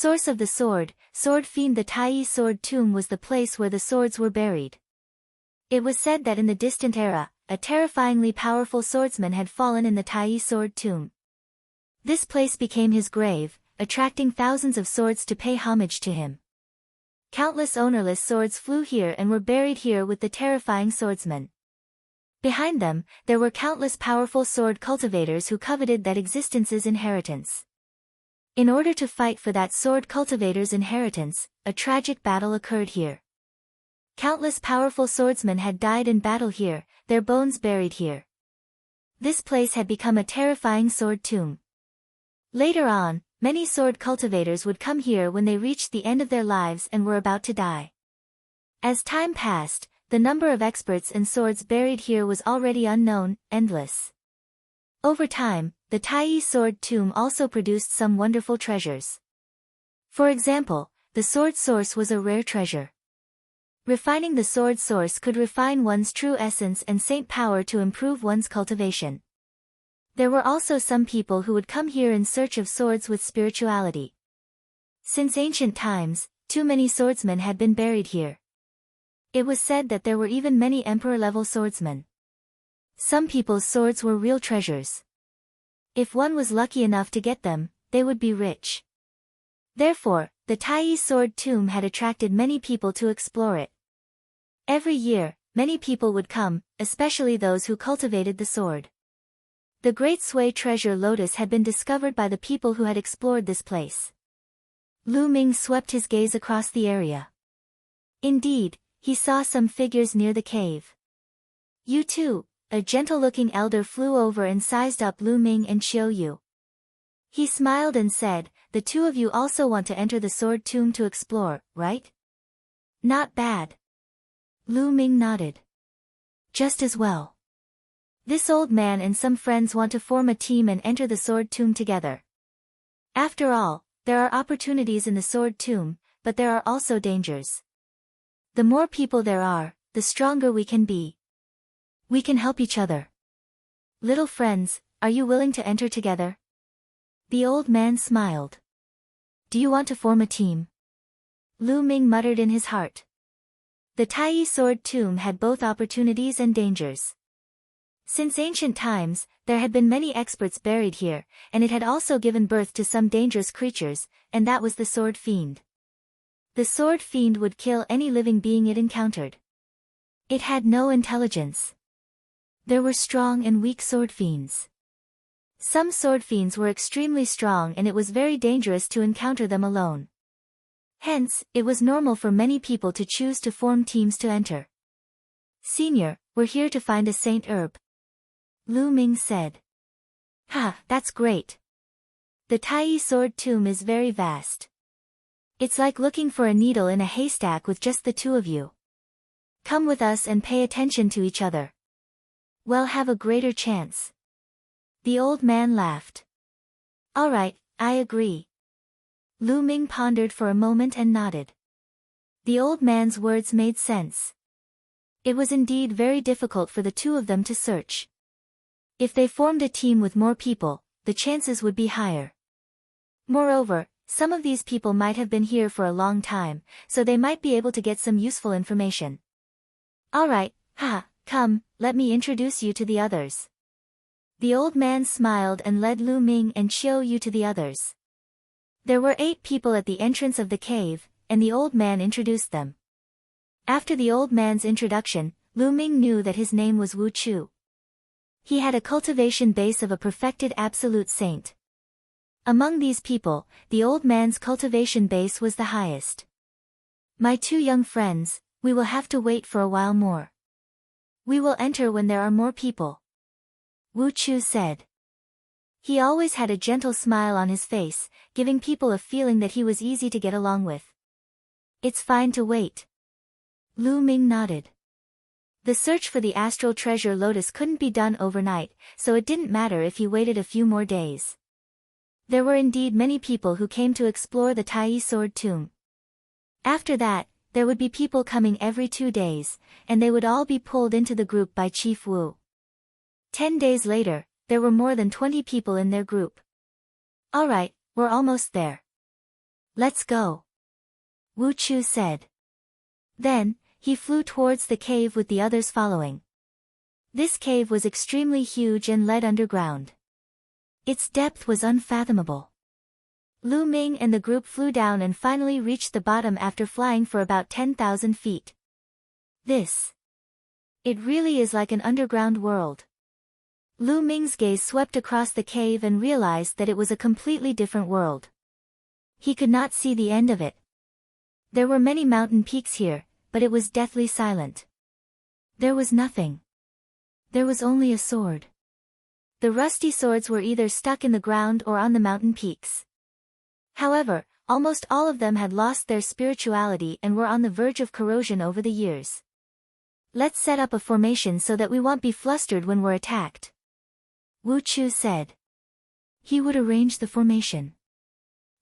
Source of the sword, sword fiend. The Tai sword tomb was the place where the swords were buried. It was said that in the distant era, a terrifyingly powerful swordsman had fallen in the Tai sword tomb. This place became his grave, attracting thousands of swords to pay homage to him. Countless ownerless swords flew here and were buried here with the terrifying swordsman. Behind them, there were countless powerful sword cultivators who coveted that existence's inheritance. In order to fight for that sword cultivator's inheritance, a tragic battle occurred here. Countless powerful swordsmen had died in battle here, their bones buried here. This place had become a terrifying sword tomb. Later on, many sword cultivators would come here when they reached the end of their lives and were about to die. As time passed, the number of experts in swords buried here was already unknown, endless. Over time, the Tai sword tomb also produced some wonderful treasures. For example, the sword source was a rare treasure. Refining the sword source could refine one's true essence and saint power to improve one's cultivation. There were also some people who would come here in search of swords with spirituality. Since ancient times, too many swordsmen had been buried here. It was said that there were even many emperor-level swordsmen. Some people's swords were real treasures. If one was lucky enough to get them, they would be rich. Therefore, the Tai sword tomb had attracted many people to explore it. Every year, many people would come, especially those who cultivated the sword. The Great Sui treasure Lotus had been discovered by the people who had explored this place. Lu Ming swept his gaze across the area. Indeed, he saw some figures near the cave. You too, a gentle-looking elder flew over and sized up Lu Ming and Qiu Yue. He smiled and said, "The two of you also want to enter the sword tomb to explore, right?" "Not bad." Lu Ming nodded. "Just as well. This old man and some friends want to form a team and enter the sword tomb together. After all, there are opportunities in the sword tomb, but there are also dangers. The more people there are, the stronger we can be. We can help each other. Little friends, are you willing to enter together?" The old man smiled. "Do you want to form a team?" Lu Ming muttered in his heart. The Tai sword tomb had both opportunities and dangers. Since ancient times, there had been many experts buried here, and it had also given birth to some dangerous creatures, and that was the sword fiend. The sword fiend would kill any living being it encountered. It had no intelligence. There were strong and weak sword fiends. Some sword fiends were extremely strong and it was very dangerous to encounter them alone. Hence, it was normal for many people to choose to form teams to enter. "Senior, we're here to find a saint herb," Lu Ming said. "Ha, that's great. The Tai sword tomb is very vast. It's like looking for a needle in a haystack with just the two of you. Come with us and pay attention to each other. We'll have a greater chance." The old man laughed. "All right, I agree." Lu Ming pondered for a moment and nodded. The old man's words made sense. It was indeed very difficult for the two of them to search. If they formed a team with more people, the chances would be higher. Moreover, some of these people might have been here for a long time, so they might be able to get some useful information. "All right, come, let me introduce you to the others." The old man smiled and led Lu Ming and Qiu Yue to the others. There were 8 people at the entrance of the cave, and the old man introduced them. After the old man's introduction, Lu Ming knew that his name was Wu Chu. He had a cultivation base of a perfected absolute saint. Among these people, the old man's cultivation base was the highest. "My 2 young friends, we will have to wait for a while more. We will enter when there are more people," Wu Chu said. He always had a gentle smile on his face, giving people a feeling that he was easy to get along with. "It's fine to wait." Lu Ming nodded. The search for the astral treasure Lotus couldn't be done overnight, so it didn't matter if he waited a few more days. There were indeed many people who came to explore the Tai sword tomb. After that, there would be people coming every 2 days, and they would all be pulled into the group by Chief Wu. 10 days later, there were more than 20 people in their group. "All right, we're almost there." Let's go, Wu Qiu said. Then, he flew towards the cave with the others following. This cave was extremely huge and led underground. Its depth was unfathomable. Lu Ming and the group flew down and finally reached the bottom after flying for about 10,000 feet. It really is like an underground world. Lu Ming's gaze swept across the cave and realized that it was a completely different world. He could not see the end of it. There were many mountain peaks here, but it was deathly silent. There was nothing. There was only a sword. The rusty swords were either stuck in the ground or on the mountain peaks. However, almost all of them had lost their spirituality and were on the verge of corrosion over the years. Let's set up a formation so that we won't be flustered when we're attacked, Wu Qiu said. He would arrange the formation.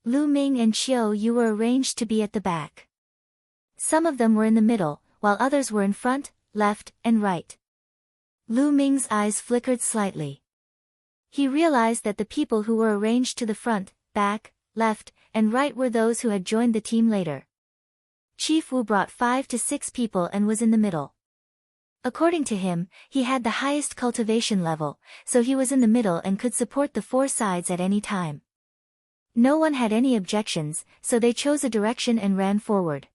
Lu Ming and Qiu Yue were arranged to be at the back. Some of them were in the middle, while others were in front, left, and right. Lu Ming's eyes flickered slightly. He realized that the people who were arranged to the front, back, left, and right were those who had joined the team later. Chief Wu brought 5 to 6 people and was in the middle. According to him, he had the highest cultivation level, so he was in the middle and could support the 4 sides at any time. No one had any objections, so they chose a direction and ran forward.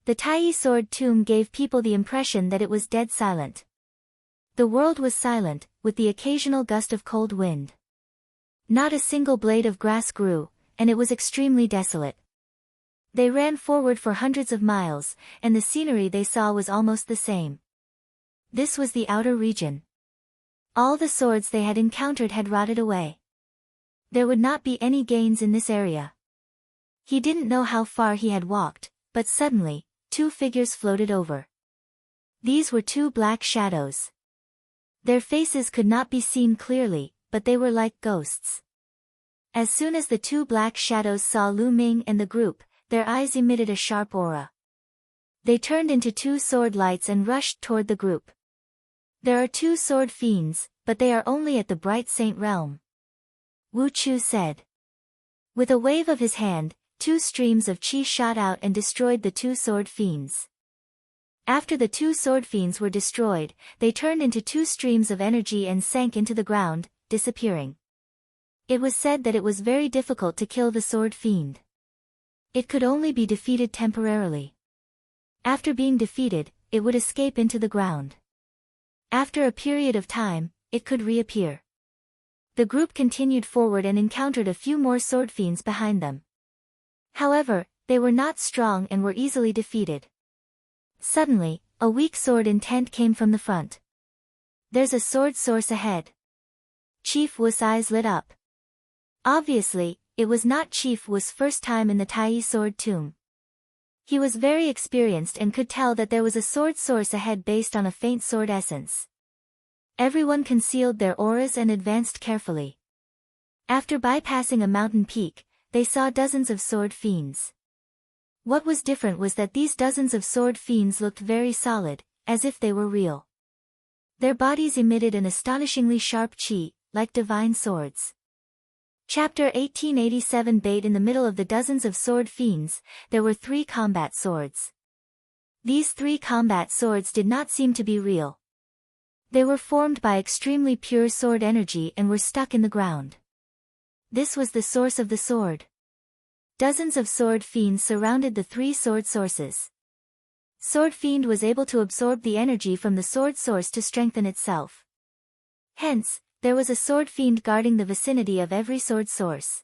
The Tai Sword Tomb gave people the impression that it was dead silent. The world was silent, with the occasional gust of cold wind. Not a single blade of grass grew, and it was extremely desolate. They ran forward for hundreds of miles, and the scenery they saw was almost the same. This was the outer region. All the swords they had encountered had rotted away. There would not be any gains in this area. He didn't know how far he had walked, but suddenly, 2 figures floated over. These were 2 black shadows. Their faces could not be seen clearly, but they were like ghosts. As soon as the 2 black shadows saw Lu Ming and the group, their eyes emitted a sharp aura. They turned into 2 sword lights and rushed toward the group. There are 2 sword fiends, but they are only at the Bright Saint realm, Wu Qiu said. With a wave of his hand, 2 streams of qi shot out and destroyed the 2 sword fiends. After the 2 sword fiends were destroyed, they turned into 2 streams of energy and sank into the ground, disappearing. It was said that it was very difficult to kill the sword fiend. It could only be defeated temporarily. After being defeated, it would escape into the ground. After a period of time, it could reappear. The group continued forward and encountered a few more sword fiends behind them. However, they were not strong and were easily defeated. Suddenly, a weak sword intent came from the front. There's a sword source ahead. Chief Wu's eyes lit up. Obviously, it was not Chief Wu's first time in the Tai Sword Tomb. He was very experienced and could tell that there was a sword source ahead based on a faint sword essence. Everyone concealed their auras and advanced carefully. After bypassing a mountain peak, they saw dozens of sword fiends. What was different was that these dozens of sword fiends looked very solid, as if they were real. Their bodies emitted an astonishingly sharp qi, like divine swords. Chapter 1887. Bait. In the middle of the dozens of sword fiends, there were 3 combat swords. These 3 combat swords did not seem to be real. They were formed by extremely pure sword energy and were stuck in the ground. This was the source of the sword. Dozens of sword fiends surrounded the 3 sword sources. Sword fiend was able to absorb the energy from the sword source to strengthen itself. Hence, there was a sword fiend guarding the vicinity of every sword source.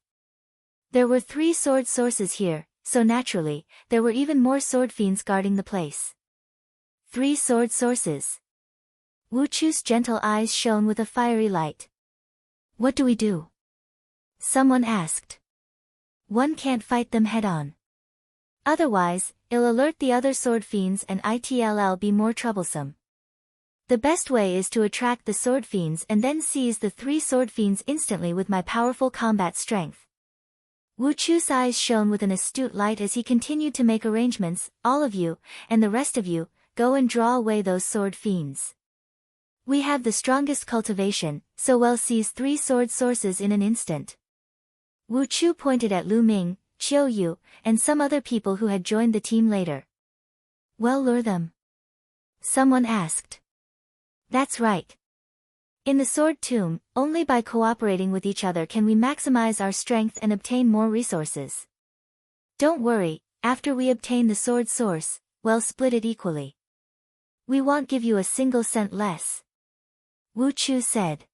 There were 3 sword sources here, so naturally, there were even more sword fiends guarding the place. 3 sword sources. Wu Qiu's gentle eyes shone with a fiery light. What do we do? Someone asked. One can't fight them head-on. Otherwise, it'll alert the other sword fiends and it'll be more troublesome. The best way is to attract the sword fiends and then seize the 3 sword fiends instantly with my powerful combat strength. Wu Qiu's eyes shone with an astute light as he continued to make arrangements. All of you, and the rest of you, go and draw away those sword fiends. We have the strongest cultivation, so we'll seize 3 sword sources in an instant. Wu Qiu pointed at Lu Ming, Qiu Yue, and some other people who had joined the team later. Well, lure them? Someone asked. That's right. In the Sword Tomb, only by cooperating with each other can we maximize our strength and obtain more resources. Don't worry, after we obtain the sword source, we'll split it equally. We won't give you a single cent less. Wu Chu said.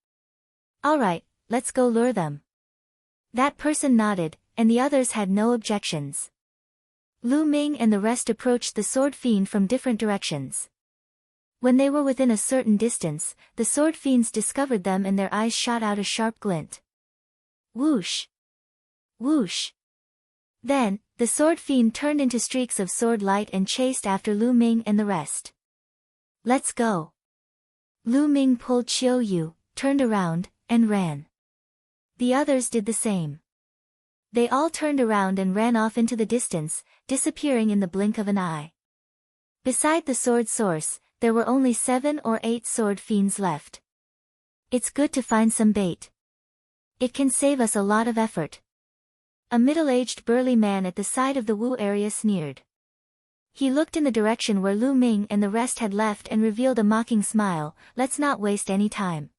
Alright, let's go lure them. That person nodded, and the others had no objections. Lu Ming and the rest approached the sword fiend from different directions. When they were within a certain distance, the sword fiends discovered them and their eyes shot out a sharp glint. Whoosh! Whoosh! Then, the sword fiend turned into streaks of sword light and chased after Lu Ming and the rest. Let's go! Lu Ming pulled Qiu Yue, turned around, and ran. The others did the same. They all turned around and ran off into the distance, disappearing in the blink of an eye. Beside the sword source, there were only 7 or 8 sword fiends left. It's good to find some bait. It can save us a lot of effort. A middle-aged burly man at the side of the Wu area sneered. He looked in the direction where Lu Ming and the rest had left and revealed a mocking smile. Let's not waste any time.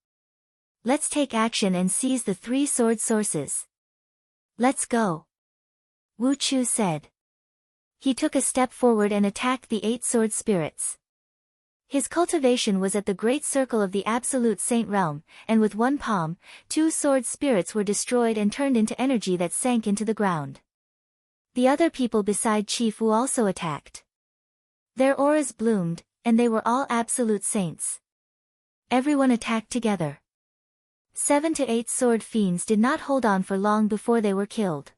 Let's take action and seize the 3 sword sources. Let's go. Wu Chu said. He took a step forward and attacked the 8 sword spirits. His cultivation was at the great circle of the absolute saint realm, and with one palm, 2 sword spirits were destroyed and turned into energy that sank into the ground. The other people beside Chief Wu also attacked. Their auras bloomed, and they were all absolute saints. Everyone attacked together. 7 to 8 sword fiends did not hold on for long before they were killed.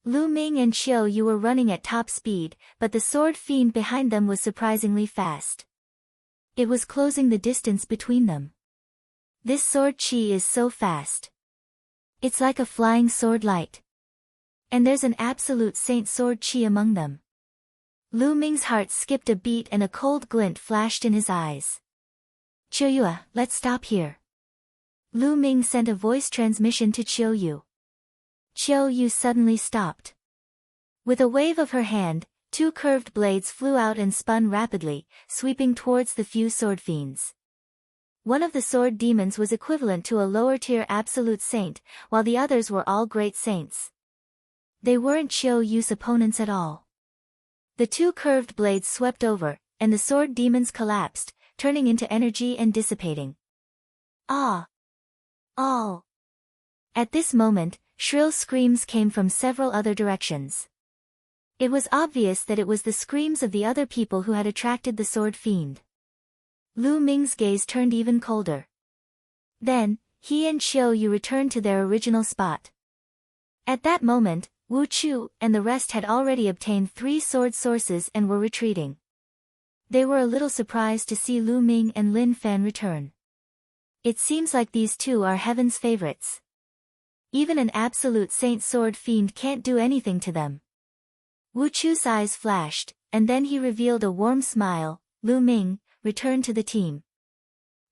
Lu Ming and Qiu Yue were running at top speed, but the sword fiend behind them was surprisingly fast. It was closing the distance between them. This sword chi is so fast. It's like a flying sword light. And there's an absolute saint sword chi among them. Lu Ming's heart skipped a beat and a cold glint flashed in his eyes. Qiu Yue, let's stop here. Lu Ming sent a voice transmission to Qiu Yue. Qiu Yue suddenly stopped. With a wave of her hand, 2 curved blades flew out and spun rapidly, sweeping towards the few sword fiends. One of the sword demons was equivalent to a lower-tier absolute saint, while the others were all great saints. They weren't Qiu Yue's opponents at all. The 2 curved blades swept over, and the sword demons collapsed, turning into energy and dissipating. Ah! Oh! At this moment, shrill screams came from several other directions. It was obvious that it was the screams of the other people who had attracted the sword fiend. Lu Ming's gaze turned even colder. Then, he and Qiu Yue returned to their original spot. At that moment, Wu Chu and the rest had already obtained 3 sword sources and were retreating. They were a little surprised to see Lu Ming and Lin Fan return. It seems like these 2 are heaven's favorites. Even an absolute saint sword fiend can't do anything to them. Wu Chu's eyes flashed, and then he revealed a warm smile. Lu Ming, return to the team.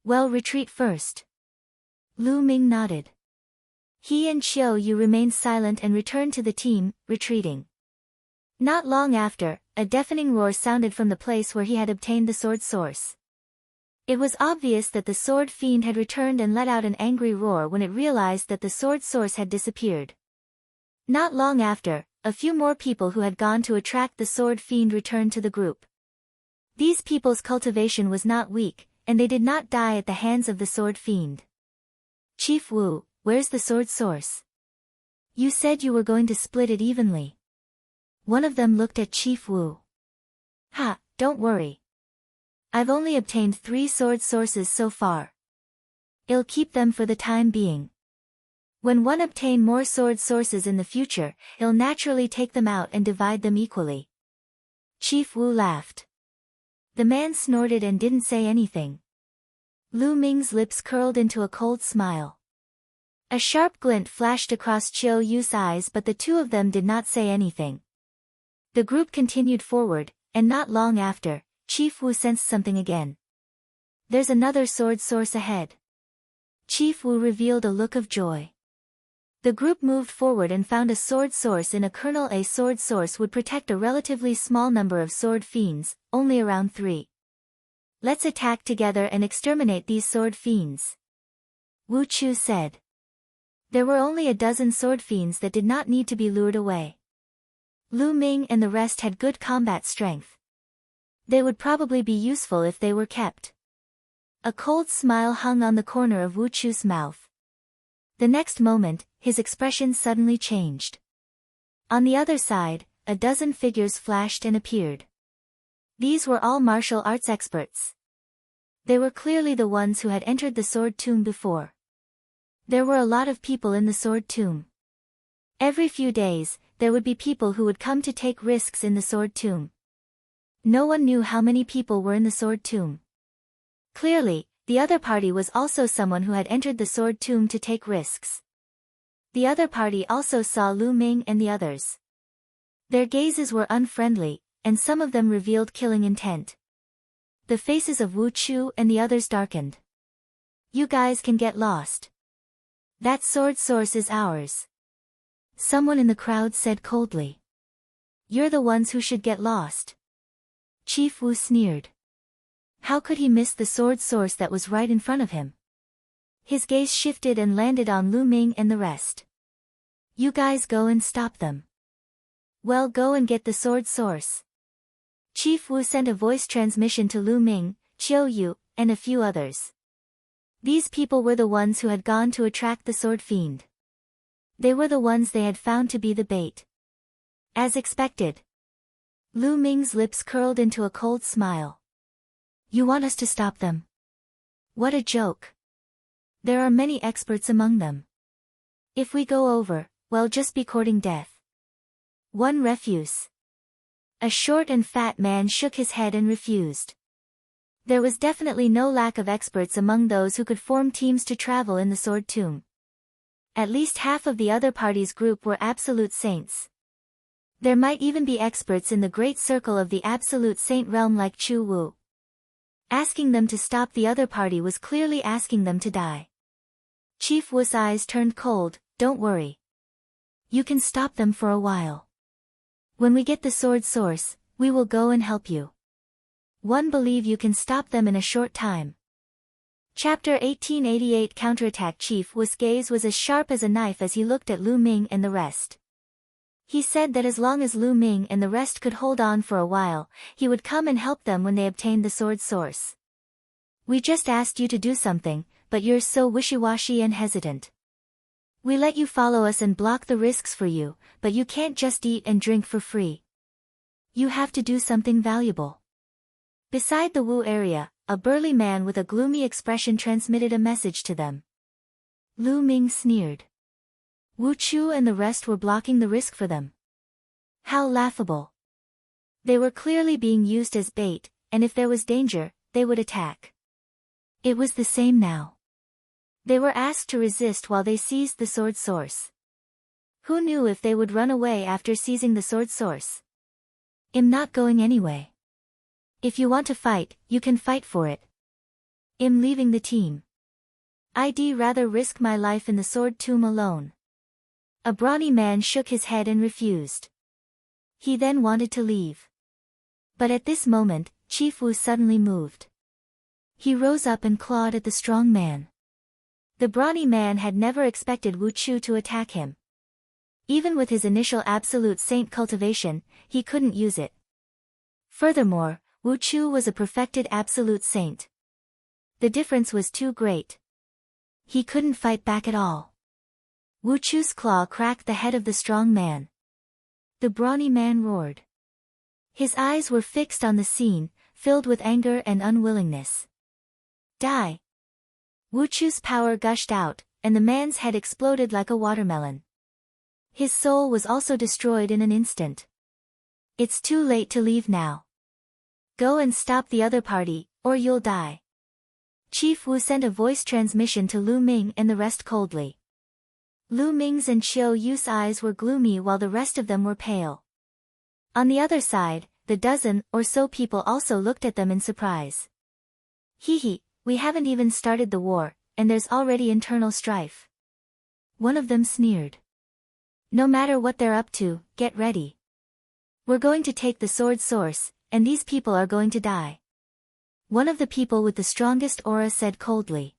Well, retreat first. Lu Ming nodded. He and Qiu Yue remained silent and returned to the team, retreating. Not long after, a deafening roar sounded from the place where he had obtained the sword source. It was obvious that the sword fiend had returned and let out an angry roar when it realized that the sword source had disappeared. Not long after, a few more people who had gone to attract the sword fiend returned to the group. These people's cultivation was not weak, and they did not die at the hands of the sword fiend. Chief Wu, where's the sword source? You said you were going to split it evenly. One of them looked at Chief Wu. Ha, don't worry. I've only obtained 3 sword sources so far. I'll keep them for the time being. When one obtain more sword sources in the future, he'll naturally take them out and divide them equally. Chief Wu laughed. The man snorted and didn't say anything. Lu Ming's lips curled into a cold smile. A sharp glint flashed across Qiu Yue's eyes, but the 2 of them did not say anything. The group continued forward, and not long after, Chief Wu sensed something again. There's another sword source ahead. Chief Wu revealed a look of joy. The group moved forward and found a sword source in a kernel. A sword source would protect a relatively small number of sword fiends, only around 3. Let's attack together and exterminate these sword fiends, Wu Qiu said. There were only a dozen sword fiends that did not need to be lured away. Lu Ming and the rest had good combat strength. They would probably be useful if they were kept. A cold smile hung on the corner of Wu Qiu's mouth. The next moment, his expression suddenly changed. On the other side, a dozen figures flashed and appeared. These were all martial arts experts. They were clearly the ones who had entered the sword tomb before. There were a lot of people in the sword tomb. Every few days, there would be people who would come to take risks in the sword tomb. No one knew how many people were in the sword tomb. Clearly, the other party was also someone who had entered the sword tomb to take risks. The other party also saw Lu Ming and the others. Their gazes were unfriendly, and some of them revealed killing intent. The faces of Wu Qiu and the others darkened. You guys can get lost. That sword source is ours, someone in the crowd said coldly. You're the ones who should get lost. Chief Wu sneered. How could he miss the sword source that was right in front of him? His gaze shifted and landed on Lu Ming and the rest. You guys go and stop them. Well, go and get the sword source. Chief Wu sent a voice transmission to Lu Ming, Qiu Yue, and a few others. These people were the ones who had gone to attract the sword fiend. They were the ones they had found to be the bait. As expected. Lu Ming's lips curled into a cold smile. You want us to stop them? What a joke. There are many experts among them. If we go over, we'll just be courting death. One refuse. A short and fat man shook his head and refused. There was definitely no lack of experts among those who could form teams to travel in the sword tomb. At least half of the other party's group were absolute saints. There might even be experts in the great circle of the absolute saint realm like Qiu Wu. Asking them to stop the other party was clearly asking them to die. Chief Wu's eyes turned cold. Don't worry. You can stop them for a while. When we get the sword source, we will go and help you. One believe you can stop them in a short time. Chapter 1888 Counterattack. Chief Wu's gaze was as sharp as a knife as he looked at Lu Ming and the rest. He said that as long as Lu Ming and the rest could hold on for a while, he would come and help them when they obtained the sword source. We just asked you to do something, but you're so wishy-washy and hesitant. We let you follow us and block the risks for you, but you can't just eat and drink for free. You have to do something valuable. Beside the Wu area, a burly man with a gloomy expression transmitted a message to them. Lu Ming sneered. Wu Qiu and the rest were blocking the risk for them. How laughable. They were clearly being used as bait, and if there was danger, they would attack. It was the same now. They were asked to resist while they seized the sword source. Who knew if they would run away after seizing the sword source? I'm not going anyway. If you want to fight, you can fight for it. I'm leaving the team. I'd rather risk my life in the sword tomb alone. A brawny man shook his head and refused. He then wanted to leave. But at this moment, Chief Wu suddenly moved. He rose up and clawed at the strong man. The brawny man had never expected Wu Qiu to attack him. Even with his initial absolute saint cultivation, he couldn't use it. Furthermore, Wu Qiu was a perfected absolute saint. The difference was too great. He couldn't fight back at all. Wu Qiu's claw cracked the head of the strong man. The brawny man roared. His eyes were fixed on the scene, filled with anger and unwillingness. Die! Wu Qiu's power gushed out, and the man's head exploded like a watermelon. His soul was also destroyed in an instant. It's too late to leave now. Go and stop the other party, or you'll die. Chief Wu sent a voice transmission to Lu Ming and the rest coldly. Lu Ming's and Qiu Yu's eyes were gloomy while the rest of them were pale. On the other side, the dozen or so people also looked at them in surprise. Hee, we haven't even started the war, and there's already internal strife. One of them sneered. No matter what they're up to, get ready. We're going to take the sword source, and these people are going to die. One of the people with the strongest aura said coldly.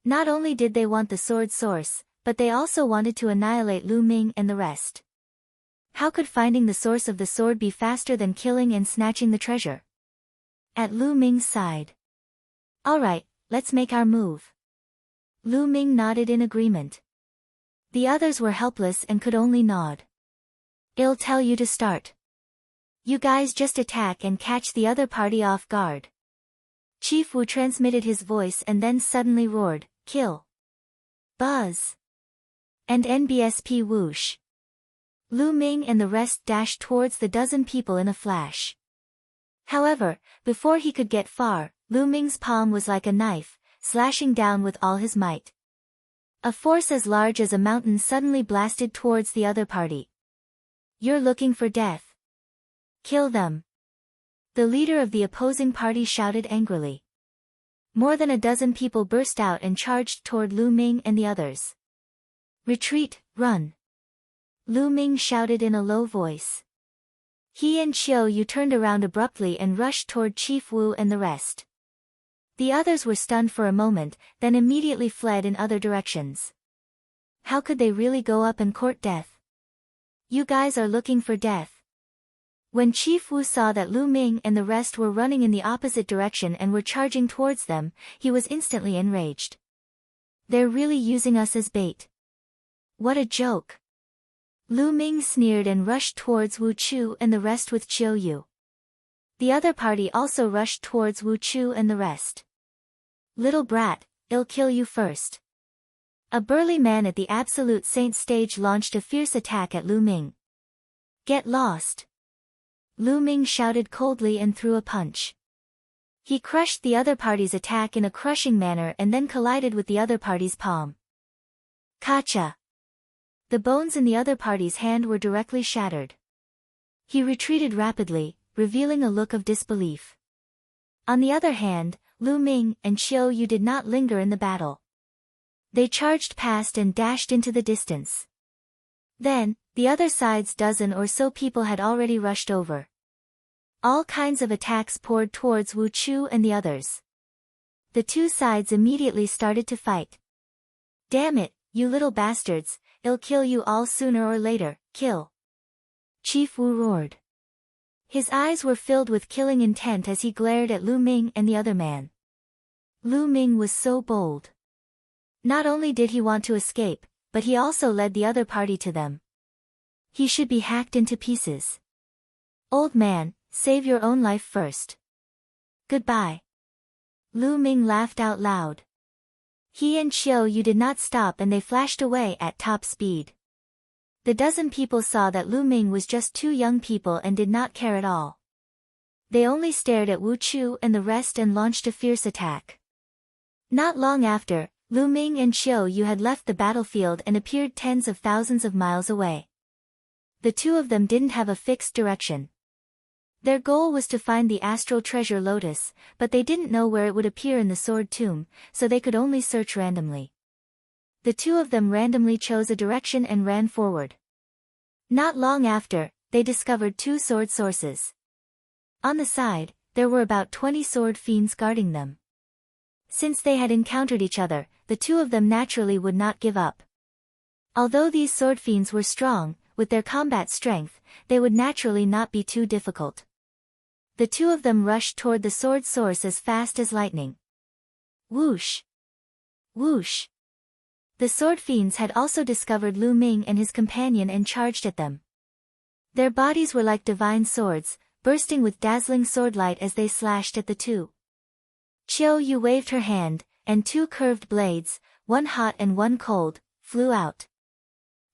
Not only did they want the sword source, but they also wanted to annihilate Lu Ming and the rest. How could finding the source of the sword be faster than killing and snatching the treasure? At Lu Ming's side. Alright, let's make our move. Lu Ming nodded in agreement. The others were helpless and could only nod. I'll tell you to start. You guys just attack and catch the other party off guard. Chief Wu transmitted his voice and then suddenly roared, kill. Buzz. And NBSP whoosh. Lu Ming and the rest dashed towards the dozen people in a flash. However, before he could get far, Lu Ming's palm was like a knife, slashing down with all his might. A force as large as a mountain suddenly blasted towards the other party. You're looking for death. Kill them. The leader of the opposing party shouted angrily. More than a dozen people burst out and charged toward Lu Ming and the others. Retreat, run. Lu Ming shouted in a low voice. He and Qiu Yue turned around abruptly and rushed toward Chief Wu and the rest. The others were stunned for a moment, then immediately fled in other directions. How could they really go up and court death? You guys are looking for death. When Chief Wu saw that Lu Ming and the rest were running in the opposite direction and were charging towards them, he was instantly enraged. They're really using us as bait. What a joke. Lu Ming sneered and rushed towards Wu Chu and the rest with Qiu Yue. The other party also rushed towards Wu Chu and the rest. Little brat, I'll kill you first. A burly man at the Absolute Saint stage launched a fierce attack at Lu Ming. Get lost. Lu Ming shouted coldly and threw a punch. He crushed the other party's attack in a crushing manner and then collided with the other party's palm. Kacha! The bones in the other party's hand were directly shattered. He retreated rapidly, revealing a look of disbelief. On the other hand, Lu Ming and Qiu Yue did not linger in the battle. They charged past and dashed into the distance. Then, the other side's dozen or so people had already rushed over. All kinds of attacks poured towards Wu Chu and the others. The two sides immediately started to fight. Damn it, you little bastards, I'll kill you all sooner or later, kill. Chief Wu roared. His eyes were filled with killing intent as he glared at Lu Ming and the other man. Lu Ming was so bold. Not only did he want to escape, but he also led the other party to them. He should be hacked into pieces. Old man, save your own life first. Goodbye. Lu Ming laughed out loud. He and Qiu Yue did not stop and they flashed away at top speed. The dozen people saw that Lu Ming was just two young people and did not care at all. They only stared at Wu Chu and the rest and launched a fierce attack. Not long after, Lu Ming and Qiu Yue had left the battlefield and appeared tens of thousands of miles away. The two of them didn't have a fixed direction. Their goal was to find the astral treasure Lotus, but they didn't know where it would appear in the sword tomb, so they could only search randomly. The two of them randomly chose a direction and ran forward. Not long after, they discovered two sword sources. On the side, there were about 20 sword fiends guarding them. Since they had encountered each other, the two of them naturally would not give up. Although these sword fiends were strong, with their combat strength, they would naturally not be too difficult. The two of them rushed toward the sword source as fast as lightning. Whoosh! Whoosh! The sword fiends had also discovered Lu Ming and his companion and charged at them. Their bodies were like divine swords, bursting with dazzling swordlight as they slashed at the two. Qiu Yue waved her hand, and two curved blades, one hot and one cold, flew out.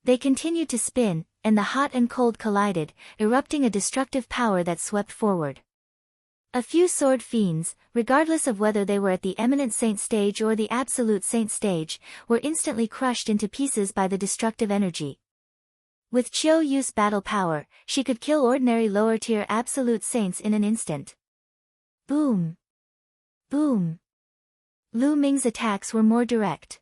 They continued to spin, and the hot and cold collided, erupting a destructive power that swept forward. A few sword fiends, regardless of whether they were at the Eminent Saint stage or the Absolute Saint stage, were instantly crushed into pieces by the destructive energy. With Qiu Yue's battle power, she could kill ordinary lower-tier Absolute Saints in an instant. Boom! Boom! Lu Ming's attacks were more direct.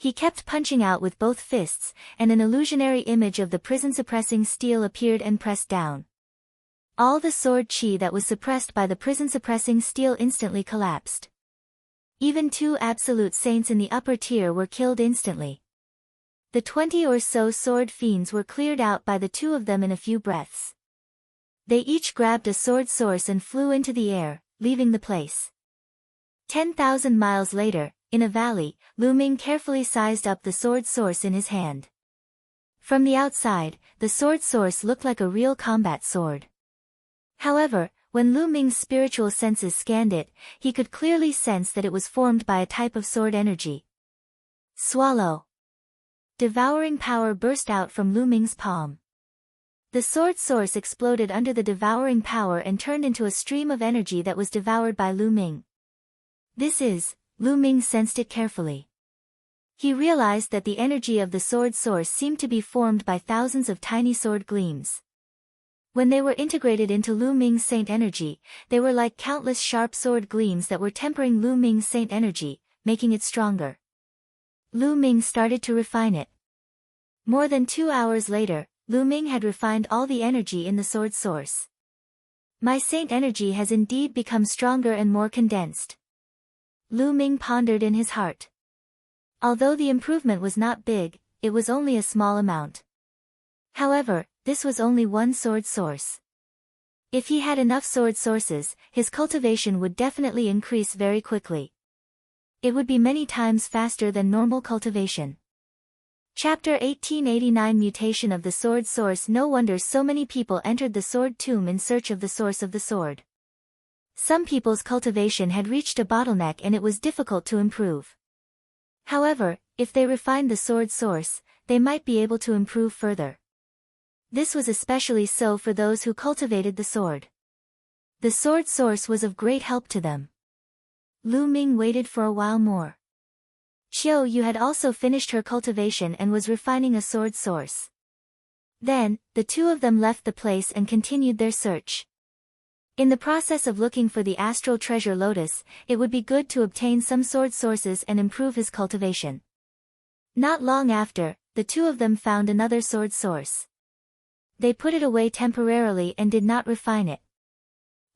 He kept punching out with both fists, and an illusionary image of the prison-suppressing steel appeared and pressed down. All the sword chi that was suppressed by the prison-suppressing steel instantly collapsed. Even 2 absolute saints in the upper tier were killed instantly. The 20 or so sword fiends were cleared out by the 2 of them in a few breaths. They each grabbed a sword source and flew into the air, leaving the place. 10,000 miles later, in a valley, Lu Ming carefully sized up the sword source in his hand. From the outside, the sword source looked like a real combat sword. However, when Lu Ming's spiritual senses scanned it, he could clearly sense that it was formed by a type of sword energy. Swallow. Devouring power burst out from Lu Ming's palm. The sword source exploded under the devouring power and turned into a stream of energy that was devoured by Lu Ming. Lu Ming sensed it carefully. He realized that the energy of the sword source seemed to be formed by thousands of tiny sword gleams. When they were integrated into Lu Ming's saint energy, they were like countless sharp sword gleams that were tempering Lu Ming's saint energy, making it stronger. Lu Ming started to refine it. More than 2 hours later, Lu Ming had refined all the energy in the sword source. My saint energy has indeed become stronger and more condensed. Lu Ming pondered in his heart. Although the improvement was not big, it was only a small amount. However, this was only one sword source. If he had enough sword sources, his cultivation would definitely increase very quickly. It would be many times faster than normal cultivation. Chapter 1889 Mutation of the Sword Source. No wonder so many people entered the sword tomb in search of the source of the sword. Some people's cultivation had reached a bottleneck and it was difficult to improve. However, if they refined the sword source, they might be able to improve further. This was especially so for those who cultivated the sword. The sword source was of great help to them. Lu Ming waited for a while more. Qiu Yue had also finished her cultivation and was refining a sword source. Then, the 2 of them left the place and continued their search. In the process of looking for the astral treasure Lotus, it would be good to obtain some sword sources and improve his cultivation. Not long after, the 2 of them found another sword source. They put it away temporarily and did not refine it.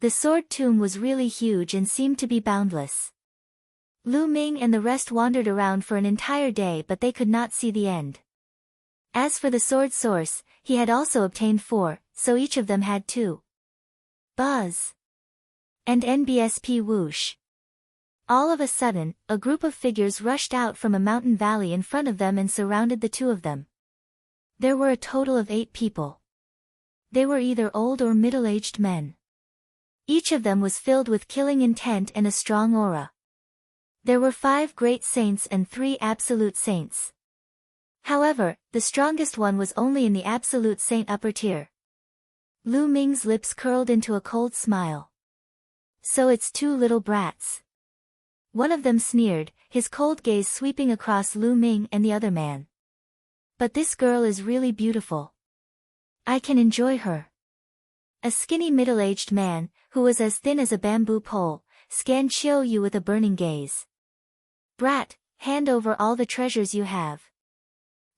The sword tomb was really huge and seemed to be boundless. Lu Ming and the rest wandered around for an entire day but they could not see the end. As for the sword source, he had also obtained 4, so each of them had 2. Buzz. And NBSP whoosh. All of a sudden, a group of figures rushed out from a mountain valley in front of them and surrounded the 2 of them. There were a total of 8 people. They were either old or middle-aged men. Each of them was filled with killing intent and a strong aura. There were 5 great saints and 3 absolute saints. However, the strongest one was only in the absolute saint upper tier. Lu Ming's lips curled into a cold smile. So it's 2 little brats. One of them sneered, his cold gaze sweeping across Lu Ming and the other man. But this girl is really beautiful. I can enjoy her. A skinny middle-aged man, who was as thin as a bamboo pole, scanned Qiu Yue with a burning gaze. Brat, hand over all the treasures you have.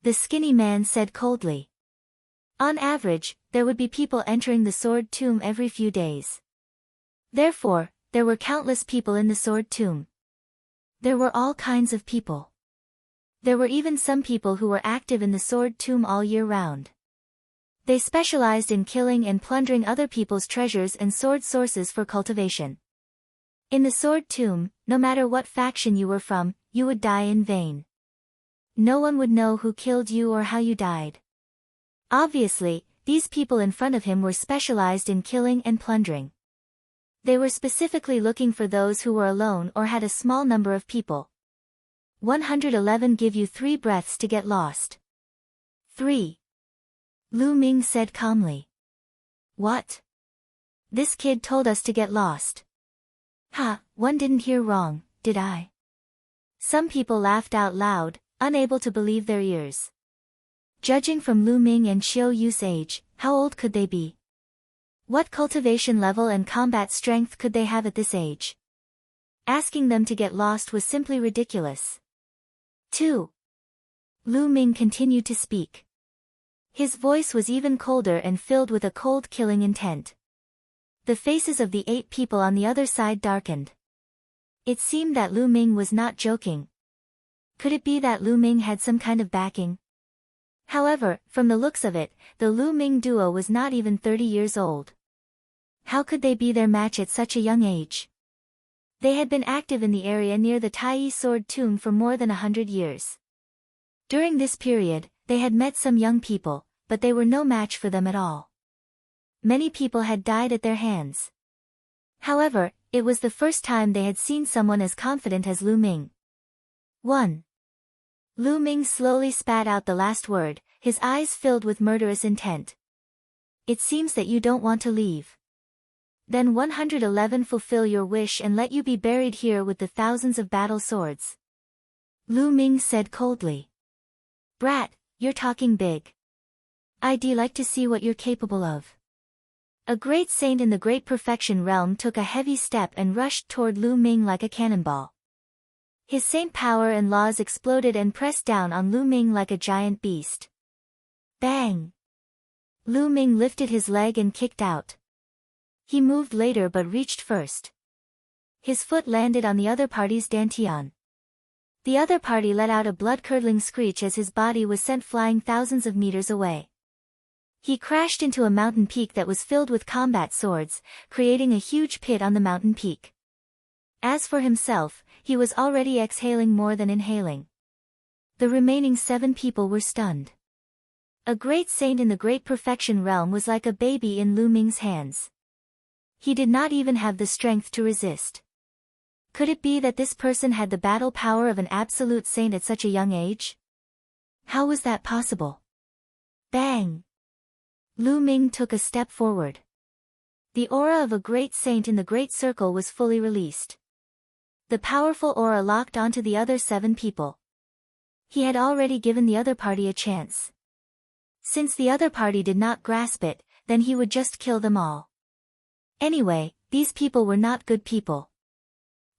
The skinny man said coldly. On average, there would be people entering the sword tomb every few days. Therefore, there were countless people in the sword tomb. There were all kinds of people. There were even some people who were active in the sword tomb all year round. They specialized in killing and plundering other people's treasures and sword sources for cultivation. In the sword tomb, no matter what faction you were from, you would die in vain. No one would know who killed you or how you died. Obviously, these people in front of him were specialized in killing and plundering. They were specifically looking for those who were alone or had a small number of people. 111 Give you 3 breaths to get lost. 3. Lu Ming said calmly. What? This kid told us to get lost. Ha, one didn't hear wrong, did I? Some people laughed out loud, unable to believe their ears. Judging from Lu Ming and Qiu Yue's age, how old could they be? What cultivation level and combat strength could they have at this age? Asking them to get lost was simply ridiculous. 2. Lu Ming continued to speak. His voice was even colder and filled with a cold killing intent. The faces of the 8 people on the other side darkened. It seemed that Lu Ming was not joking. Could it be that Lu Ming had some kind of backing? However, from the looks of it, the Lu Ming duo was not even 30 years old. How could they be their match at such a young age? They had been active in the area near the Tai Sword Tomb for more than 100 years. During this period, they had met some young people, but they were no match for them at all. Many people had died at their hands. However, it was the first time they had seen someone as confident as Lu Ming. 1. Lu Ming slowly spat out the last word, his eyes filled with murderous intent. It seems that you don't want to leave. Then 111 fulfill your wish and let you be buried here with the thousands of battle swords. Lu Ming said coldly. Brat, you're talking big. I'd like to see what you're capable of. A great saint in the Great Perfection realm took a heavy step and rushed toward Lu Ming like a cannonball. His saint power and laws exploded and pressed down on Lu Ming like a giant beast. Bang! Lu Ming lifted his leg and kicked out. He moved later but reached first. His foot landed on the other party's dantian. The other party let out a blood-curdling screech as his body was sent flying thousands of meters away. He crashed into a mountain peak that was filled with combat swords, creating a huge pit on the mountain peak. As for himself, he was already exhaling more than inhaling. The remaining 7 people were stunned. A great saint in the Great Perfection realm was like a baby in Lu Ming's hands. He did not even have the strength to resist. Could it be that this person had the battle power of an absolute saint at such a young age? How was that possible? Bang! Lu Ming took a step forward. The aura of a great saint in the Great Circle was fully released. The powerful aura locked onto the other 7 people. He had already given the other party a chance. Since the other party did not grasp it, then he would just kill them all. Anyway, these people were not good people.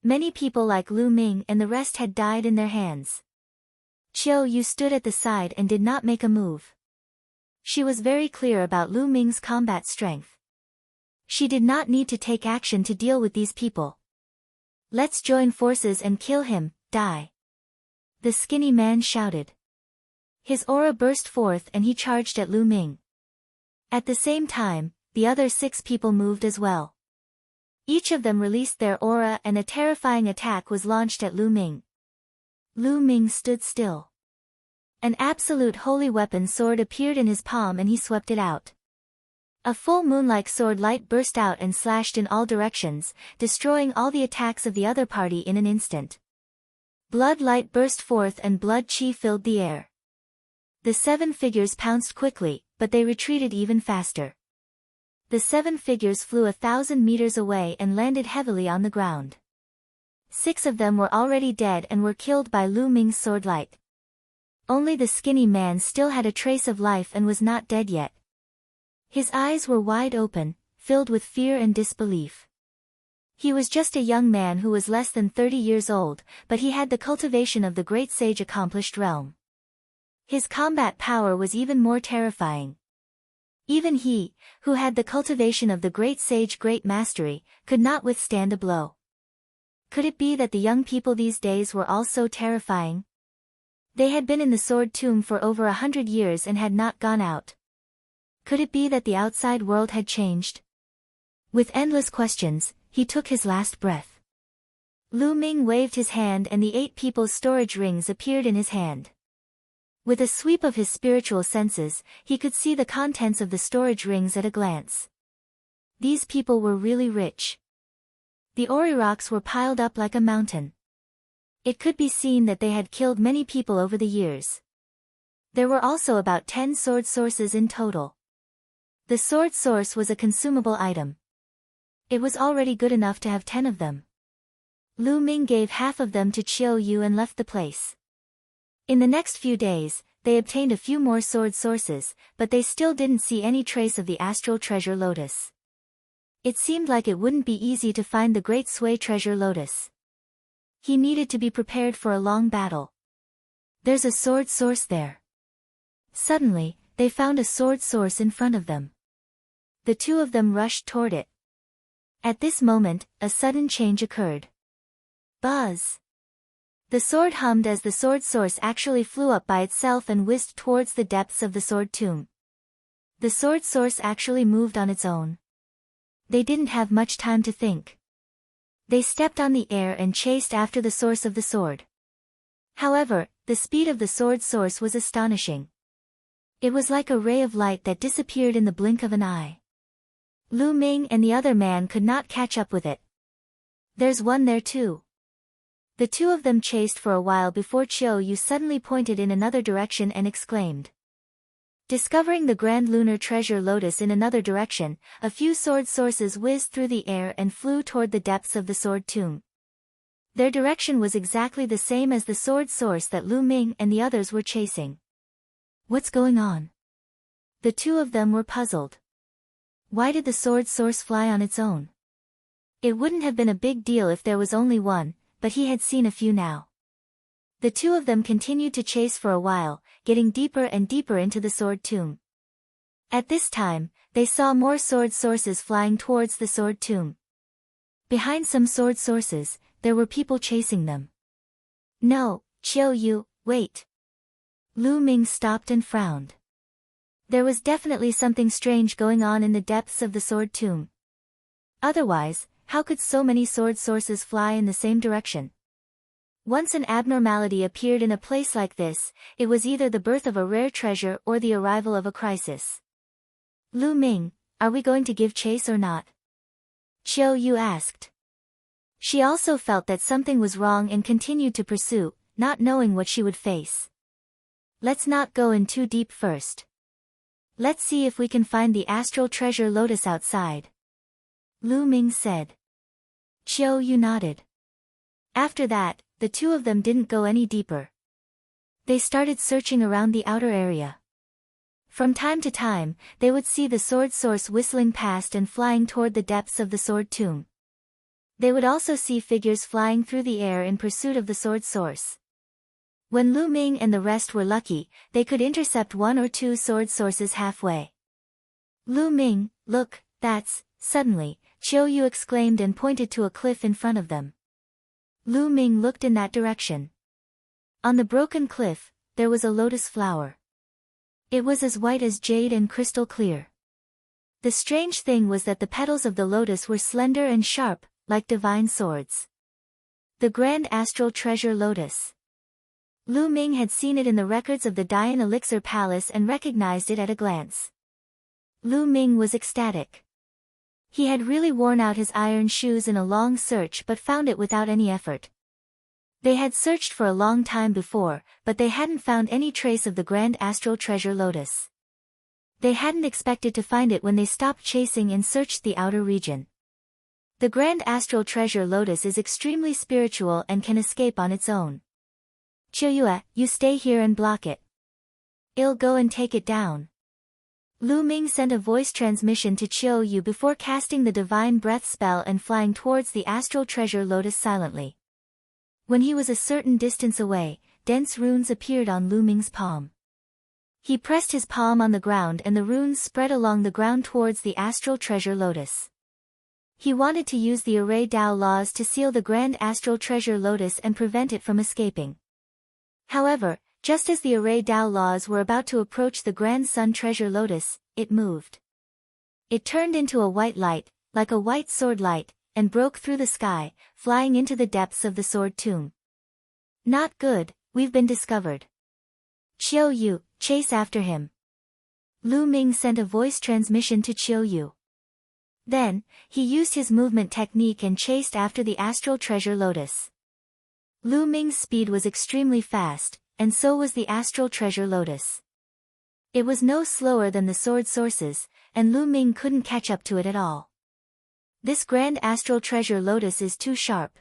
Many people like Lu Ming and the rest had died in their hands. Qiu Yue stood at the side and did not make a move. She was very clear about Lu Ming's combat strength. She did not need to take action to deal with these people. Let's join forces and kill him, die. The skinny man shouted. His aura burst forth and he charged at Lu Ming. At the same time, the other 6 people moved as well. Each of them released their aura and a terrifying attack was launched at Lu Ming. Lu Ming stood still. An absolute holy weapon sword appeared in his palm and he swept it out. A full moon-like sword light burst out and slashed in all directions, destroying all the attacks of the other party in an instant. Blood light burst forth and blood chi filled the air. The 7 figures pounced quickly, but they retreated even faster. The 7 figures flew 1,000 meters away and landed heavily on the ground. 6 of them were already dead and were killed by Lu Ming's sword light. Only the skinny man still had a trace of life and was not dead yet. His eyes were wide open, filled with fear and disbelief. He was just a young man who was less than 30 years old, but he had the cultivation of the great sage accomplished realm. His combat power was even more terrifying. Even he, who had the cultivation of the great sage great mastery, could not withstand a blow. Could it be that the young people these days were all so terrifying? They had been in the sword tomb for over 100 years and had not gone out. Could it be that the outside world had changed? With endless questions, he took his last breath. Lu Ming waved his hand and the 8 people's storage rings appeared in his hand. With a sweep of his spiritual senses, he could see the contents of the storage rings at a glance. These people were really rich. The ori rocks were piled up like a mountain. It could be seen that they had killed many people over the years. There were also about 10 sword sources in total. The sword source was a consumable item. It was already good enough to have 10 of them. Lu Ming gave half of them to Qiu Yue and left the place. In the next few days, they obtained a few more sword sources, but they still didn't see any trace of the astral treasure Lotus. It seemed like it wouldn't be easy to find the great Sui treasure Lotus. He needed to be prepared for a long battle. There's a sword source there. Suddenly, they found a sword source in front of them. The two of them rushed toward it. At this moment, a sudden change occurred. Buzz! The sword hummed as the sword source actually flew up by itself and whizzed towards the depths of the sword tomb. The sword source actually moved on its own. They didn't have much time to think. They stepped on the air and chased after the source of the sword. However, the speed of the sword source was astonishing. It was like a ray of light that disappeared in the blink of an eye. Lu Ming and the other man could not catch up with it. There's one there too. The two of them chased for a while before Qiu Yue suddenly pointed in another direction and exclaimed. Discovering the grand lunar treasure Lotus in another direction, a few sword sources whizzed through the air and flew toward the depths of the sword tomb. Their direction was exactly the same as the sword source that Lu Ming and the others were chasing. What's going on? The two of them were puzzled. Why did the sword source fly on its own? It wouldn't have been a big deal if there was only one, but he had seen a few now. The two of them continued to chase for a while, getting deeper and deeper into the sword tomb. At this time, they saw more sword sources flying towards the sword tomb. Behind some sword sources, there were people chasing them. No, Qiu Yue, wait. Lu Ming stopped and frowned. There was definitely something strange going on in the depths of the sword tomb. Otherwise, how could so many sword sources fly in the same direction? Once an abnormality appeared in a place like this, it was either the birth of a rare treasure or the arrival of a crisis. Lu Ming, are we going to give chase or not? Qiu Yue asked. She also felt that something was wrong and continued to pursue, not knowing what she would face. Let's not go in too deep first. Let's see if we can find the astral treasure Lotus outside. Lu Ming said. Qiu Yue nodded. After that, the two of them didn't go any deeper. They started searching around the outer area. From time to time, they would see the sword source whistling past and flying toward the depths of the sword tomb. They would also see figures flying through the air in pursuit of the sword source. When Lu Ming and the rest were lucky, they could intercept one or two sword sources halfway. Lu Ming, look, that's... Suddenly, Qiu Yue exclaimed and pointed to a cliff in front of them. Lu Ming looked in that direction. On the broken cliff, there was a lotus flower. It was as white as jade and crystal clear. The strange thing was that the petals of the lotus were slender and sharp, like divine swords. The grand astral treasure Lotus. Lu Ming had seen it in the records of the Dian Elixir Palace and recognized it at a glance. Lu Ming was ecstatic. He had really worn out his iron shoes in a long search but found it without any effort. They had searched for a long time before, but they hadn't found any trace of the grand astral treasure Lotus. They hadn't expected to find it when they stopped chasing and searched the outer region. The grand astral treasure Lotus is extremely spiritual and can escape on its own. Qiu Yue, you stay here and block it. I'll go and take it down. Lu Ming sent a voice transmission to Qiu Yue before casting the divine breath spell and flying towards the astral treasure Lotus silently. When he was a certain distance away, dense runes appeared on Lu Ming's palm. He pressed his palm on the ground and the runes spread along the ground towards the astral treasure Lotus. He wanted to use the array Dao laws to seal the grand astral treasure Lotus and prevent it from escaping. However, just as the array Dao laws were about to approach the grand sun treasure Lotus, it moved. It turned into a white light, like a white sword light, and broke through the sky, flying into the depths of the sword tomb. Not good, we've been discovered. Qiu Yue, chase after him. Lu Ming sent a voice transmission to Qiu Yue. Then, he used his movement technique and chased after the astral treasure Lotus. Lu Ming's speed was extremely fast, and so was the astral treasure Lotus. It was no slower than the sword sources, and Lu Ming couldn't catch up to it at all. This grand astral treasure Lotus is too sharp.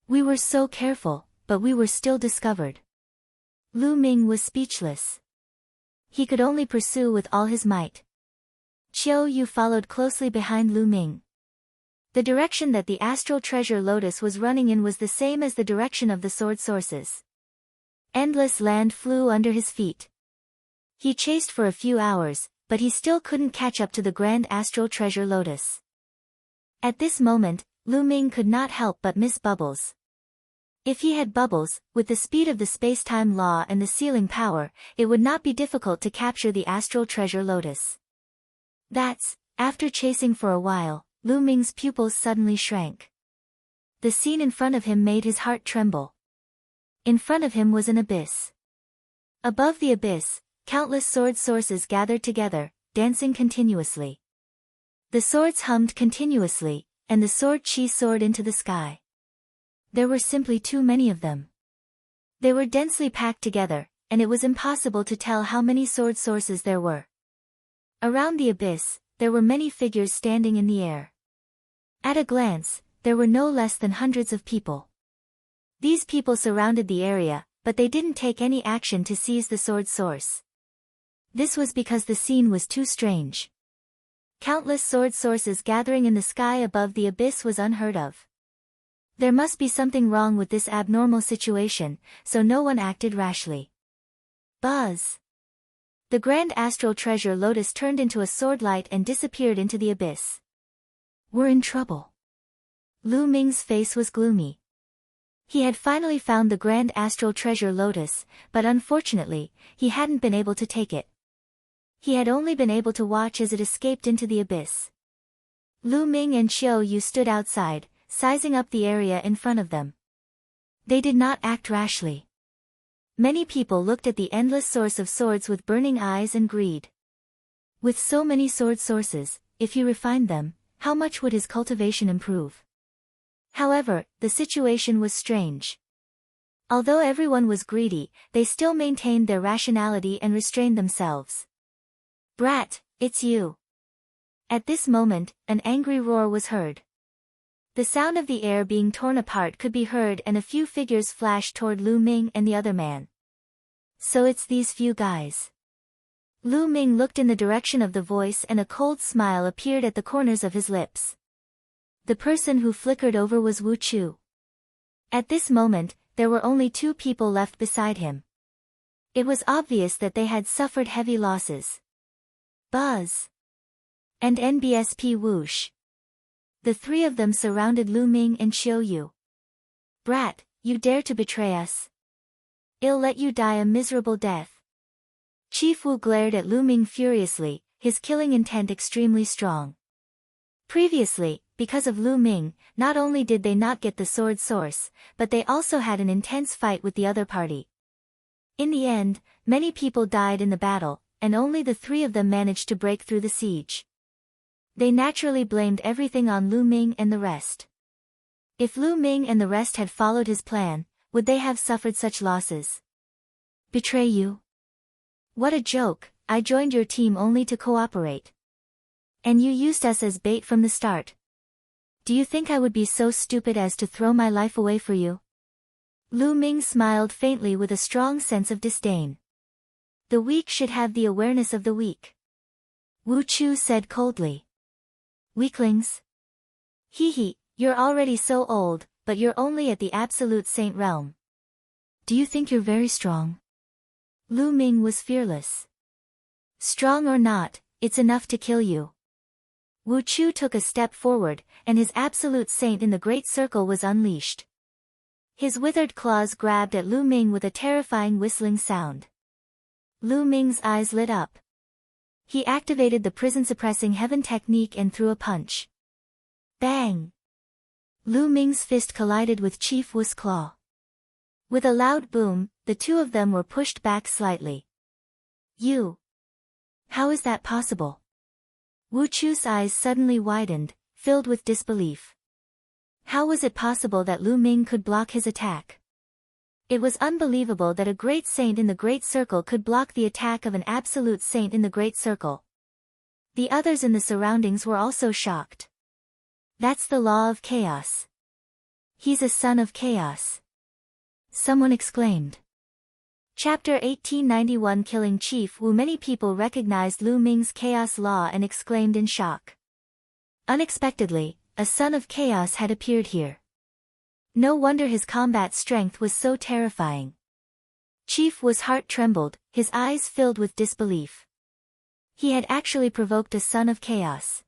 We were so careful, but we were still discovered. Lu Ming was speechless. He could only pursue with all his might. Qiu Yue followed closely behind Lu Ming. The direction that the astral treasure Lotus was running in was the same as the direction of the sword sources. Endless land flew under his feet. He chased for a few hours, but he still couldn't catch up to the grand astral treasure Lotus. At this moment, Lu Ming could not help but miss Bubbles. If he had Bubbles, with the speed of the space-time law and the sealing power, it would not be difficult to capture the astral treasure Lotus. After chasing for a while, Lu Ming's pupils suddenly shrank. The scene in front of him made his heart tremble. In front of him was an abyss. Above the abyss, countless sword sources gathered together, dancing continuously. The swords hummed continuously, and the sword chi soared into the sky. There were simply too many of them. They were densely packed together, and it was impossible to tell how many sword sources there were. Around the abyss, there were many figures standing in the air. At a glance, there were no less than hundreds of people. These people surrounded the area, but they didn't take any action to seize the sword source. This was because the scene was too strange. Countless sword sources gathering in the sky above the abyss was unheard of. There must be something wrong with this abnormal situation, so no one acted rashly. Buzz! The grand astral treasure Lotus turned into a sword light and disappeared into the abyss. We're in trouble. Lu Ming's face was gloomy. He had finally found the grand astral treasure Lotus, but unfortunately, he hadn't been able to take it. He had only been able to watch as it escaped into the abyss. Lu Ming and Qiu Yue stood outside, sizing up the area in front of them. They did not act rashly. Many people looked at the endless source of swords with burning eyes and greed. With so many sword sources, if he refined them, how much would his cultivation improve? However, the situation was strange. Although everyone was greedy, they still maintained their rationality and restrained themselves. Brat, it's you. At this moment, an angry roar was heard. The sound of the air being torn apart could be heard and a few figures flashed toward Lu Ming and the other man. So it's these few guys. Lu Ming looked in the direction of the voice and a cold smile appeared at the corners of his lips. The person who flickered over was Wu Chu. At this moment, there were only two people left beside him. It was obvious that they had suffered heavy losses. Buzz! And NBSP Whoosh. The three of them surrounded Lu Ming and Qiu Yue. Brat, you dare to betray us? I'll let you die a miserable death. Chief Wu glared at Lu Ming furiously, his killing intent extremely strong. Previously, because of Lu Ming, not only did they not get the sword source, but they also had an intense fight with the other party. In the end, many people died in the battle, and only the three of them managed to break through the siege. They naturally blamed everything on Lu Ming and the rest. If Lu Ming and the rest had followed his plan, would they have suffered such losses? Betray you? What a joke, I joined your team only to cooperate. And you used us as bait from the start. Do you think I would be so stupid as to throw my life away for you? Lu Ming smiled faintly with a strong sense of disdain. The weak should have the awareness of the weak. Wu Chu said coldly. Weaklings? Hee, you're already so old, but you're only at the absolute saint realm. Do you think you're very strong? Lu Ming was fearless. Strong or not, it's enough to kill you. Wu Chu took a step forward, and his absolute saint in the great circle was unleashed. His withered claws grabbed at Lu Ming with a terrifying whistling sound. Lu Ming's eyes lit up. He activated the prison-suppressing heaven technique and threw a punch. Bang! Lu Ming's fist collided with Chief Wu's claw. With a loud boom, the two of them were pushed back slightly. You! How is that possible? Wu Chu's eyes suddenly widened, filled with disbelief. How was it possible that Lu Ming could block his attack? It was unbelievable that a great saint in the Great Circle could block the attack of an absolute saint in the Great Circle. The others in the surroundings were also shocked. That's the law of chaos. He's a son of chaos. Someone exclaimed. Chapter 1891 Killing Chief Wu. Many people recognized Lu Ming's chaos law and exclaimed in shock. Unexpectedly, a son of chaos had appeared here. No wonder his combat strength was so terrifying. Chief Wu's heart trembled, his eyes filled with disbelief. He had actually provoked a son of chaos.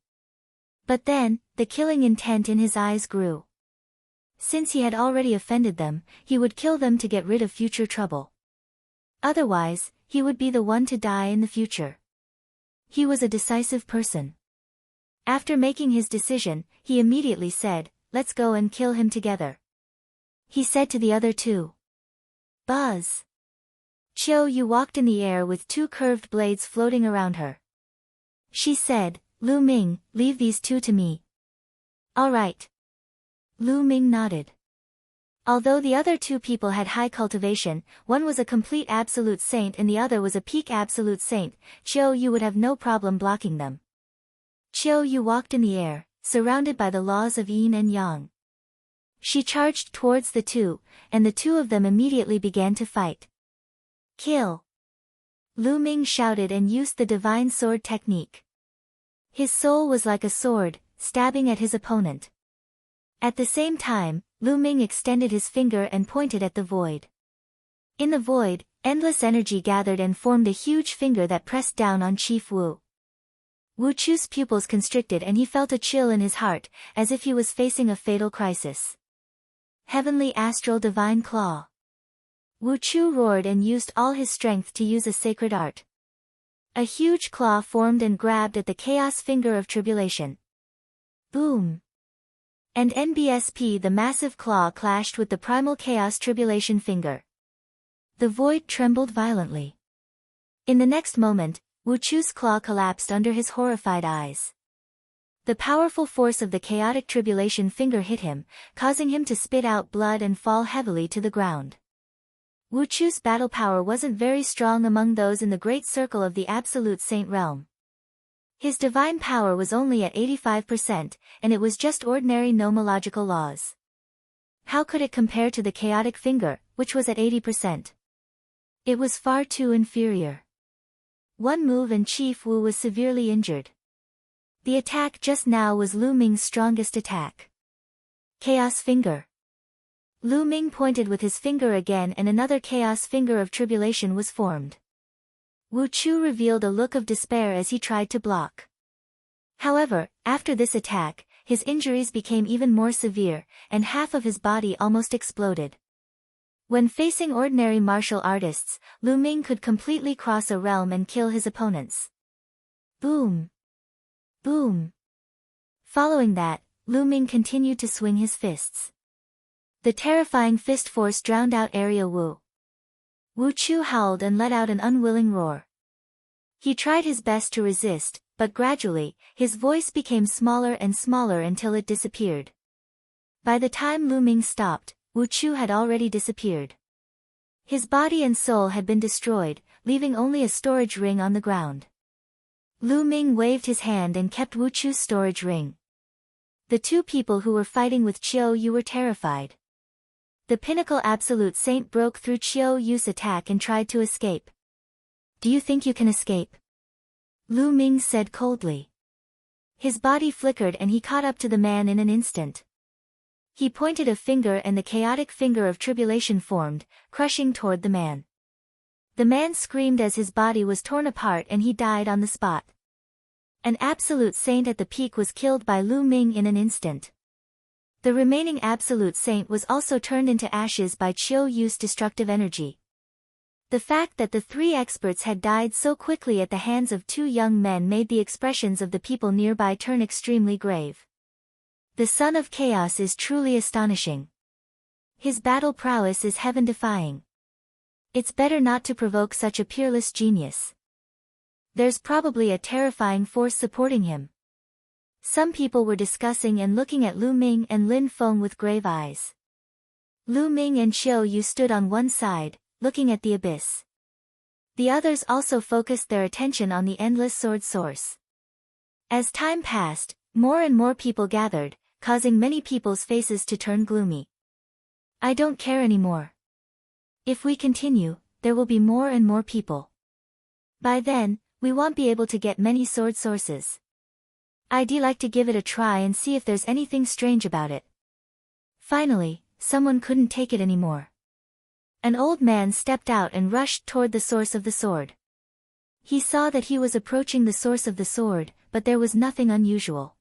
But then, the killing intent in his eyes grew. Since he had already offended them, he would kill them to get rid of future trouble. Otherwise, he would be the one to die in the future. He was a decisive person. After making his decision, he immediately said, "Let's go and kill him together." He said to the other two. Buzz! Qiu Yue walked in the air with two curved blades floating around her. She said, "Lu Ming, leave these two to me." "All right." Lu Ming nodded. Although the other two people had high cultivation, one was a complete absolute saint and the other was a peak absolute saint, Qiu Yue would have no problem blocking them. Qiu Yue walked in the air, surrounded by the laws of yin and yang. She charged towards the two, and the two of them immediately began to fight. Kill! Lu Ming shouted and used the divine sword technique. His soul was like a sword, stabbing at his opponent. At the same time, Lu Ming extended his finger and pointed at the void. In the void, endless energy gathered and formed a huge finger that pressed down on Chief Wu. Wu Chu's pupils constricted and he felt a chill in his heart, as if he was facing a fatal crisis. Heavenly Astral Divine Claw. Wu Chu roared and used all his strength to use a sacred art. A huge claw formed and grabbed at the Chaos Finger of Tribulation. Boom! And NBSP, the massive claw clashed with the Primal Chaos Tribulation Finger. The void trembled violently. In the next moment, Wu Chu's claw collapsed under his horrified eyes. The powerful force of the Chaotic Tribulation Finger hit him, causing him to spit out blood and fall heavily to the ground. Wu Chu's battle power wasn't very strong among those in the great circle of the Absolute Saint realm. His divine power was only at 85%, and it was just ordinary nomological laws. How could it compare to the Chaotic Finger, which was at 80%? It was far too inferior. One move and Chief Wu was severely injured. The attack just now was Lu Ming's strongest attack. Chaos Finger. Lu Ming pointed with his finger again and another Chaos Finger of Tribulation was formed. Wu Chu revealed a look of despair as he tried to block. However, after this attack, his injuries became even more severe, and half of his body almost exploded. When facing ordinary martial artists, Lu Ming could completely cross a realm and kill his opponents. Boom! Boom! Following that, Lu Ming continued to swing his fists. The terrifying fist force drowned out Area Wu. Wu Chu howled and let out an unwilling roar. He tried his best to resist, but gradually, his voice became smaller and smaller until it disappeared. By the time Lu Ming stopped, Wu Chu had already disappeared. His body and soul had been destroyed, leaving only a storage ring on the ground. Lu Ming waved his hand and kept Wu Chu's storage ring. The two people who were fighting with Qiu Yue were terrified. The Pinnacle Absolute Saint broke through Qiu Yue's attack and tried to escape. "Do you think you can escape?" Lu Ming said coldly. His body flickered and he caught up to the man in an instant. He pointed a finger and the Chaotic Finger of Tribulation formed, crushing toward the man. The man screamed as his body was torn apart and he died on the spot. An Absolute Saint at the peak was killed by Lu Ming in an instant. The remaining Absolute Saint was also turned into ashes by Qiu Yue's destructive energy. The fact that the three experts had died so quickly at the hands of two young men made the expressions of the people nearby turn extremely grave. The Son of Chaos is truly astonishing. His battle prowess is heaven-defying. It's better not to provoke such a peerless genius. There's probably a terrifying force supporting him. Some people were discussing and looking at Lu Ming and Lin Feng with grave eyes. Lu Ming and Qiu Yue stood on one side, looking at the abyss. The others also focused their attention on the endless sword source. As time passed, more and more people gathered, causing many people's faces to turn gloomy. "I don't care anymore. If we continue, there will be more and more people. By then, we won't be able to get many sword sources. I'd like to give it a try and see if there's anything strange about it." Finally, someone couldn't take it anymore. An old man stepped out and rushed toward the source of the sword. He saw that he was approaching the source of the sword, but there was nothing unusual.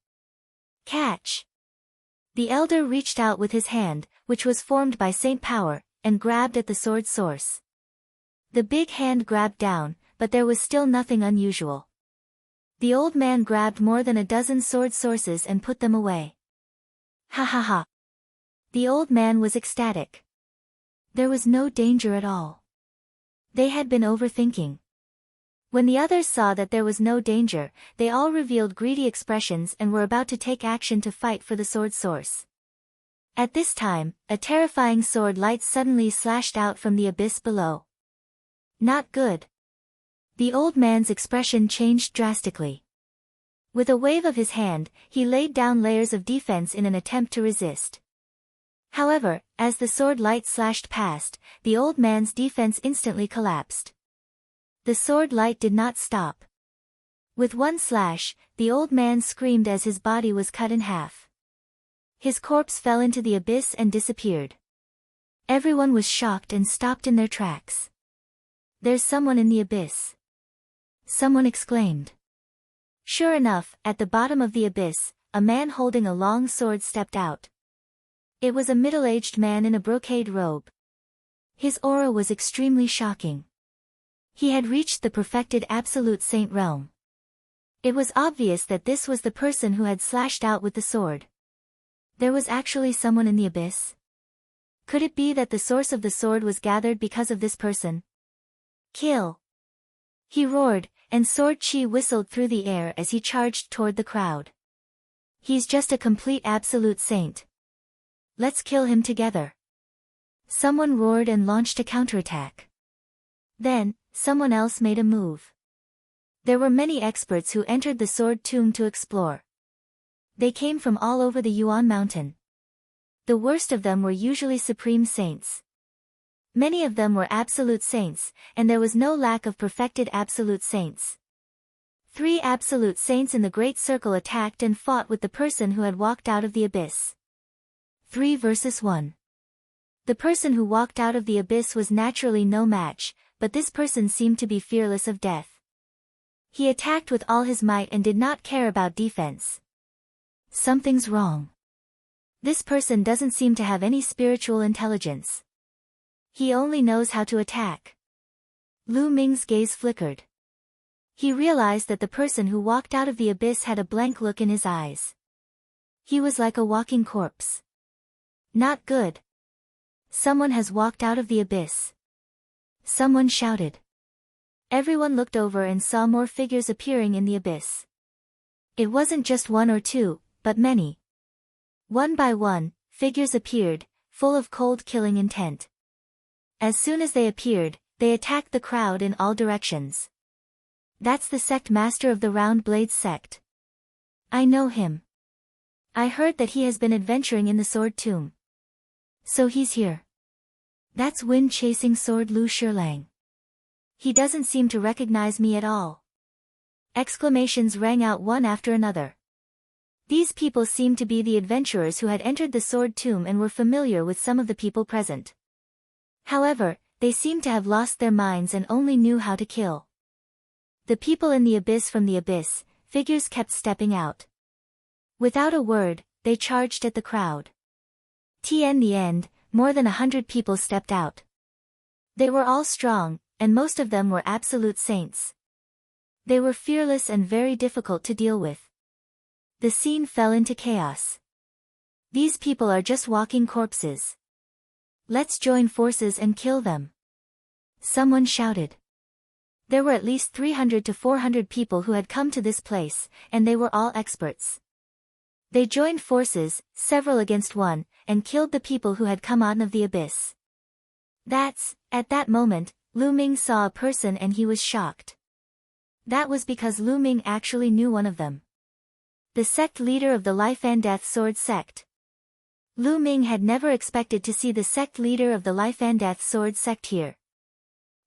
Catch! The elder reached out with his hand, which was formed by saint power, and grabbed at the sword's source. The big hand grabbed down, but there was still nothing unusual. The old man grabbed more than a dozen sword sources and put them away. Ha ha ha! The old man was ecstatic. There was no danger at all. They had been overthinking. When the others saw that there was no danger, they all revealed greedy expressions and were about to take action to fight for the sword source. At this time, a terrifying sword light suddenly slashed out from the abyss below. Not good. The old man's expression changed drastically. With a wave of his hand, he laid down layers of defense in an attempt to resist. However, as the sword light slashed past, the old man's defense instantly collapsed. The sword light did not stop. With one slash, the old man screamed as his body was cut in half. His corpse fell into the abyss and disappeared. Everyone was shocked and stopped in their tracks. "There's someone in the abyss," someone exclaimed. Sure enough, at the bottom of the abyss, a man holding a long sword stepped out. It was a middle-aged man in a brocade robe. His aura was extremely shocking. He had reached the perfected absolute saint realm. It was obvious that this was the person who had slashed out with the sword. There was actually someone in the abyss? Could it be that the source of the sword was gathered because of this person? Kill! He roared, and sword chi whistled through the air as he charged toward the crowd. He's just a complete absolute saint. Let's kill him together. Someone roared and launched a counterattack. Then, someone else made a move. There were many experts who entered the sword tomb to explore. They came from all over the Yuan mountain. The worst of them were usually supreme saints. Many of them were absolute saints, and there was no lack of perfected absolute saints. 3 absolute saints in the Great Circle attacked and fought with the person who had walked out of the abyss. 3 versus 1. The person who walked out of the abyss was naturally no match, but this person seemed to be fearless of death. He attacked with all his might and did not care about defense. Something's wrong. This person doesn't seem to have any spiritual intelligence. He only knows how to attack. Lu Ming's gaze flickered. He realized that the person who walked out of the abyss had a blank look in his eyes. He was like a walking corpse. Not good. Someone has walked out of the abyss. Someone shouted. Everyone looked over and saw more figures appearing in the abyss. It wasn't just 1 or 2, but many. One by one, figures appeared, full of cold killing intent. As soon as they appeared, they attacked the crowd in all directions. That's the sect master of the Round Blades sect. I know him. I heard that he has been adventuring in the sword tomb. So he's here. That's wind-chasing sword Luo Xiang. He doesn't seem to recognize me at all. Exclamations rang out one after another. These people seemed to be the adventurers who had entered the sword tomb and were familiar with some of the people present. However, they seemed to have lost their minds and only knew how to kill. The people in the abyss from the abyss, figures kept stepping out. Without a word, they charged at the crowd. In the end, more than 100 people stepped out. They were all strong, and most of them were absolute saints. They were fearless and very difficult to deal with. The scene fell into chaos. These people are just walking corpses. Let's join forces and kill them. Someone shouted. There were at least 300 to 400 people who had come to this place, and they were all experts. They joined forces, several against one, and killed the people who had come out of the abyss. At that moment, Lu Ming saw a person and he was shocked. That was because Lu Ming actually knew one of them. The sect leader of the Life and Death Sword sect. Lu Ming had never expected to see the sect leader of the Life and Death Sword sect here.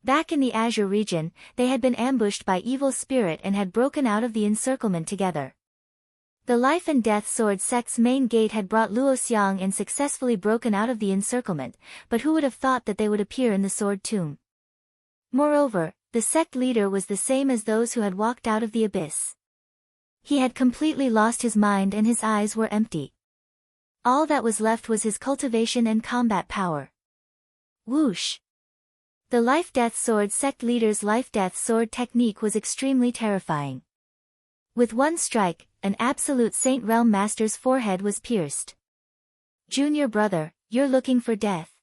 Back in the Azure region, they had been ambushed by evil spirit and had broken out of the encirclement together. The Life and Death Sword sect's main gate had brought Luo Xiang and successfully broken out of the encirclement, but who would have thought that they would appear in the sword tomb? Moreover, the sect leader was the same as those who had walked out of the abyss. He had completely lost his mind and his eyes were empty. All that was left was his cultivation and combat power. Whoosh! The Life-Death Sword sect leader's Life-Death Sword technique was extremely terrifying. With one strike, an absolute Saint Realm Master's forehead was pierced. "Junior brother, you're looking for death."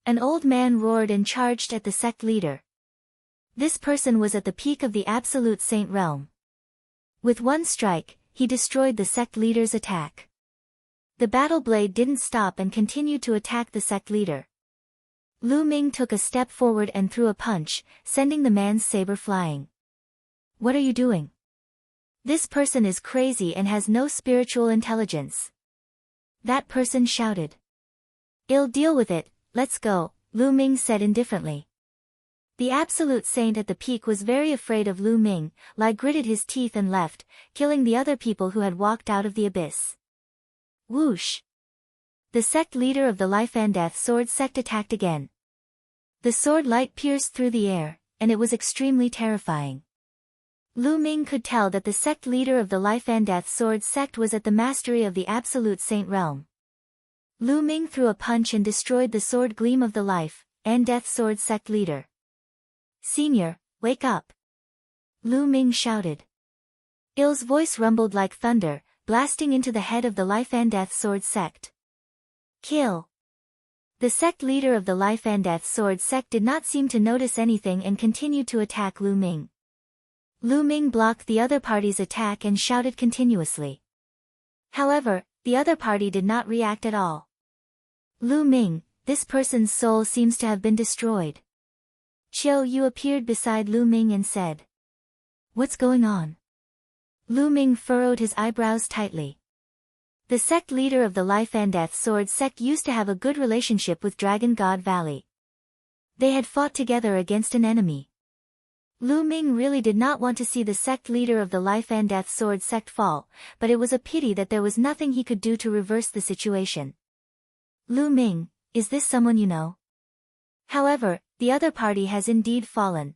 An old man roared and charged at the sect leader. This person was at the peak of the absolute Saint Realm. With one strike, he destroyed the sect leader's attack. The battle blade didn't stop and continued to attack the sect leader. Lu Ming took a step forward and threw a punch, sending the man's saber flying. "What are you doing? This person is crazy and has no spiritual intelligence." That person shouted. "I'll deal with it, let's go," Lu Ming said indifferently. The absolute saint at the peak was very afraid of Lu Ming, gritted his teeth and left, killing the other people who had walked out of the abyss. Whoosh! The sect leader of the Life and Death Sword sect attacked again. The sword light pierced through the air, and it was extremely terrifying. Lu Ming could tell that the sect leader of the Life and Death Sword sect was at the mastery of the absolute saint realm. Lu Ming threw a punch and destroyed the sword gleam of the Life and Death Sword sect leader. "Senior, wake up!" Lu Ming shouted. Il's voice rumbled like thunder, blasting into the head of the Life and Death Sword sect. "Kill!" The sect leader of the Life and Death Sword sect did not seem to notice anything and continued to attack Lu Ming. Lu Ming blocked the other party's attack and shouted continuously. However, the other party did not react at all. "Lu Ming, this person's soul seems to have been destroyed." Qiu Yue appeared beside Lu Ming and said. "What's going on?" Lu Ming furrowed his eyebrows tightly. The sect leader of the Life and Death Sword sect used to have a good relationship with Dragon God Valley. They had fought together against an enemy. Lu Ming really did not want to see the sect leader of the Life and Death Sword sect fall, but it was a pity that there was nothing he could do to reverse the situation. "Lu Ming, is this someone you know?" However, the other party has indeed fallen.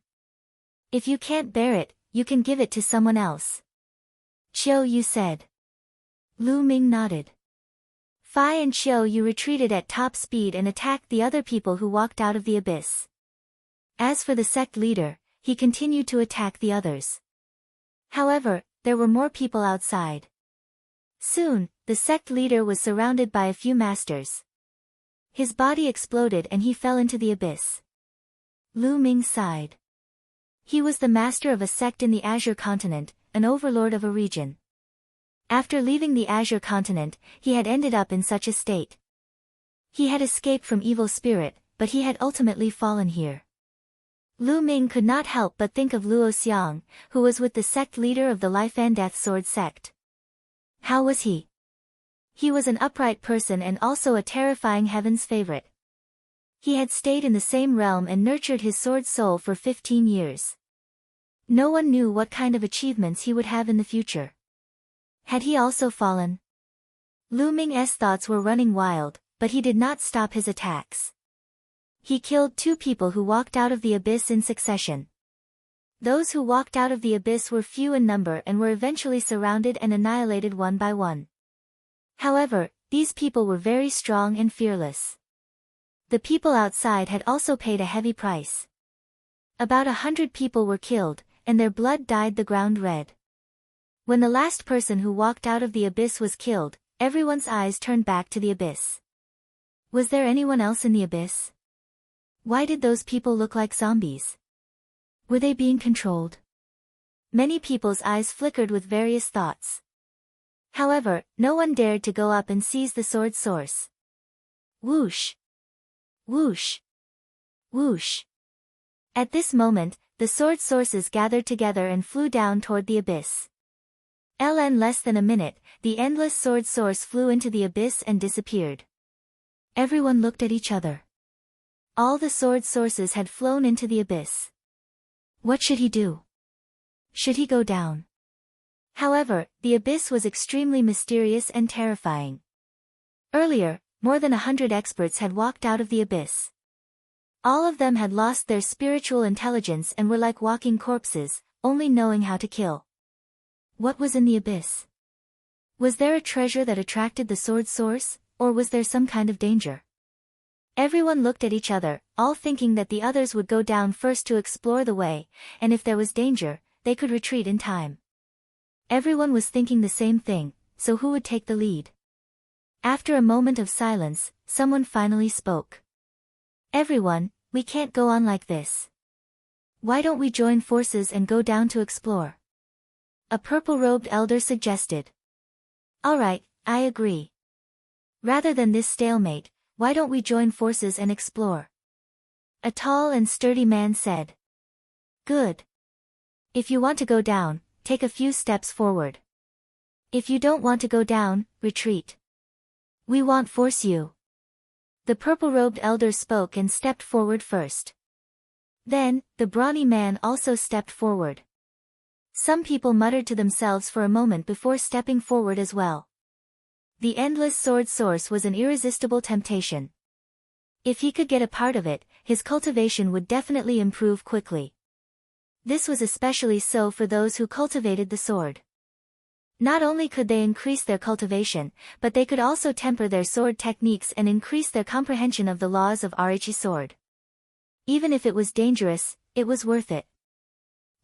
"If you can't bear it, you can give it to someone else," Qiu Yue said. Lu Ming nodded. Fai and Qiu Yue retreated at top speed and attacked the other people who walked out of the abyss. As for the sect leader, he continued to attack the others. However, there were more people outside. Soon, the sect leader was surrounded by a few masters. His body exploded and he fell into the abyss. Lu Ming sighed. He was the master of a sect in the Azure Continent, an overlord of a region. After leaving the Azure Continent, he had ended up in such a state. He had escaped from evil spirit, but he had ultimately fallen here. Lu Ming could not help but think of Luo Xiang, who was with the sect leader of the Life and Death Sword sect. How was he? He was an upright person and also a terrifying heaven's favorite. He had stayed in the same realm and nurtured his sword soul for 15 years. No one knew what kind of achievements he would have in the future. Had he also fallen? Lu Ming's thoughts were running wild, but he did not stop his attacks. He killed 2 people who walked out of the abyss in succession. Those who walked out of the abyss were few in number and were eventually surrounded and annihilated one by one. However, these people were very strong and fearless. The people outside had also paid a heavy price. About 100 people were killed, and their blood dyed the ground red. When the last person who walked out of the abyss was killed, everyone's eyes turned back to the abyss. Was there anyone else in the abyss? Why did those people look like zombies? Were they being controlled? Many people's eyes flickered with various thoughts. However, no one dared to go up and seize the sword source. Whoosh! Whoosh! Whoosh! At this moment, the sword sources gathered together and flew down toward the abyss. In less than a minute, the endless sword source flew into the abyss and disappeared. Everyone looked at each other. All the sword sources had flown into the abyss. What should he do? Should he go down? However, the abyss was extremely mysterious and terrifying. Earlier, more than 100 experts had walked out of the abyss. All of them had lost their spiritual intelligence and were like walking corpses, only knowing how to kill. What was in the abyss? Was there a treasure that attracted the sword's source, or was there some kind of danger? Everyone looked at each other, all thinking that the others would go down first to explore the way, and if there was danger, they could retreat in time. Everyone was thinking the same thing, so who would take the lead? After a moment of silence, someone finally spoke. Everyone, we can't go on like this. Why don't we join forces and go down to explore? A purple-robed elder suggested. Alright, I agree. Rather than this stalemate, why don't we join forces and explore? A tall and sturdy man said. Good. If you want to go down, take a few steps forward. If you don't want to go down, retreat. We won't force you. The purple-robed elder spoke and stepped forward first. Then, the brawny man also stepped forward. Some people muttered to themselves for a moment before stepping forward as well. The endless sword source was an irresistible temptation. If he could get a part of it, his cultivation would definitely improve quickly. This was especially so for those who cultivated the sword. Not only could they increase their cultivation, but they could also temper their sword techniques and increase their comprehension of the laws of Rhi sword. Even if it was dangerous, it was worth it.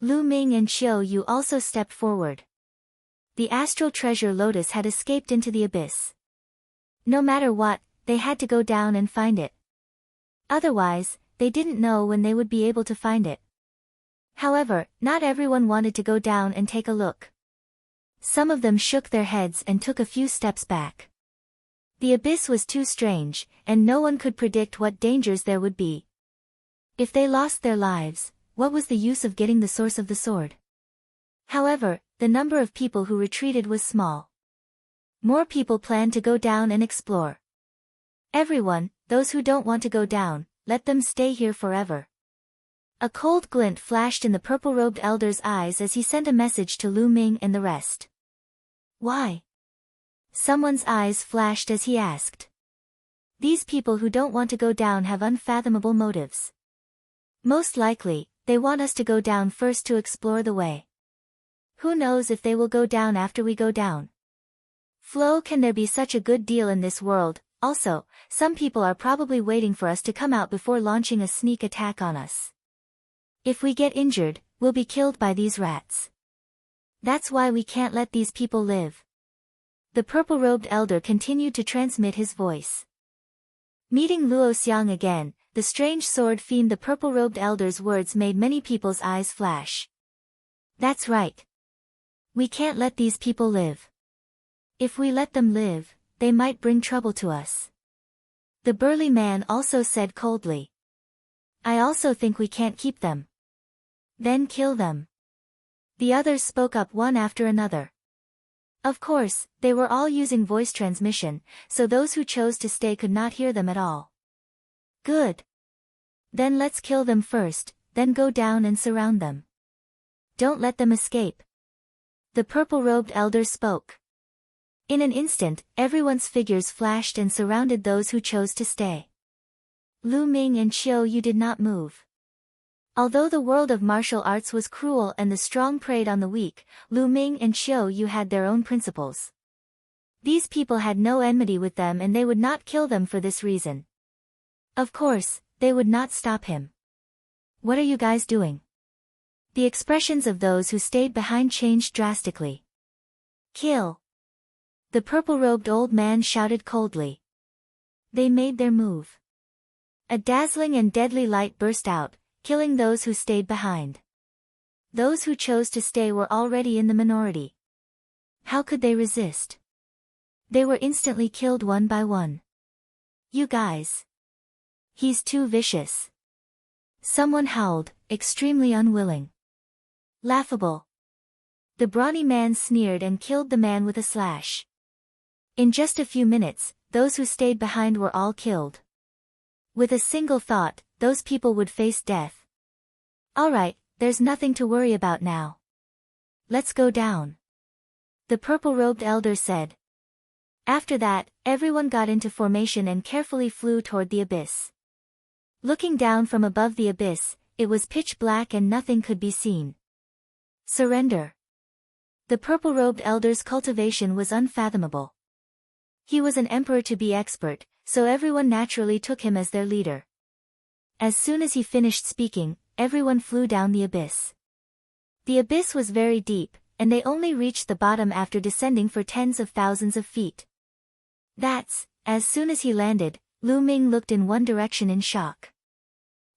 Lu Ming and Qiu Yue also stepped forward. The astral treasure Lotus had escaped into the abyss. No matter what, they had to go down and find it. Otherwise, they didn't know when they would be able to find it. However, not everyone wanted to go down and take a look. Some of them shook their heads and took a few steps back. The abyss was too strange, and no one could predict what dangers there would be. If they lost their lives, what was the use of getting the source of the sword? However, the number of people who retreated was small. More people planned to go down and explore. Everyone, those who don't want to go down, let them stay here forever. A cold glint flashed in the purple-robed elder's eyes as he sent a message to Lu Ming and the rest. Why? Someone's eyes flashed as he asked. These people who don't want to go down have unfathomable motives. Most likely, they want us to go down first to explore the way. Who knows if they will go down after we go down? Flo, can there be such a good deal in this world? Also, some people are probably waiting for us to come out before launching a sneak attack on us. If we get injured, we'll be killed by these rats. That's why we can't let these people live. The purple-robed elder continued to transmit his voice. Meeting Luo Xiang again, the strange sword fiend, the purple-robed elder's words made many people's eyes flash. That's right. We can't let these people live. If we let them live, they might bring trouble to us. The burly man also said coldly. I also think we can't keep them. Then kill them. The others spoke up one after another. Of course, they were all using voice transmission, so those who chose to stay could not hear them at all. Good. Then let's kill them first, then go down and surround them. Don't let them escape. The purple-robed elder spoke. In an instant, everyone's figures flashed and surrounded those who chose to stay. Lu Ming and Qiu Yue did not move. Although the world of martial arts was cruel and the strong preyed on the weak, Lu Ming and Qiu Yue had their own principles. These people had no enmity with them and they would not kill them for this reason. Of course, they would not stop him. What are you guys doing? The expressions of those who stayed behind changed drastically. Kill! The purple-robed old man shouted coldly. They made their move. A dazzling and deadly light burst out, killing those who stayed behind. Those who chose to stay were already in the minority. How could they resist? They were instantly killed one by one. You guys. He's too vicious. Someone howled, extremely unwilling. Laughable. The brawny man sneered and killed the man with a slash. In just a few minutes, those who stayed behind were all killed. With a single thought, those people would face death. Alright, there's nothing to worry about now. Let's go down. the purple-robed elder said. After that, everyone got into formation and carefully flew toward the abyss. Looking down from above the abyss, it was pitch black and nothing could be seen. Surrender. The purple-robed elder's cultivation was unfathomable. He was an emperor-to-be expert, so everyone naturally took him as their leader. As soon as he finished speaking, everyone flew down the abyss. The abyss was very deep, and they only reached the bottom after descending for tens of thousands of feet. As soon as he landed, Lu Ming looked in one direction in shock.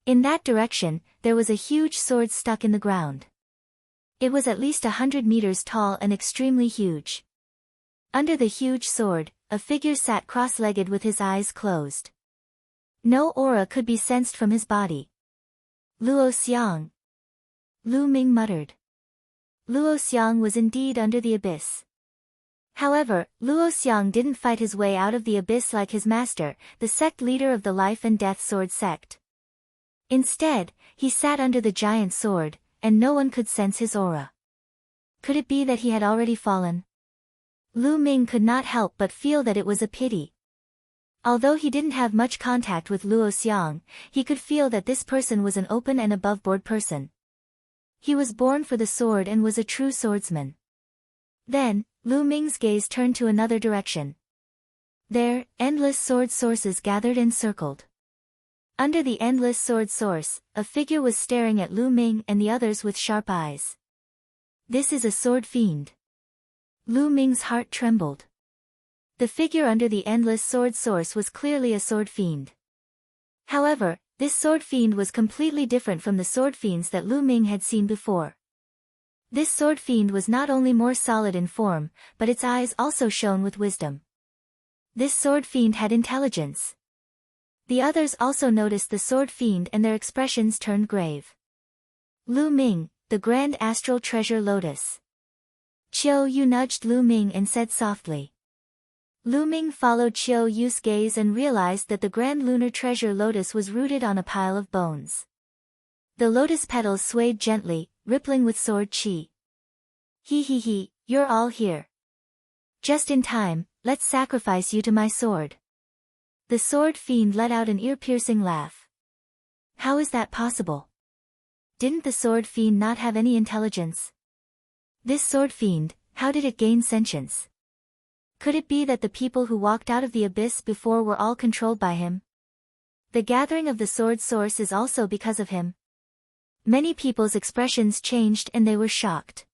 In that direction, there was a huge sword stuck in the ground. It was at least 100 meters tall and extremely huge. Under the huge sword, a figure sat cross-legged with his eyes closed. No aura could be sensed from his body. Luo Xiang. Lu Ming muttered. Luo Xiang was indeed under the abyss. However, Luo Xiang didn't fight his way out of the abyss like his master, the sect leader of the Life and Death Sword sect. Instead, he sat under the giant sword, and no one could sense his aura. Could it be that he had already fallen? Lu Ming could not help but feel that it was a pity. Although he didn't have much contact with Luo Xiang, he could feel that this person was an open and above-board person. He was born for the sword and was a true swordsman. Then, Lu Ming's gaze turned to another direction. There, endless sword sources gathered and circled. Under the endless sword source, a figure was staring at Lu Ming and the others with sharp eyes. This is a sword fiend. Lu Ming's heart trembled. The figure under the endless sword source was clearly a sword fiend. However, this sword fiend was completely different from the sword fiends that Lu Ming had seen before. This sword fiend was not only more solid in form, but its eyes also shone with wisdom. This sword fiend had intelligence. The others also noticed the sword fiend and their expressions turned grave. Lu Ming, the grand astral treasure Lotus. Qiu Yue nudged Lu Ming and said softly. Lu Ming followed Qiu Yue's gaze and realized that the grand lunar treasure Lotus was rooted on a pile of bones. The lotus petals swayed gently, rippling with sword chi. He, you're all here. Just in time, let's sacrifice you to my sword. The sword fiend let out an ear-piercing laugh. How is that possible? Didn't the sword fiend not have any intelligence? This sword fiend, how did it gain sentience? Could it be that the people who walked out of the abyss before were all controlled by him? The gathering of the sword source is also because of him. Many people's expressions changed and they were shocked.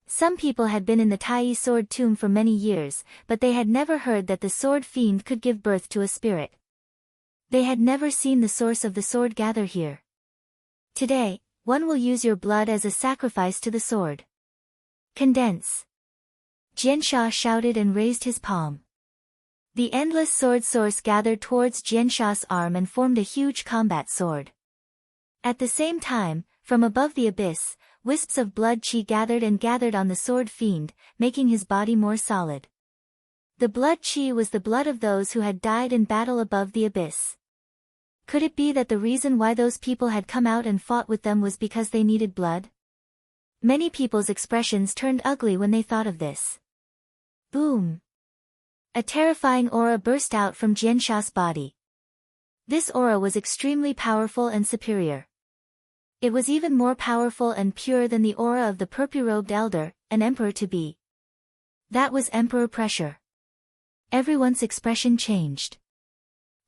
Some people had been in the Tai sword tomb for many years, but they had never heard that the sword fiend could give birth to a spirit. They had never seen the source of the sword gather here. Today, one will use your blood as a sacrifice to the sword. Condense. Jiansha shouted and raised his palm. The endless sword source gathered towards Jiansha's arm and formed a huge combat sword. At the same time, from above the abyss, wisps of blood chi gathered on the sword fiend, making his body more solid. The blood chi was the blood of those who had died in battle above the abyss. Could it be that the reason why those people had come out and fought with them was because they needed blood? Many people's expressions turned ugly when they thought of this. Boom! A terrifying aura burst out from Jiansha's body. This aura was extremely powerful and superior. It was even more powerful and pure than the aura of the purple-robed elder, an emperor-to-be. That was emperor pressure. Everyone's expression changed.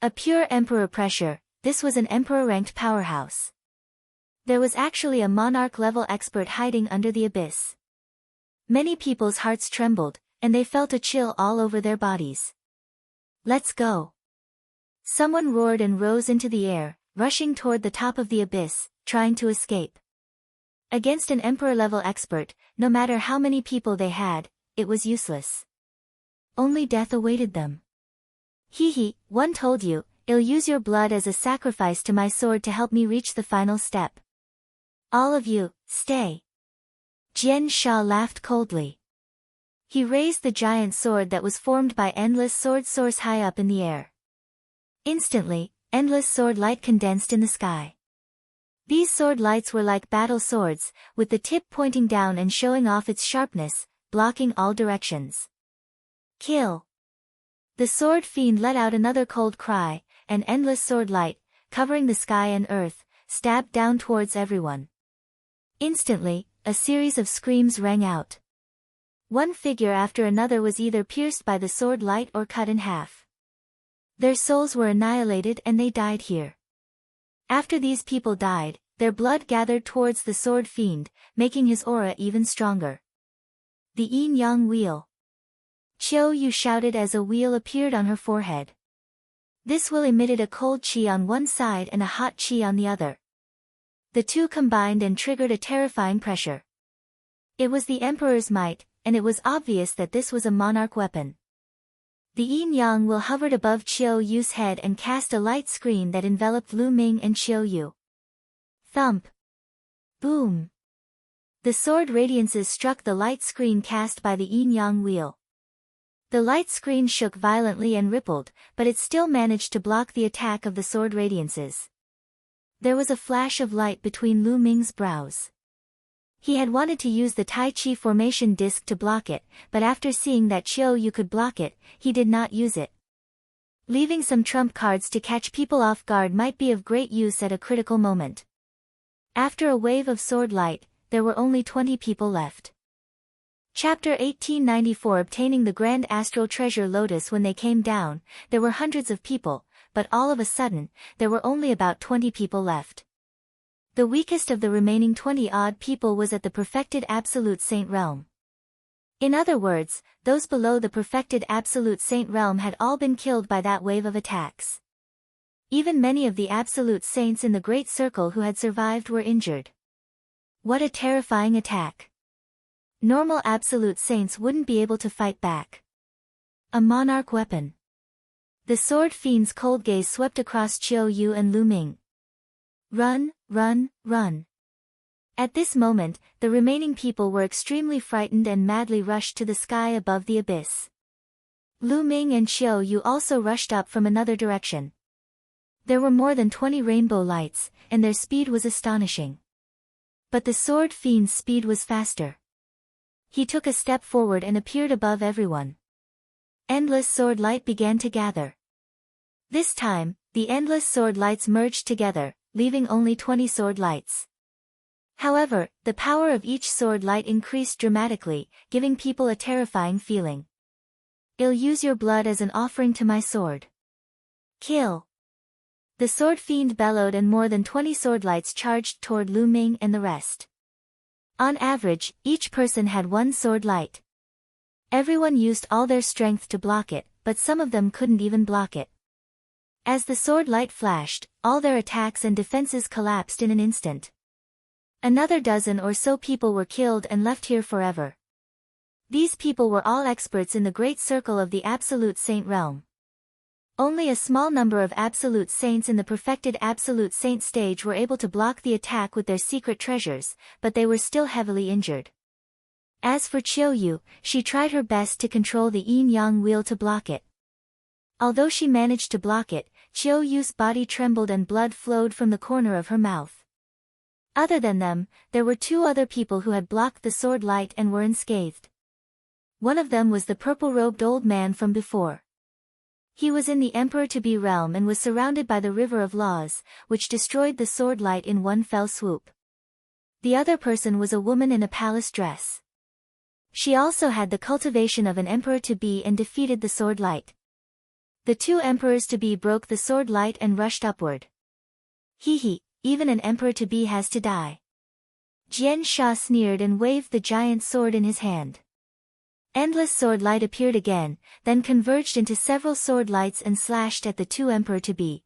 A pure emperor pressure, this was an emperor-ranked powerhouse. There was actually a monarch-level expert hiding under the abyss. Many people's hearts trembled, and they felt a chill all over their bodies. Let's go. Someone roared and rose into the air, rushing toward the top of the abyss, trying to escape. Against an emperor-level expert, no matter how many people they had, it was useless. Only death awaited them. One told you, I'll use your blood as a sacrifice to my sword to help me reach the final step. All of you, stay. Jiansha laughed coldly. He raised the giant sword that was formed by endless sword source high up in the air. Instantly, endless sword light condensed in the sky. These sword lights were like battle swords, with the tip pointing down and showing off its sharpness, blocking all directions. Kill! The sword fiend let out another cold cry, an endless sword light, covering the sky and earth, stabbed down towards everyone. Instantly, a series of screams rang out. One figure after another was either pierced by the sword light or cut in half. Their souls were annihilated and they died here. After these people died, their blood gathered towards the sword fiend, making his aura even stronger. The yin-yang wheel. Qiu Yue shouted as a wheel appeared on her forehead. This wheel emitted a cold qi on one side and a hot qi on the other. The two combined and triggered a terrifying pressure. It was the emperor's might, and it was obvious that this was a monarch weapon. The yin-yang wheel hovered above Qiu Yue's head and cast a light screen that enveloped Lu Ming and Qiu Yue. Thump! Boom! The sword radiances struck the light screen cast by the yin-yang wheel. The light screen shook violently and rippled, but it still managed to block the attack of the sword radiances. There was a flash of light between Lu Ming's brows. He had wanted to use the Tai Chi formation disc to block it, but after seeing that Qiu Yue could block it, he did not use it. Leaving some trump cards to catch people off guard might be of great use at a critical moment. After a wave of sword light, there were only 20 people left. Chapter 1894. Obtaining the Grand Astral Treasure Lotus. When they came down, there were hundreds of people, but all of a sudden, there were only about 20 people left. The weakest of the remaining 20-odd people was at the perfected Absolute Saint realm. In other words, those below the perfected Absolute Saint realm had all been killed by that wave of attacks. Even many of the Absolute Saints in the Great Circle who had survived were injured. What a terrifying attack! Normal Absolute Saints wouldn't be able to fight back. A monarch weapon. The sword fiend's cold gaze swept across Qiu Yue and Lu Ming. Run, run, run. At this moment, the remaining people were extremely frightened and madly rushed to the sky above the abyss. Lu Ming and Qiu Yue also rushed up from another direction. There were more than 20 rainbow lights, and their speed was astonishing. But the sword fiend's speed was faster. He took a step forward and appeared above everyone. Endless sword light began to gather. This time, the endless sword lights merged together, leaving only 20 sword lights. However, the power of each sword light increased dramatically, giving people a terrifying feeling. I'll use your blood as an offering to my sword. Kill! The sword fiend bellowed and more than 20 sword lights charged toward Lu Ming and the rest. On average, each person had one sword light. Everyone used all their strength to block it, but some of them couldn't even block it. As the sword light flashed, all their attacks and defenses collapsed in an instant. Another dozen or so people were killed and left here forever. These people were all experts in the Great Circle of the Absolute Saint realm. Only a small number of Absolute Saints in the perfected Absolute Saint stage were able to block the attack with their secret treasures, but they were still heavily injured. As for Qiu Yue, she tried her best to control the yin-yang wheel to block it. Although she managed to block it, Qiu Yue's body trembled and blood flowed from the corner of her mouth. Other than them, there were two other people who had blocked the sword light and were unscathed. One of them was the purple-robed old man from before. He was in the Emperor-to-be realm and was surrounded by the River of Laws, which destroyed the sword light in one fell swoop. The other person was a woman in a palace dress. She also had the cultivation of an Emperor-to-be and defeated the sword light. The two Emperors-to-be broke the sword light and rushed upward. Hee, even an Emperor-to-be has to die. Jian Sha sneered and waved the giant sword in his hand. Endless sword light appeared again, then converged into several sword lights and slashed at the two Emperor-to-be.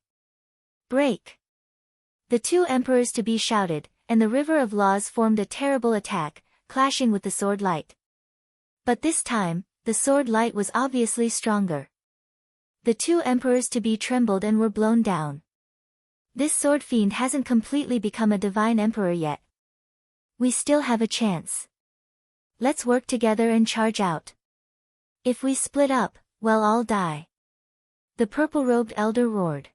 Break! The two Emperors-to-be shouted, and the River of Laws formed a terrible attack, clashing with the sword light. But this time, the sword light was obviously stronger. The two Emperors-to-be trembled and were blown down. This sword fiend hasn't completely become a divine emperor yet. We still have a chance. Let's work together and charge out. If we split up, we'll all die. The purple-robed elder roared.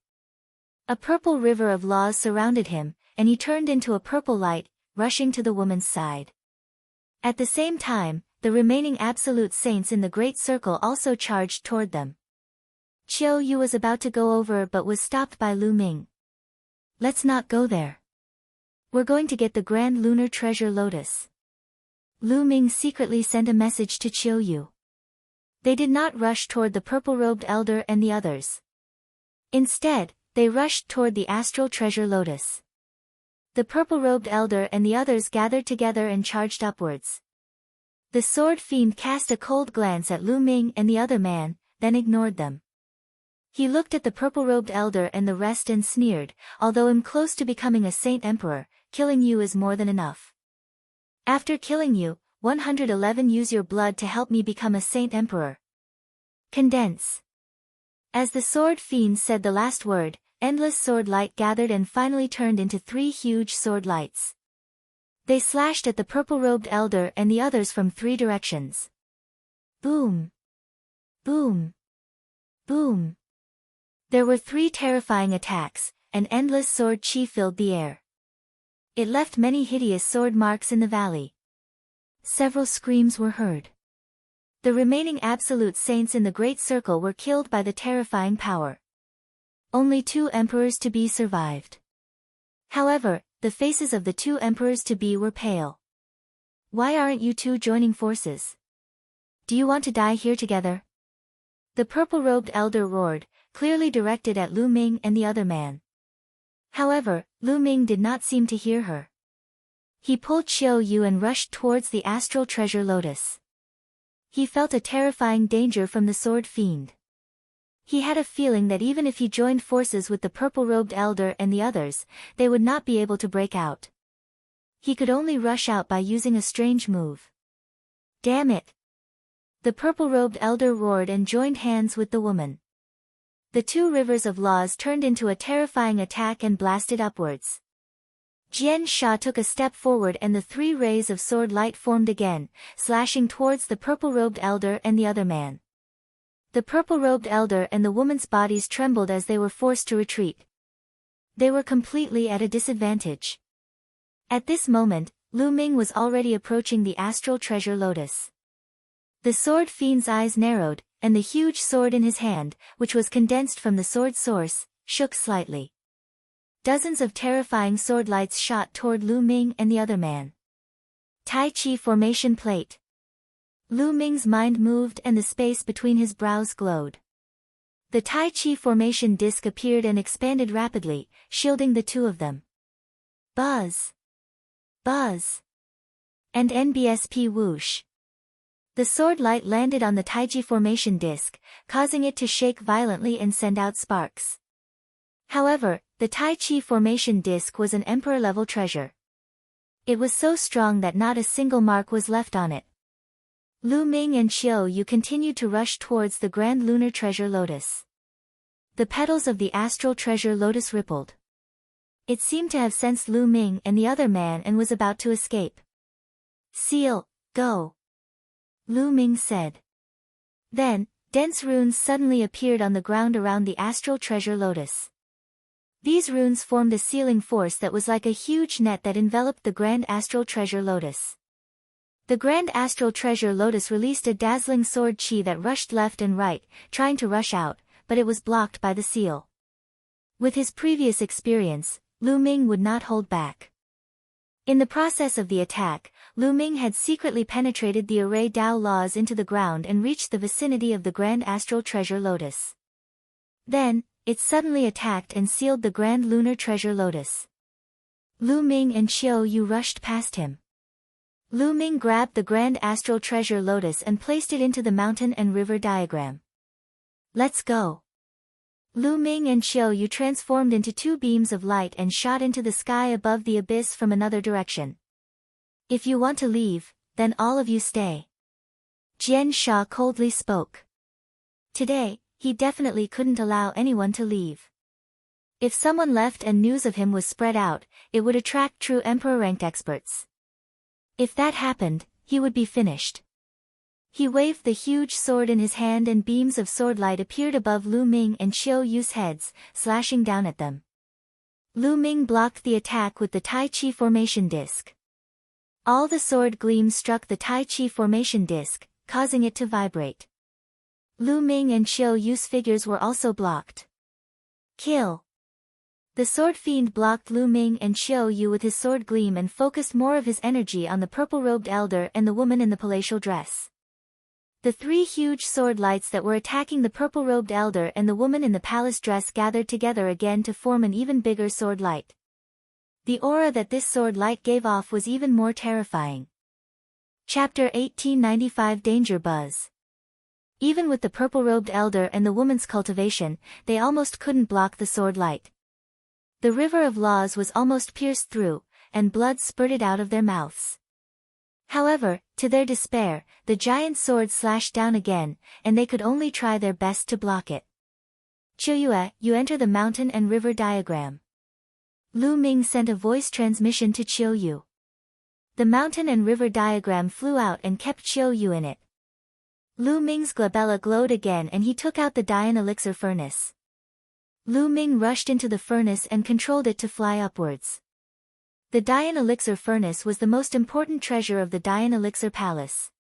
A purple river of laws surrounded him, and he turned into a purple light, rushing to the woman's side. At the same time, the remaining absolute saints in the Great Circle also charged toward them. Qiu Yue was about to go over but was stopped by Lu Ming. Let's not go there. We're going to get the Grand Lunar Treasure Lotus. Lu Ming secretly sent a message to Qiu Yue. They did not rush toward the purple-robed elder and the others. Instead, they rushed toward the astral treasure lotus. The purple-robed elder and the others gathered together and charged upwards. The sword fiend cast a cold glance at Lu Ming and the other man, then ignored them. He looked at the purple-robed elder and the rest and sneered, although I'm close to becoming a saint emperor, killing you is more than enough. After killing you, 111 use your blood to help me become a saint emperor. Condense. As the sword fiend said the last word, endless sword light gathered and finally turned into 3 huge sword lights. They slashed at the purple-robed elder and the others from 3 directions. Boom. Boom. Boom. There were 3 terrifying attacks, and endless sword chi filled the air. It left many hideous sword marks in the valley. Several screams were heard. The remaining absolute saints in the Great Circle were killed by the terrifying power. Only 2 emperors-to-be survived. However, the faces of the 2 emperors-to-be were pale. Why aren't you 2 joining forces? Do you want to die here together? The purple-robed elder roared, clearly directed at Lu Ming and the other man. However, Lu Ming did not seem to hear her. He pulled Qiu Yue and rushed towards the astral treasure lotus. He felt a terrifying danger from the sword fiend. He had a feeling that even if he joined forces with the purple-robed elder and the others, they would not be able to break out. He could only rush out by using a strange move. Damn it! The purple-robed elder roared and joined hands with the woman. The 2 rivers of laws turned into a terrifying attack and blasted upwards. Jian Sha took a step forward and the 3 rays of sword light formed again, slashing towards the purple-robed elder and the other man. The purple-robed elder and the woman's bodies trembled as they were forced to retreat. They were completely at a disadvantage. At this moment, Lu Ming was already approaching the astral treasure lotus. The sword fiend's eyes narrowed, and the huge sword in his hand, which was condensed from the sword source, shook slightly. Dozens of terrifying sword lights shot toward Lu Ming and the other man. Tai Chi formation plate. Lu Ming's mind moved and the space between his brows glowed. The Tai Chi formation disc appeared and expanded rapidly, shielding the 2 of them. Buzz. Buzz. And NBSP whoosh. The sword light landed on the Taiji formation disc, causing it to shake violently and send out sparks. However, the Tai Chi formation disc was an emperor-level treasure. It was so strong that not a single mark was left on it. Lu Ming and Qiu Yue continued to rush towards the Grand Lunar Treasure Lotus. The petals of the astral treasure lotus rippled. It seemed to have sensed Lu Ming and the other man and was about to escape. Seal, go. Lu Ming said. Then, dense runes suddenly appeared on the ground around the astral treasure lotus. These runes formed a sealing force that was like a huge net that enveloped the Grand Astral Treasure Lotus. The Grand Astral Treasure Lotus released a dazzling sword chi that rushed left and right, trying to rush out, but it was blocked by the seal. With his previous experience, Lu Ming would not hold back. In the process of the attack, Lu Ming had secretly penetrated the array Dao laws into the ground and reached the vicinity of the Grand Astral Treasure Lotus. Then, it suddenly attacked and sealed the Grand Lunar Treasure Lotus. Lu Ming and Qiu Yue rushed past him. Lu Ming grabbed the Grand Astral Treasure Lotus and placed it into the mountain and river diagram. Let's go. Lu Ming and Qiu Yue transformed into 2 beams of light and shot into the sky above the abyss from another direction. If you want to leave, then all of you stay. Jian Sha coldly spoke. Today, he definitely couldn't allow anyone to leave. If someone left and news of him was spread out, it would attract true emperor-ranked experts. If that happened, he would be finished. He waved the huge sword in his hand and beams of sword light appeared above Lu Ming and Qiu Yue's heads, slashing down at them. Lu Ming blocked the attack with the Tai Chi formation disc. All the sword gleams struck the Tai Chi formation disc, causing it to vibrate. Lu Ming and Qiu Yue's figures were also blocked. Kill. The sword fiend blocked Lu Ming and Qiu Yue with his sword gleam and focused more of his energy on the purple-robed elder and the woman in the palatial dress. The three huge sword lights that were attacking the purple-robed elder and the woman in the palace dress gathered together again to form an even bigger sword light. The aura that this sword light gave off was even more terrifying. Chapter 1895 Danger Buzz. Even with the purple-robed elder and the woman's cultivation, they almost couldn't block the sword light. The river of laws was almost pierced through, and blood spurted out of their mouths. However, to their despair, the giant sword slashed down again, and they could only try their best to block it. Qiu Yue, you enter the mountain and river diagram. Lu Ming sent a voice transmission to Qiu Yue. The mountain and river diagram flew out and kept Qiu Yue in it. Lu Ming's glabella glowed again and he took out the Dian elixir furnace. Lu Ming rushed into the furnace and controlled it to fly upwards. The Dian elixir furnace was the most important treasure of the Dian elixir palace.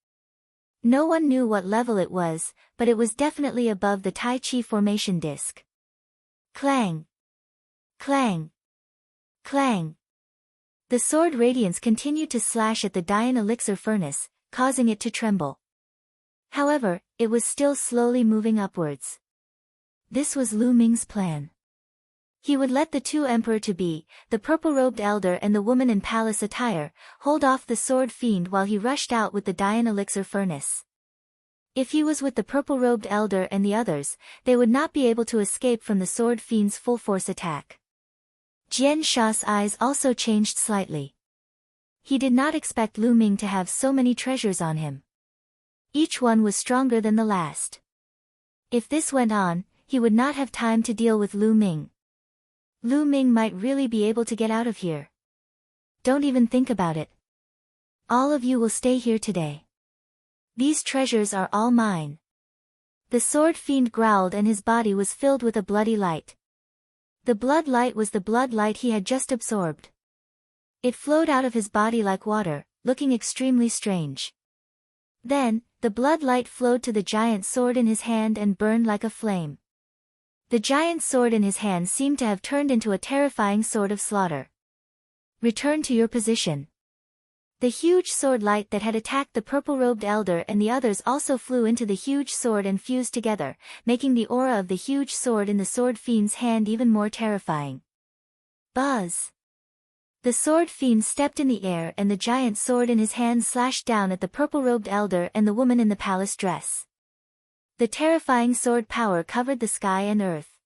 No one knew what level it was, but it was definitely above the Tai Chi formation disc. Clang! Clang! Clang! The sword radiance continued to slash at the Dian elixir furnace, causing it to tremble. However, it was still slowly moving upwards. This was Lu Ming's plan. He would let the two emperor-to-be, the purple-robed elder and the woman in palace attire, hold off the sword fiend while he rushed out with the Dian elixir furnace. If he was with the purple-robed elder and the others, they would not be able to escape from the sword fiend's full-force attack. Jian Sha's eyes also changed slightly. He did not expect Lu Ming to have so many treasures on him. Each one was stronger than the last. If this went on, he would not have time to deal with Lu Ming. Lu Ming might really be able to get out of here. Don't even think about it. All of you will stay here today. These treasures are all mine. The sword fiend growled and his body was filled with a bloody light. The blood light was the blood light he had just absorbed. It flowed out of his body like water, looking extremely strange. Then, the blood light flowed to the giant sword in his hand and burned like a flame. The giant sword in his hand seemed to have turned into a terrifying sword of slaughter. Return to your position. The huge sword light that had attacked the purple-robed elder and the others also flew into the huge sword and fused together, making the aura of the huge sword in the sword fiend's hand even more terrifying. Buzz! The sword fiend stepped in the air and the giant sword in his hand slashed down at the purple-robed elder and the woman in the palace dress. The terrifying sword power covered the sky and earth.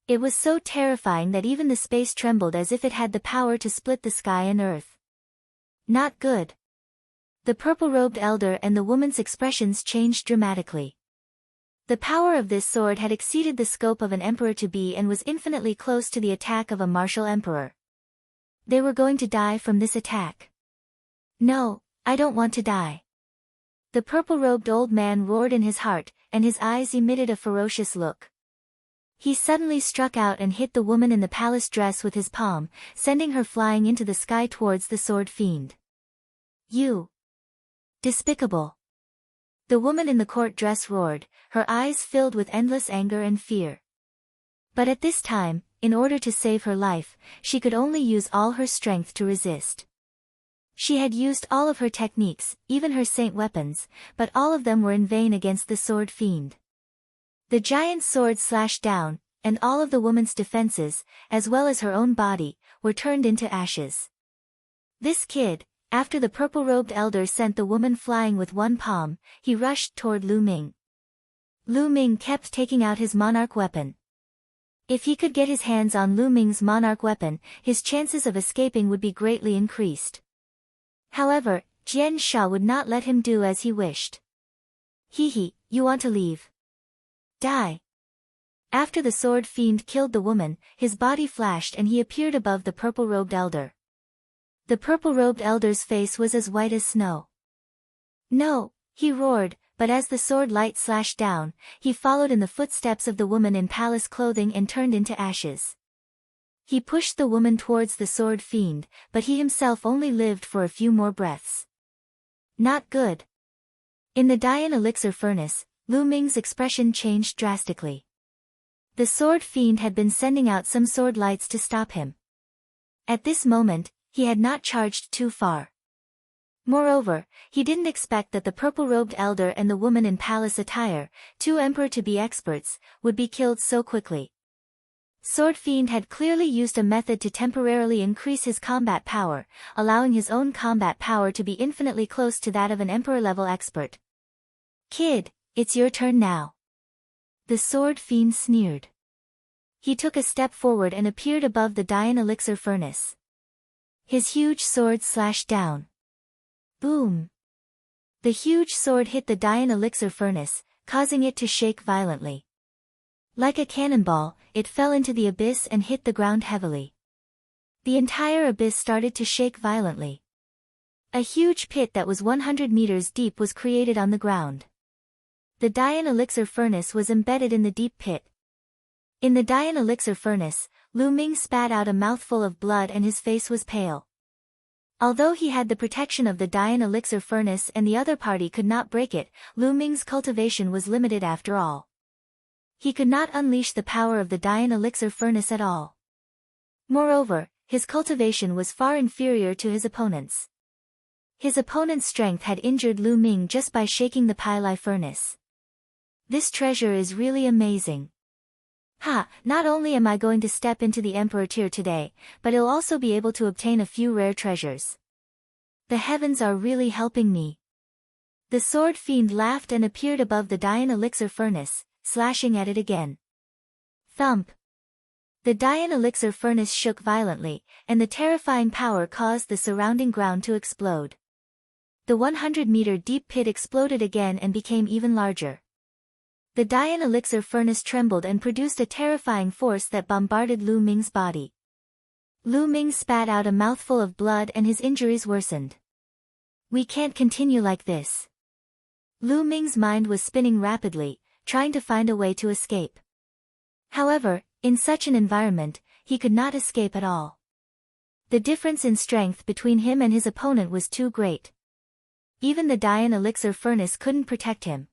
It was so terrifying that even the space trembled as if it had the power to split the sky and earth. Not good. The purple-robed elder and the woman's expressions changed dramatically. The power of this sword had exceeded the scope of an emperor-to-be and was infinitely close to the attack of a martial emperor. They were going to die from this attack. No, I don't want to die. The purple-robed old man roared in his heart, and his eyes emitted a ferocious look. He suddenly struck out and hit the woman in the palace dress with his palm, sending her flying into the sky towards the sword fiend. You! Despicable! The woman in the court dress roared, her eyes filled with endless anger and fear. But at this time, in order to save her life, she could only use all her strength to resist. She had used all of her techniques, even her saint weapons, but all of them were in vain against the sword fiend. The giant sword slashed down, and all of the woman's defenses, as well as her own body, were turned into ashes. This kid, after the purple-robed elder sent the woman flying with one palm, he rushed toward Lu Ming. Lu Ming kept taking out his monarch weapon. If he could get his hands on Lu Ming's monarch weapon, his chances of escaping would be greatly increased. However, Jian Sha would not let him do as he wished. Hee, you want to leave? Die. After the sword fiend killed the woman, his body flashed and he appeared above the purple-robed elder. The purple-robed elder's face was as white as snow. No, he roared, but as the sword light slashed down, he followed in the footsteps of the woman in palace clothing and turned into ashes. He pushed the woman towards the sword fiend, but he himself only lived for a few more breaths. Not good. In the Dian elixir furnace, Lu Ming's expression changed drastically. The sword fiend had been sending out some sword lights to stop him. At this moment, he had not charged too far. Moreover, he didn't expect that the purple-robed elder and the woman in palace attire, two emperor-to-be experts, would be killed so quickly. Sword Fiend had clearly used a method to temporarily increase his combat power, allowing his own combat power to be infinitely close to that of an emperor-level expert. "Kid, it's your turn now." The Sword Fiend sneered. He took a step forward and appeared above the Dian elixir furnace. His huge sword slashed down. Boom! The huge sword hit the Dian elixir furnace, causing it to shake violently. Like a cannonball, it fell into the abyss and hit the ground heavily. The entire abyss started to shake violently. A huge pit that was 100 meters deep was created on the ground. The Dian elixir furnace was embedded in the deep pit. In the Dian elixir furnace, Lu Ming spat out a mouthful of blood and his face was pale. Although he had the protection of the Dian elixir furnace and the other party could not break it, Lu Ming's cultivation was limited after all. He could not unleash the power of the Dian elixir furnace at all. Moreover, his cultivation was far inferior to his opponent's. His opponent's strength had injured Lu Ming just by shaking the Pili furnace. This treasure is really amazing. Not only am I going to step into the Emperor tier today, but I'll also be able to obtain a few rare treasures. The heavens are really helping me. The Sword Fiend laughed and appeared above the Dian elixir furnace, slashing at it again. Thump! The Dian elixir furnace shook violently, and the terrifying power caused the surrounding ground to explode. The 100-meter deep pit exploded again and became even larger. The Dian elixir furnace trembled and produced a terrifying force that bombarded Lu Ming's body. Lu Ming spat out a mouthful of blood and his injuries worsened. We can't continue like this. Lu Ming's mind was spinning rapidly, trying to find a way to escape. However, in such an environment, he could not escape at all. The difference in strength between him and his opponent was too great. Even the Dian elixir furnace couldn't protect him.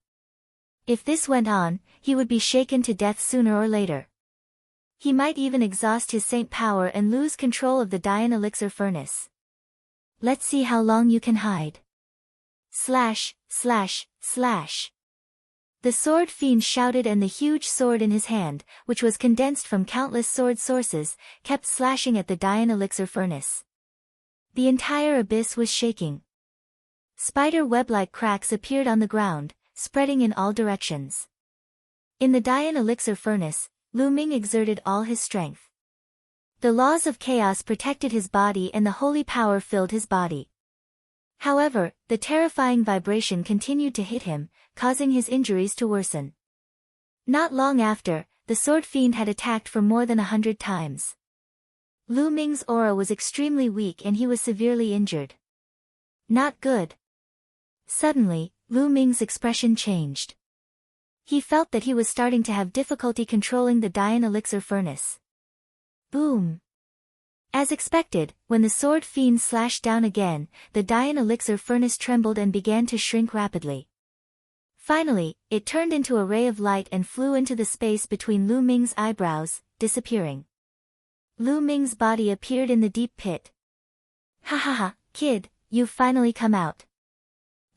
If this went on, he would be shaken to death sooner or later. He might even exhaust his saint power and lose control of the Dian elixir furnace. Let's see how long you can hide. Slash, slash, slash. The Sword Fiend shouted, and the huge sword in his hand, which was condensed from countless sword sources, kept slashing at the Dian elixir furnace. The entire abyss was shaking. Spider web-like cracks appeared on the ground, spreading in all directions. In the Dian elixir furnace, Lu Ming exerted all his strength. The laws of chaos protected his body and the holy power filled his body. However, the terrifying vibration continued to hit him, causing his injuries to worsen. Not long after, the Sword Fiend had attacked for more than 100 times. Lu Ming's aura was extremely weak and he was severely injured. Not good. Suddenly, Lu Ming's expression changed. He felt that he was starting to have difficulty controlling the Dian elixir furnace. Boom! As expected, when the Sword Fiend slashed down again, the Dian elixir furnace trembled and began to shrink rapidly. Finally, it turned into a ray of light and flew into the space between Lu Ming's eyebrows, disappearing. Lu Ming's body appeared in the deep pit. Ha, kid, you've finally come out.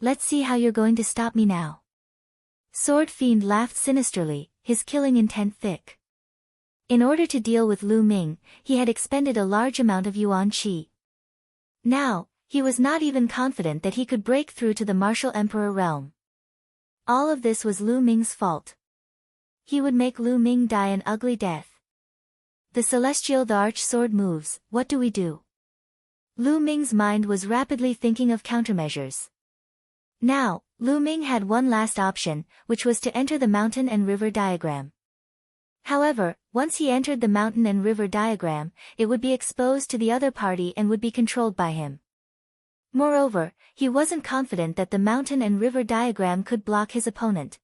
Let's see how you're going to stop me now. Sword Fiend laughed sinisterly, his killing intent thick. In order to deal with Lu Ming, he had expended a large amount of yuan qi. Now, he was not even confident that he could break through to the martial emperor realm. All of this was Lu Ming's fault. He would make Lu Ming die an ugly death. The celestial Thearch sword moves, what do we do? Lu Ming's mind was rapidly thinking of countermeasures. Now, Lu Ming had one last option, which was to enter the mountain and river diagram. However, once he entered the mountain and river diagram, it would be exposed to the other party and would be controlled by him. Moreover, he wasn't confident that the mountain and river diagram could block his opponent.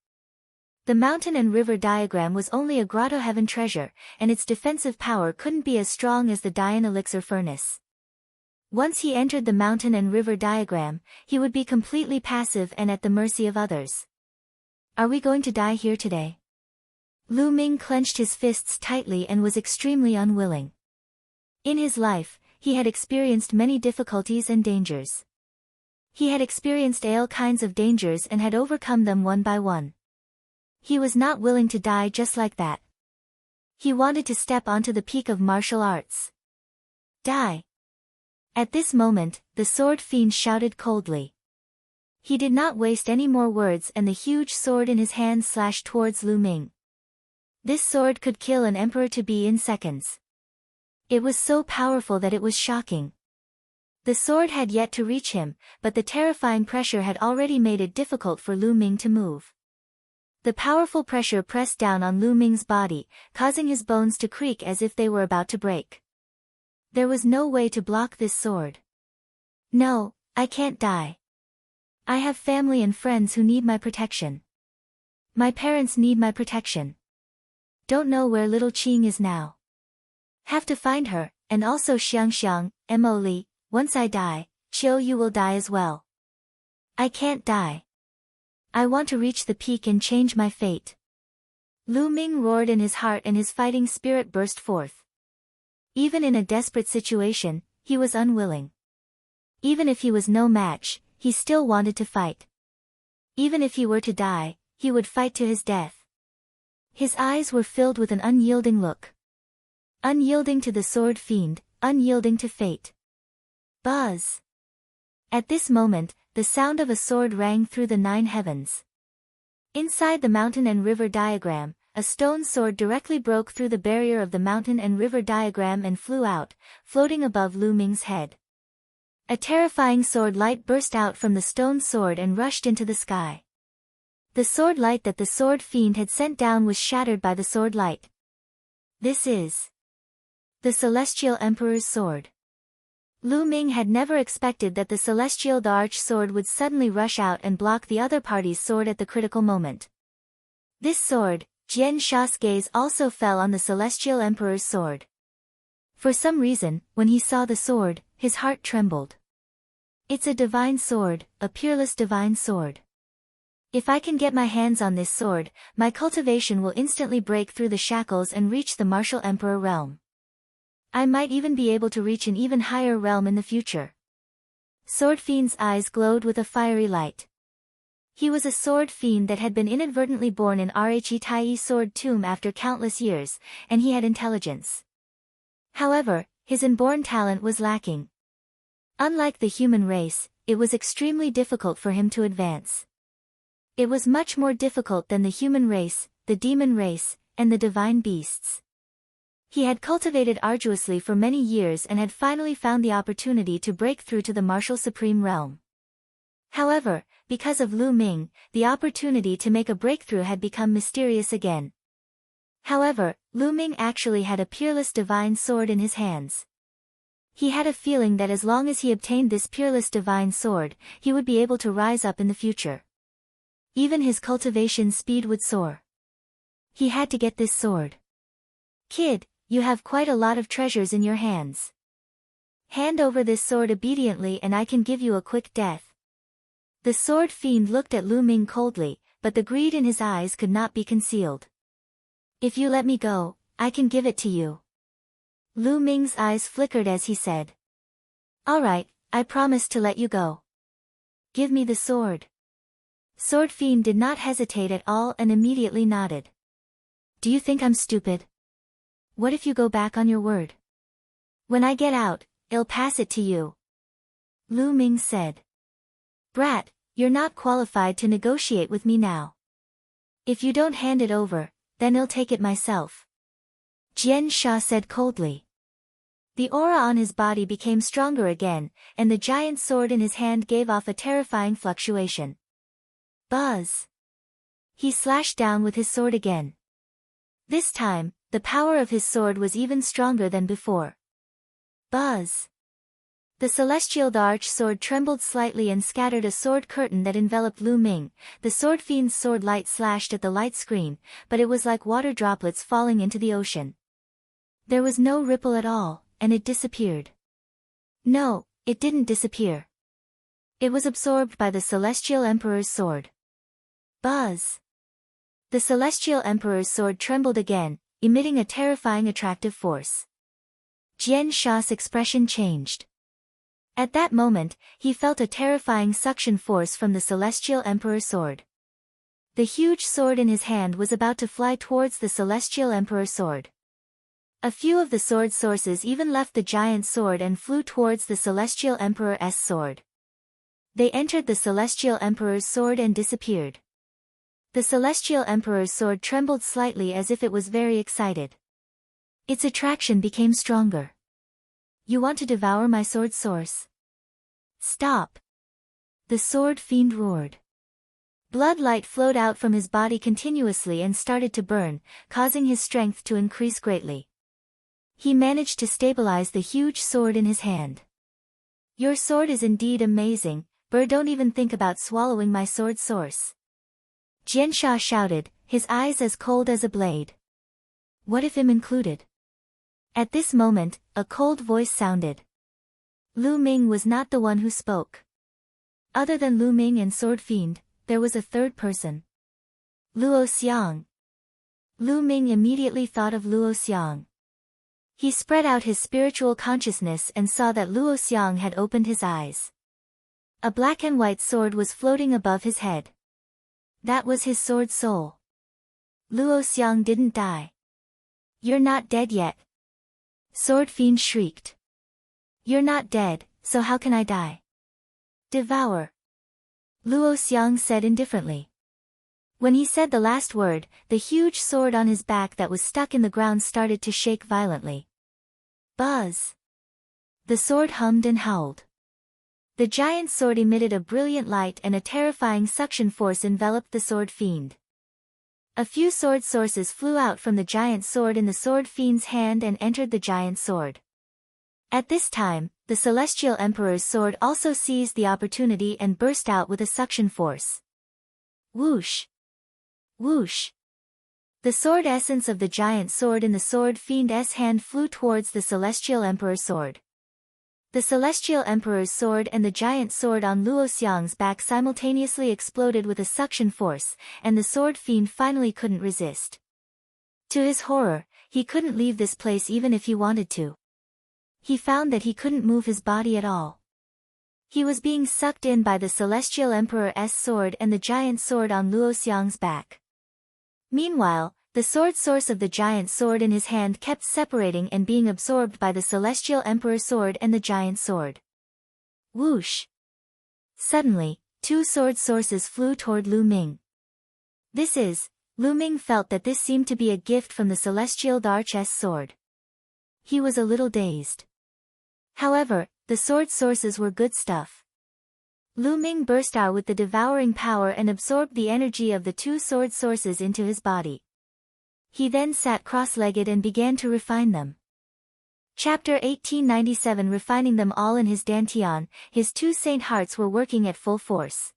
The mountain and river diagram was only a grotto heaven treasure, and its defensive power couldn't be as strong as the Dian elixir furnace. Once he entered the mountain and river diagram, he would be completely passive and at the mercy of others. Are we going to die here today? Lu Ming clenched his fists tightly and was extremely unwilling. In his life, he had experienced many difficulties and dangers. He had experienced all kinds of dangers and had overcome them one by one. He was not willing to die just like that. He wanted to step onto the peak of martial arts. Die! At this moment, the sword fiend shouted coldly. He did not waste any more words and the huge sword in his hand slashed towards Lu Ming. This sword could kill an emperor to be in seconds. It was so powerful that it was shocking. The sword had yet to reach him, but the terrifying pressure had already made it difficult for Lu Ming to move. The powerful pressure pressed down on Lu Ming's body, causing his bones to creak as if they were about to break. There was no way to block this sword. No, I can't die. I have family and friends who need my protection. My parents need my protection. Don't know where little Qing is now. Have to find her, and also Xiang, Mo Li. Once I die, Qiu Yue will die as well. I can't die. I want to reach the peak and change my fate. Lu Ming roared in his heart and his fighting spirit burst forth. Even in a desperate situation, he was unwilling. Even if he was no match, he still wanted to fight. Even if he were to die, he would fight to his death. His eyes were filled with an unyielding look. Unyielding to the sword fiend, unyielding to fate. Buzz! At this moment, the sound of a sword rang through the 9 heavens. Inside the mountain and river diagram, a stone sword directly broke through the barrier of the mountain and river diagram and flew out, floating above Lu Ming's head. A terrifying sword light burst out from the stone sword and rushed into the sky. The sword light that the sword fiend had sent down was shattered by the sword light. This is the Celestial Emperor's sword. Lu Ming had never expected that the Celestial Thearch sword would suddenly rush out and block the other party's sword at the critical moment. This sword, Jian Sha's gaze also fell on the Celestial Emperor's sword. For some reason, when he saw the sword, his heart trembled. It's a divine sword, a peerless divine sword. If I can get my hands on this sword, my cultivation will instantly break through the shackles and reach the martial emperor realm. I might even be able to reach an even higher realm in the future. Sword Fiend's eyes glowed with a fiery light. He was a sword fiend that had been inadvertently born in Rhe sword tomb after countless years, and he had intelligence. However, his inborn talent was lacking. Unlike the human race, it was extremely difficult for him to advance. It was much more difficult than the human race, the demon race, and the divine beasts. He had cultivated arduously for many years and had finally found the opportunity to break through to the martial supreme realm. However, because of Lu Ming, the opportunity to make a breakthrough had become mysterious again. However, Lu Ming actually had a peerless divine sword in his hands. He had a feeling that as long as he obtained this peerless divine sword, he would be able to rise up in the future. Even his cultivation speed would soar. He had to get this sword. Kid, you have quite a lot of treasures in your hands. Hand over this sword obediently and I can give you a quick death. The sword fiend looked at Lu Ming coldly, but the greed in his eyes could not be concealed. If you let me go, I can give it to you. Lu Ming's eyes flickered as he said. Alright, I promise to let you go. Give me the sword. Sword fiend did not hesitate at all and immediately nodded. Do you think I'm stupid? What if you go back on your word? When I get out, I'll pass it to you. Lu Ming said. Brat, you're not qualified to negotiate with me now. If you don't hand it over, then I'll take it myself. Jian Sha said coldly. The aura on his body became stronger again, and the giant sword in his hand gave off a terrifying fluctuation. Buzz! He slashed down with his sword again. This time, the power of his sword was even stronger than before. Buzz! The celestial Thearch sword trembled slightly and scattered a sword curtain that enveloped Lu Ming. The sword fiend's sword light slashed at the light screen, but it was like water droplets falling into the ocean. There was no ripple at all, and it disappeared. No, it didn't disappear. It was absorbed by the Celestial Emperor's sword. Buzz! The Celestial Emperor's sword trembled again, emitting a terrifying attractive force. Jian Sha's expression changed. At that moment, he felt a terrifying suction force from the Celestial Emperor's sword. The huge sword in his hand was about to fly towards the Celestial Emperor's sword. A few of the sword sources even left the giant sword and flew towards the Celestial Emperor's sword. They entered the Celestial Emperor's sword and disappeared. The Celestial Emperor's sword trembled slightly as if it was very excited. Its attraction became stronger. You want to devour my sword source? Stop! The sword fiend roared. Blood light flowed out from his body continuously and started to burn, causing his strength to increase greatly. He managed to stabilize the huge sword in his hand. Your sword is indeed amazing, but don't even think about swallowing my sword source. Jian Sha shouted, his eyes as cold as a blade. What if him included? At this moment, a cold voice sounded. Lu Ming was not the one who spoke. Other than Lu Ming and Sword Fiend, there was a third person. Luo Xiang. Lu Ming immediately thought of Luo Xiang. He spread out his spiritual consciousness and saw that Luo Xiang had opened his eyes. A black and white sword was floating above his head. That was his sword soul. Luo Xiang didn't die. You're not dead yet. Sword Fiend shrieked. You're not dead, so how can I die? Devour. Luo Xiang said indifferently. When he said the last word, the huge sword on his back that was stuck in the ground started to shake violently. Buzz! The sword hummed and howled. The giant sword emitted a brilliant light and a terrifying suction force enveloped the sword fiend. A few sword sources flew out from the giant sword in the sword fiend's hand and entered the giant sword. At this time, the Celestial Emperor's sword also seized the opportunity and burst out with a suction force. Whoosh! Whoosh! The sword essence of the giant sword in the sword fiend's hand flew towards the Celestial Emperor's sword. The Celestial Emperor's sword and the giant sword on Luo Xiang's back simultaneously exploded with a suction force, and the sword fiend finally couldn't resist. To his horror, he couldn't leave this place even if he wanted to. He found that he couldn't move his body at all. He was being sucked in by the Celestial Emperor's sword and the giant sword on Luo Xiang's back. Meanwhile, the sword source of the giant sword in his hand kept separating and being absorbed by the Celestial Emperor's sword and the giant sword. Whoosh! Suddenly, two sword sources flew toward Lu Ming. Lu Ming felt that this seemed to be a gift from the Celestial Thearch's sword. He was a little dazed. However, the sword sources were good stuff. Lu Ming burst out with the devouring power and absorbed the energy of the two sword sources into his body. He then sat cross-legged and began to refine them. Chapter 1897. Refining them all in his dantian, his two saint hearts were working at full force.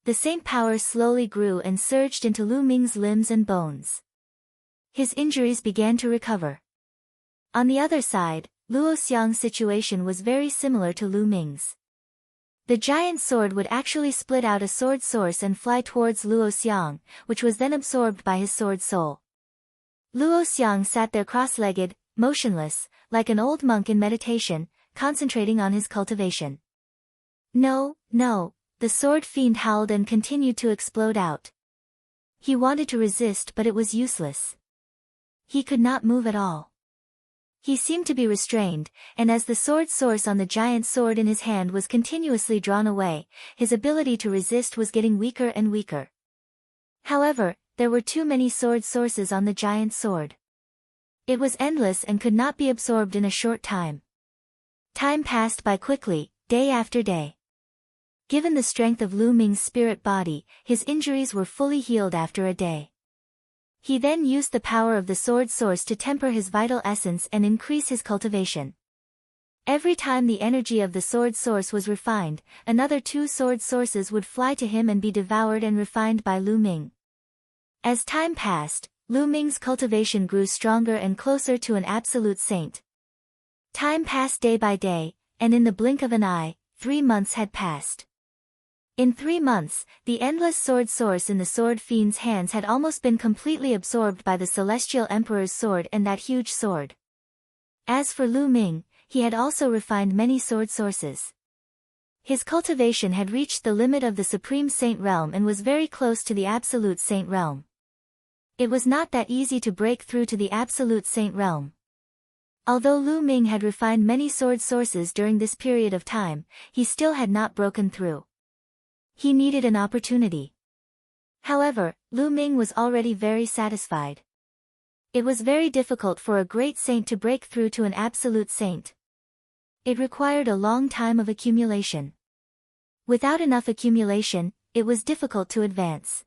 The saint power slowly grew and surged into Lu Ming's limbs and bones. His injuries began to recover. On the other side, Luo Xiang's situation was very similar to Lu Ming's. The giant sword would actually split out a sword source and fly towards Luo Xiang, which was then absorbed by his sword soul. Luo Xiang sat there cross-legged, motionless, like an old monk in meditation, concentrating on his cultivation. No, the sword fiend howled and continued to explode out. He wanted to resist but it was useless. He could not move at all. He seemed to be restrained, and as the sword source on the giant sword in his hand was continuously drawn away, his ability to resist was getting weaker and weaker. However, there were too many sword sources on the giant sword. It was endless and could not be absorbed in a short time. Time passed by quickly, day after day. Given the strength of Lu Ming's spirit body, his injuries were fully healed after a day. He then used the power of the sword source to temper his vital essence and increase his cultivation. Every time the energy of the sword source was refined, another 2 sword sources would fly to him and be devoured and refined by Lu Ming. As time passed, Lu Ming's cultivation grew stronger and closer to an absolute saint. Time passed day by day, and in the blink of an eye, 3 months had passed. In 3 months, the endless sword source in the sword fiend's hands had almost been completely absorbed by the Celestial Emperor's sword and that huge sword. As for Lu Ming, he had also refined many sword sources. His cultivation had reached the limit of the Supreme Saint Realm and was very close to the Absolute Saint Realm. It was not that easy to break through to the Absolute Saint Realm. Although Lu Ming had refined many sword sources during this period of time, he still had not broken through. He needed an opportunity. However, Lu Ming was already very satisfied. It was very difficult for a great saint to break through to an absolute saint. It required a long time of accumulation. Without enough accumulation, it was difficult to advance.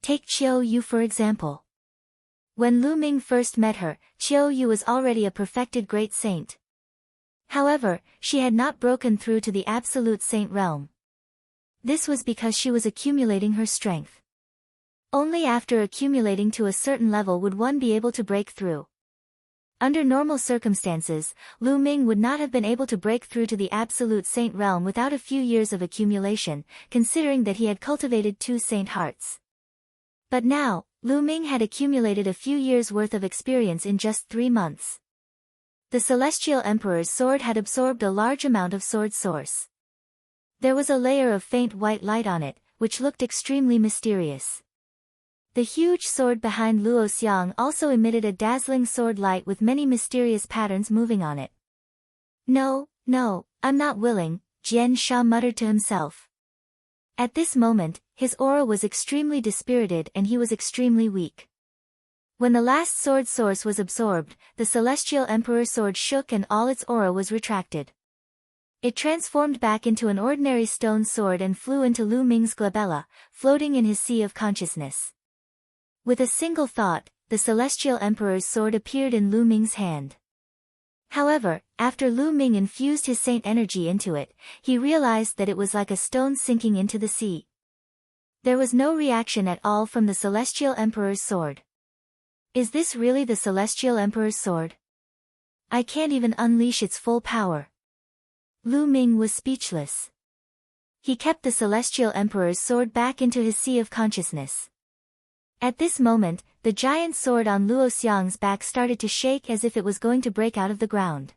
Take Qiu Yue for example. When Lu Ming first met her, Qiu Yue was already a perfected great saint. However, she had not broken through to the absolute saint realm. This was because she was accumulating her strength. Only after accumulating to a certain level would one be able to break through. Under normal circumstances, Lu Ming would not have been able to break through to the absolute saint realm without a few years of accumulation, considering that he had cultivated 2 saint hearts. But now, Lu Ming had accumulated a few years' worth of experience in just 3 months. The Celestial Emperor's sword had absorbed a large amount of sword source. There was a layer of faint white light on it, which looked extremely mysterious. The huge sword behind Luo Xiang also emitted a dazzling sword light with many mysterious patterns moving on it. No, I'm not willing, Jian Sha muttered to himself. At this moment, his aura was extremely dispirited and he was extremely weak. When the last sword source was absorbed, the Celestial Emperor's sword shook and all its aura was retracted. It transformed back into an ordinary stone sword and flew into Lu Ming's glabella, floating in his sea of consciousness. With a single thought, the Celestial Emperor's sword appeared in Lu Ming's hand. However, after Lu Ming infused his saint energy into it, he realized that it was like a stone sinking into the sea. There was no reaction at all from the Celestial Emperor's sword. Is this really the Celestial Emperor's sword? I can't even unleash its full power. Lu Ming was speechless. He kept the Celestial Emperor's sword back into his sea of consciousness. At this moment, the giant sword on Luo Xiang's back started to shake as if it was going to break out of the ground.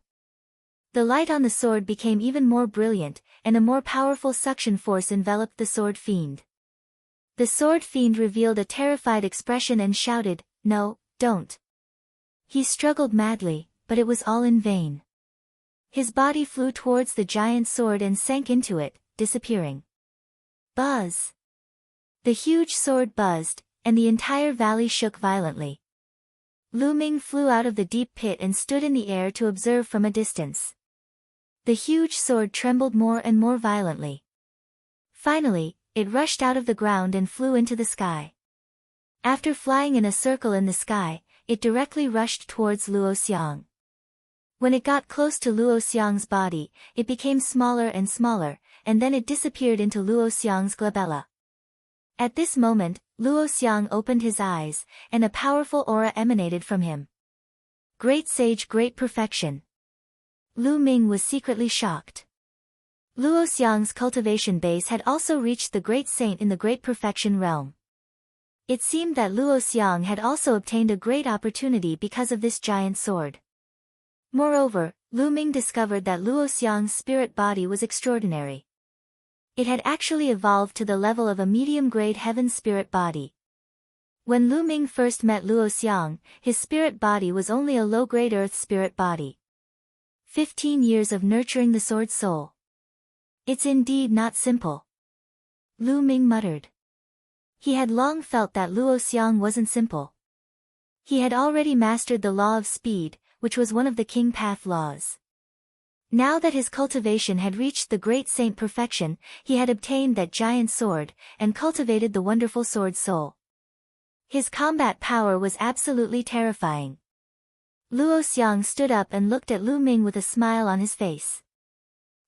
The light on the sword became even more brilliant, and a more powerful suction force enveloped the sword fiend. The sword fiend revealed a terrified expression and shouted, "No, don't." He struggled madly, but it was all in vain. His body flew towards the giant sword and sank into it, disappearing. Buzz! The huge sword buzzed, and the entire valley shook violently. Lu Ming flew out of the deep pit and stood in the air to observe from a distance. The huge sword trembled more and more violently. Finally, it rushed out of the ground and flew into the sky. After flying in a circle in the sky, it directly rushed towards Luo Xiang. When it got close to Luo Xiang's body, it became smaller and smaller, and then it disappeared into Luo Xiang's glabella. At this moment, Luo Xiang opened his eyes, and a powerful aura emanated from him. Great sage, great perfection. Lu Ming was secretly shocked. Luo Xiang's cultivation base had also reached the great saint in the great perfection realm. It seemed that Luo Xiang had also obtained a great opportunity because of this giant sword. Moreover, Lu Ming discovered that Luo Xiang's spirit body was extraordinary. It had actually evolved to the level of a medium-grade heaven spirit body. When Lu Ming first met Luo Xiang, his spirit body was only a low-grade earth spirit body. 15 years of nurturing the sword soul. It's indeed not simple. Lu Ming muttered. He had long felt that Luo Xiang wasn't simple. He had already mastered the law of speed, which was one of the king path laws. Now that his cultivation had reached the great saint perfection, he had obtained that giant sword, and cultivated the wonderful sword soul. His combat power was absolutely terrifying. Luo Xiang stood up and looked at Lu Ming with a smile on his face.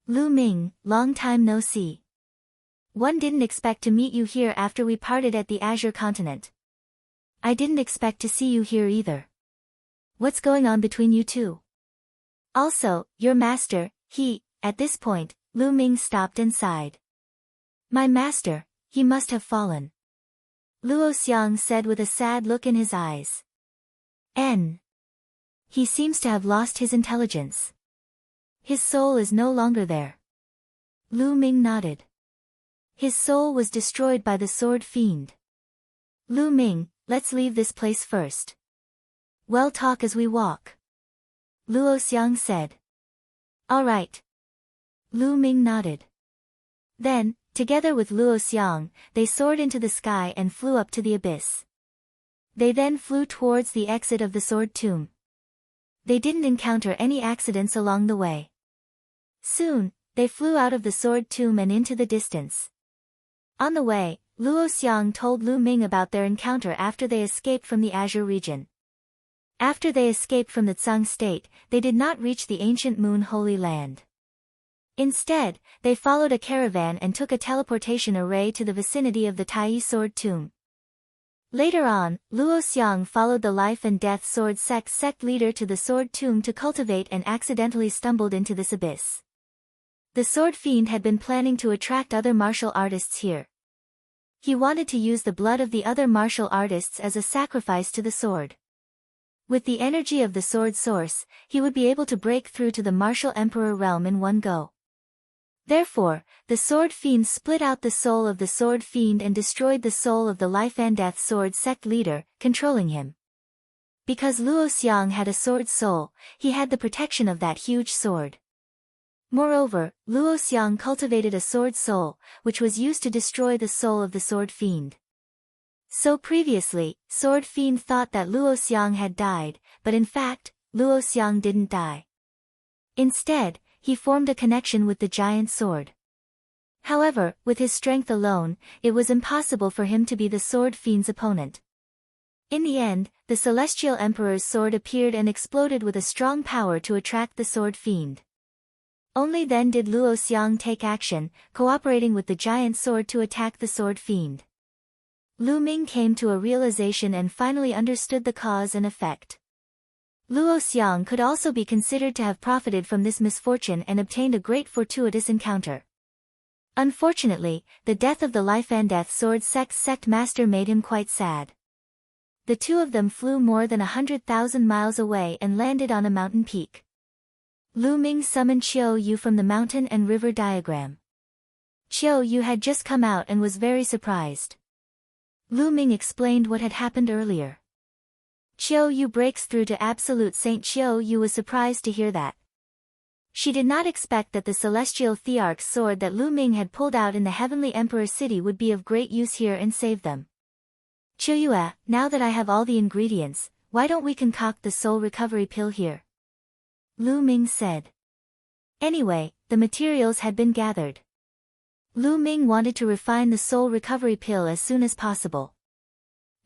Lu Ming, long time no see. One didn't expect to meet you here after we parted at the Azure Continent. I didn't expect to see you here either. What's going on between you two? Also, your master, at this point, Lu Ming stopped and sighed. My master, he must have fallen. Luo Xiang said with a sad look in his eyes. He seems to have lost his intelligence. His soul is no longer there. Lu Ming nodded. His soul was destroyed by the sword fiend. Lu Ming, let's leave this place first. We'll talk as we walk. Luo Xiang said. All right. Lu Ming nodded. Then, together with Luo Xiang, they soared into the sky and flew up to the abyss. They then flew towards the exit of the sword tomb. They didn't encounter any accidents along the way. Soon, they flew out of the sword tomb and into the distance. On the way, Luo Xiang told Lu Ming about their encounter after they escaped from the Azure region. After they escaped from the Tsang state, they did not reach the ancient Moon Holy Land. Instead, they followed a caravan and took a teleportation array to the vicinity of the Tai Sword Tomb. Later on, Luo Xiang followed the Life and Death Sword sect leader to the Sword Tomb to cultivate and accidentally stumbled into this abyss. The Sword Fiend had been planning to attract other martial artists here. He wanted to use the blood of the other martial artists as a sacrifice to the sword. With the energy of the sword source, he would be able to break through to the martial emperor realm in one go. Therefore, the Sword Fiend split out the soul of the Sword Fiend and destroyed the soul of the Life and Death Sword sect leader, controlling him. Because Luo Xiang had a sword soul, he had the protection of that huge sword. Moreover, Luo Xiang cultivated a sword soul, which was used to destroy the soul of the Sword Fiend. So previously, Sword Fiend thought that Luo Xiang had died, but in fact, Luo Xiang didn't die. Instead, he formed a connection with the giant sword. However, with his strength alone, it was impossible for him to be the Sword Fiend's opponent. In the end, the Celestial Emperor's sword appeared and exploded with a strong power to attract the Sword Fiend. Only then did Luo Xiang take action, cooperating with the giant sword to attack the Sword Fiend. Lu Ming came to a realization and finally understood the cause and effect. Luo Xiang could also be considered to have profited from this misfortune and obtained a great fortuitous encounter. Unfortunately, the death of the Life and Death Sword sect master made him quite sad. The two of them flew more than 100,000 miles away and landed on a mountain peak. Lu Ming summoned Qiu Yue from the mountain and river diagram. Qiu Yue had just come out and was very surprised. Lu Ming explained what had happened earlier. Qiu Yue breaks through to Absolute Saint. Qiu Yue was surprised to hear that. She did not expect that the celestial Thearch sword that Lu Ming had pulled out in the Heavenly Emperor City would be of great use here and save them. Qiu Yue, now that I have all the ingredients, why don't we concoct the soul recovery pill here? Lu Ming said. Anyway, the materials had been gathered. Lu Ming wanted to refine the soul recovery pill as soon as possible.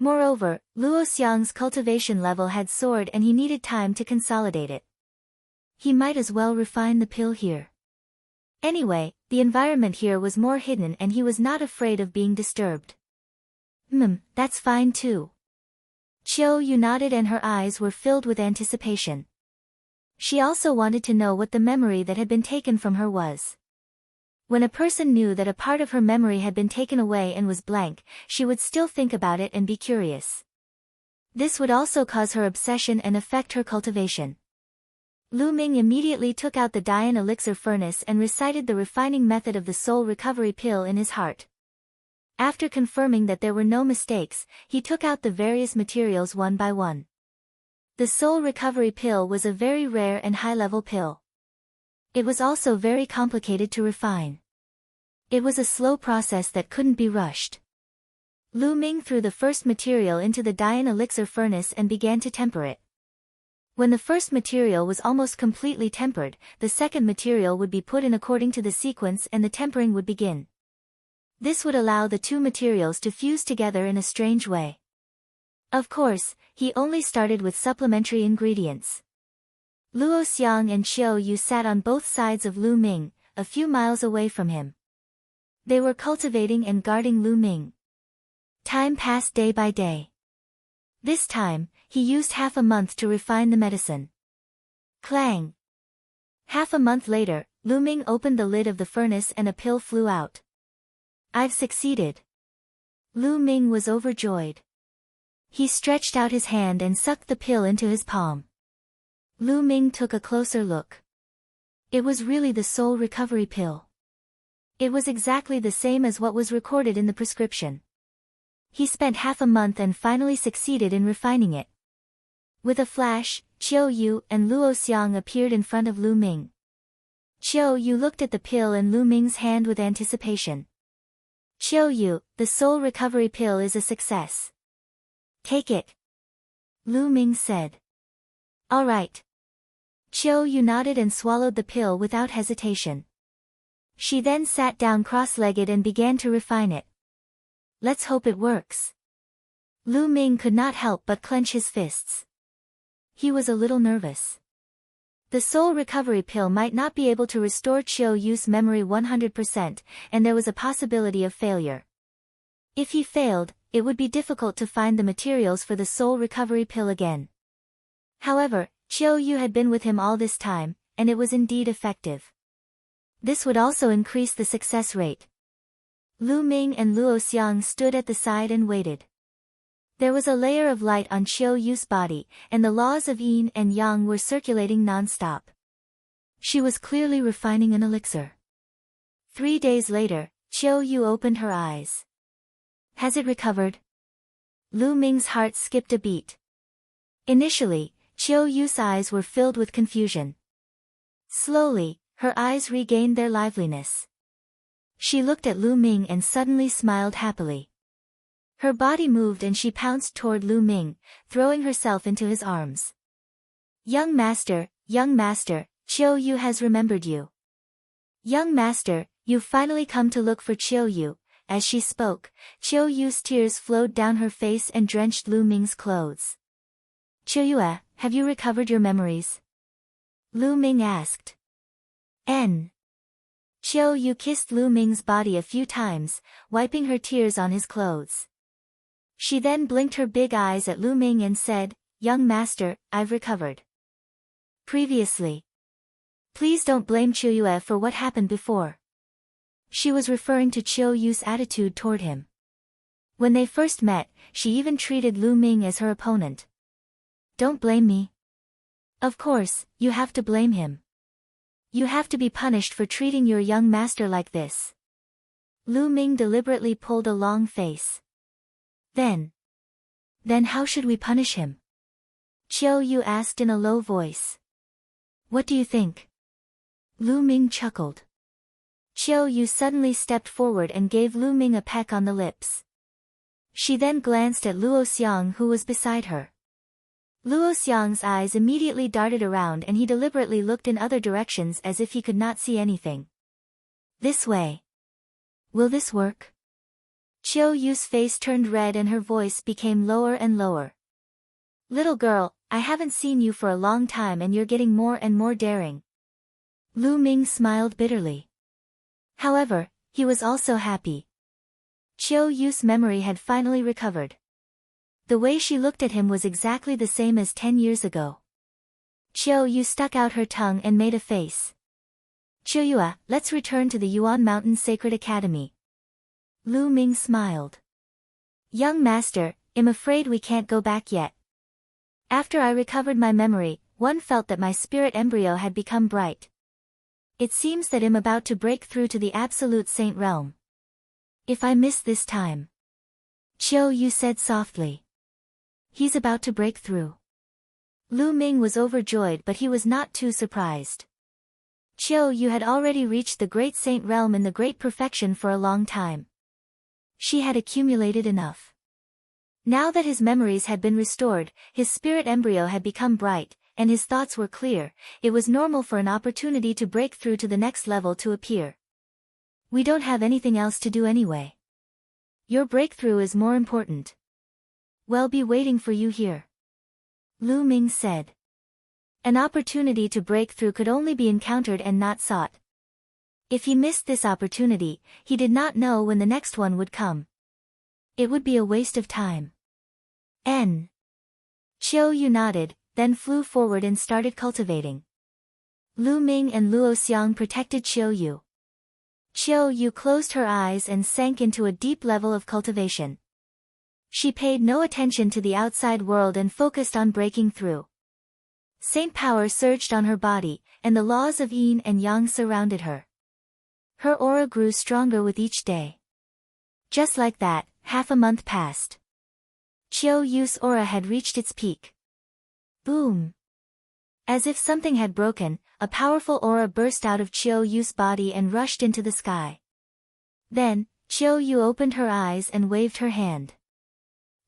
Moreover, Luo Xiang's cultivation level had soared and he needed time to consolidate it. He might as well refine the pill here. Anyway, the environment here was more hidden and he was not afraid of being disturbed. That's fine too. Qiu Yue nodded and her eyes were filled with anticipation. She also wanted to know what the memory that had been taken from her was. When a person knew that a part of her memory had been taken away and was blank, she would still think about it and be curious. This would also cause her obsession and affect her cultivation. Lu Ming immediately took out the Dian elixir furnace and recited the refining method of the soul recovery pill in his heart. After confirming that there were no mistakes, he took out the various materials one by one. The soul recovery pill was a very rare and high-level pill. It was also very complicated to refine. It was a slow process that couldn't be rushed. Lu Ming threw the first material into the Dian elixir furnace and began to temper it. When the first material was almost completely tempered, the second material would be put in according to the sequence and the tempering would begin. This would allow the two materials to fuse together in a strange way. Of course, he only started with supplementary ingredients. Luo Xiang and Qiu Yue sat on both sides of Lu Ming, a few miles away from him. They were cultivating and guarding Lu Ming. Time passed day by day. This time, he used half a month to refine the medicine. Clang! Half a month later, Lu Ming opened the lid of the furnace and a pill flew out. I've succeeded. Lu Ming was overjoyed. He stretched out his hand and sucked the pill into his palm. Lu Ming took a closer look. It was really the soul recovery pill. It was exactly the same as what was recorded in the prescription. He spent half a month and finally succeeded in refining it. With a flash, Qiu Yue and Luo Xiang appeared in front of Lu Ming. Qiu Yue looked at the pill in Lu Ming's hand with anticipation. Qiu Yue, the soul recovery pill is a success. Take it. Lu Ming said. All right. Qiu Yue nodded and swallowed the pill without hesitation. She then sat down cross-legged and began to refine it. Let's hope it works. Lu Ming could not help but clench his fists. He was a little nervous. The soul recovery pill might not be able to restore Qiu Yue's memory 100%, and there was a possibility of failure. If he failed, it would be difficult to find the materials for the soul recovery pill again. However, Qiu Yue had been with him all this time, and it was indeed effective. This would also increase the success rate. Lu Ming and Luo Xiang stood at the side and waited. There was a layer of light on Qiu Yue's body, and the laws of yin and yang were circulating non-stop. She was clearly refining an elixir. 3 days later, Qiu Yue opened her eyes. Has it recovered? Lu Ming's heart skipped a beat. Initially, Qiu Yue's eyes were filled with confusion. Slowly, her eyes regained their liveliness. She looked at Lu Ming and suddenly smiled happily. Her body moved and she pounced toward Lu Ming, throwing herself into his arms. Young master, Qiu Yue has remembered you. Young master, you've finally come to look for Qiu Yue. As she spoke, Qiu Yue's tears flowed down her face and drenched Lu Ming's clothes. Qiu Yue, have you recovered your memories? Lu Ming asked. Qiu Yue kissed Lu Ming's body a few times, wiping her tears on his clothes. She then blinked her big eyes at Lu Ming and said, Young master, I've recovered. Previously. Please don't blame Qiu Yue for what happened before. She was referring to Qiu Yue's attitude toward him. When they first met, she even treated Lu Ming as her opponent. Don't blame me. Of course, you have to blame him. You have to be punished for treating your young master like this. Lu Ming deliberately pulled a long face. Then how should we punish him? Qiu Yue asked in a low voice. What do you think? Lu Ming chuckled. Qiu Yue suddenly stepped forward and gave Lu Ming a peck on the lips. She then glanced at Luo Xiang who was beside her. Luo Xiang's eyes immediately darted around and he deliberately looked in other directions as if he could not see anything. This way. Will this work? Qiu Yue's face turned red and her voice became lower and lower. Little girl, I haven't seen you for a long time and you're getting more and more daring. Lu Ming smiled bitterly. However, he was also happy. Qiu Yue's memory had finally recovered. The way she looked at him was exactly the same as 10 years ago. Qiu Yue stuck out her tongue and made a face. Qiu Yue, let's return to the Yuan Mountain Sacred Academy. Lu Ming smiled. Young master, I'm afraid we can't go back yet. After I recovered my memory, one felt that my spirit embryo had become bright. It seems that I'm about to break through to the absolute saint realm. If I miss this time. Qiu Yue said softly. He's about to break through. Lu Ming was overjoyed but he was not too surprised. Qiu Yue had already reached the great saint realm in the great perfection for a long time. She had accumulated enough. Now that his memories had been restored, his spirit embryo had become bright, and his thoughts were clear, it was normal for an opportunity to break through to the next level to appear. We don't have anything else to do anyway. Your breakthrough is more important. We'll be waiting for you here. Lu Ming said. An opportunity to break through could only be encountered and not sought. If he missed this opportunity, he did not know when the next one would come. It would be a waste of time. Qiu Yue nodded, then flew forward and started cultivating. Lu Ming and Luo Xiang protected Qiu Yue. Qiu Yue closed her eyes and sank into a deep level of cultivation. She paid no attention to the outside world and focused on breaking through. Saint power surged on her body, and the laws of yin and yang surrounded her. Her aura grew stronger with each day. Just like that, half a month passed. Qiu Yue's aura had reached its peak. Boom! As if something had broken, a powerful aura burst out of Qiu Yue's body and rushed into the sky. Then, Qiu Yue opened her eyes and waved her hand.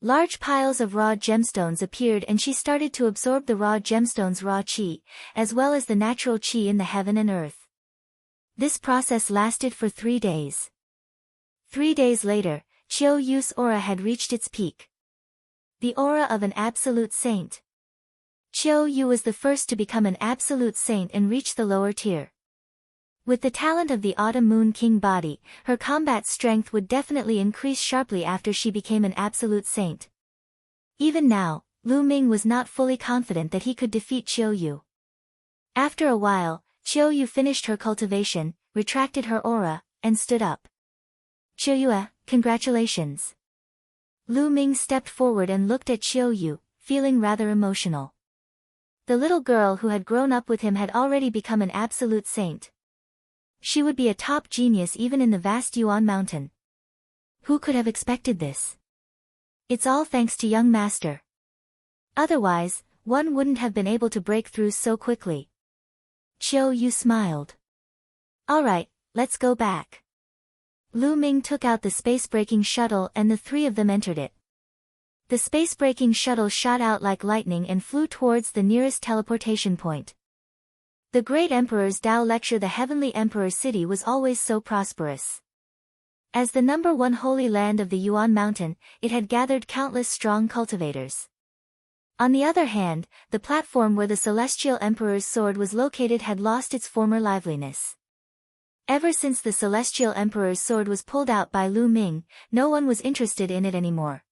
Large piles of raw gemstones appeared and she started to absorb the raw gemstones' raw qi, as well as the natural qi in the heaven and earth. This process lasted for 3 days. 3 days later, Qiu Yue's aura had reached its peak. The aura of an absolute saint. Qiu Yue was the first to become an absolute saint and reach the lower tier. With the talent of the Autumn Moon King body, her combat strength would definitely increase sharply after she became an absolute saint. Even now, Lu Ming was not fully confident that he could defeat Qiu Yue. After a while, Qiu Yue finished her cultivation, retracted her aura, and stood up. Qiu Yue, congratulations. Lu Ming stepped forward and looked at Qiu Yue, feeling rather emotional. The little girl who had grown up with him had already become an absolute saint. She would be a top genius even in the vast Yuan mountain. Who could have expected this? It's all thanks to young master. Otherwise, one wouldn't have been able to break through so quickly. Qiu Yue smiled. Alright, let's go back. Lu Ming took out the space-breaking shuttle and the three of them entered it. The space-breaking shuttle shot out like lightning and flew towards the nearest teleportation point. The great emperor's Tao lecture, the heavenly emperor city, was always so prosperous. As the #1 holy land of the Yuan mountain, it had gathered countless strong cultivators. On the other hand, the platform where the celestial emperor's sword was located had lost its former liveliness. Ever since the celestial emperor's sword was pulled out by Lu Ming, no one was interested in it anymore.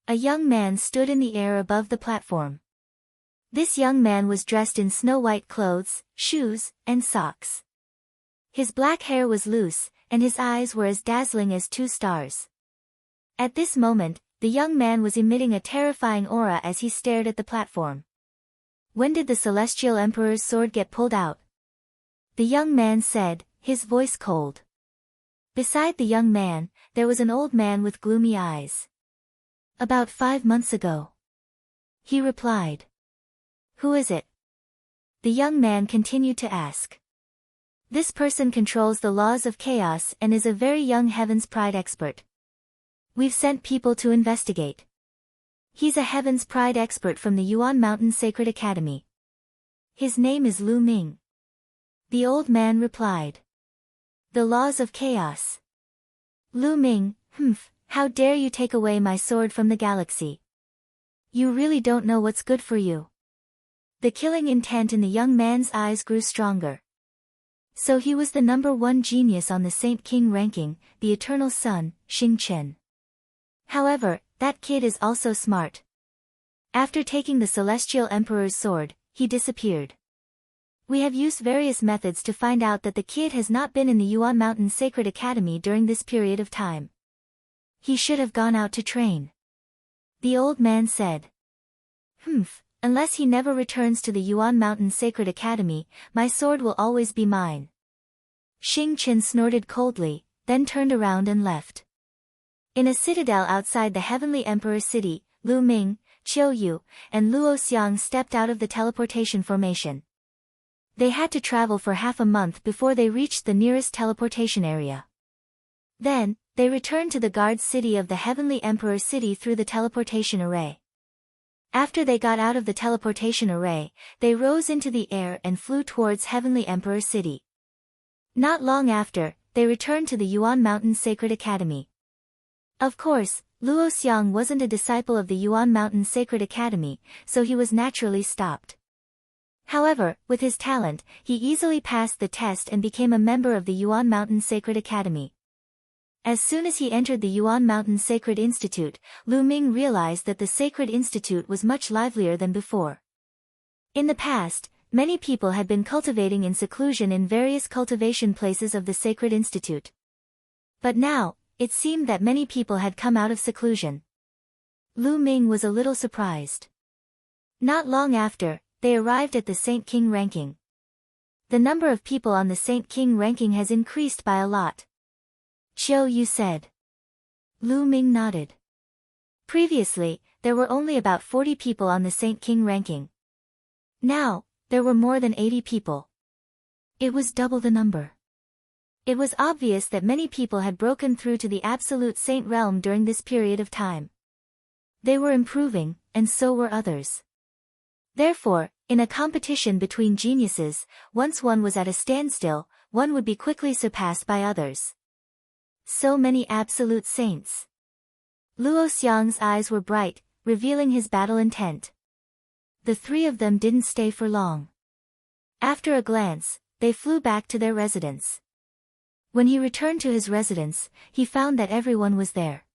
A young man stood in the air above the platform. This young man was dressed in snow-white clothes, shoes, and socks. His black hair was loose, and his eyes were as dazzling as 2 stars. At this moment, the young man was emitting a terrifying aura as he stared at the platform. When did the celestial emperor's sword get pulled out? The young man said, his voice cold. Beside the young man, there was an old man with gloomy eyes. About 5 months ago. He replied. Who is it? The young man continued to ask. This person controls the laws of chaos and is a very young Heaven's Pride expert. We've sent people to investigate. He's a Heaven's Pride expert from the Yuan Mountain Sacred Academy. His name is Lu Ming. The old man replied. The laws of chaos. Lu Ming, how dare you take away my sword from the galaxy? You really don't know what's good for you. The killing intent in the young man's eyes grew stronger. So he was the #1 genius on the Saint King ranking, the Eternal Sun, Xing Chen. However, that kid is also smart. After taking the Celestial Emperor's sword, he disappeared. We have used various methods to find out that the kid has not been in the Yuan Mountain Sacred Academy during this period of time. He should have gone out to train. The old man said. Unless he never returns to the Yuan Mountain Sacred Academy, my sword will always be mine. Xing Chen snorted coldly, then turned around and left. In a citadel outside the Heavenly Emperor city, Lu Ming, Qiu Yue, and Luo Xiang stepped out of the teleportation formation. They had to travel for half a month before they reached the nearest teleportation area. Then, they returned to the guard city of the Heavenly Emperor city through the teleportation array. After they got out of the teleportation array, they rose into the air and flew towards Heavenly Emperor City. Not long after, they returned to the Yuan Mountain Sacred Academy. Of course, Luo Xiang wasn't a disciple of the Yuan Mountain Sacred Academy, so he was naturally stopped. However, with his talent, he easily passed the test and became a member of the Yuan Mountain Sacred Academy. As soon as he entered the Yuan Mountain Sacred Institute, Lu Ming realized that the Sacred Institute was much livelier than before. In the past, many people had been cultivating in seclusion in various cultivation places of the Sacred Institute. But now, it seemed that many people had come out of seclusion. Lu Ming was a little surprised. Not long after, they arrived at the Saint King ranking. The number of people on the Saint King ranking has increased by a lot. Qiu Yue said. Lu Ming nodded. Previously, there were only about 40 people on the Saint King ranking. Now, there were more than 80 people. It was double the number. It was obvious that many people had broken through to the absolute saint realm during this period of time. They were improving, and so were others. Therefore, in a competition between geniuses, once one was at a standstill, one would be quickly surpassed by others. So many absolute saints. Luo Xiang's eyes were bright, revealing his battle intent. The three of them didn't stay for long. After a glance, they flew back to their residence. When he returned to his residence, he found that everyone was there.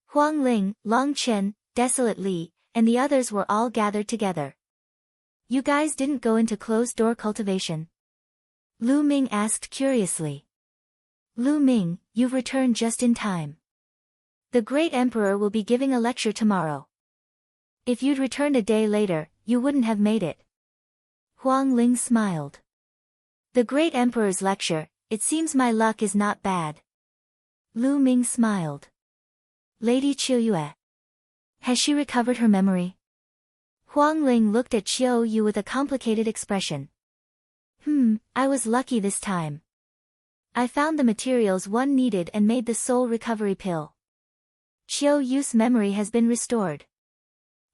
Huang Ling, Long Chen, Desolate Li, and the others were all gathered together. You guys didn't go into closed-door cultivation? Lu Ming asked curiously. Lu Ming, you've returned just in time. The great emperor will be giving a lecture tomorrow. If you'd returned a day later, you wouldn't have made it. Huang Ling smiled. The great emperor's lecture, it seems my luck is not bad. Lu Ming smiled. Lady Qiu Yue. Has she recovered her memory? Huang Ling looked at Qiu Yue with a complicated expression. I was lucky this time. I found the materials one needed and made the soul recovery pill. Qiu Yue's memory has been restored.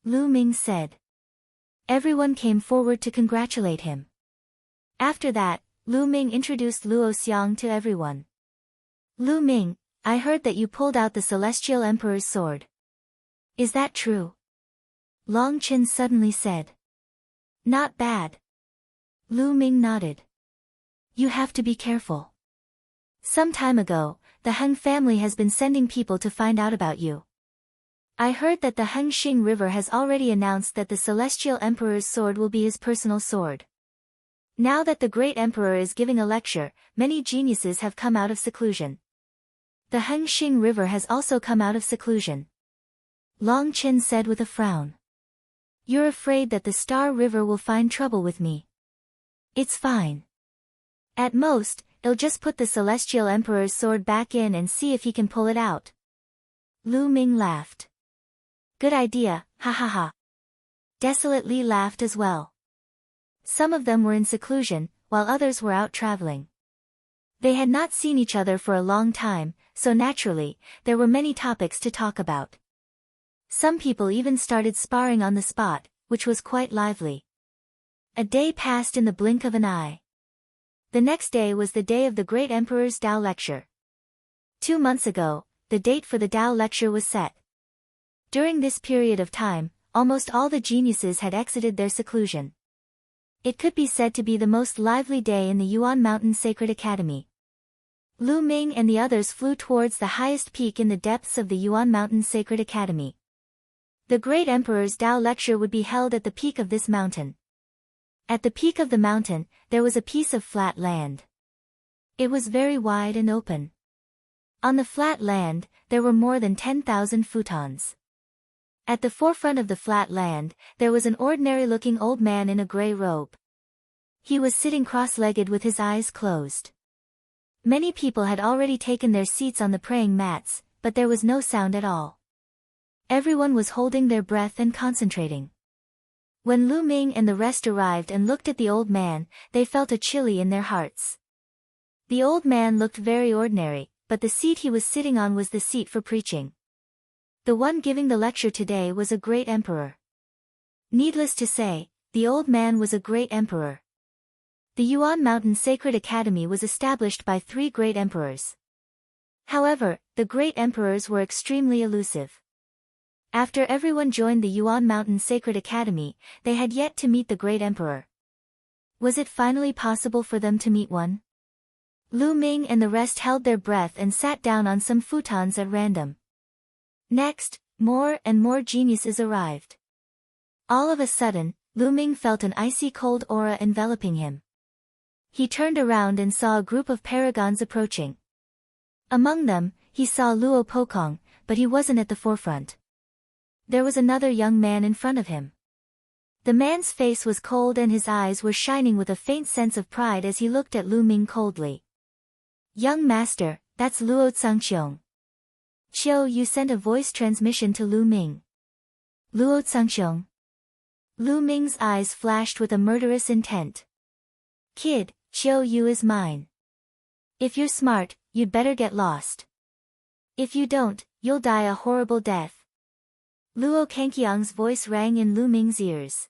Lu Ming said. Everyone came forward to congratulate him. After that, Lu Ming introduced Luo Xiang to everyone. Lu Ming, I heard that you pulled out the Celestial Emperor's sword. Is that true? Long Chen suddenly said. Not bad. Lu Ming nodded. You have to be careful. Some time ago, the Heng family has been sending people to find out about you. I heard that the Hengxing River has already announced that the Celestial Emperor's sword will be his personal sword. Now that the great emperor is giving a lecture, many geniuses have come out of seclusion. The Hengxing River has also come out of seclusion. Long Chen said with a frown. You're afraid that the Star River will find trouble with me. It's fine. At most, it'll just put the Celestial Emperor's sword back in and see if he can pull it out. Lu Ming laughed. Good idea, ha ha ha. Desolate Li laughed as well. Some of them were in seclusion, while others were out traveling. They had not seen each other for a long time, so naturally, there were many topics to talk about. Some people even started sparring on the spot, which was quite lively. A day passed in the blink of an eye. The next day was the day of the great emperor's Tao lecture. 2 months ago, the date for the Tao lecture was set. During this period of time, almost all the geniuses had exited their seclusion. It could be said to be the most lively day in the Yuan Mountain Sacred Academy. Lu Ming and the others flew towards the highest peak in the depths of the Yuan Mountain Sacred Academy. The great emperor's Tao lecture would be held at the peak of this mountain. At the peak of the mountain, there was a piece of flat land. It was very wide and open. On the flat land, there were more than 10,000 futons. At the forefront of the flat land, there was an ordinary-looking old man in a gray robe. He was sitting cross-legged with his eyes closed. Many people had already taken their seats on the praying mats, but there was no sound at all. Everyone was holding their breath and concentrating. When Lu Ming and the rest arrived and looked at the old man, they felt a chilly in their hearts. The old man looked very ordinary, but the seat he was sitting on was the seat for preaching. The one giving the lecture today was a great emperor. Needless to say, the old man was a great emperor. The Yuan Mountain Sacred Academy was established by 3 great emperors. However, the great emperors were extremely elusive. After everyone joined the Yuan Mountain Sacred Academy, they had yet to meet the great emperor. Was it finally possible for them to meet one? Lu Ming and the rest held their breath and sat down on some futons at random. Next, more and more geniuses arrived. All of a sudden, Lu Ming felt an icy cold aura enveloping him. He turned around and saw a group of paragons approaching. Among them, he saw Luo Pokong, but he wasn't at the forefront. There was another young man in front of him. The man's face was cold and his eyes were shining with a faint sense of pride as he looked at Lu Ming coldly. "Young master, that's Luo Xiang. Qiu Yue sent a voice transmission to Lu Ming." "Luo Xiang." Lu Ming's eyes flashed with a murderous intent. "Kid, Qiu Yue is mine. If you're smart, you'd better get lost. If you don't, you'll die a horrible death." Luo Cangqiong's voice rang in Lu Ming's ears.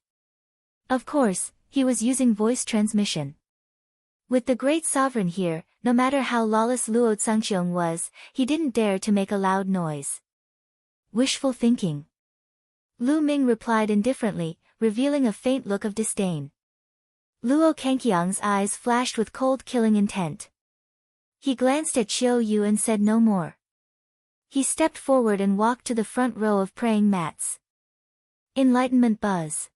Of course, he was using voice transmission. With the great sovereign here, no matter how lawless Luo Xiang was, he didn't dare to make a loud noise. Wishful thinking. Lu Ming replied indifferently, revealing a faint look of disdain. Luo Cangqiong's eyes flashed with cold killing intent. He glanced at Qiu Yue and said no more. He stepped forward and walked to the front row of praying mats. Enlightenment buzz.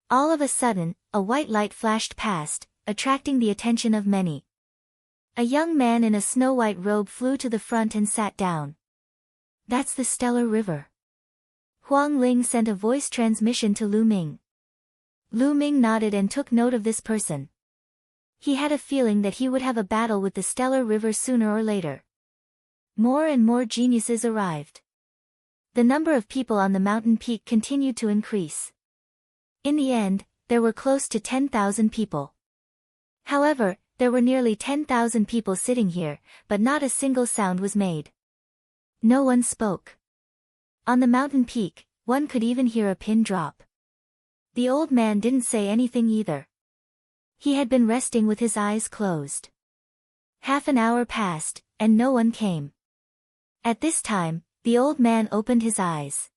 All of a sudden, a white light flashed past, attracting the attention of many. A young man in a snow-white robe flew to the front and sat down. "That's the Stellar River." Huang Ling sent a voice transmission to Lu Ming. Lu Ming nodded and took note of this person. He had a feeling that he would have a battle with the Stellar River sooner or later. More and more geniuses arrived. The number of people on the mountain peak continued to increase. In the end, there were close to 10,000 people. However, there were nearly 10,000 people sitting here, but not a single sound was made. No one spoke. On the mountain peak, one could even hear a pin drop. The old man didn't say anything either. He had been resting with his eyes closed. Half an hour passed, and no one came. At this time, the old man opened his eyes.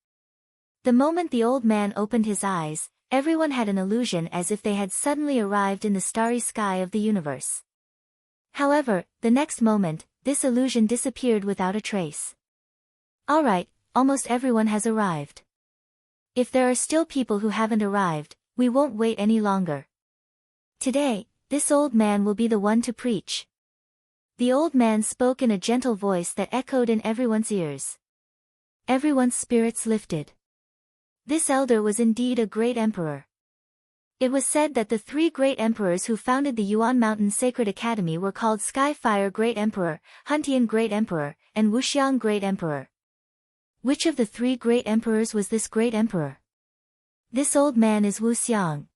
The moment the old man opened his eyes, everyone had an illusion as if they had suddenly arrived in the starry sky of the universe. However, the next moment, this illusion disappeared without a trace. Alright, almost everyone has arrived. If there are still people who haven't arrived, we won't wait any longer. Today, this old man will be the one to preach. The old man spoke in a gentle voice that echoed in everyone's ears. Everyone's spirits lifted. This elder was indeed a great emperor. It was said that the three great emperors who founded the Yuan Mountain Sacred Academy were called Skyfire Great Emperor, Huntian Great Emperor, and Wuxiang Great Emperor. Which of the three great emperors was this great emperor? This old man is Luo Xiang.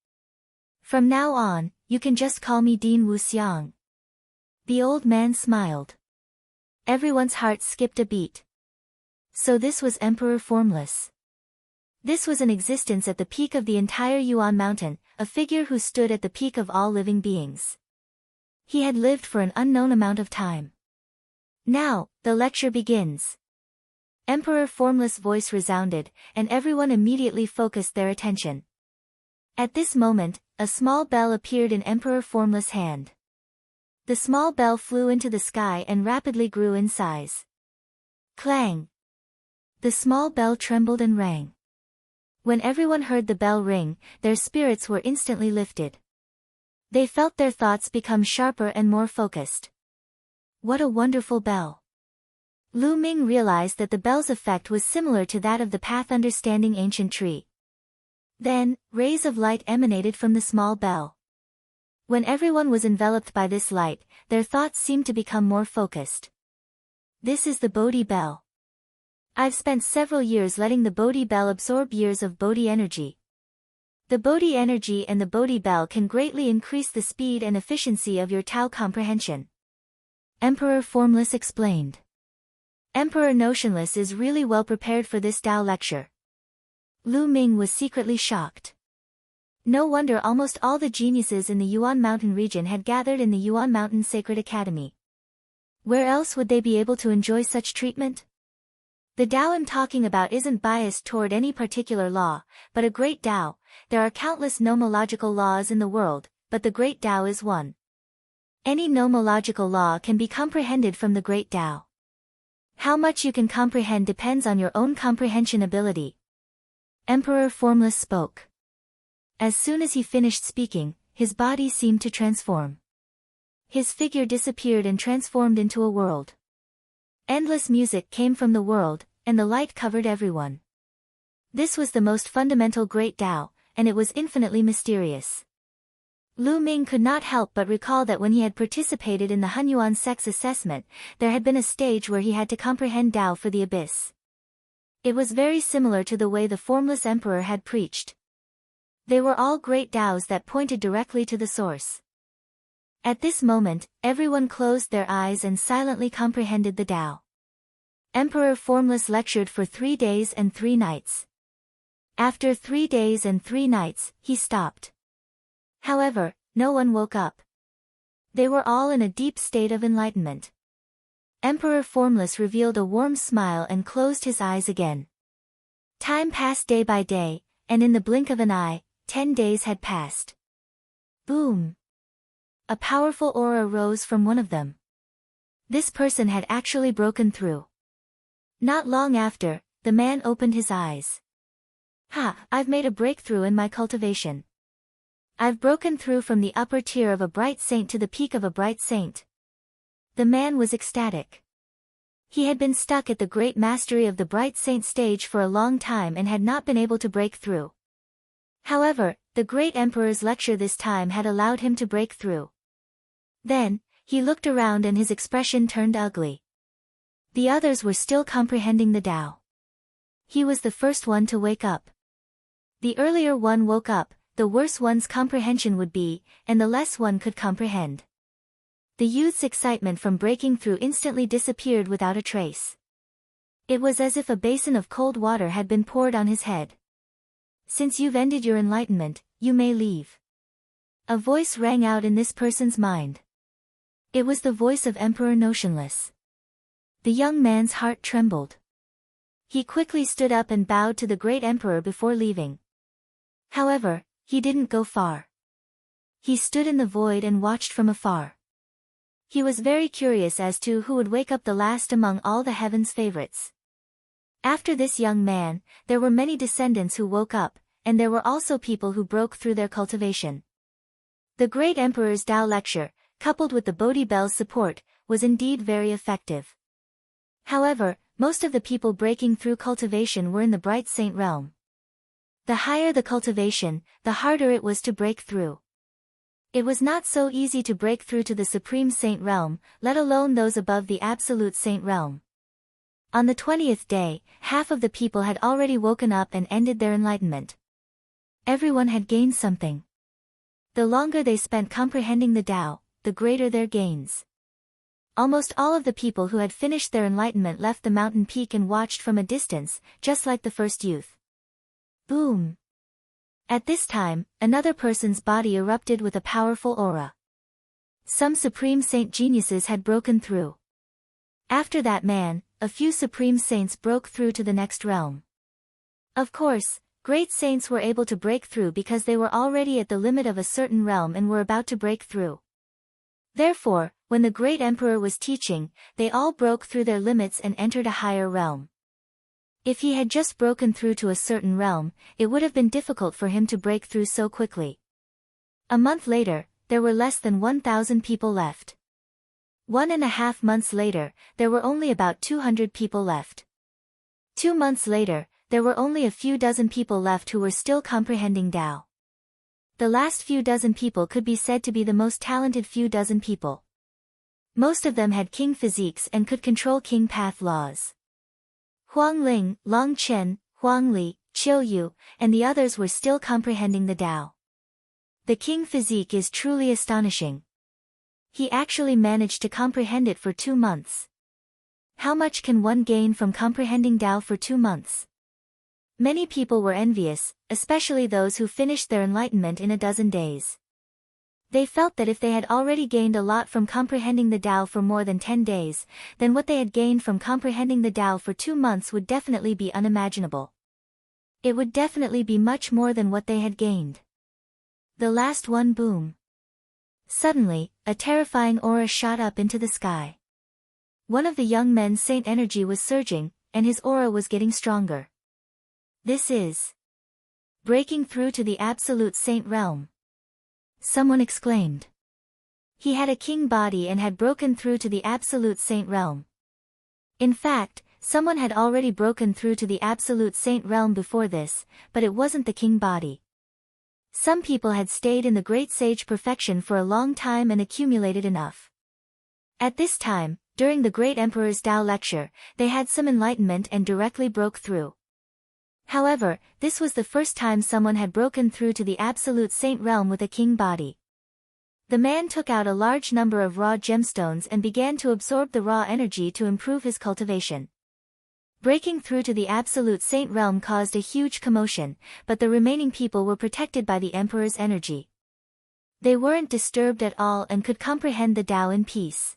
From now on, you can just call me Dean Luo Xiang. The old man smiled. Everyone's heart skipped a beat. So this was Emperor Formless. This was an existence at the peak of the entire Yuan Mountain, a figure who stood at the peak of all living beings. He had lived for an unknown amount of time. Now, the lecture begins. Emperor Formless' voice resounded, and everyone immediately focused their attention. At this moment, a small bell appeared in Emperor Formless' hand. The small bell flew into the sky and rapidly grew in size. Clang! The small bell trembled and rang. When everyone heard the bell ring, their spirits were instantly lifted. They felt their thoughts become sharper and more focused. What a wonderful bell! Lu Ming realized that the bell's effect was similar to that of the path understanding ancient tree. Then, rays of light emanated from the small bell. When everyone was enveloped by this light, their thoughts seemed to become more focused. This is the Bodhi bell. I've spent several years letting the Bodhi bell absorb years of Bodhi energy. The Bodhi energy and the Bodhi bell can greatly increase the speed and efficiency of your Tao comprehension. Emperor Formless explained. Emperor Notionless is really well prepared for this Tao lecture. Lu Ming was secretly shocked. No wonder almost all the geniuses in the Yuan Mountain region had gathered in the Yuan Mountain Sacred Academy. Where else would they be able to enjoy such treatment? The Tao I'm talking about isn't biased toward any particular law, but a great Tao. There are countless nomological laws in the world, but the great Tao is one. Any nomological law can be comprehended from the great Tao. How much you can comprehend depends on your own comprehension ability. Emperor Formless spoke. As soon as he finished speaking, his body seemed to transform. His figure disappeared and transformed into a world. Endless music came from the world, and the light covered everyone. This was the most fundamental great Tao, and it was infinitely mysterious. Lu Ming could not help but recall that when he had participated in the Hunyuan sex assessment, there had been a stage where he had to comprehend Tao for the abyss. It was very similar to the way the Formless Emperor had preached. They were all great Taos that pointed directly to the source. At this moment, everyone closed their eyes and silently comprehended the Tao. Emperor Formless lectured for 3 days and 3 nights. After 3 days and 3 nights, he stopped. However, no one woke up. They were all in a deep state of enlightenment. Emperor Formless revealed a warm smile and closed his eyes again. Time passed day by day, and in the blink of an eye, 10 days had passed. Boom! A powerful aura rose from one of them. This person had actually broken through. Not long after, the man opened his eyes. I've made a breakthrough in my cultivation. I've broken through from the upper tier of a bright saint to the peak of a bright saint. The man was ecstatic. He had been stuck at the great mastery of the bright saint stage for a long time and had not been able to break through. However, the great emperor's lecture this time had allowed him to break through. Then, he looked around and his expression turned ugly. The others were still comprehending the Tao. He was the first one to wake up. The earlier one woke up, the worse one's comprehension would be, and the less one could comprehend. The youth's excitement from breaking through instantly disappeared without a trace. It was as if a basin of cold water had been poured on his head. Since you've ended your enlightenment, you may leave. A voice rang out in this person's mind. It was the voice of Emperor Notionless. The young man's heart trembled. He quickly stood up and bowed to the great emperor before leaving. However, he didn't go far. He stood in the void and watched from afar. He was very curious as to who would wake up the last among all the heaven's favorites. After this young man, there were many descendants who woke up, and there were also people who broke through their cultivation. The great emperor's Tao lecture, coupled with the Bodhi Bell's support, was indeed very effective. However, most of the people breaking through cultivation were in the Bright Saint realm. The higher the cultivation, the harder it was to break through. It was not so easy to break through to the Supreme Saint realm, let alone those above the Absolute Saint realm. On the 20th day, half of the people had already woken up and ended their enlightenment. Everyone had gained something. The longer they spent comprehending the Tao, the greater their gains. Almost all of the people who had finished their enlightenment left the mountain peak and watched from a distance, just like the first youth. Boom! At this time, another person's body erupted with a powerful aura. Some Supreme Saint geniuses had broken through. After that man, a few Supreme Saints broke through to the next realm. Of course, great saints were able to break through because they were already at the limit of a certain realm and were about to break through. Therefore, when the great emperor was teaching, they all broke through their limits and entered a higher realm. If he had just broken through to a certain realm, it would have been difficult for him to break through so quickly. A month later, there were less than 1,000 people left. 1.5 months later, there were only about 200 people left. 2 months later, there were only a few dozen people left who were still comprehending Tao. The last few dozen people could be said to be the most talented few dozen people. Most of them had king physiques and could control king path laws. Huang Ling, Long Chen, Huang Li, Qiu Yue, and the others were still comprehending the Tao. The king physique is truly astonishing. He actually managed to comprehend it for 2 months. How much can one gain from comprehending Tao for 2 months? Many people were envious, especially those who finished their enlightenment in a dozen days. They felt that if they had already gained a lot from comprehending the Tao for more than 10 days, then what they had gained from comprehending the Tao for 2 months would definitely be unimaginable. It would definitely be much more than what they had gained. The last one, boom. Suddenly, a terrifying aura shot up into the sky. One of the young men's saint energy was surging, and his aura was getting stronger. This is breaking through to the absolute saint realm. Someone exclaimed. He had a king body and had broken through to the absolute saint realm. In fact, someone had already broken through to the absolute saint realm before this, but it wasn't the king body. Some people had stayed in the great sage perfection for a long time and accumulated enough. At this time, during the great emperor's Tao lecture, they had some enlightenment and directly broke through. However, this was the first time someone had broken through to the absolute saint realm with a king body. The man took out a large number of raw gemstones and began to absorb the raw energy to improve his cultivation. Breaking through to the absolute saint realm caused a huge commotion, but the remaining people were protected by the emperor's energy. They weren't disturbed at all and could comprehend the Tao in peace.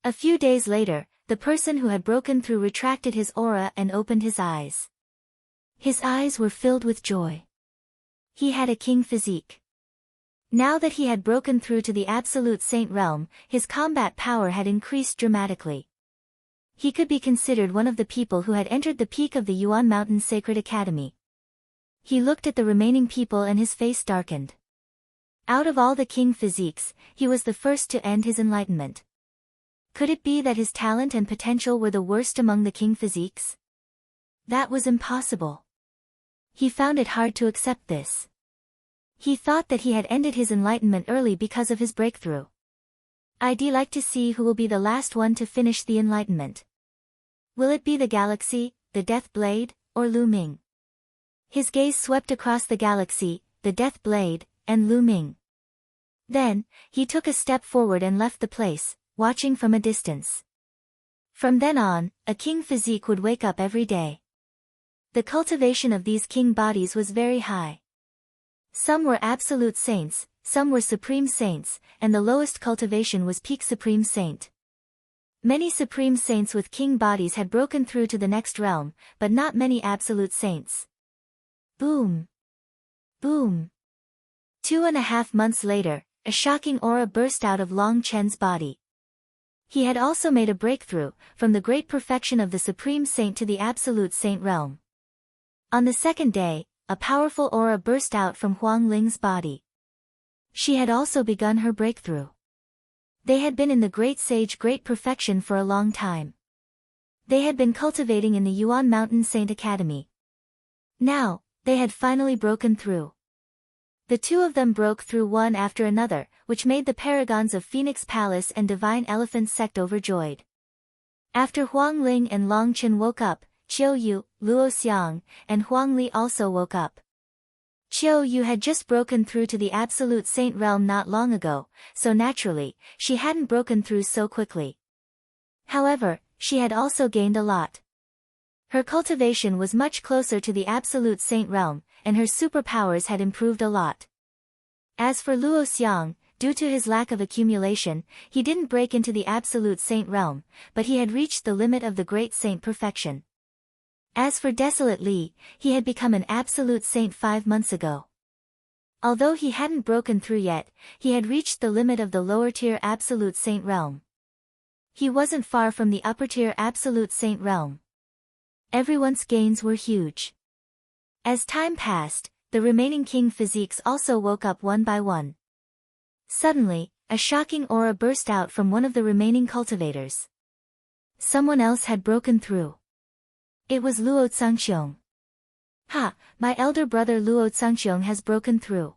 A few days later, the person who had broken through retracted his aura and opened his eyes. His eyes were filled with joy. He had a king physique. Now that he had broken through to the absolute saint realm, his combat power had increased dramatically. He could be considered one of the people who had entered the peak of the Yuan Mountain Sacred Academy. He looked at the remaining people and his face darkened. Out of all the king physiques, he was the first to end his enlightenment. Could it be that his talent and potential were the worst among the king physiques? That was impossible. He found it hard to accept this. He thought that he had ended his enlightenment early because of his breakthrough. I'd like to see who will be the last one to finish the enlightenment. Will it be the galaxy, the Death Blade, or Lu Ming? His gaze swept across the galaxy, the Death Blade, and Lu Ming. Then, he took a step forward and left the place, watching from a distance. From then on, a king physique would wake up every day. The cultivation of these king bodies was very high. Some were absolute saints, some were supreme saints, and the lowest cultivation was peak supreme saint. Many supreme saints with king bodies had broken through to the next realm, but not many absolute saints. Boom! Boom! 2.5 months later, a shocking aura burst out of Long Chen's body. He had also made a breakthrough, from the great perfection of the supreme saint to the absolute saint realm. On the second day, a powerful aura burst out from Huang Ling's body. She had also begun her breakthrough. They had been in the great sage great perfection for a long time. They had been cultivating in the Yuan Mountain Saint Academy. Now, they had finally broken through. The two of them broke through one after another, which made the paragons of Phoenix Palace and Divine Elephant sect overjoyed. After Huang Ling and Long Chen woke up, Qiu Yue, Luo Xiang, and Huang Li also woke up. Qiu Yue had just broken through to the absolute saint realm not long ago, so naturally, she hadn't broken through so quickly. However, she had also gained a lot. Her cultivation was much closer to the absolute saint realm, and her superpowers had improved a lot. As for Luo Xiang, due to his lack of accumulation, he didn't break into the absolute saint realm, but he had reached the limit of the great saint perfection. As for Desolate Li, he had become an absolute saint 5 months ago. Although he hadn't broken through yet, he had reached the limit of the lower-tier absolute saint realm. He wasn't far from the upper-tier absolute saint realm. Everyone's gains were huge. As time passed, the remaining king physiques also woke up one by one. Suddenly, a shocking aura burst out from one of the remaining cultivators. Someone else had broken through. It was Luo Cangqiong. Ha, my elder brother Luo Cangqiong has broken through.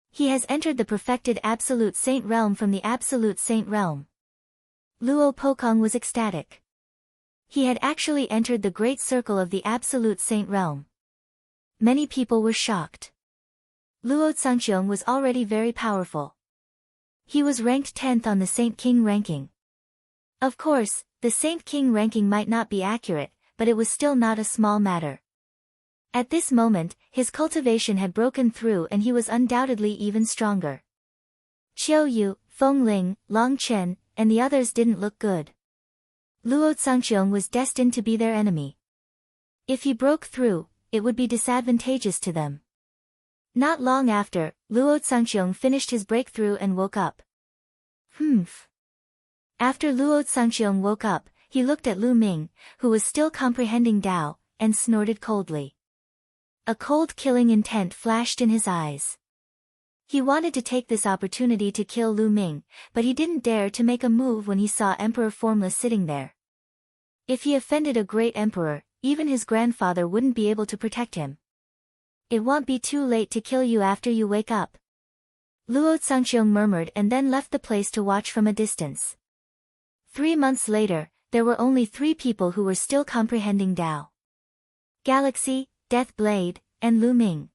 He has entered the perfected absolute saint realm from the absolute saint realm. Luo Pokong was ecstatic. He had actually entered the great circle of the absolute saint realm. Many people were shocked. Luo Cangqiong was already very powerful. He was ranked 10th on the Saint King ranking. Of course, the Saint King ranking might not be accurate, but it was still not a small matter. At this moment, his cultivation had broken through and he was undoubtedly even stronger. Qiu Yue, Feng Ling, Long Chen, and the others didn't look good. Luo Xiang was destined to be their enemy. If he broke through, it would be disadvantageous to them. Not long after, Luo Xiang finished his breakthrough and woke up. After Luo Xiang woke up, he looked at Lu Ming, who was still comprehending Tao, and snorted coldly. A cold killing intent flashed in his eyes. He wanted to take this opportunity to kill Lu Ming, but he didn't dare to make a move when he saw Emperor Formless sitting there. If he offended a great emperor, even his grandfather wouldn't be able to protect him. It won't be too late to kill you after you wake up. Luo Xiang murmured and then left the place to watch from a distance. 3 months later, there were only 3 people who were still comprehending Tao. Galaxy, Death Blade, and Lu Ming.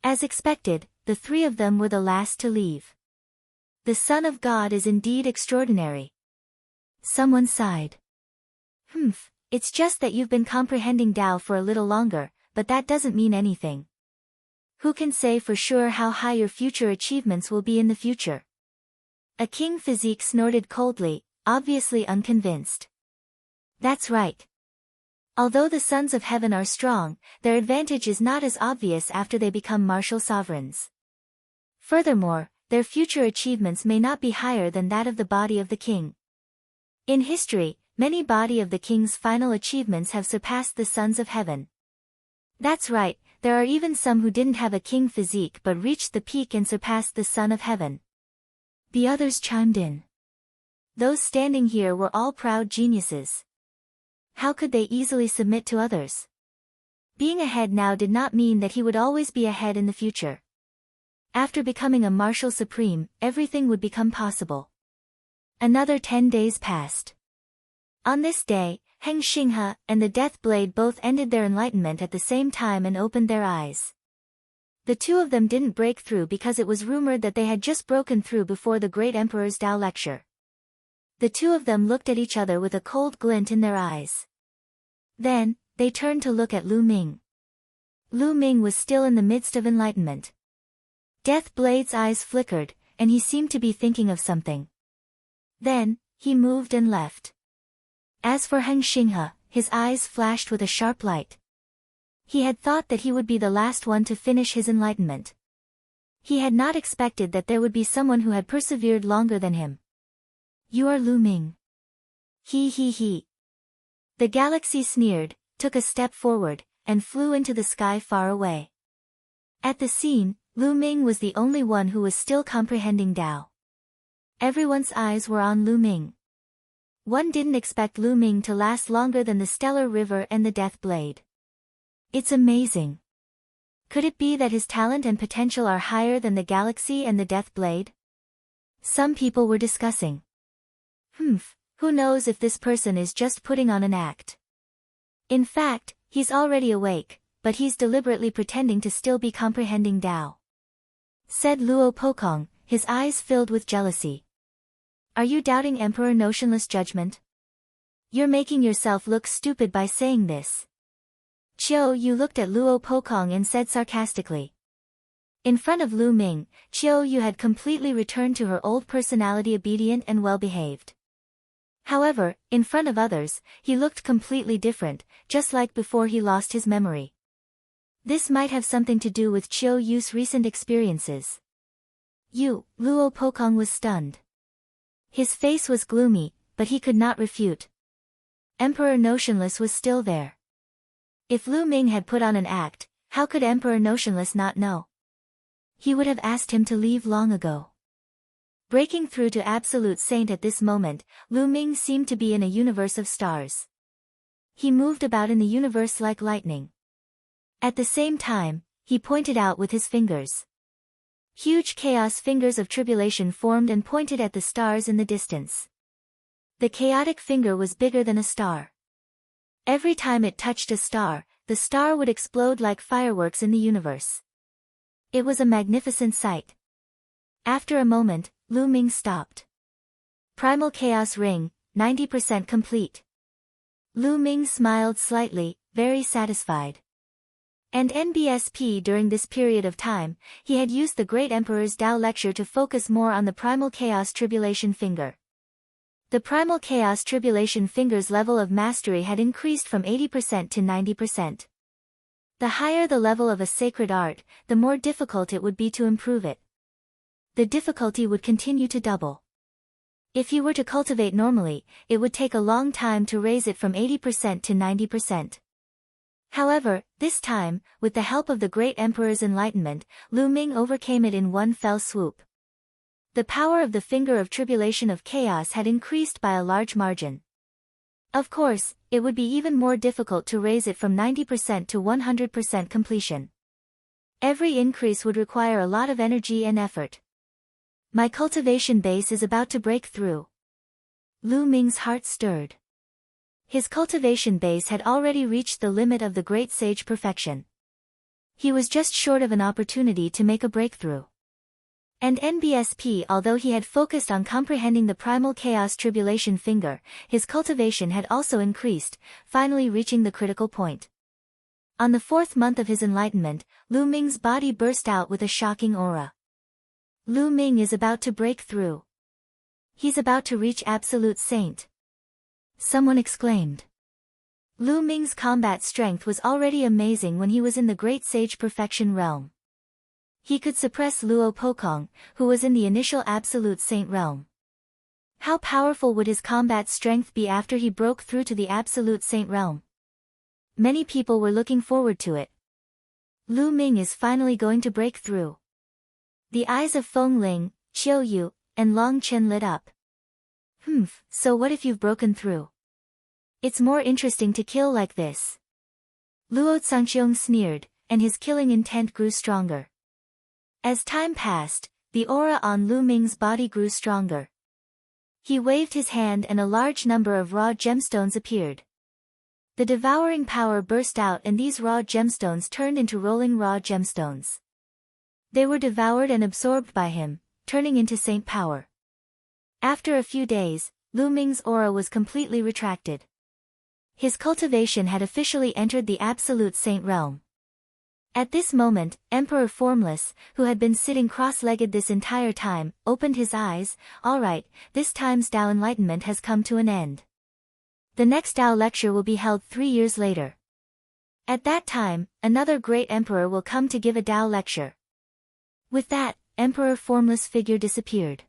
As expected, the 3 of them were the last to leave. The Son of God is indeed extraordinary. Someone sighed. It's just that you've been comprehending Tao for a little longer, but that doesn't mean anything. Who can say for sure how high your future achievements will be in the future? A king physique snorted coldly, obviously unconvinced. That's right. Although the sons of heaven are strong, their advantage is not as obvious after they become martial sovereigns. Furthermore, their future achievements may not be higher than that of the body of the king. In history, many body of the king's final achievements have surpassed the sons of heaven. That's right, there are even some who didn't have a king physique but reached the peak and surpassed the son of heaven. The others chimed in. Those standing here were all proud geniuses. How could they easily submit to others? Being ahead now did not mean that he would always be ahead in the future. After becoming a martial supreme, everything would become possible. Another 10 days passed. On this day, Heng Xinghe and the Death Blade both ended their enlightenment at the same time and opened their eyes. The 2 of them didn't break through because it was rumored that they had just broken through before the great emperor's Tao lecture. The 2 of them looked at each other with a cold glint in their eyes. Then, they turned to look at Lu Ming. Lu Ming was still in the midst of enlightenment. Death Blade's eyes flickered, and he seemed to be thinking of something. Then, he moved and left. As for Heng Xinghe, his eyes flashed with a sharp light. He had thought that he would be the last one to finish his enlightenment. He had not expected that there would be someone who had persevered longer than him. You are Lu Ming. He. The galaxy sneered, took a step forward, and flew into the sky far away. At the scene, Lu Ming was the only one who was still comprehending Tao. Everyone's eyes were on Lu Ming. One didn't expect Lu Ming to last longer than the Stellar River and the Death Blade. It's amazing. Could it be that his talent and potential are higher than the Galaxy and the Death Blade? Some people were discussing. Who knows if this person is just putting on an act. In fact, he's already awake, but he's deliberately pretending to still be comprehending Tao. Said Luo Pokong, his eyes filled with jealousy. Are you doubting Emperor Notionless judgment? You're making yourself look stupid by saying this. Qiu Yue looked at Luo Pokong and said sarcastically. In front of Lu Ming, Qiu Yue had completely returned to her old personality, obedient and well-behaved. However, in front of others, he looked completely different, just like before he lost his memory. This might have something to do with Qiu Yue's recent experiences. Luo Pokong was stunned. His face was gloomy, but he could not refute. Emperor Notionless was still there. If Lu Ming had put on an act, how could Emperor Notionless not know? He would have asked him to leave long ago. Breaking through to Absolute Saint at this moment, Lu Ming seemed to be in a universe of stars. He moved about in the universe like lightning. At the same time, he pointed out with his fingers. Huge chaos fingers of tribulation formed and pointed at the stars in the distance. The chaotic finger was bigger than a star. Every time it touched a star, the star would explode like fireworks in the universe. It was a magnificent sight. After a moment, Lu Ming stopped. Primal Chaos Ring, 90% complete. Lu Ming smiled slightly, very satisfied. And NBSP during this period of time, he had used the Great Emperor's Tao lecture to focus more on the Primal Chaos Tribulation Finger. The Primal Chaos Tribulation Finger's level of mastery had increased from 80% to 90%. The higher the level of a sacred art, the more difficult it would be to improve it. The difficulty would continue to double. If you were to cultivate normally, it would take a long time to raise it from 80% to 90%. However, this time, with the help of the Great Emperor's enlightenment, Lu Ming overcame it in one fell swoop. The power of the Finger of Tribulation of Chaos had increased by a large margin. Of course, it would be even more difficult to raise it from 90% to 100% completion. Every increase would require a lot of energy and effort. My cultivation base is about to break through. Lu Ming's heart stirred. His cultivation base had already reached the limit of the Great Sage perfection. He was just short of an opportunity to make a breakthrough. And NBSP, although he had focused on comprehending the Primal Chaos Tribulation Finger, his cultivation had also increased, finally reaching the critical point. On the 4th month of his enlightenment, Lu Ming's body burst out with a shocking aura. Lu Ming is about to break through. He's about to reach Absolute Saint. Someone exclaimed. Lu Ming's combat strength was already amazing when he was in the Great Sage Perfection realm. He could suppress Luo Pokong, who was in the initial Absolute Saint realm. How powerful would his combat strength be after he broke through to the Absolute Saint realm? Many people were looking forward to it. Lu Ming is finally going to break through. The eyes of Feng Ling, Qiu Yue, and Long Chen lit up. So what if you've broken through? It's more interesting to kill like this. Luo Xiang sneered, and his killing intent grew stronger. As time passed, the aura on Lu Ming's body grew stronger. He waved his hand and a large number of raw gemstones appeared. The devouring power burst out and these raw gemstones turned into rolling raw gemstones. They were devoured and absorbed by him, turning into saint power. After a few days, Lu Ming's aura was completely retracted. His cultivation had officially entered the Absolute Saint realm. At this moment, Emperor Formless, who had been sitting cross-legged this entire time, opened his eyes. All right, this time's Tao enlightenment has come to an end. The next Tao lecture will be held 3 years later. At that time, another great emperor will come to give a Tao lecture. With that, Emperor Formless' figure disappeared.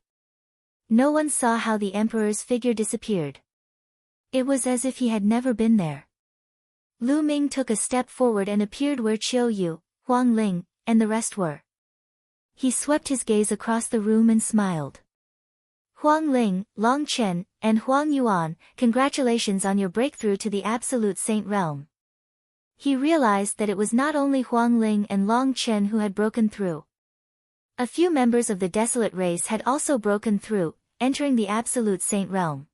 No one saw how the emperor's figure disappeared. It was as if he had never been there. Lu Ming took a step forward and appeared where Qiu Yue, Huang Ling, and the rest were. He swept his gaze across the room and smiled. Huang Ling, Long Chen, and Huang Yuan, congratulations on your breakthrough to the Absolute Saint realm. He realized that it was not only Huang Ling and Long Chen who had broken through. A few members of the Desolate race had also broken through, entering the Absolute Saint realm.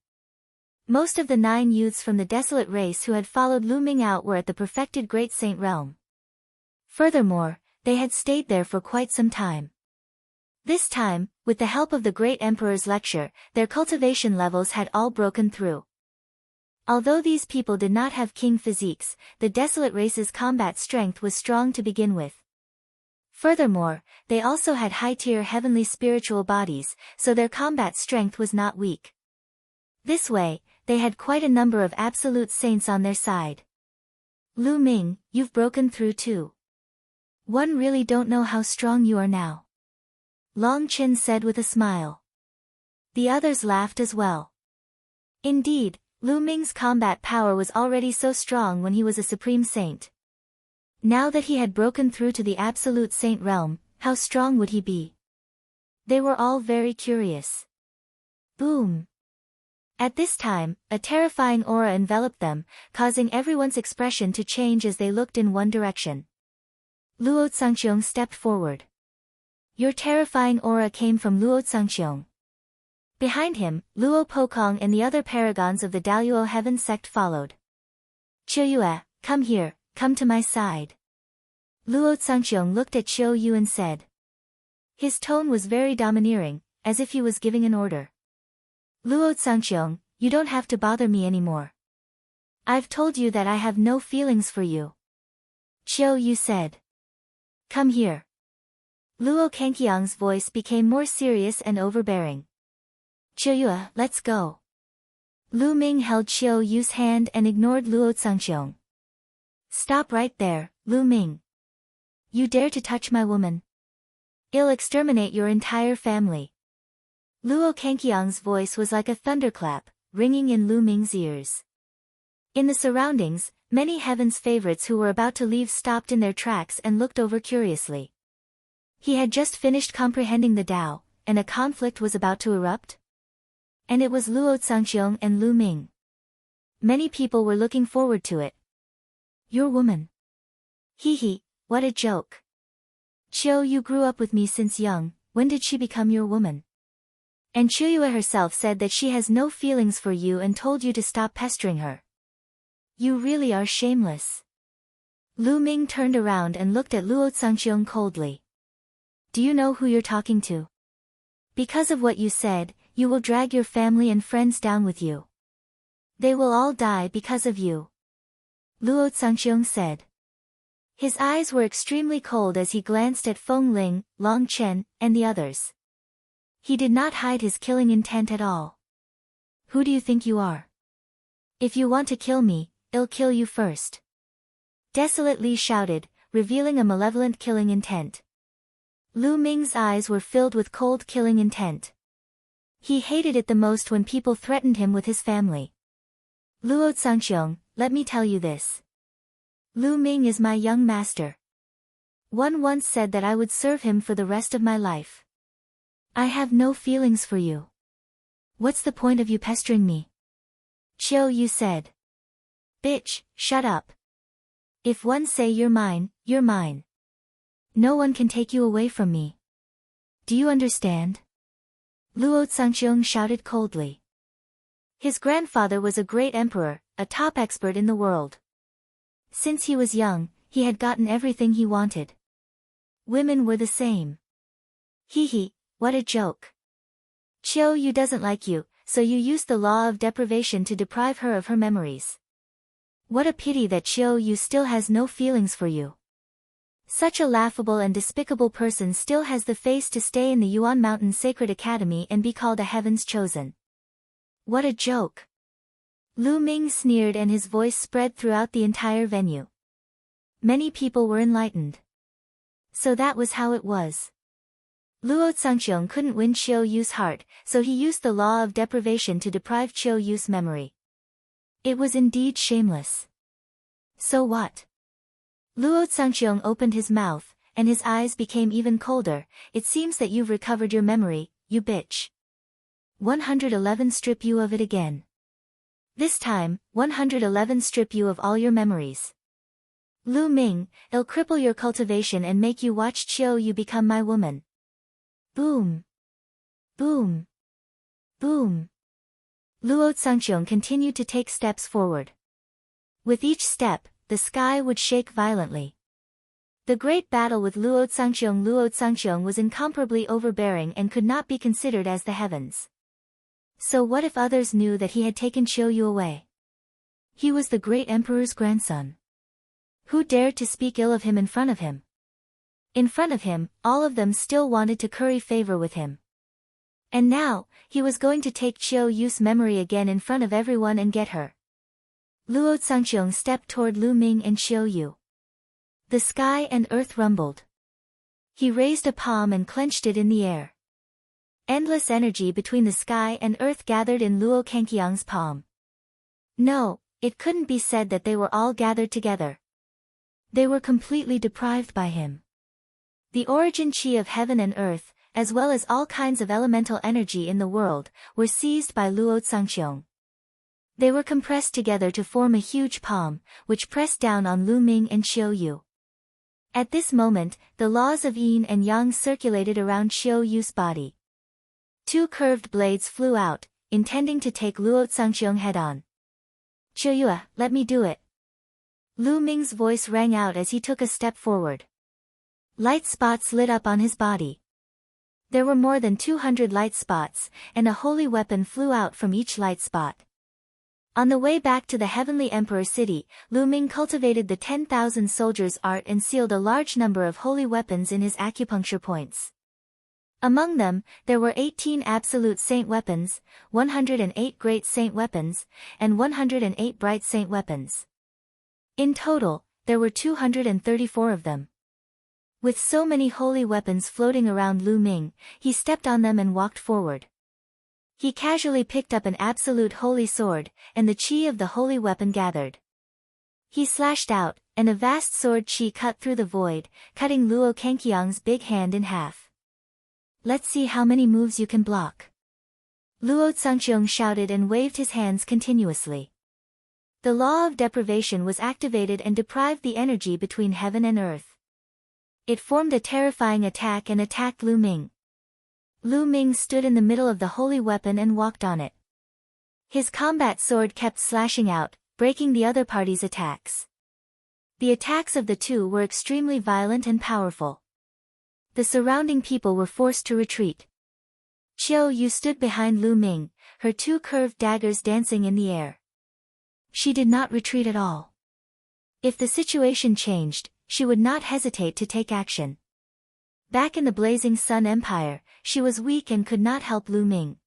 Most of the 9 youths from the Desolate race who had followed Lu Ming out were at the perfected Great Saint realm. Furthermore, they had stayed there for quite some time. This time, with the help of the Great Emperor's lecture, their cultivation levels had all broken through. Although these people did not have king physiques, the Desolate race's combat strength was strong to begin with. Furthermore, they also had high-tier heavenly spiritual bodies, so their combat strength was not weak. This way, they had quite a number of absolute saints on their side. Lu Ming, you've broken through too. One really don't know how strong you are now. Long Chen said with a smile. The others laughed as well. Indeed, Lu Ming's combat power was already so strong when he was a supreme saint. Now that he had broken through to the Absolute Saint realm, how strong would he be? They were all very curious. Boom! At this time, a terrifying aura enveloped them, causing everyone's expression to change as they looked in one direction. Luo Xiang stepped forward. Your terrifying aura came from Luo Xiang. Behind him, Luo Pokong and the other paragons of the Daluo Heaven sect followed. Qiu Yue, come here, come to my side. Luo Xiang looked at Qiu Yue and said. His tone was very domineering, as if he was giving an order. Luo Xiang, you don't have to bother me anymore. I've told you that I have no feelings for you. Qiu Yue said. Come here. Luo Cangqiong's voice became more serious and overbearing. Qiu Yue, let's go. Lu Ming held Qiu Yue's hand and ignored Luo Xiang. Stop right there, Lu Ming. You dare to touch my woman? I'll exterminate your entire family. Luo Cangqiong's voice was like a thunderclap, ringing in Lu Ming's ears. In the surroundings, many Heaven's favorites who were about to leave stopped in their tracks and looked over curiously. He had just finished comprehending the Tao, and a conflict was about to erupt? And it was Luo Xiang and Lu Ming. Many people were looking forward to it. Your woman. Hee, what a joke. Qiu Yue grew up with me since young, when did she become your woman? And Qiu Yue herself said that she has no feelings for you and told you to stop pestering her. You really are shameless. Lu Ming turned around and looked at Luo Xiang coldly. Do you know who you're talking to? Because of what you said, you will drag your family and friends down with you. They will all die because of you. Luo Xiang said. His eyes were extremely cold as he glanced at Feng Ling, Long Chen, and the others. He did not hide his killing intent at all. Who do you think you are? If you want to kill me, I'll kill you first. Desolate Li shouted, revealing a malevolent killing intent. Lu Ming's eyes were filled with cold killing intent. He hated it the most when people threatened him with his family. Luo Xiang, let me tell you this. Lu Ming is my young master. One once said that I would serve him for the rest of my life. I have no feelings for you. What's the point of you pestering me? Qiu Yue said. Bitch, shut up. If one say you're mine, you're mine. No one can take you away from me. Do you understand? Luo Xiang shouted coldly. His grandfather was a great emperor, a top expert in the world. Since he was young, he had gotten everything he wanted. Women were the same. Hee, what a joke. Qiu Yue doesn't like you, so you used the law of deprivation to deprive her of her memories. What a pity that Qiu Yue still has no feelings for you. Such a laughable and despicable person still has the face to stay in the Yuan Mountain Sacred Academy and be called a Heaven's Chosen. What a joke. Lu Ming sneered and his voice spread throughout the entire venue. Many people were enlightened. So that was how it was. Luo Xiang couldn't win Qiu Yue's heart, so he used the law of deprivation to deprive Qiu Yue's memory. It was indeed shameless. So what? Luo Xiang opened his mouth, and his eyes became even colder. It seems that you've recovered your memory, you bitch. 111 strip you of it again. This time, 111 strip you of all your memories. Lu Ming, I'll cripple your cultivation and make you watch Qiu Yue become my woman. Boom. Boom. Boom. Luo Xiang continued to take steps forward. With each step, the sky would shake violently. The great battle with Luo Xiang was incomparably overbearing and could not be considered as the heavens. So what if others knew that he had taken Qiu Yue away? He was the great emperor's grandson. Who dared to speak ill of him in front of him? In front of him, all of them still wanted to curry favor with him. And now, he was going to take Qiu Yue's memory again in front of everyone and get her. Luo Xiang stepped toward Lu Ming and Qiu Yue. The sky and earth rumbled. He raised a palm and clenched it in the air. Endless energy between the sky and earth gathered in Luo Cangqiong's palm. No, it couldn't be said that they were all gathered together. They were completely deprived by him. The origin qi of heaven and earth, as well as all kinds of elemental energy in the world, were seized by Luo Xiang. They were compressed together to form a huge palm, which pressed down on Lu Ming and Qiu Yue. At this moment, the laws of yin and yang circulated around Qiu Yue's body. Two curved blades flew out, intending to take Luo Xiang head-on. Qiu Yue, let me do it. Lu Ming's voice rang out as he took a step forward. Light spots lit up on his body. There were more than 200 light spots, and a holy weapon flew out from each light spot. On the way back to the Heavenly Emperor City, Lu Ming cultivated the 10,000 soldiers' art and sealed a large number of holy weapons in his acupuncture points. Among them, there were 18 absolute saint weapons, 108 great saint weapons, and 108 bright saint weapons. In total, there were 234 of them. With so many holy weapons floating around Lu Ming, he stepped on them and walked forward. He casually picked up an absolute holy sword, and the qi of the holy weapon gathered. He slashed out, and a vast sword qi cut through the void, cutting Luo Cangqiong's big hand in half. "Let's see how many moves you can block." Luo Cangqiong shouted and waved his hands continuously. The law of deprivation was activated and deprived the energy between heaven and earth. It formed a terrifying attack and attacked Lu Ming. Lu Ming stood in the middle of the holy weapon and walked on it. His combat sword kept slashing out, breaking the other party's attacks. The attacks of the two were extremely violent and powerful. The surrounding people were forced to retreat. Qiu Yue stood behind Lu Ming, her two curved daggers dancing in the air. She did not retreat at all. If the situation changed, she would not hesitate to take action. Back in the Blazing Sun Empire, she was weak and could not help Lu Ming.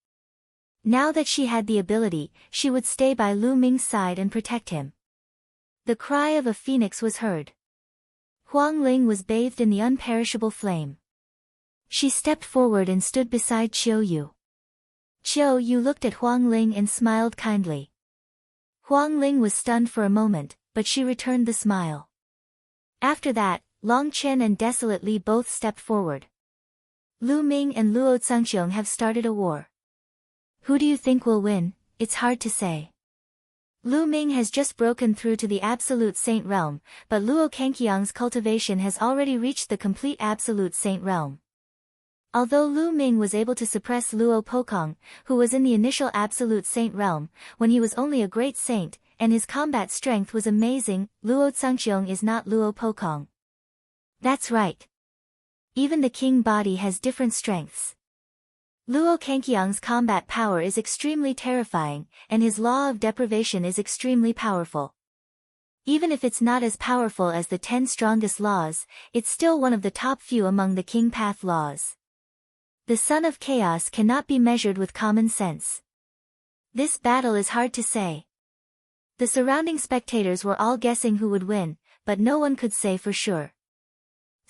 Now that she had the ability, she would stay by Lu Ming's side and protect him. The cry of a phoenix was heard. Huang Ling was bathed in the unperishable flame. She stepped forward and stood beside Qiu Yue. Qiu Yue looked at Huang Ling and smiled kindly. Huang Ling was stunned for a moment, but she returned the smile. After that, Long Chen and Desolate Li both stepped forward. Lu Ming and Luo Cangqiong have started a war. Who do you think will win? It's hard to say. Lu Ming has just broken through to the Absolute Saint Realm, but Luo Cangqiong's cultivation has already reached the complete Absolute Saint Realm. Although Lu Ming was able to suppress Luo Pokong, who was in the initial Absolute Saint Realm, when he was only a great saint, and his combat strength was amazing, Luo Cangqiong is not Luo Pokong. That's right. Even the king body has different strengths. Luo Cangqiong's combat power is extremely terrifying, and his law of deprivation is extremely powerful. Even if it's not as powerful as the 10 strongest laws, it's still one of the top few among the king path laws. The son of chaos cannot be measured with common sense. This battle is hard to say. The surrounding spectators were all guessing who would win, but no one could say for sure.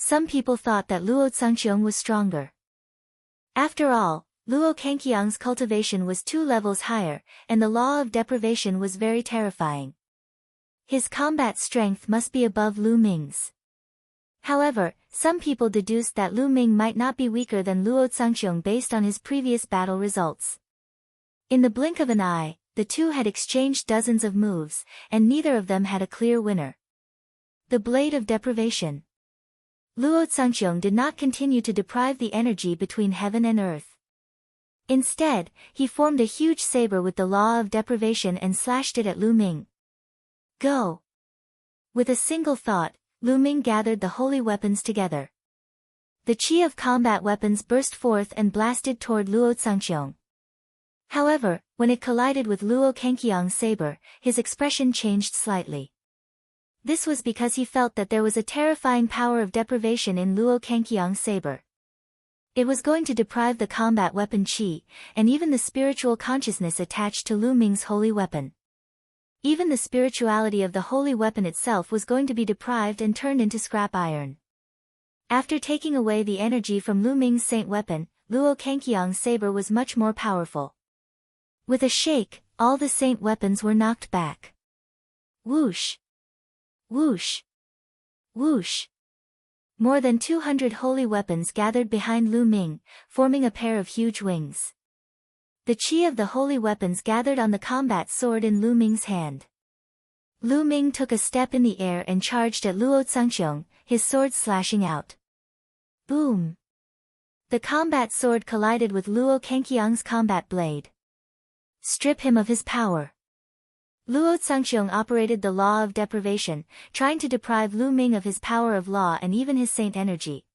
Some people thought that Luo Cangqiong was stronger. After all, Luo Cangqiong's cultivation was 2 levels higher, and the law of deprivation was very terrifying. His combat strength must be above Lu Ming's. However, some people deduced that Lu Ming might not be weaker than Luo Cangqiong based on his previous battle results. In the blink of an eye, the two had exchanged dozens of moves, and neither of them had a clear winner. The Blade of Deprivation. Luo Cangqiong did not continue to deprive the energy between heaven and earth. Instead, he formed a huge saber with the law of deprivation and slashed it at Lu Ming. Go! With a single thought, Lu Ming gathered the holy weapons together. The qi of combat weapons burst forth and blasted toward Luo Cangqiong. However, when it collided with Luo Cangqiong's saber, his expression changed slightly. This was because he felt that there was a terrifying power of deprivation in Luo Cangqiong's saber. It was going to deprive the combat weapon qi, and even the spiritual consciousness attached to Lu Ming's holy weapon. Even the spirituality of the holy weapon itself was going to be deprived and turned into scrap iron. After taking away the energy from Lu Ming's saint weapon, Luo Cangqiong's saber was much more powerful. With a shake, all the saint weapons were knocked back. Whoosh! Whoosh! Whoosh! More than 200 holy weapons gathered behind Lu Ming, forming a pair of huge wings. The qi of the holy weapons gathered on the combat sword in Lu Ming's hand. Lu Ming took a step in the air and charged at Luo Cangqiong, his sword slashing out. Boom! The combat sword collided with Luo Cangqiong's combat blade. Strip him of his power. Luo Cangqiong operated the law of deprivation, trying to deprive Lu Ming of his power of law and even his saint energy.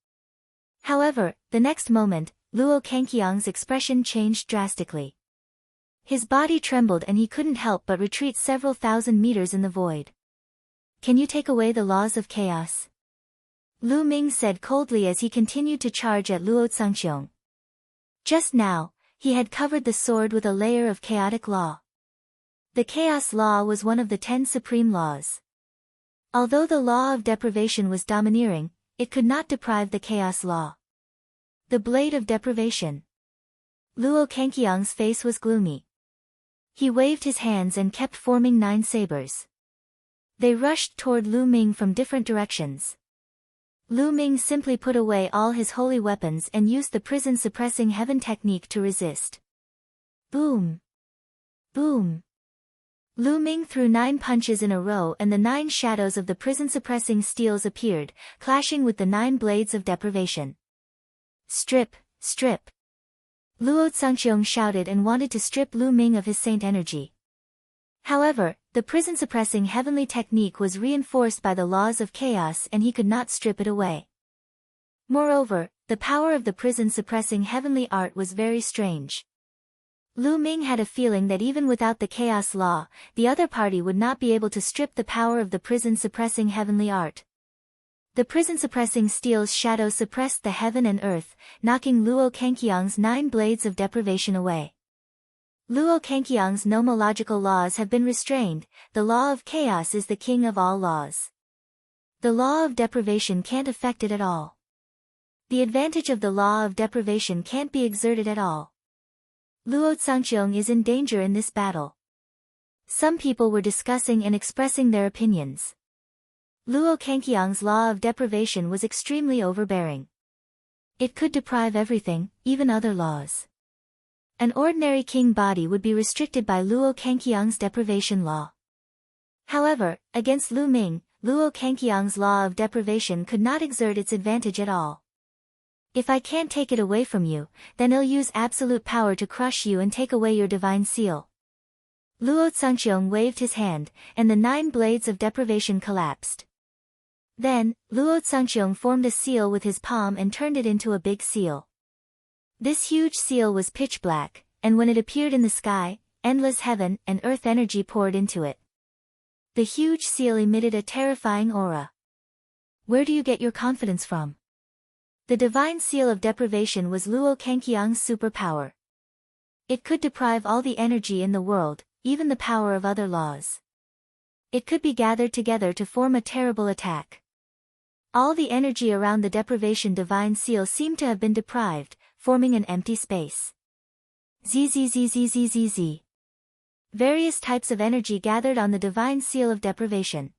However, the next moment, Luo Cangqiong's expression changed drastically. His body trembled and he couldn't help but retreat several thousand meters in the void. Can you take away the laws of chaos? Lu Ming said coldly as he continued to charge at Luo Xiang. Just now, he had covered the sword with a layer of chaotic law. The chaos law was one of the 10 supreme laws. Although the law of deprivation was domineering, it could not deprive the chaos law. The blade of deprivation. Luo Cangqiong's face was gloomy. He waved his hands and kept forming 9 sabers. They rushed toward Lu Ming from different directions. Lu Ming simply put away all his holy weapons and used the prison-suppressing heaven technique to resist. Boom! Boom! Lu Ming threw 9 punches in a row and the 9 shadows of the prison-suppressing steels appeared, clashing with the 9 blades of deprivation. Strip! Strip! Luo Xiang shouted and wanted to strip Lu Ming of his saint energy. However, the prison-suppressing heavenly technique was reinforced by the laws of chaos and he could not strip it away. Moreover, the power of the prison-suppressing heavenly art was very strange. Lu Ming had a feeling that even without the chaos law, the other party would not be able to strip the power of the prison-suppressing heavenly art. The prison-suppressing steel's shadow suppressed the heaven and earth, knocking Luo Cangqiong's 9 blades of deprivation away. Luo Cangqiong's nomological laws have been restrained, the law of chaos is the king of all laws. The law of deprivation can't affect it at all. The advantage of the law of deprivation can't be exerted at all. Luo Xiang is in danger in this battle. Some people were discussing and expressing their opinions. Luo Cangqiong's law of deprivation was extremely overbearing. It could deprive everything, even other laws. An ordinary king body would be restricted by Luo Cangqiong's deprivation law. However, against Lu Ming, Luo Cangqiong's law of deprivation could not exert its advantage at all. If I can't take it away from you, then I'll use absolute power to crush you and take away your divine seal. Luo Xiang waved his hand, and the 9 blades of deprivation collapsed. Then, Luo Xiang formed a seal with his palm and turned it into a big seal. This huge seal was pitch black, and when it appeared in the sky, endless heaven and earth energy poured into it. The huge seal emitted a terrifying aura. Where do you get your confidence from? The divine seal of deprivation was Luo Cangqiong's superpower. It could deprive all the energy in the world, even the power of other laws. It could be gathered together to form a terrible attack. All the energy around the deprivation divine seal seemed to have been deprived, forming an empty space. Zzzzzzzzz. Various types of energy gathered on the divine seal of deprivation.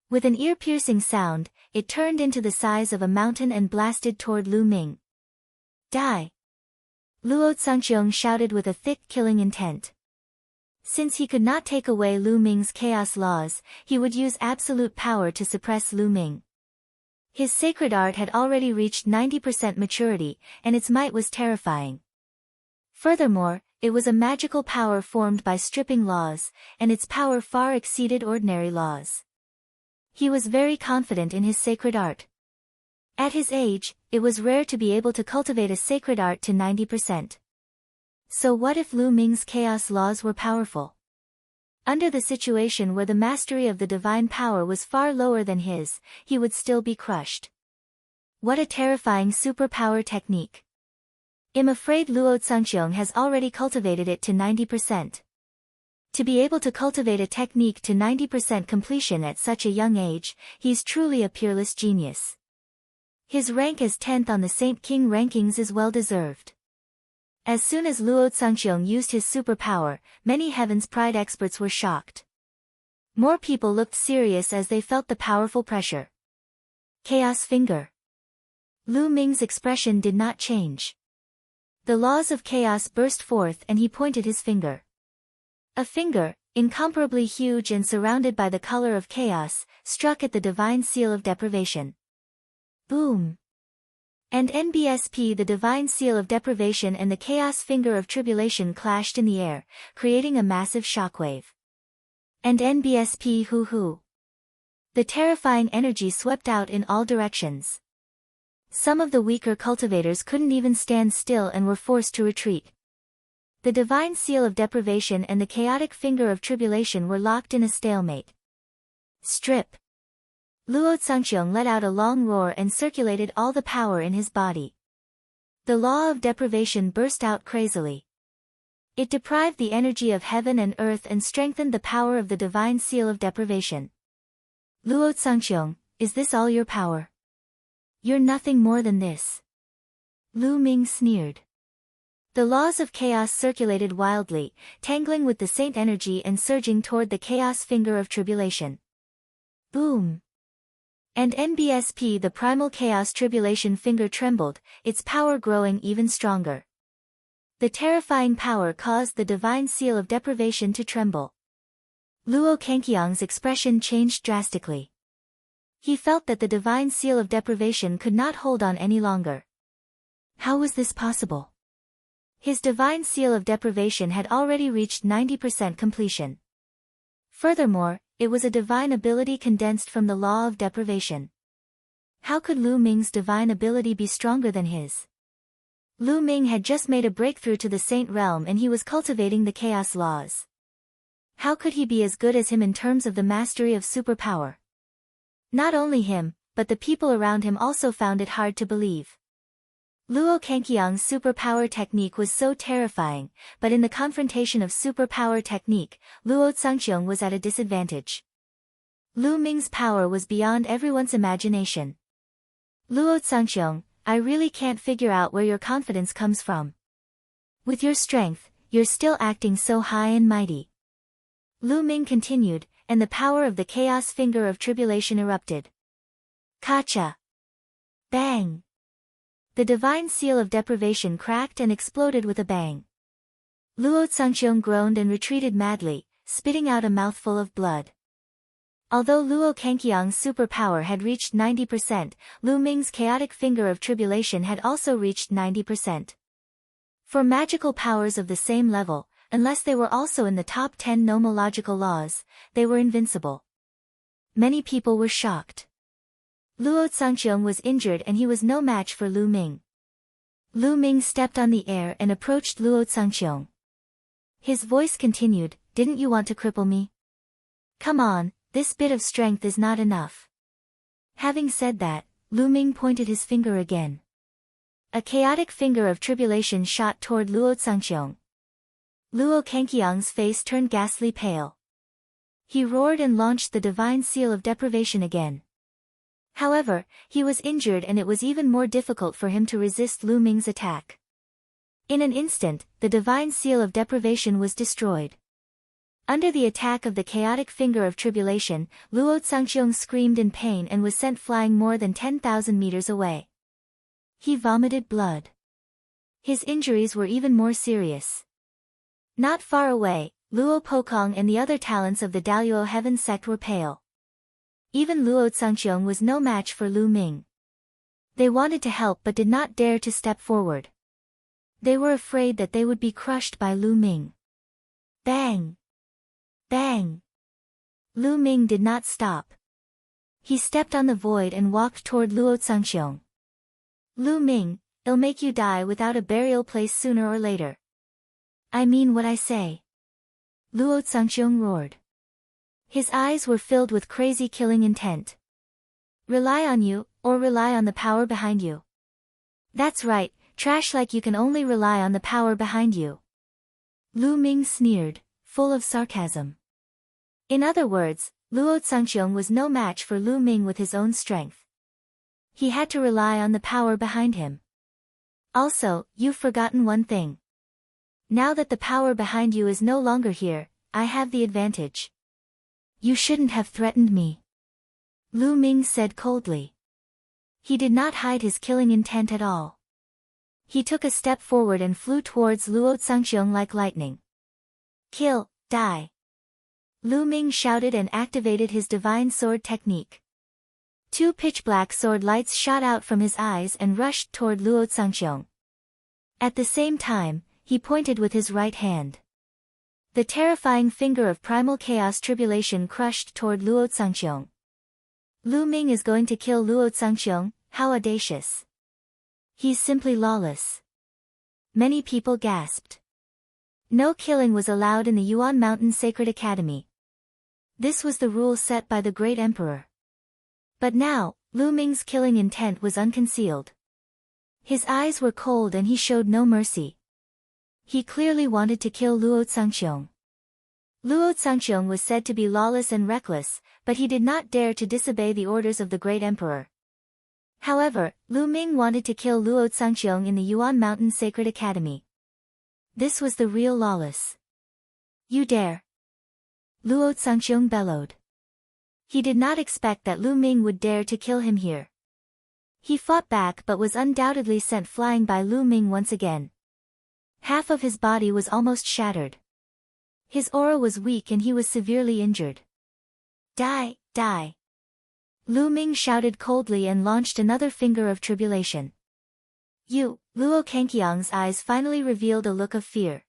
With an ear-piercing sound, it turned into the size of a mountain and blasted toward Lu Ming. Die! Luo Xiang shouted with a thick killing intent. Since he could not take away Lu Ming's chaos laws, he would use absolute power to suppress Lu Ming. His sacred art had already reached 90% maturity, and its might was terrifying. Furthermore, it was a magical power formed by stripping laws, and its power far exceeded ordinary laws. He was very confident in his sacred art. At his age, it was rare to be able to cultivate a sacred art to 90%. So what if Lu Ming's chaos laws were powerful? Under the situation where the mastery of the divine power was far lower than his, he would still be crushed. What a terrifying superpower technique. I'm afraid Luo Xiang has already cultivated it to 90%. To be able to cultivate a technique to 90% completion at such a young age, he's truly a peerless genius. His rank as 10th on the Saint King rankings is well deserved. As soon as Luo Xiang used his superpower, many Heaven's Pride experts were shocked. More people looked serious as they felt the powerful pressure. Chaos Finger. Lu Ming's expression did not change. The laws of chaos burst forth and he pointed his finger. A finger, incomparably huge and surrounded by the color of chaos, struck at the divine seal of deprivation. Boom! And NBSP, the divine seal of deprivation, and the chaos finger of tribulation clashed in the air, creating a massive shockwave. And NBSP hoo-hoo. The terrifying energy swept out in all directions. Some of the weaker cultivators couldn't even stand still and were forced to retreat. The divine seal of deprivation and the chaotic finger of tribulation were locked in a stalemate. Strip! Luo Xiang let out a long roar and circulated all the power in his body. The law of deprivation burst out crazily. It deprived the energy of heaven and earth and strengthened the power of the divine seal of deprivation. Luo Xiang, is this all your power? You're nothing more than this. Lu Ming sneered. The laws of chaos circulated wildly, tangling with the saint energy and surging toward the chaos finger of tribulation. Boom! And NBSP, the primal chaos tribulation finger, trembled, its power growing even stronger. The terrifying power caused the divine seal of deprivation to tremble. Luo Cangqiong's expression changed drastically. He felt that the divine seal of deprivation could not hold on any longer. How was this possible? His divine seal of deprivation had already reached 90% completion. Furthermore, it was a divine ability condensed from the law of deprivation. How could Lu Ming's divine ability be stronger than his? Lu Ming had just made a breakthrough to the Saint Realm and he was cultivating the chaos laws. How could he be as good as him in terms of the mastery of superpower? Not only him, but the people around him also found it hard to believe. Luo Cangqiong's superpower technique was so terrifying, but in the confrontation of superpower technique, Luo Xiang was at a disadvantage. Lu Ming's power was beyond everyone's imagination. Luo Xiang, I really can't figure out where your confidence comes from. With your strength, you're still acting so high and mighty. Lu Ming continued, and the power of the chaos finger of tribulation erupted. Kacha! Bang! The divine seal of deprivation cracked and exploded with a bang. Luo Xiang groaned and retreated madly, spitting out a mouthful of blood. Although Luo Cangqiong's superpower had reached 90%, Lu Ming's chaotic finger of tribulation had also reached 90%. For magical powers of the same level, unless they were also in the top 10 nomological laws, they were invincible. Many people were shocked. Luo Xiang was injured and he was no match for Lu Ming. Lu Ming stepped on the air and approached Luo Xiang. His voice continued, "Didn't you want to cripple me? Come on, this bit of strength is not enough." Having said that, Lu Ming pointed his finger again. A chaotic finger of tribulation shot toward Luo Xiang. Luo Cangqiong's face turned ghastly pale. He roared and launched the divine seal of deprivation again. However, he was injured and it was even more difficult for him to resist Lu Ming's attack. In an instant, the divine seal of deprivation was destroyed. Under the attack of the chaotic finger of tribulation, Luo Xiang screamed in pain and was sent flying more than 10,000 meters away. He vomited blood. His injuries were even more serious. Not far away, Luo Pokong and the other talents of the Daluo Heaven sect were pale. Even Luo Xiang was no match for Lu Ming. They wanted to help but did not dare to step forward. They were afraid that they would be crushed by Lu Ming. Bang! Bang! Lu Ming did not stop. He stepped on the void and walked toward Luo Xiang. Lu Ming, it'll make you die without a burial place sooner or later. I mean what I say. Luo Xiang roared. His eyes were filled with crazy killing intent. Rely on you, or rely on the power behind you. That's right, trash like you can only rely on the power behind you. Lu Ming sneered, full of sarcasm. In other words, Luo Xiang was no match for Lu Ming with his own strength. He had to rely on the power behind him. Also, you've forgotten one thing. Now that the power behind you is no longer here, I have the advantage. You shouldn't have threatened me. Lu Ming said coldly. He did not hide his killing intent at all. He took a step forward and flew towards Luo Xiang like lightning. Kill, die. Lu Ming shouted and activated his divine sword technique. Two pitch-black sword lights shot out from his eyes and rushed toward Luo Xiang. At the same time, he pointed with his right hand. The terrifying finger of primal chaos tribulation crushed toward Luo Xiang. Lu Ming is going to kill Luo Xiang, how audacious. He's simply lawless. Many people gasped. No killing was allowed in the Yuan Mountain Sacred Academy. This was the rule set by the great emperor. But now, Lu Ming's killing intent was unconcealed. His eyes were cold and he showed no mercy. He clearly wanted to kill Luo Xiang. Luo Xiang was said to be lawless and reckless, but he did not dare to disobey the orders of the great emperor. However, Lu Ming wanted to kill Luo Xiang in the Yuan Mountain Sacred Academy. This was the real lawless. You dare! Luo Xiang bellowed. He did not expect that Lu Ming would dare to kill him here. He fought back but was undoubtedly sent flying by Lu Ming once again. Half of his body was almost shattered. His aura was weak and he was severely injured. Die, die! Lu Ming shouted coldly and launched another finger of tribulation. Luo cangqiong's eyes finally revealed a look of fear.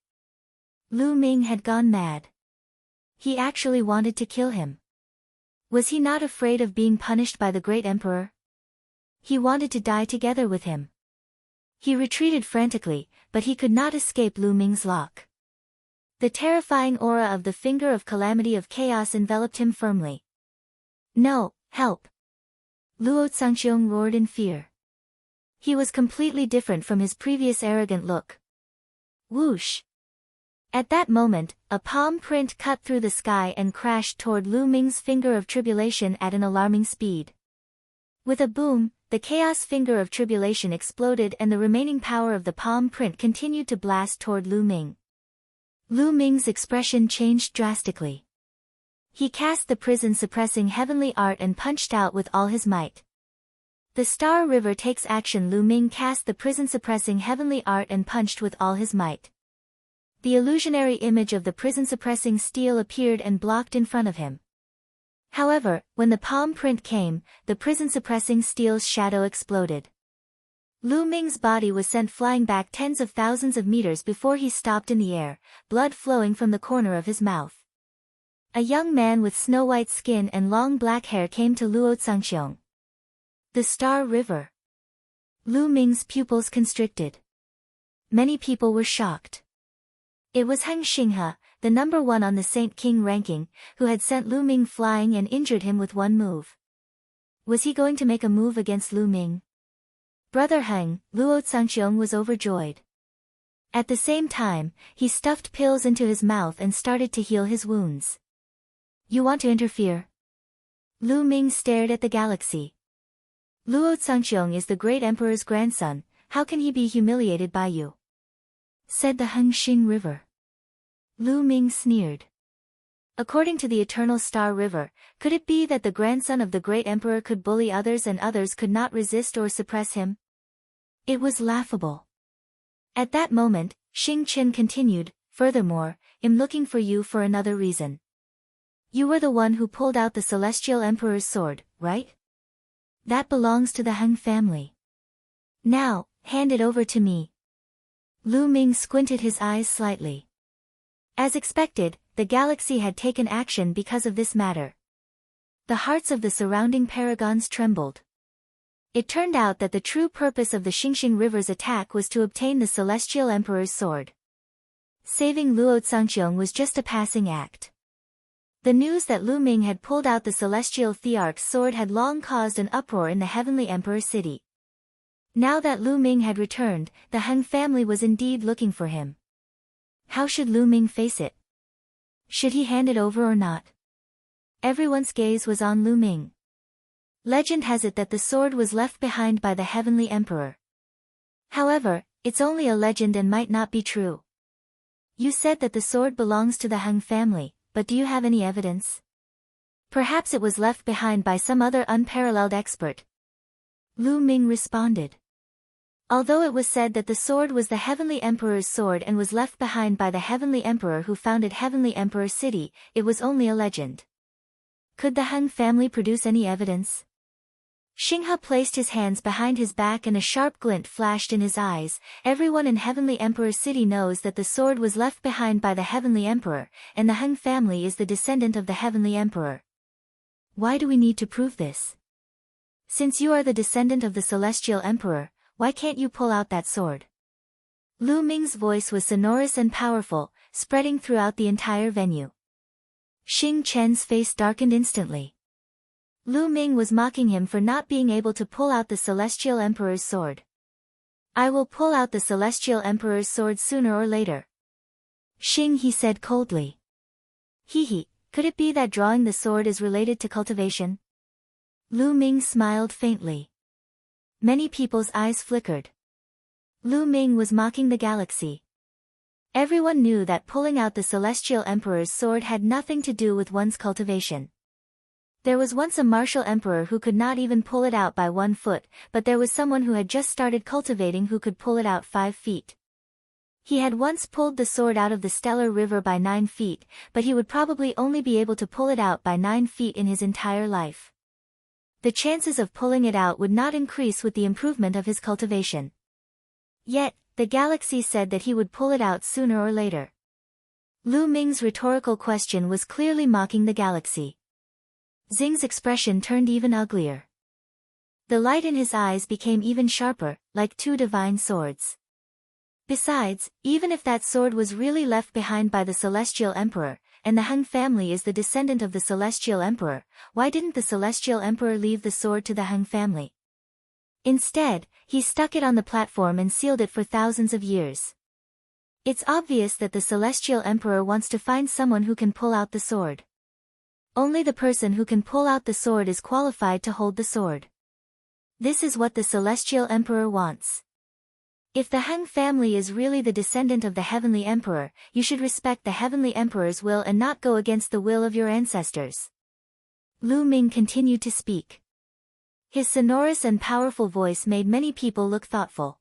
Lu Ming had gone mad. He actually wanted to kill him. Was he not afraid of being punished by the great emperor? He wanted to die together with him. He retreated frantically, but he could not escape Lu Ming's lock. The terrifying aura of the finger of calamity of chaos enveloped him firmly. No, help! Luo Xiang roared in fear. He was completely different from his previous arrogant look. Whoosh! At that moment, a palm print cut through the sky and crashed toward Lu Ming's finger of tribulation at an alarming speed. With a boom, the chaos finger of tribulation exploded and the remaining power of the palm print continued to blast toward Lu Ming. Lu Ming's expression changed drastically. He cast the prison-suppressing heavenly art and punched out with all his might. The Star River takes action. Lu Ming cast the prison-suppressing heavenly art and punched with all his might. The illusionary image of the prison-suppressing steel appeared and blocked in front of him. However, when the palm print came, the prison-suppressing steel's shadow exploded. Lu Ming's body was sent flying back tens of thousands of meters before he stopped in the air, blood flowing from the corner of his mouth. A young man with snow-white skin and long black hair came to Luo Xiang. The Star River. Lu Ming's pupils constricted. Many people were shocked. It was Heng Xinghe, the number one on the Saint King ranking, who had sent Lu Ming flying and injured him with one move. Was he going to make a move against Lu Ming? Brother Heng, Luo Xiang was overjoyed. At the same time, he stuffed pills into his mouth and started to heal his wounds. You want to interfere? Lu Ming stared at the galaxy. Luo Xiang is the great emperor's grandson, how can he be humiliated by you? Said the Hengxing River. Lu Ming sneered. According to the Eternal Star River, could it be that the grandson of the great emperor could bully others and others could not resist or suppress him? It was laughable. At that moment, Xing Qin continued, furthermore, I'm looking for you for another reason. You were the one who pulled out the celestial emperor's sword, right? That belongs to the Heng family. Now, hand it over to me. Lu Ming squinted his eyes slightly. As expected, the galaxy had taken action because of this matter. The hearts of the surrounding paragons trembled. It turned out that the true purpose of the Xingxing River's attack was to obtain the celestial emperor's sword. Saving Luo Xiang was just a passing act. The news that Lu Ming had pulled out the celestial Thearch's sword had long caused an uproar in the heavenly emperor city. Now that Lu Ming had returned, the Heng family was indeed looking for him. How should Lu Ming face it? Should he hand it over or not? Everyone's gaze was on Lu Ming. Legend has it that the sword was left behind by the heavenly emperor. However, it's only a legend and might not be true. You said that the sword belongs to the Heng family, but do you have any evidence? Perhaps it was left behind by some other unparalleled expert. Lu Ming responded. Although it was said that the sword was the Heavenly Emperor's sword and was left behind by the Heavenly Emperor who founded Heavenly Emperor City, it was only a legend. Could the Heng family produce any evidence? Xinghe placed his hands behind his back and a sharp glint flashed in his eyes. Everyone in Heavenly Emperor City knows that the sword was left behind by the Heavenly Emperor, and the Heng family is the descendant of the Heavenly Emperor. Why do we need to prove this? Since you are the descendant of the Celestial Emperor, why can't you pull out that sword? Lu Ming's voice was sonorous and powerful, spreading throughout the entire venue. Xing Chen's face darkened instantly. Lu Ming was mocking him for not being able to pull out the Celestial Emperor's sword. I will pull out the Celestial Emperor's sword sooner or later. Xing, he said coldly. He, could it be that drawing the sword is related to cultivation? Lu Ming smiled faintly. Many people's eyes flickered. Lu Ming was mocking the galaxy. Everyone knew that pulling out the Celestial Emperor's sword had nothing to do with one's cultivation. There was once a martial emperor who could not even pull it out by 1 foot, but there was someone who had just started cultivating who could pull it out 5 feet. He had once pulled the sword out of the stellar river by 9 feet, but he would probably only be able to pull it out by 9 feet in his entire life. The chances of pulling it out would not increase with the improvement of his cultivation. Yet, the galaxy said that he would pull it out sooner or later. Lu Ming's rhetorical question was clearly mocking the galaxy. Xing's expression turned even uglier. The light in his eyes became even sharper, like 2 divine swords. Besides, even if that sword was really left behind by the Celestial Emperor, and the Heng family is the descendant of the Celestial Emperor, why didn't the Celestial Emperor leave the sword to the Heng family? Instead, he stuck it on the platform and sealed it for thousands of years. It's obvious that the Celestial Emperor wants to find someone who can pull out the sword. Only the person who can pull out the sword is qualified to hold the sword. This is what the Celestial Emperor wants. If the Heng family is really the descendant of the Heavenly Emperor, you should respect the Heavenly Emperor's will and not go against the will of your ancestors. Lu Ming continued to speak. His sonorous and powerful voice made many people look thoughtful.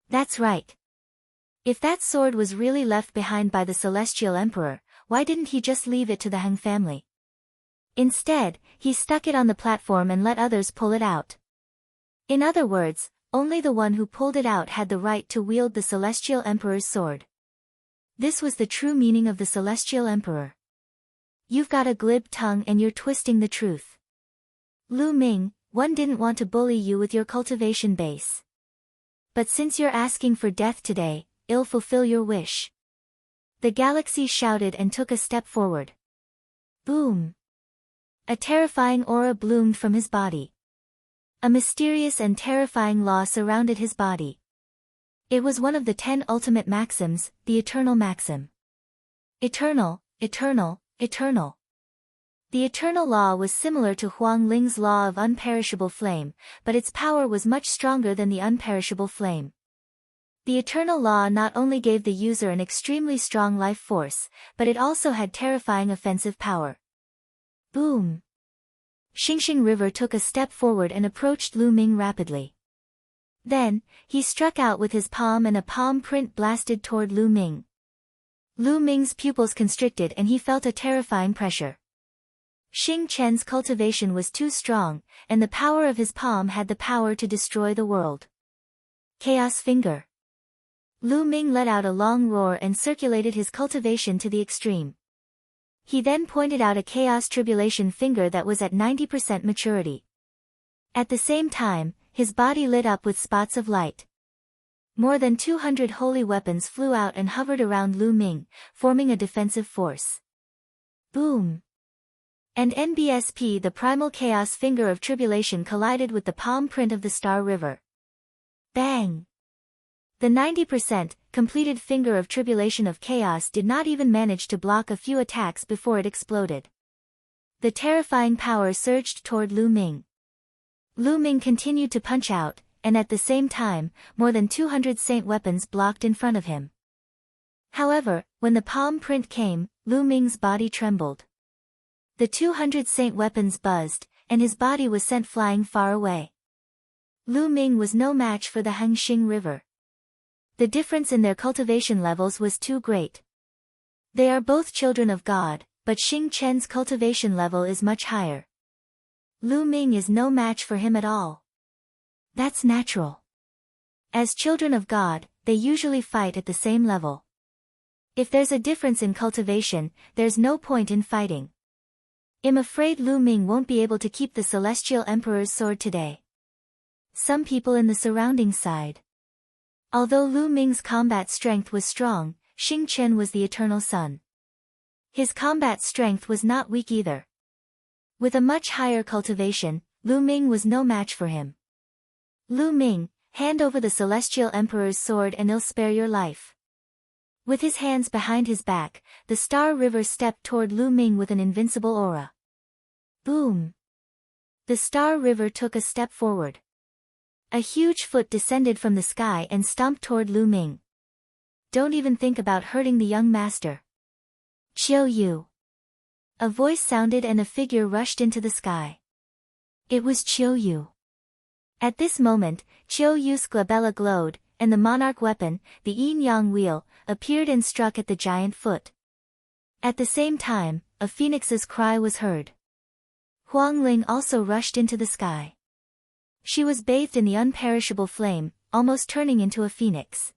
That's right. If that sword was really left behind by the Celestial Emperor, why didn't he just leave it to the Heng family? Instead, he stuck it on the platform and let others pull it out. In other words, only the one who pulled it out had the right to wield the Celestial Emperor's sword. This was the true meaning of the Celestial Emperor. You've got a glib tongue and you're twisting the truth. Lu Ming, one didn't want to bully you with your cultivation base. But since you're asking for death today, I'll fulfill your wish. The galaxy shouted and took a step forward. Boom! A terrifying aura bloomed from his body. A mysterious and terrifying law surrounded his body. It was one of the 10 ultimate maxims, the eternal maxim. Eternal, eternal, eternal. The eternal law was similar to Huang Ling's law of unperishable flame, but its power was much stronger than the unperishable flame. The eternal law not only gave the user an extremely strong life force, but it also had terrifying offensive power. Boom! Xingxing River took a step forward and approached Lu Ming rapidly. Then, he struck out with his palm and a palm print blasted toward Lu Ming. Lu Ming's pupils constricted and he felt a terrifying pressure. Xing Chen's cultivation was too strong, and the power of his palm had the power to destroy the world. Chaos Finger. Lu Ming let out a long roar and circulated his cultivation to the extreme. He then pointed out a Chaos Tribulation finger that was at 90% maturity. At the same time, his body lit up with spots of light. More than 200 holy weapons flew out and hovered around Lu Ming, forming a defensive force. Boom! And NBSP, the primal chaos finger of tribulation, collided with the palm print of the Star River. Bang! The 90% completed finger of tribulation of chaos did not even manage to block a few attacks before it exploded. The terrifying power surged toward Lu Ming. Lu Ming continued to punch out, and at the same time, more than 200 saint weapons blocked in front of him. However, when the palm print came, Lu Ming's body trembled. The 200 saint weapons buzzed, and his body was sent flying far away. Lu Ming was no match for the Hengxing River. The difference in their cultivation levels was too great. They are both children of God, but Xing Chen's cultivation level is much higher. Lu Ming is no match for him at all. That's natural. As children of God, they usually fight at the same level. If there's a difference in cultivation, there's no point in fighting. I'm afraid Lu Ming won't be able to keep the Celestial Emperor's sword today. Some people in the surrounding sighed. Although Lu Ming's combat strength was strong, Xing Chen was the eternal sun. His combat strength was not weak either. With a much higher cultivation, Lu Ming was no match for him. Lu Ming, hand over the Celestial Emperor's sword and I'll spare your life. With his hands behind his back, the Star River stepped toward Lu Ming with an invincible aura. Boom! The Star River took a step forward. A huge foot descended from the sky and stomped toward Lu Ming. Don't even think about hurting the young master. Qiu Yue. A voice sounded and a figure rushed into the sky. It was Qiu Yue. At this moment, Qiu Yue's glabella glowed, and the monarch weapon, the yin-yang wheel, appeared and struck at the giant foot. At the same time, a phoenix's cry was heard. Huang Ling also rushed into the sky. She was bathed in the unperishable flame, almost turning into a phoenix.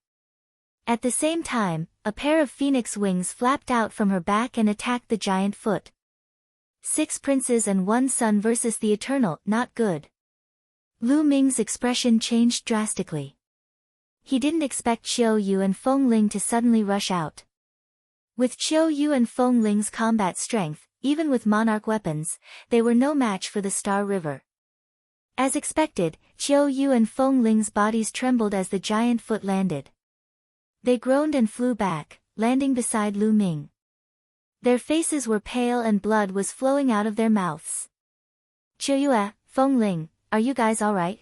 At the same time, a pair of phoenix wings flapped out from her back and attacked the giant foot. 6 princes and 1 son versus the eternal, not good. Lu Ming's expression changed drastically. He didn't expect Qiu Yue and Feng Ling to suddenly rush out. With Qiu Yue and Feng Ling's combat strength, even with monarch weapons, they were no match for the Star River. As expected, Qiu Yue and Feng Ling's bodies trembled as the giant foot landed. They groaned and flew back, landing beside Lu Ming. Their faces were pale and blood was flowing out of their mouths. Qiu Yue, Feng Ling, are you guys alright?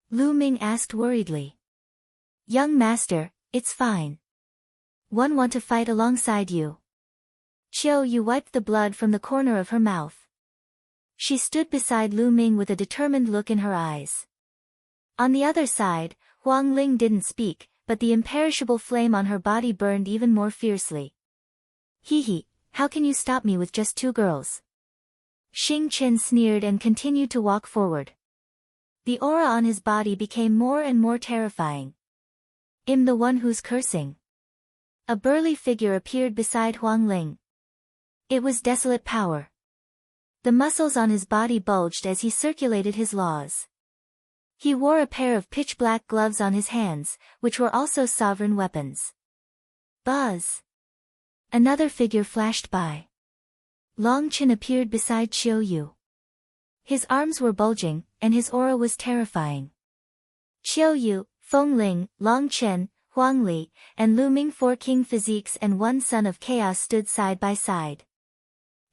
Lu Ming asked worriedly. Young master, it's fine. One want to fight alongside you. Qiu Yue wiped the blood from the corner of her mouth. She stood beside Lu Ming with a determined look in her eyes. On the other side, Huang Ling didn't speak, but the imperishable flame on her body burned even more fiercely. Hee, how can you stop me with just 2 girls? Xing Chen sneered and continued to walk forward. The aura on his body became more and more terrifying. I'm the one who's cursing. A burly figure appeared beside Huang Ling. It was desolate power. The muscles on his body bulged as he circulated his laws. He wore a pair of pitch-black gloves on his hands, which were also sovereign weapons. Buzz! Another figure flashed by. Long Chen appeared beside Qiu Yue. His arms were bulging, and his aura was terrifying. Qiu Yue, Feng Ling, Long Chen, Huang Li, and Lu Ming, 4 king physiques and 1 son of chaos stood side by side.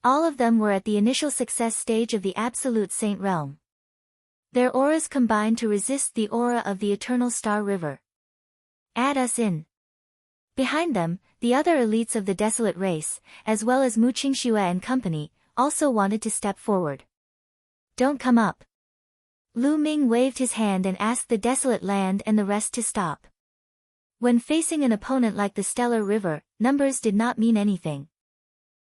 All of them were at the initial success stage of the Absolute Saint realm. Their auras combined to resist the aura of the Eternal Star River. Add us in. Behind them, the other elites of the Desolate race, as well as Mu Qingxue and company, also wanted to step forward. Don't come up. Lu Ming waved his hand and asked the Desolate land and the rest to stop. When facing an opponent like the Stellar River, numbers did not mean anything.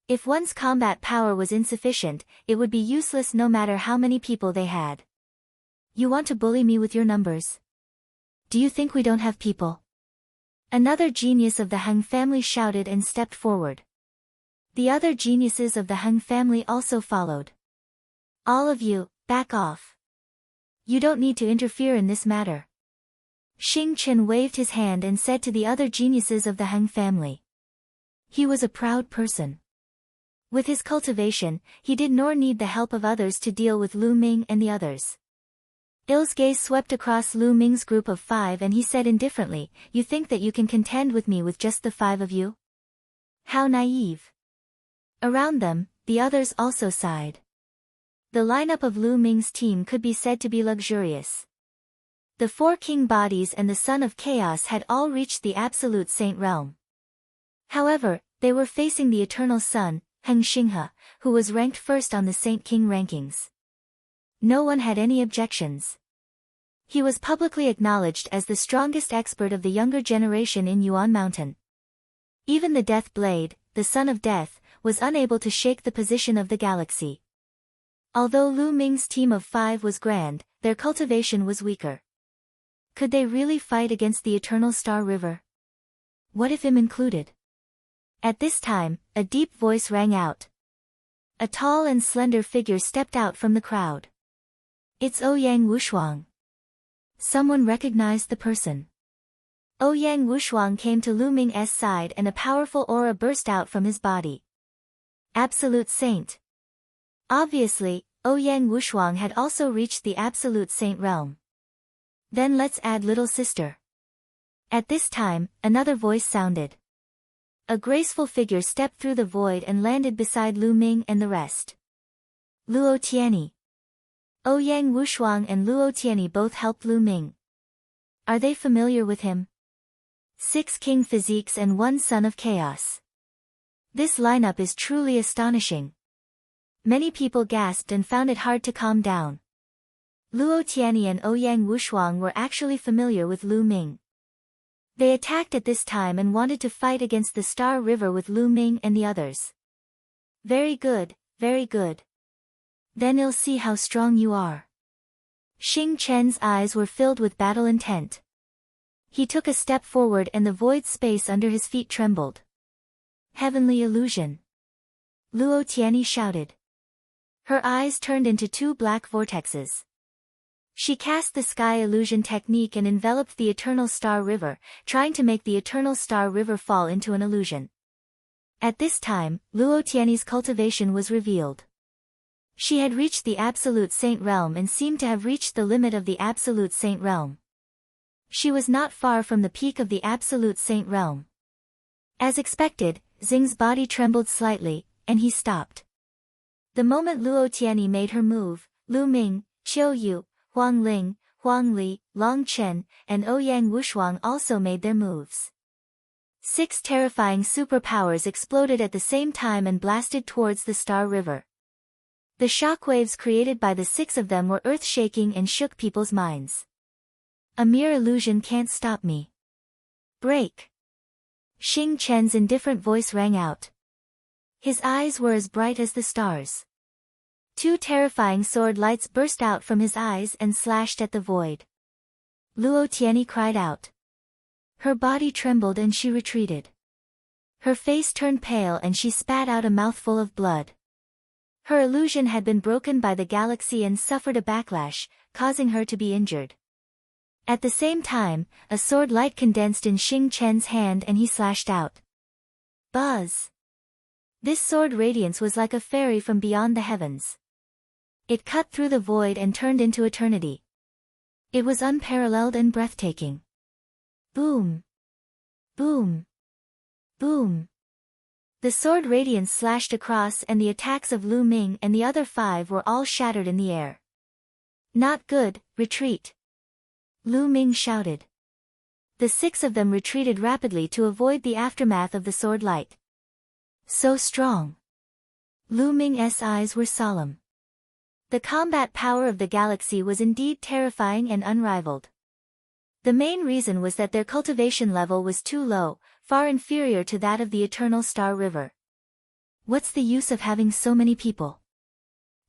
If one's combat power was insufficient, it would be useless no matter how many people they had. You want to bully me with your numbers? Do you think we don't have people? Another genius of the Heng family shouted and stepped forward. The other geniuses of the Heng family also followed. All of you, back off. You don't need to interfere in this matter. Xing Chen waved his hand and said to the other geniuses of the Heng family. He was a proud person. With his cultivation, he did nor need the help of others to deal with Lu Ming and the others. Il's gaze swept across Lu Ming's group of 5 and he said indifferently, you think that you can contend with me with just the 5 of you? How naive. Around them, the others also sighed. The lineup of Lu Ming's team could be said to be luxurious. The 4 king bodies and the son of chaos had all reached the absolute saint realm. However, they were facing the eternal sun, Heng Xinghe, who was ranked first on the Saint King rankings. No one had any objections. He was publicly acknowledged as the strongest expert of the younger generation in Yuan Mountain. Even the Death Blade, the son of death, was unable to shake the position of the galaxy. Although Lu Ming's team of 5 was grand, their cultivation was weaker. Could they really fight against the Eternal Star River? What if him included? At this time, a deep voice rang out. A tall and slender figure stepped out from the crowd. It's Ouyang Wushuang. Someone recognized the person. Ouyang Wushuang came to Lu Ming's side and a powerful aura burst out from his body. Absolute Saint. Obviously, Ouyang Wushuang had also reached the Absolute Saint realm. Then let's add little sister. At this time, another voice sounded. A graceful figure stepped through the void and landed beside Lu Ming and the rest. Luo Tianyi. Ouyang Wushuang and Luo Tianyi both helped Lu Ming. Are they familiar with him? 6 king physiques and 1 son of chaos. This lineup is truly astonishing. Many people gasped and found it hard to calm down. Luo Tianyi and Ouyang Wushuang were actually familiar with Lu Ming. They attacked at this time and wanted to fight against the Star River with Lu Ming and the others. Very good, very good. Then I'll see how strong you are. Xing Chen's eyes were filled with battle intent. He took a step forward and the void space under his feet trembled. Heavenly illusion. Luo Tianyi shouted. Her eyes turned into 2 black vortexes. She cast the sky illusion technique and enveloped the Eternal Star River, trying to make the Eternal Star River fall into an illusion. At this time, Luo Tianyi's cultivation was revealed. She had reached the Absolute Saint realm and seemed to have reached the limit of the Absolute Saint realm. She was not far from the peak of the Absolute Saint realm. As expected, Xing's body trembled slightly, and he stopped. The moment Luo Tianyi made her move, Lu Ming, Qiu Yue, Huang Ling, Huang Li, Long Chen, and Ouyang Wushuang also made their moves. 6 terrifying superpowers exploded at the same time and blasted towards the Star River. The shockwaves created by the 6 of them were earth-shaking and shook people's minds. A mere illusion can't stop me. Break! Xing Chen's indifferent voice rang out. His eyes were as bright as the stars. 2 terrifying sword lights burst out from his eyes and slashed at the void. Luo Tianyi cried out. Her body trembled and she retreated. Her face turned pale and she spat out a mouthful of blood. Her illusion had been broken by the galaxy and suffered a backlash, causing her to be injured. At the same time, a sword light condensed in Xing Chen's hand and he slashed out. Buzz! This sword radiance was like a fairy from beyond the heavens. It cut through the void and turned into eternity. It was unparalleled and breathtaking. Boom! Boom! Boom! The sword radiance slashed across and the attacks of Lu Ming and the other 5 were all shattered in the air. Not good, retreat! Lu Ming shouted. The 6 of them retreated rapidly to avoid the aftermath of the sword light. So strong! Lu Ming's eyes were solemn. The combat power of the galaxy was indeed terrifying and unrivaled. The main reason was that their cultivation level was too low, far inferior to that of the Eternal Star River. What's the use of having so many people?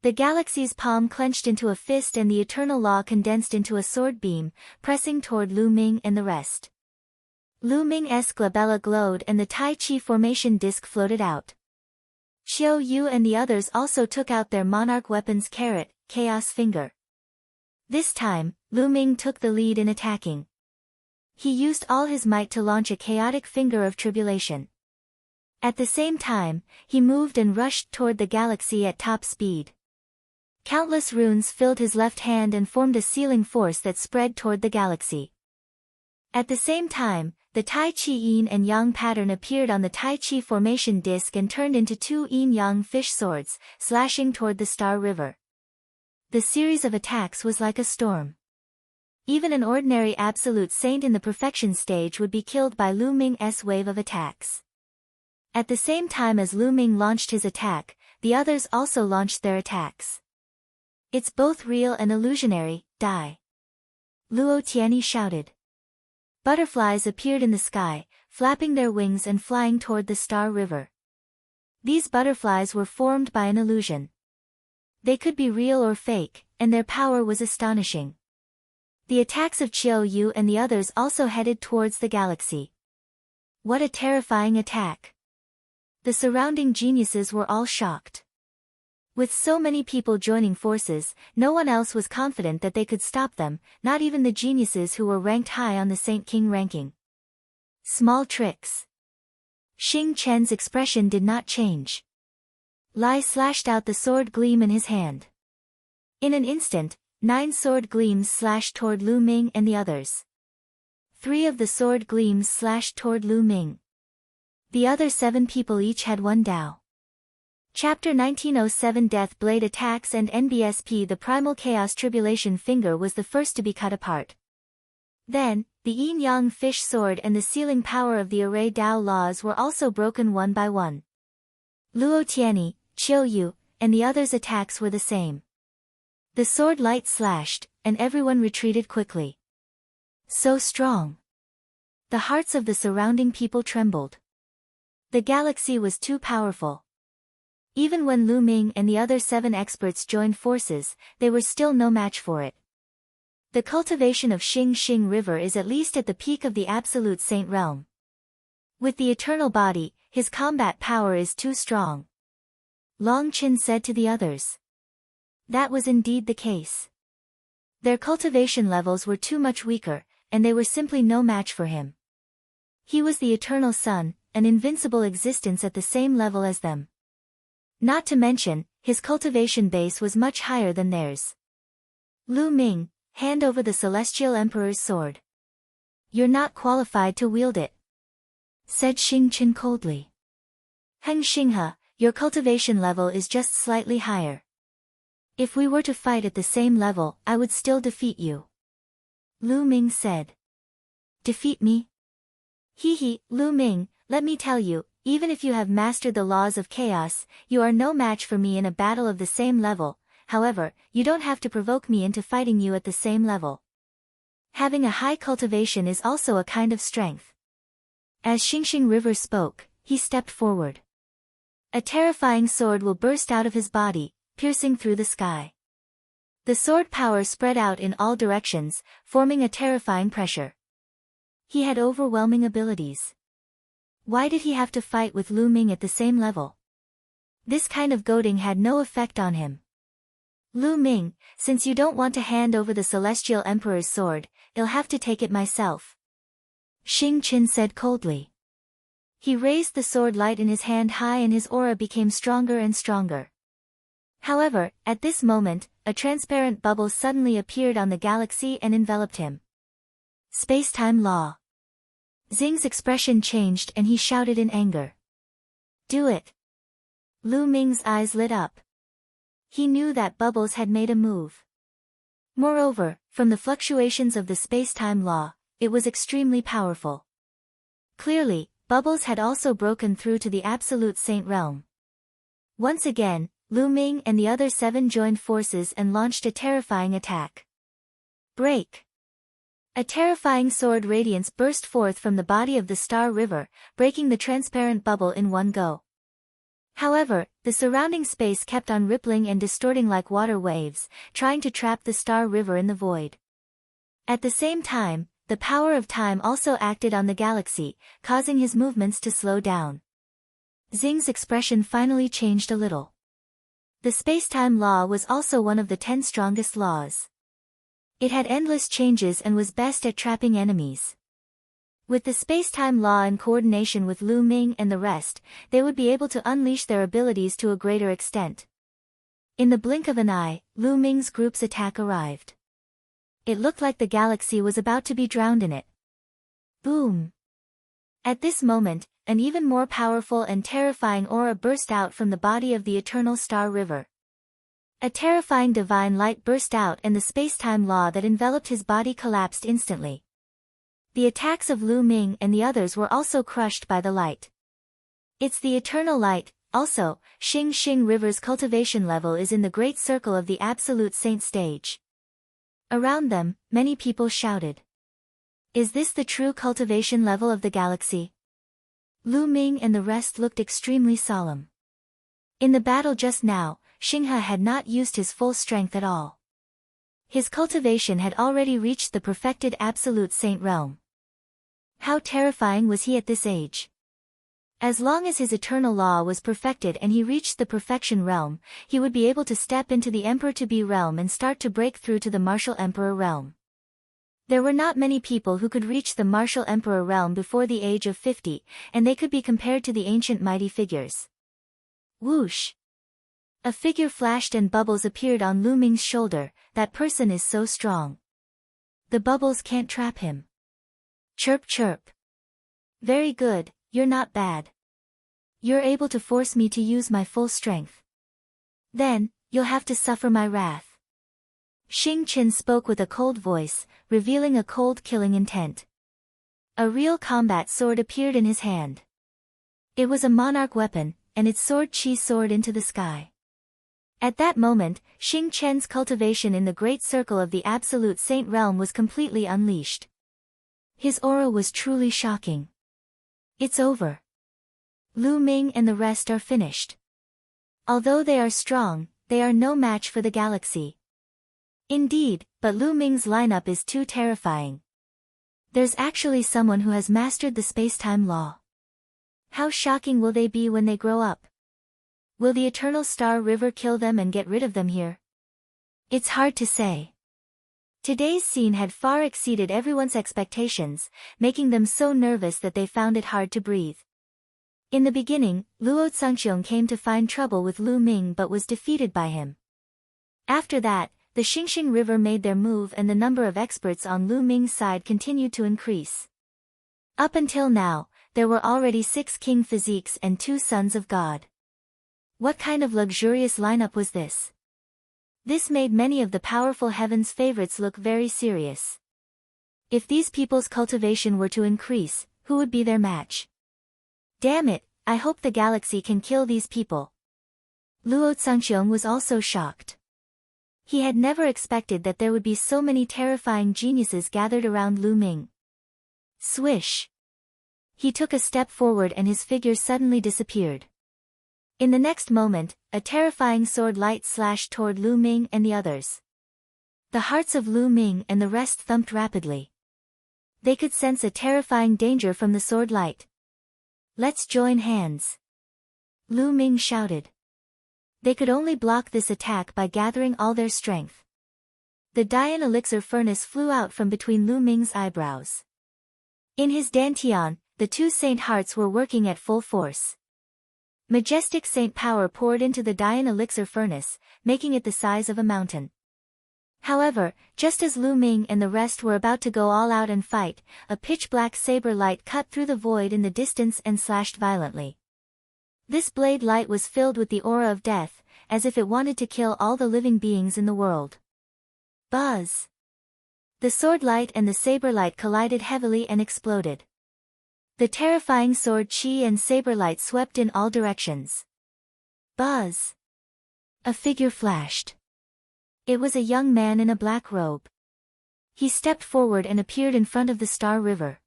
The galaxy's palm clenched into a fist and the eternal law condensed into a sword beam, pressing toward Lu Ming and the rest. Lu Ming's glabella glowed and the Tai Chi formation disc floated out. Qiu Yue and the others also took out their monarch weapons Chaos Finger. This time, Lu Ming took the lead in attacking. He used all his might to launch a chaotic finger of tribulation. At the same time, he moved and rushed toward the galaxy at top speed. Countless runes filled his left hand and formed a sealing force that spread toward the galaxy. At the same time, the Tai Chi Yin and Yang pattern appeared on the Tai Chi formation disc and turned into 2 yin-yang fish swords, slashing toward the Star River. The series of attacks was like a storm. Even an ordinary absolute saint in the perfection stage would be killed by Lu Ming's wave of attacks. At the same time as Lu Ming launched his attack, the others also launched their attacks. It's both real and illusionary, die! Luo Tianyi shouted. Butterflies appeared in the sky, flapping their wings and flying toward the Star River. These butterflies were formed by an illusion. They could be real or fake, and their power was astonishing. The attacks of Qiu Yue and the others also headed towards the galaxy. What a terrifying attack! The surrounding geniuses were all shocked. With so many people joining forces, no one else was confident that they could stop them, not even the geniuses who were ranked high on the Saint King ranking. Small tricks. Xing Chen's expression did not change. Lai slashed out the sword gleam in his hand. In an instant, 9 sword gleams slashed toward Lu Ming and the others. 3 of the sword gleams slashed toward Lu Ming. The other 7 people each had 1 Dao. Chapter 1907 Death Blade Attacks and NBSP. The Primal Chaos Tribulation Finger was the first to be cut apart. Then, the yin-yang fish sword and the sealing power of the array Dao laws were also broken one by one. Luo Xiang, Qiu Yue, and the others' attacks were the same. The sword light slashed, and everyone retreated quickly. So strong. The hearts of the surrounding people trembled. The galaxy was too powerful. Even when Lu Ming and the other 7 experts joined forces, they were still no match for it. The cultivation of Xing River is at least at the peak of the Absolute Saint realm. With the eternal body, his combat power is too strong. Long Qin said to the others. That was indeed the case. Their cultivation levels were too much weaker, and they were simply no match for him. He was the eternal sun, an invincible existence at the same level as them. Not to mention, his cultivation base was much higher than theirs. Lu Ming, hand over the Celestial Emperor's sword. You're not qualified to wield it, said Xing Qin coldly. Heng Xinghe, your cultivation level is just slightly higher. If we were to fight at the same level, I would still defeat you. Lu Ming said. Defeat me? He, Lu Ming, let me tell you, even if you have mastered the laws of chaos, you are no match for me in a battle of the same level. However, you don't have to provoke me into fighting you at the same level. Having a high cultivation is also a kind of strength. As Xing River spoke, he stepped forward. A terrifying sword will burst out of his body, piercing through the sky. The sword power spread out in all directions, forming a terrifying pressure. He had overwhelming abilities. Why did he have to fight with Lu Ming at the same level? This kind of goading had no effect on him. Lu Ming, since you don't want to hand over the Celestial Emperor's sword, I'll have to take it myself. Xing Qin said coldly. He raised the sword light in his hand high and his aura became stronger and stronger. However, at this moment, a transparent bubble suddenly appeared on the galaxy and enveloped him. Space-time law. Xing's expression changed and he shouted in anger. Do it. Lu Ming's eyes lit up. He knew that bubbles had made a move. Moreover, from the fluctuations of the space-time law, it was extremely powerful. Clearly, bubbles had also broken through to the Absolute Saint realm. Once again, Lu Ming and the other 7 joined forces and launched a terrifying attack. Break! A terrifying sword radiance burst forth from the body of the Star River, breaking the transparent bubble in one go. However, the surrounding space kept on rippling and distorting like water waves, trying to trap the Star River in the void. At the same time, the power of time also acted on the galaxy, causing his movements to slow down. Xing's expression finally changed a little. The space-time law was also one of the 10 strongest laws. It had endless changes and was best at trapping enemies. With the space-time law in coordination with Lu Ming and the rest, they would be able to unleash their abilities to a greater extent. In the blink of an eye, Lu Ming's group's attack arrived. It looked like the galaxy was about to be drowned in it. Boom! At this moment, an even more powerful and terrifying aura burst out from the body of the Eternal Star River. A terrifying divine light burst out and the space-time law that enveloped his body collapsed instantly. The attacks of Lu Ming and the others were also crushed by the light. It's the eternal light. Also, Xing River's cultivation level is in the great circle of the Absolute Saint stage. Around them, many people shouted. Is this the true cultivation level of the galaxy? Lu Ming and the rest looked extremely solemn. In the battle just now, Xinghe had not used his full strength at all. His cultivation had already reached the perfected Absolute Saint realm. How terrifying was he at this age? As long as his eternal law was perfected and he reached the perfection realm, he would be able to step into the Emperor-to-be realm and start to break through to the Martial Emperor realm. There were not many people who could reach the martial emperor realm before the age of 50, and they could be compared to the ancient mighty figures. Whoosh! A figure flashed and bubbles appeared on Lu Ming's shoulder. That person is so strong. The bubbles can't trap him. Chirp chirp. Very good, you're not bad. You're able to force me to use my full strength. Then, you'll have to suffer my wrath. Xing Qin spoke with a cold voice, revealing a cold killing intent. A real combat sword appeared in his hand. It was a monarch weapon, and its sword Qi soared into the sky. At that moment, Xing Chen's cultivation in the great circle of the absolute saint realm was completely unleashed. His aura was truly shocking. It's over. Lu Ming and the rest are finished. Although they are strong, they are no match for the galaxy. Indeed, but Lu Ming's lineup is too terrifying. There's actually someone who has mastered the space-time law. How shocking will they be when they grow up? Will the Eternal Star River kill them and get rid of them here? It's hard to say. Today's scene had far exceeded everyone's expectations, making them so nervous that they found it hard to breathe. In the beginning, Luo Xiang came to find trouble with Lu Ming but was defeated by him. After that, the Xingxing River made their move and the number of experts on Lu Ming's side continued to increase. Up until now, there were already 6 king physiques and 2 sons of God. What kind of luxurious lineup was this? This made many of the powerful heaven's favorites look very serious. If these people's cultivation were to increase, who would be their match? Damn it, I hope the galaxy can kill these people. Luo Xiang was also shocked. He had never expected that there would be so many terrifying geniuses gathered around Lu Ming. Swish! He took a step forward and his figure suddenly disappeared. In the next moment, a terrifying sword light slashed toward Lu Ming and the others. The hearts of Lu Ming and the rest thumped rapidly. They could sense a terrifying danger from the sword light. Let's join hands. Lu Ming shouted. They could only block this attack by gathering all their strength. The Dian elixir furnace flew out from between Lu Ming's eyebrows. In his dantian, the 2 saint hearts were working at full force. Majestic saint power poured into the Dian elixir furnace, making it the size of a mountain. However, just as Lu Ming and the rest were about to go all out and fight, a pitch-black saber light cut through the void in the distance and slashed violently. This blade light was filled with the aura of death, as if it wanted to kill all the living beings in the world. Buzz! The sword light and the saber light collided heavily and exploded. The terrifying sword Qi and saber light swept in all directions. Buzz! A figure flashed. It was a young man in a black robe. He stepped forward and appeared in front of the Star River.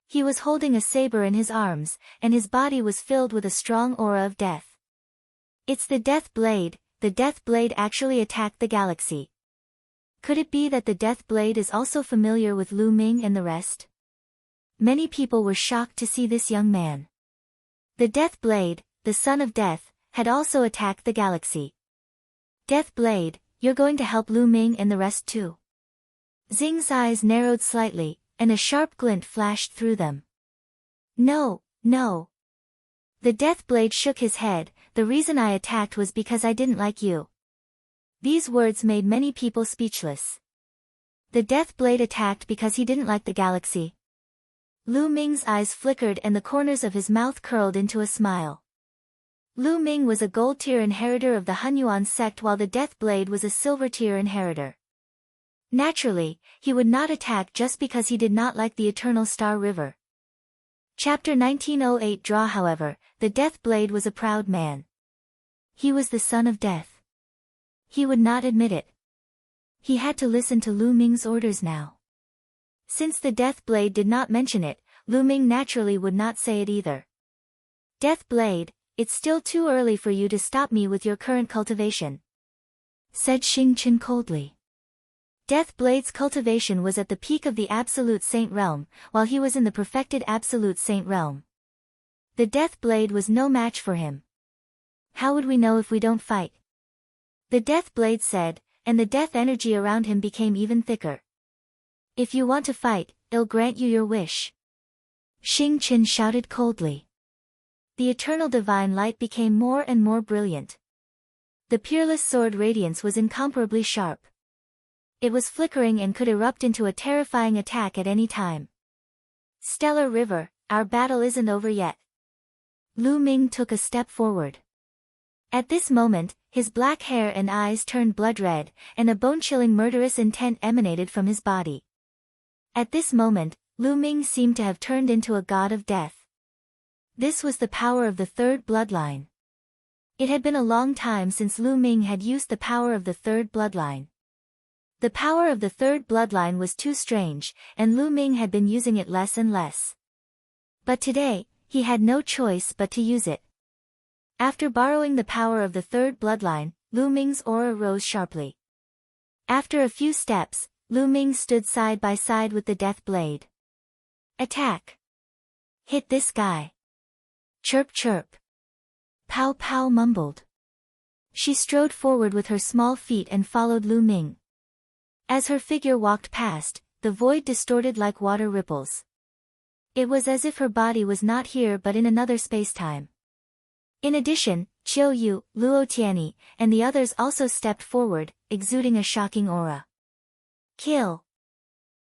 He was holding a saber in his arms, and his body was filled with a strong aura of death. It's the Death Blade. The Death Blade actually attacked the galaxy. Could it be that the Death Blade is also familiar with Lu Ming and the rest? Many people were shocked to see this young man. The Death Blade, the son of death, had also attacked the galaxy. Death Blade, you're going to help Lu Ming and the rest too? Xing's eyes narrowed slightly, and a sharp glint flashed through them. No, no. The Death Blade shook his head. The reason I attacked was because I didn't like you. These words made many people speechless. The Death Blade attacked because he didn't like the galaxy. Lu Ming's eyes flickered and the corners of his mouth curled into a smile. Lu Ming was a gold-tier inheritor of the Hunyuan sect while the Death Blade was a silver-tier inheritor. Naturally, he would not attack just because he did not like the Eternal Star River. Chapter 1908 Draw. However, the Death Blade was a proud man. He was the son of death. He would not admit it. He had to listen to Lu Ming's orders now. Since the Death Blade did not mention it, Lu Ming naturally would not say it either. Death Blade, it's still too early for you to stop me with your current cultivation, said Xing Qin coldly. Death Blade's cultivation was at the peak of the Absolute Saint Realm, while he was in the perfected Absolute Saint Realm. The Death Blade was no match for him. How would we know if we don't fight? The Death Blade said, and the death energy around him became even thicker. If you want to fight, I'll grant you your wish. Xing Qin shouted coldly. The eternal divine light became more and more brilliant. The peerless sword radiance was incomparably sharp. It was flickering and could erupt into a terrifying attack at any time. Stellar River, our battle isn't over yet. Lu Ming took a step forward. At this moment, his black hair and eyes turned blood red, and a bone-chilling murderous intent emanated from his body. At this moment, Lu Ming seemed to have turned into a god of death. This was the power of the third bloodline. It had been a long time since Lu Ming had used the power of the third bloodline. The power of the third bloodline was too strange, and Lu Ming had been using it less and less. But today, he had no choice but to use it. After borrowing the power of the third bloodline, Lu Ming's aura rose sharply. After a few steps, Lu Ming stood side by side with the death blade. Attack! Hit this guy! Chirp chirp! Pow Pow mumbled. She strode forward with her small feet and followed Lu Ming. As her figure walked past, the void distorted like water ripples. It was as if her body was not here but in another spacetime. In addition, Qiu Yue, Luo Xiang, and the others also stepped forward, exuding a shocking aura. Kill!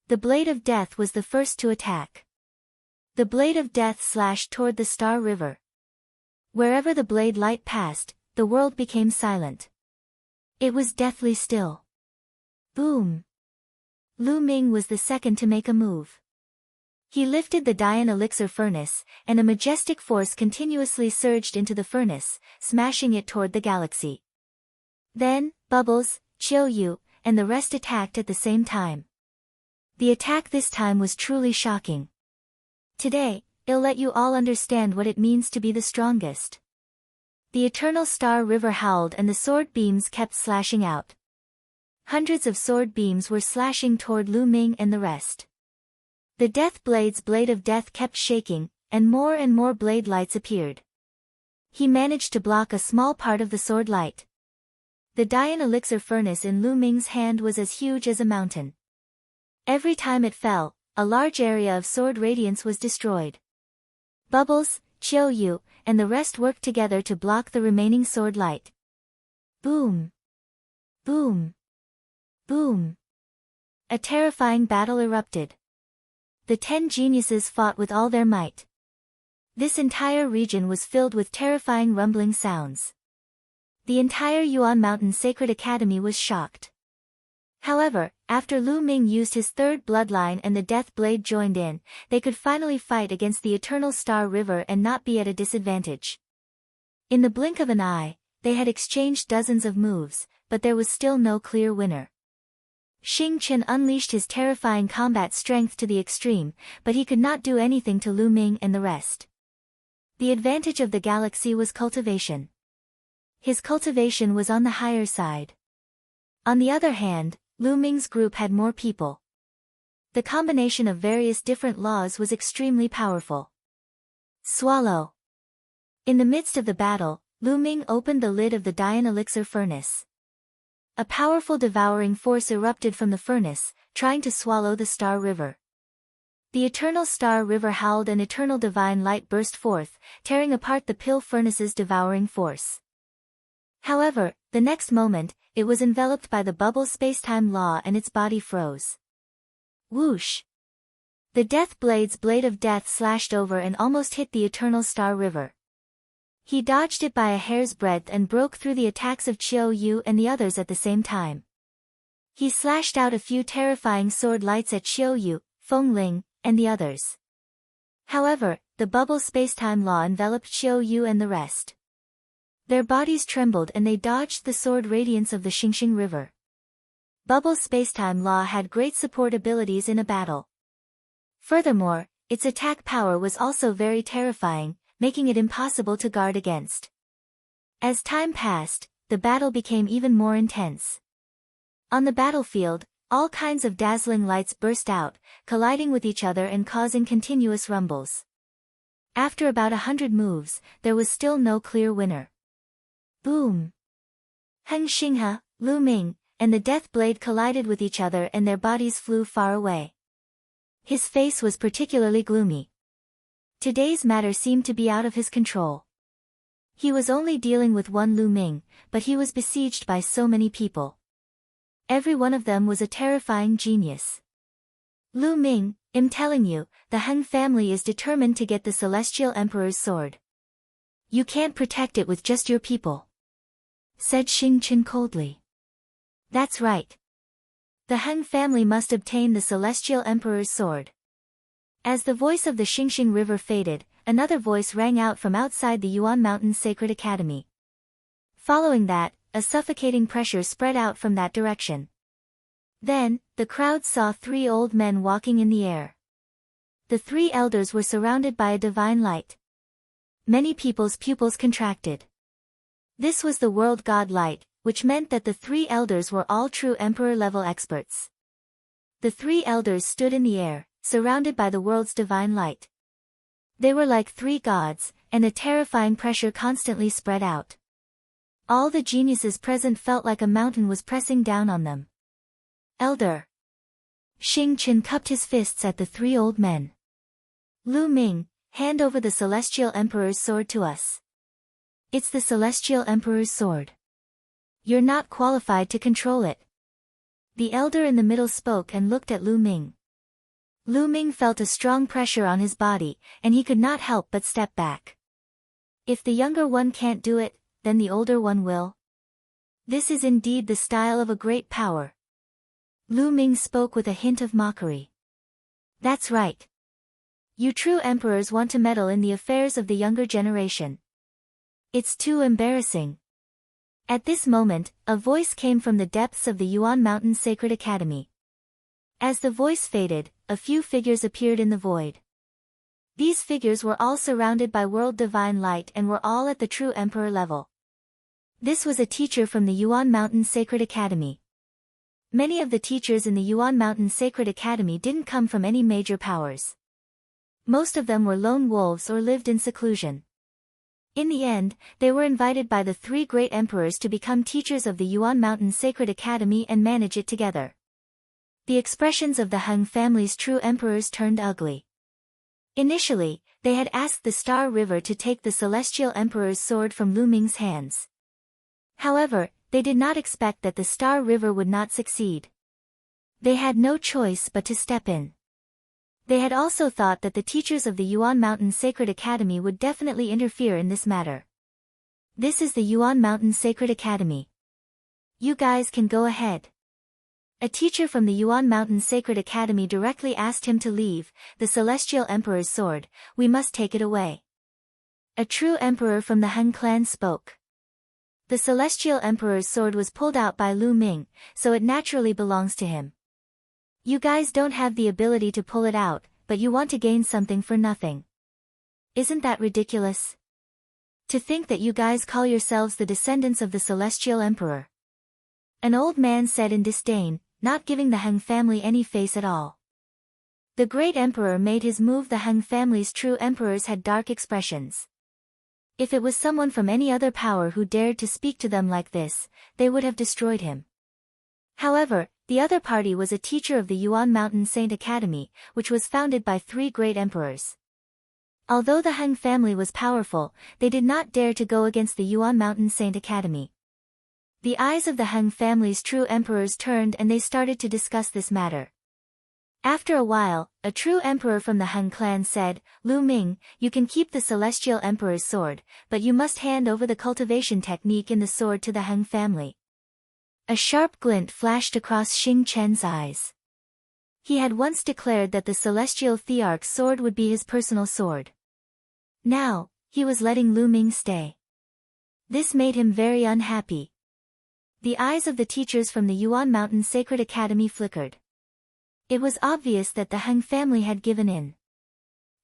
The Blade of Death was the first to attack. The Blade of Death slashed toward the Star River. Wherever the blade light passed, the world became silent. It was deathly still. Boom! Lu Ming was the second to make a move. He lifted the Dian elixir furnace, and a majestic force continuously surged into the furnace, smashing it toward the galaxy. Then, Bubbles, Qiu Yue, and the rest attacked at the same time. The attack this time was truly shocking. Today, I'll let you all understand what it means to be the strongest. The eternal Star River howled and the sword beams kept slashing out. Hundreds of sword beams were slashing toward Lu Ming and the rest. The Death Blade's Blade of Death kept shaking, and more blade lights appeared. He managed to block a small part of the sword light. The Dian elixir furnace in Lu Ming's hand was as huge as a mountain. Every time it fell, a large area of sword radiance was destroyed. Bubbles, Qiu Yue, and the rest worked together to block the remaining sword light. Boom! Boom! Boom! A terrifying battle erupted. The 10 geniuses fought with all their might. This entire region was filled with terrifying rumbling sounds. The entire Yuan Mountain Sacred Academy was shocked. However, after Lu Ming used his third bloodline and the Death Blade joined in, they could finally fight against the Eternal Star River and not be at a disadvantage. In the blink of an eye, they had exchanged dozens of moves, but there was still no clear winner. Xing Qin unleashed his terrifying combat strength to the extreme, but he could not do anything to Lu Ming and the rest. The advantage of the galaxy was cultivation. His cultivation was on the higher side. On the other hand, Lu Ming's group had more people. The combination of various different laws was extremely powerful. Swallow! In the midst of the battle, Lu Ming opened the lid of the Dian elixir furnace. A powerful devouring force erupted from the furnace, trying to swallow the Star River. The Eternal Star River howled and eternal divine light burst forth, tearing apart the pill furnace's devouring force. However, the next moment, it was enveloped by the bubble spacetime law and its body froze. Whoosh! The Death Blade's Blade of Death slashed over and almost hit the Eternal Star River. He dodged it by a hair's breadth and broke through the attacks of Qiu Yue and the others at the same time. He slashed out a few terrifying sword lights at Qiu Yue, Feng Ling, and the others. However, the bubble spacetime law enveloped Qiu Yue and the rest. Their bodies trembled and they dodged the sword radiance of the Xingxing River. Bubble spacetime law had great support abilities in a battle. Furthermore, its attack power was also very terrifying, making it impossible to guard against. As time passed, the battle became even more intense. On the battlefield, all kinds of dazzling lights burst out, colliding with each other and causing continuous rumbles. After about 100 moves, there was still no clear winner. Boom! Heng Xinghe, Lu Ming, and the Death Blade collided with each other and their bodies flew far away. His face was particularly gloomy. Today's matter seemed to be out of his control. He was only dealing with one Lu Ming, but he was besieged by so many people. Every one of them was a terrifying genius. Lu Ming, I'm telling you, the Heng family is determined to get the Celestial Emperor's sword. You can't protect it with just your people, said Xing Chen coldly. That's right. The Heng family must obtain the Celestial Emperor's sword. As the voice of the Xingxing River faded, another voice rang out from outside the Yuan Mountain's Sacred Academy. Following that, a suffocating pressure spread out from that direction. Then, the crowd saw 3 old men walking in the air. The 3 elders were surrounded by a divine light. Many people's pupils contracted. This was the world god light, which meant that the 3 elders were all true emperor-level experts. The 3 elders stood in the air, surrounded by the world's divine light. They were like 3 gods, and a terrifying pressure constantly spread out. All the geniuses present felt like a mountain was pressing down on them. Elder. Xing Chen cupped his fists at the 3 old men. Lu Ming, hand over the Celestial Emperor's sword to us. It's the Celestial Emperor's sword. You're not qualified to control it. The elder in the middle spoke and looked at Lu Ming. Lu Ming felt a strong pressure on his body, and he could not help but step back. If the younger one can't do it, then the older one will. This is indeed the style of a great power. Lu Ming spoke with a hint of mockery. That's right. You true emperors want to meddle in the affairs of the younger generation. It's too embarrassing. At this moment, a voice came from the depths of the Yuan Mountain Sacred Academy. As the voice faded, a few figures appeared in the void. These figures were all surrounded by world divine light and were all at the true emperor level. This was a teacher from the Yuan Mountain Sacred Academy. Many of the teachers in the Yuan Mountain Sacred Academy didn't come from any major powers. Most of them were lone wolves or lived in seclusion. In the end, they were invited by the 3 great emperors to become teachers of the Yuan Mountain Sacred Academy and manage it together. The expressions of the Heng family's true emperors turned ugly. Initially, they had asked the Star River to take the Celestial Emperor's sword from Lu Ming's hands. However, they did not expect that the Star River would not succeed. They had no choice but to step in. They had also thought that the teachers of the Yuan Mountain Sacred Academy would definitely interfere in this matter. This is the Yuan Mountain Sacred Academy. You guys can go ahead. A teacher from the Yuan Mountain Sacred Academy directly asked him to leave. The Celestial Emperor's sword, we must take it away. A true emperor from the Heng clan spoke. The Celestial Emperor's sword was pulled out by Lu Ming, so it naturally belongs to him. You guys don't have the ability to pull it out, but you want to gain something for nothing. Isn't that ridiculous? To think that you guys call yourselves the descendants of the Celestial Emperor. An old man said in disdain, not giving the Heng family any face at all. The great emperor made his move. The Heng family's true emperors had dark expressions. If it was someone from any other power who dared to speak to them like this, they would have destroyed him. However, the other party was a teacher of the Yuan Mountain Saint Academy, which was founded by 3 great emperors. Although the Heng family was powerful, they did not dare to go against the Yuan Mountain Saint Academy. The eyes of the Heng family's true emperors turned and they started to discuss this matter. After a while, a true emperor from the Heng clan said, Lu Ming, you can keep the Celestial Emperor's sword, but you must hand over the cultivation technique in the sword to the Heng family. A sharp glint flashed across Xing Chen's eyes. He had once declared that the Celestial Thearch's sword would be his personal sword. Now, he was letting Lu Ming stay. This made him very unhappy. The eyes of the teachers from the Yuan Mountain Sacred Academy flickered. It was obvious that the Heng family had given in.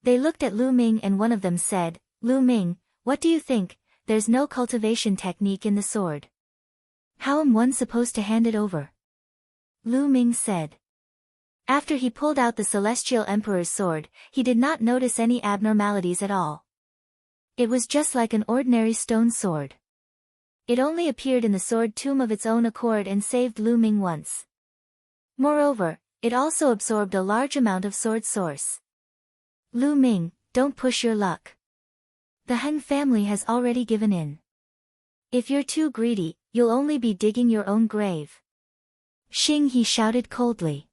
They looked at Lu Ming and one of them said, Lu Ming, what do you think? There's no cultivation technique in the sword. How am one supposed to hand it over? Lu Ming said. After he pulled out the Celestial Emperor's sword, he did not notice any abnormalities at all. It was just like an ordinary stone sword. It only appeared in the sword tomb of its own accord and saved Lu Ming once. Moreover, It also absorbed a large amount of sword source. Lu Ming, don't push your luck. The Han family has already given in. If you're too greedy, you'll only be digging your own grave. Xing he shouted coldly.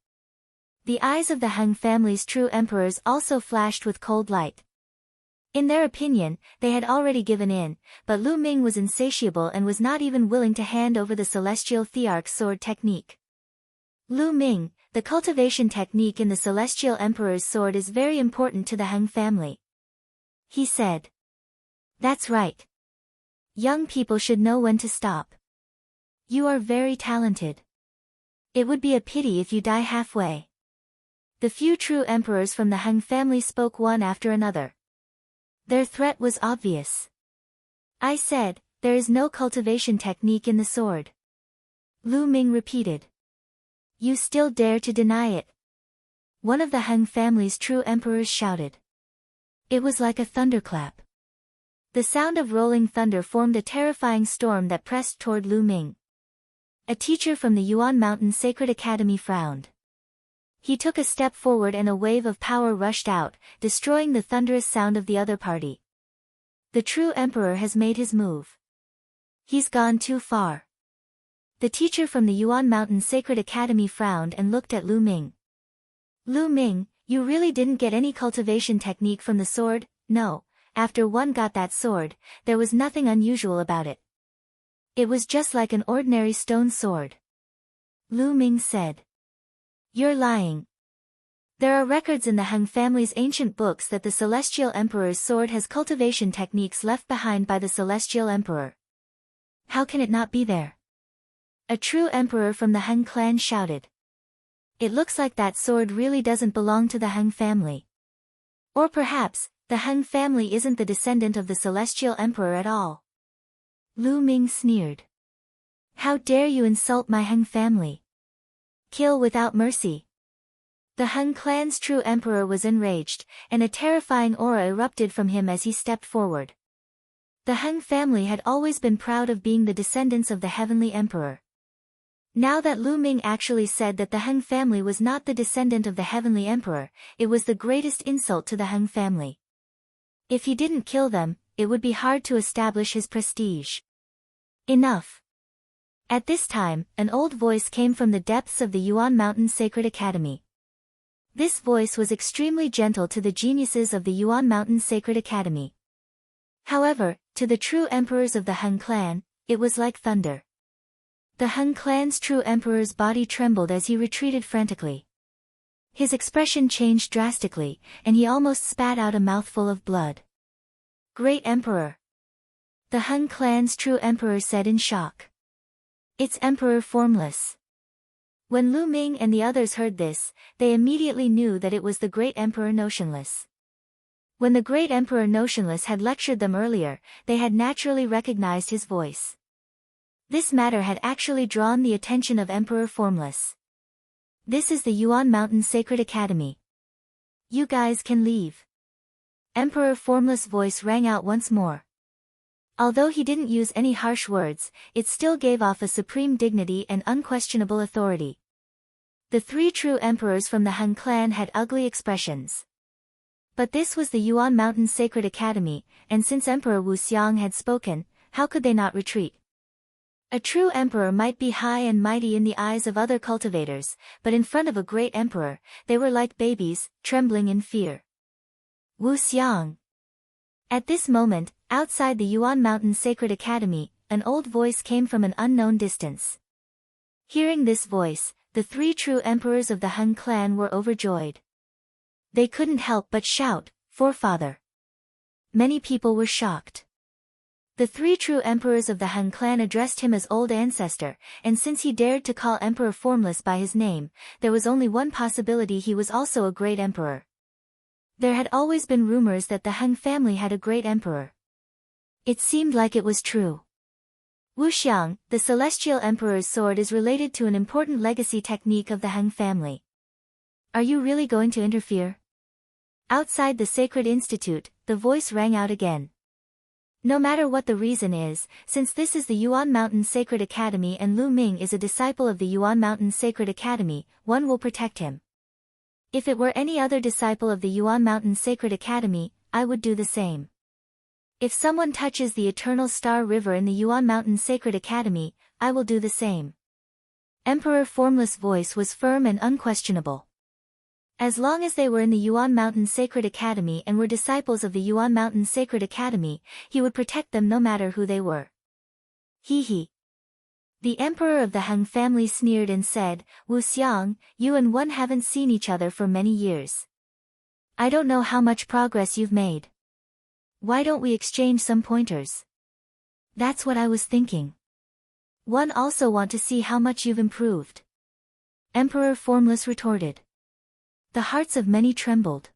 The eyes of the Han family's true emperors also flashed with cold light. In their opinion, they had already given in, but Lu Ming was insatiable and was not even willing to hand over the celestial Thearch sword technique. Lu Ming, the cultivation technique in the celestial emperor's sword is very important to the Han family. He said. That's right. Young people should know when to stop. You are very talented. It would be a pity if you die halfway. The few true emperors from the Han family spoke one after another. Their threat was obvious. I said, there is no cultivation technique in the sword. Lu Ming repeated. You still dare to deny it? One of the Han family's true emperors shouted. It was like a thunderclap. The sound of rolling thunder formed a terrifying storm that pressed toward Lu Ming. A teacher from the Yuan Mountain Sacred Academy frowned. He took a step forward and a wave of power rushed out, destroying the thunderous sound of the other party. The true emperor has made his move. He's gone too far. The teacher from the Yuan Mountain Sacred Academy frowned and looked at Lu Ming. Lu Ming, you really didn't get any cultivation technique from the sword? No, after one got that sword, there was nothing unusual about it. It was just like an ordinary stone sword. Lu Ming said. You're lying. There are records in the Han family's ancient books that the Celestial Emperor's sword has cultivation techniques left behind by the Celestial Emperor. How can it not be there? A true emperor from the Han clan shouted. It looks like that sword really doesn't belong to the Han family. Or perhaps, the Han family isn't the descendant of the Celestial Emperor at all. Lu Ming sneered. How dare you insult my Han family? Kill without mercy. The Han clan's true emperor was enraged, and a terrifying aura erupted from him as he stepped forward. The Han family had always been proud of being the descendants of the heavenly emperor. Now that Lu Ming actually said that the Han family was not the descendant of the heavenly emperor, it was the greatest insult to the Han family. If he didn't kill them, it would be hard to establish his prestige. Enough. At this time, an old voice came from the depths of the Yuan Mountain Sacred Academy. This voice was extremely gentle to the geniuses of the Yuan Mountain Sacred Academy. However, to the true emperors of the Han clan, it was like thunder. The Han clan's true emperor's body trembled as he retreated frantically. His expression changed drastically, and he almost spat out a mouthful of blood. Great Emperor! The Han clan's true emperor said in shock. It's Emperor Formless. When Lu Ming and the others heard this, they immediately knew that it was the Great Emperor Notionless. When the Great Emperor Notionless had lectured them earlier, they had naturally recognized his voice. This matter had actually drawn the attention of Emperor Formless. This is the Yuan Mountain Sacred Academy. You guys can leave. Emperor Formless' voice rang out once more. Although he didn't use any harsh words, it still gave off a supreme dignity and unquestionable authority. The three true emperors from the Han clan had ugly expressions. But this was the Yuan Mountain Sacred Academy, and since Emperor Luo Xiang had spoken, how could they not retreat? A true emperor might be high and mighty in the eyes of other cultivators, but in front of a great emperor, they were like babies, trembling in fear. Luo Xiang. At this moment, outside the Yuan Mountain Sacred Academy, an old voice came from an unknown distance. Hearing this voice, the three true emperors of the Han clan were overjoyed. They couldn't help but shout, "Forefather!" Many people were shocked. The three true emperors of the Han clan addressed him as Old Ancestor, and since he dared to call Emperor Formless by his name, there was only one possibility: he was also a great emperor. There had always been rumors that the Han family had a great emperor. It seemed like it was true. Luo Xiang, the Celestial Emperor's sword, is related to an important legacy technique of the Han family. Are you really going to interfere? Outside the Sacred Institute, the voice rang out again. No matter what the reason is, since this is the Yuan Mountain Sacred Academy and Lu Ming is a disciple of the Yuan Mountain Sacred Academy, one will protect him. If it were any other disciple of the Yuan Mountain Sacred Academy, I would do the same. If someone touches the Eternal Star River in the Yuan Mountain Sacred Academy, I will do the same. Emperor Formless' voice was firm and unquestionable. As long as they were in the Yuan Mountain Sacred Academy and were disciples of the Yuan Mountain Sacred Academy, he would protect them no matter who they were. He. The emperor of the Han family sneered and said, "Luo Xiang, you and one haven't seen each other for many years. I don't know how much progress you've made. Why don't we exchange some pointers?" "That's what I was thinking. One also want to see how much you've improved." Emperor Formless retorted. The hearts of many trembled.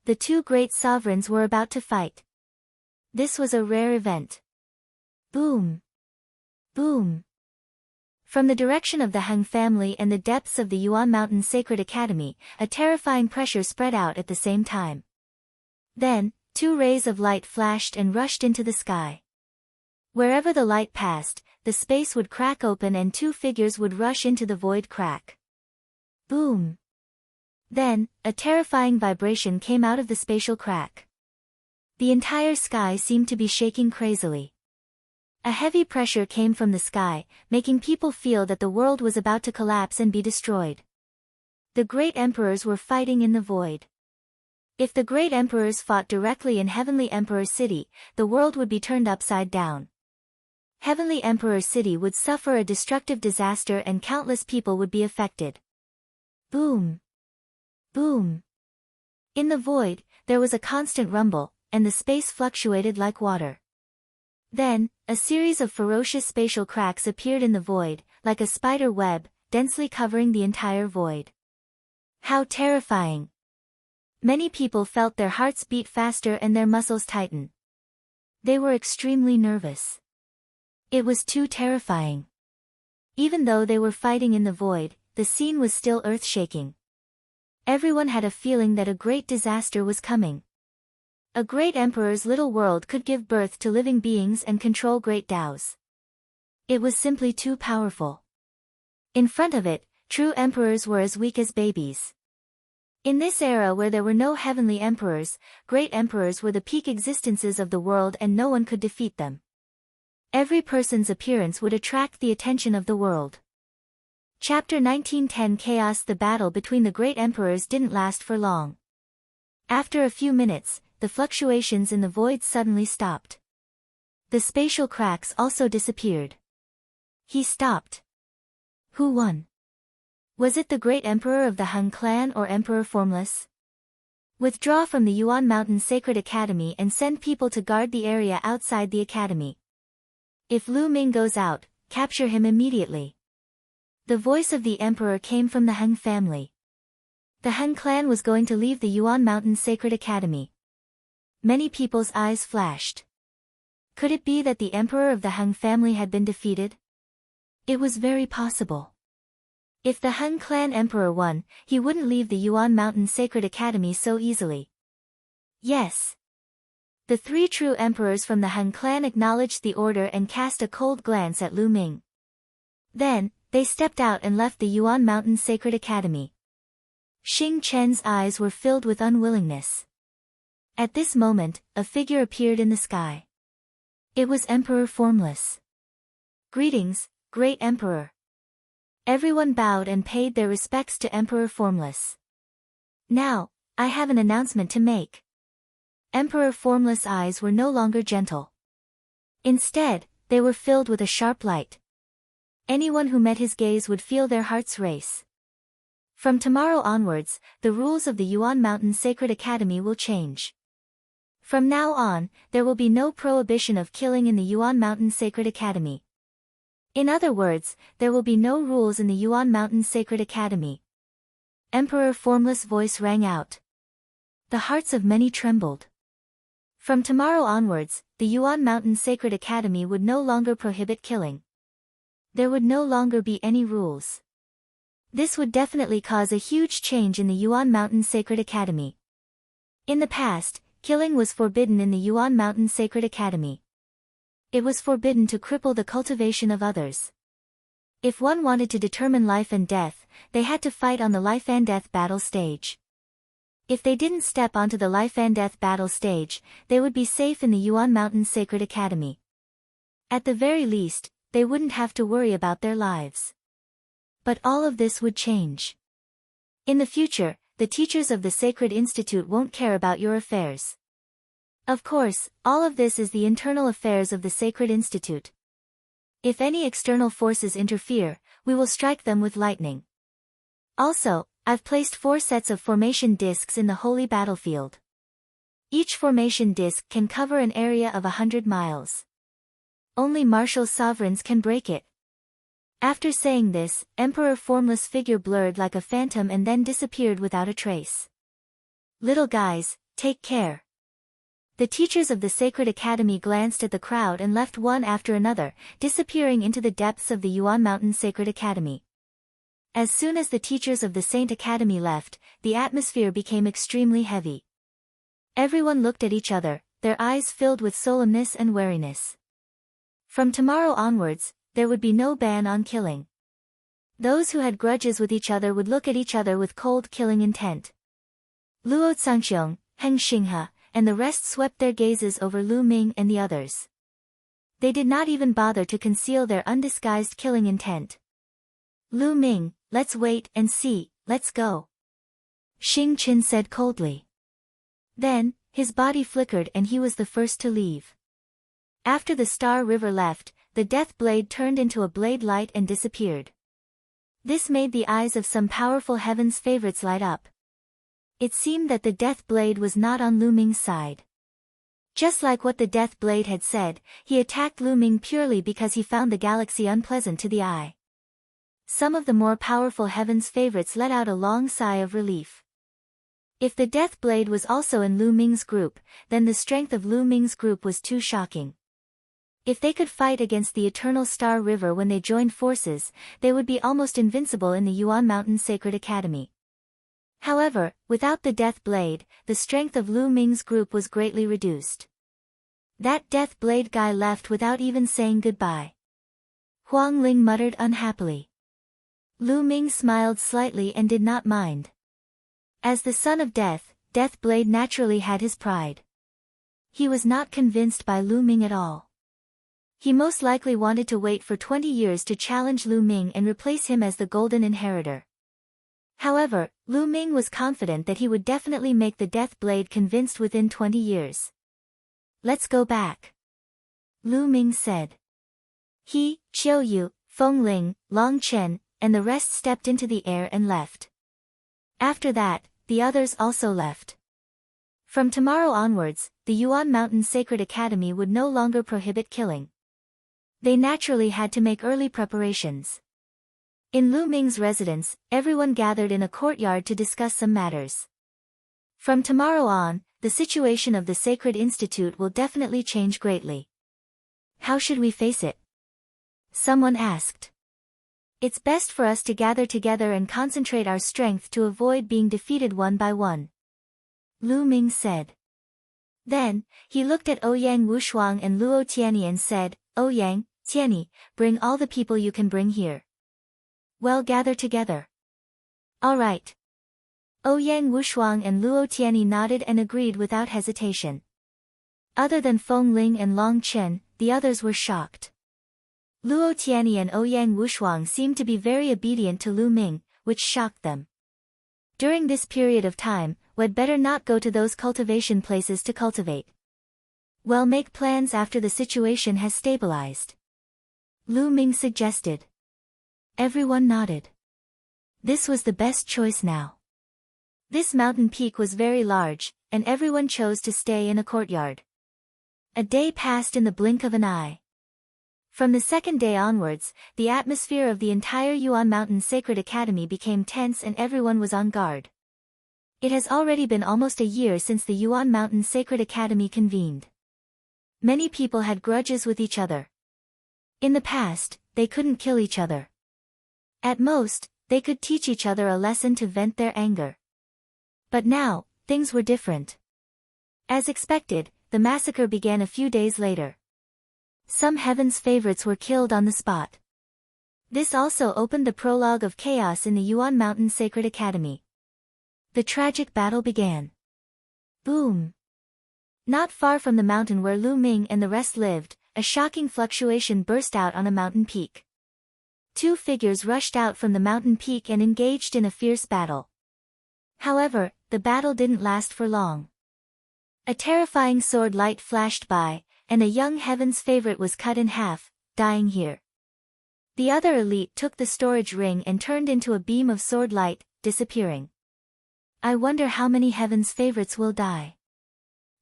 The two great sovereigns were about to fight. This was a rare event. Boom! Boom! From the direction of the Han family and the depths of the Yuan Mountain Sacred Academy, a terrifying pressure spread out at the same time. Then, two rays of light flashed and rushed into the sky. Wherever the light passed, the space would crack open and two figures would rush into the void crack. Boom! Then, a terrifying vibration came out of the spatial crack. The entire sky seemed to be shaking crazily. A heavy pressure came from the sky, making people feel that the world was about to collapse and be destroyed. The great emperors were fighting in the void. If the great emperors fought directly in Heavenly Emperor City, the world would be turned upside down. Heavenly Emperor City would suffer a destructive disaster and countless people would be affected. Boom! Boom! In the void, there was a constant rumble, and the space fluctuated like water. Then, a series of ferocious spatial cracks appeared in the void, like a spider web, densely covering the entire void. How terrifying! Many people felt their hearts beat faster and their muscles tighten. They were extremely nervous. It was too terrifying. Even though they were fighting in the void, the scene was still earth-shaking. Everyone had a feeling that a great disaster was coming. A great emperor's little world could give birth to living beings and control great Daos. It was simply too powerful. In front of it, true emperors were as weak as babies. In this era where there were no heavenly emperors, great emperors were the peak existences of the world and no one could defeat them. Every person's appearance would attract the attention of the world. Chapter 1910 Chaos. The battle between the great emperors didn't last for long. After a few minutes, the fluctuations in the void suddenly stopped. The spatial cracks also disappeared. He stopped. Who won? Was it the great emperor of the Han clan or Emperor Formless? Withdraw from the Yuan Mountain Sacred Academy and send people to guard the area outside the academy. If Lu Ming goes out, capture him immediately. The voice of the emperor came from the Han family. The Han clan was going to leave the Yuan Mountain Sacred Academy. Many people's eyes flashed. Could it be that the emperor of the Han family had been defeated? It was very possible. If the Han clan emperor won, he wouldn't leave the Yuan Mountain Sacred Academy so easily. Yes. The three true emperors from the Han clan acknowledged the order and cast a cold glance at Lu Ming. Then, they stepped out and left the Yuan Mountain Sacred Academy. Xing Chen's eyes were filled with unwillingness. At this moment, a figure appeared in the sky. It was Emperor Formless. Greetings, Great Emperor. Everyone bowed and paid their respects to Emperor Formless. Now, I have an announcement to make. Emperor Formless' eyes were no longer gentle. Instead, they were filled with a sharp light. Anyone who met his gaze would feel their hearts race. From tomorrow onwards, the rules of the Yuan Mountain Sacred Academy will change. From now on, there will be no prohibition of killing in the Yuan Mountain Sacred Academy. In other words, there will be no rules in the Yuan Mountain Sacred Academy. Emperor Formless' voice rang out. The hearts of many trembled. From tomorrow onwards, the Yuan Mountain Sacred Academy would no longer prohibit killing. There would no longer be any rules. This would definitely cause a huge change in the Yuan Mountain Sacred Academy. In the past, killing was forbidden in the Yuan Mountain Sacred Academy. It was forbidden to cripple the cultivation of others. If one wanted to determine life and death, they had to fight on the life and death battle stage. If they didn't step onto the life and death battle stage, they would be safe in the Yuan Mountain Sacred Academy. At the very least, they wouldn't have to worry about their lives. But all of this would change. In the future, the teachers of the Sacred Institute won't care about your affairs. Of course, all of this is the internal affairs of the Sacred Institute. If any external forces interfere, we will strike them with lightning. Also, I've placed 4 sets of formation discs in the holy battlefield. Each formation disc can cover an area of 100 miles. Only martial sovereigns can break it. After saying this, Emperor Formless figure blurred like a phantom and then disappeared without a trace. Little guys, take care. The teachers of the Sacred Academy glanced at the crowd and left one after another, disappearing into the depths of the Yuan Mountain Sacred Academy. As soon as the teachers of the Saint Academy left, the atmosphere became extremely heavy. Everyone looked at each other, their eyes filled with solemnness and wariness. From tomorrow onwards, there would be no ban on killing. Those who had grudges with each other would look at each other with cold killing intent. Luo Xiang, Heng Xinghe, and the rest swept their gazes over Lu Ming and the others. They did not even bother to conceal their undisguised killing intent. Lu Ming, let's wait and see, let's go. Xing Qin said coldly. Then, his body flickered and he was the first to leave. After the Star River left, the death blade turned into a blade light and disappeared. This made the eyes of some powerful heaven's favorites light up. It seemed that the death blade was not on Lu Ming's side. Just like what the death blade had said, he attacked Lu Ming purely because he found the galaxy unpleasant to the eye. Some of the more powerful heaven's favorites let out a long sigh of relief. If the death blade was also in Lu Ming's group, then the strength of Lu Ming's group was too shocking. If they could fight against the Eternal Star River when they joined forces, they would be almost invincible in the Yuan Mountain Sacred Academy. However, without the death blade, the strength of Lu Ming's group was greatly reduced. That death blade guy left without even saying goodbye. Huang Ling muttered unhappily. Lu Ming smiled slightly and did not mind. As the son of death, Death Blade naturally had his pride. He was not convinced by Lu Ming at all. He most likely wanted to wait for 20 years to challenge Lu Ming and replace him as the Golden Inheritor. However, Lu Ming was confident that he would definitely make the Death Blade convinced within 20 years. Let's go back. Lu Ming said. He, Qiu Yue, Feng Ling, Long Chen, and the rest stepped into the air and left. After that, the others also left. From tomorrow onwards, the Yuan Mountain Sacred Academy would no longer prohibit killing. They naturally had to make early preparations. In Lu Ming's residence, everyone gathered in a courtyard to discuss some matters. From tomorrow on, the situation of the Sacred Institute will definitely change greatly. How should we face it? Someone asked. It's best for us to gather together and concentrate our strength to avoid being defeated one by one. Lu Ming said. Then, he looked at Ouyang Wushuang and Luo Tianyi and said, Ouyang, Tianyi, bring all the people you can bring here. Well, gather together. All right. Ouyang Wushuang and Luo Tianyi nodded and agreed without hesitation. Other than Feng Ling and Long Chen, the others were shocked. Luo Tianyi and Ouyang Wushuang seemed to be very obedient to Lu Ming, which shocked them. During this period of time, we'd better not go to those cultivation places to cultivate. We'll make plans after the situation has stabilized. Lu Ming suggested. Everyone nodded. This was the best choice now. This mountain peak was very large, and everyone chose to stay in a courtyard. A day passed in the blink of an eye. From the second day onwards, the atmosphere of the entire Yuan Mountain Sacred Academy became tense and everyone was on guard. It has already been almost a year since the Yuan Mountain Sacred Academy convened. Many people had grudges with each other. In the past, they couldn't kill each other. At most, they could teach each other a lesson to vent their anger. But now, things were different. As expected, the massacre began a few days later. Some heaven's favorites were killed on the spot. This also opened the prologue of chaos in the Yuan Mountain Sacred Academy. The tragic battle began. Boom! Not far from the mountain where Lu Ming and the rest lived, a shocking fluctuation burst out on a mountain peak. Two figures rushed out from the mountain peak and engaged in a fierce battle. However, the battle didn't last for long. A terrifying sword light flashed by, and a young heaven's favorite was cut in half, dying here. The other elite took the storage ring and turned into a beam of sword light, disappearing. I wonder how many heaven's favorites will die.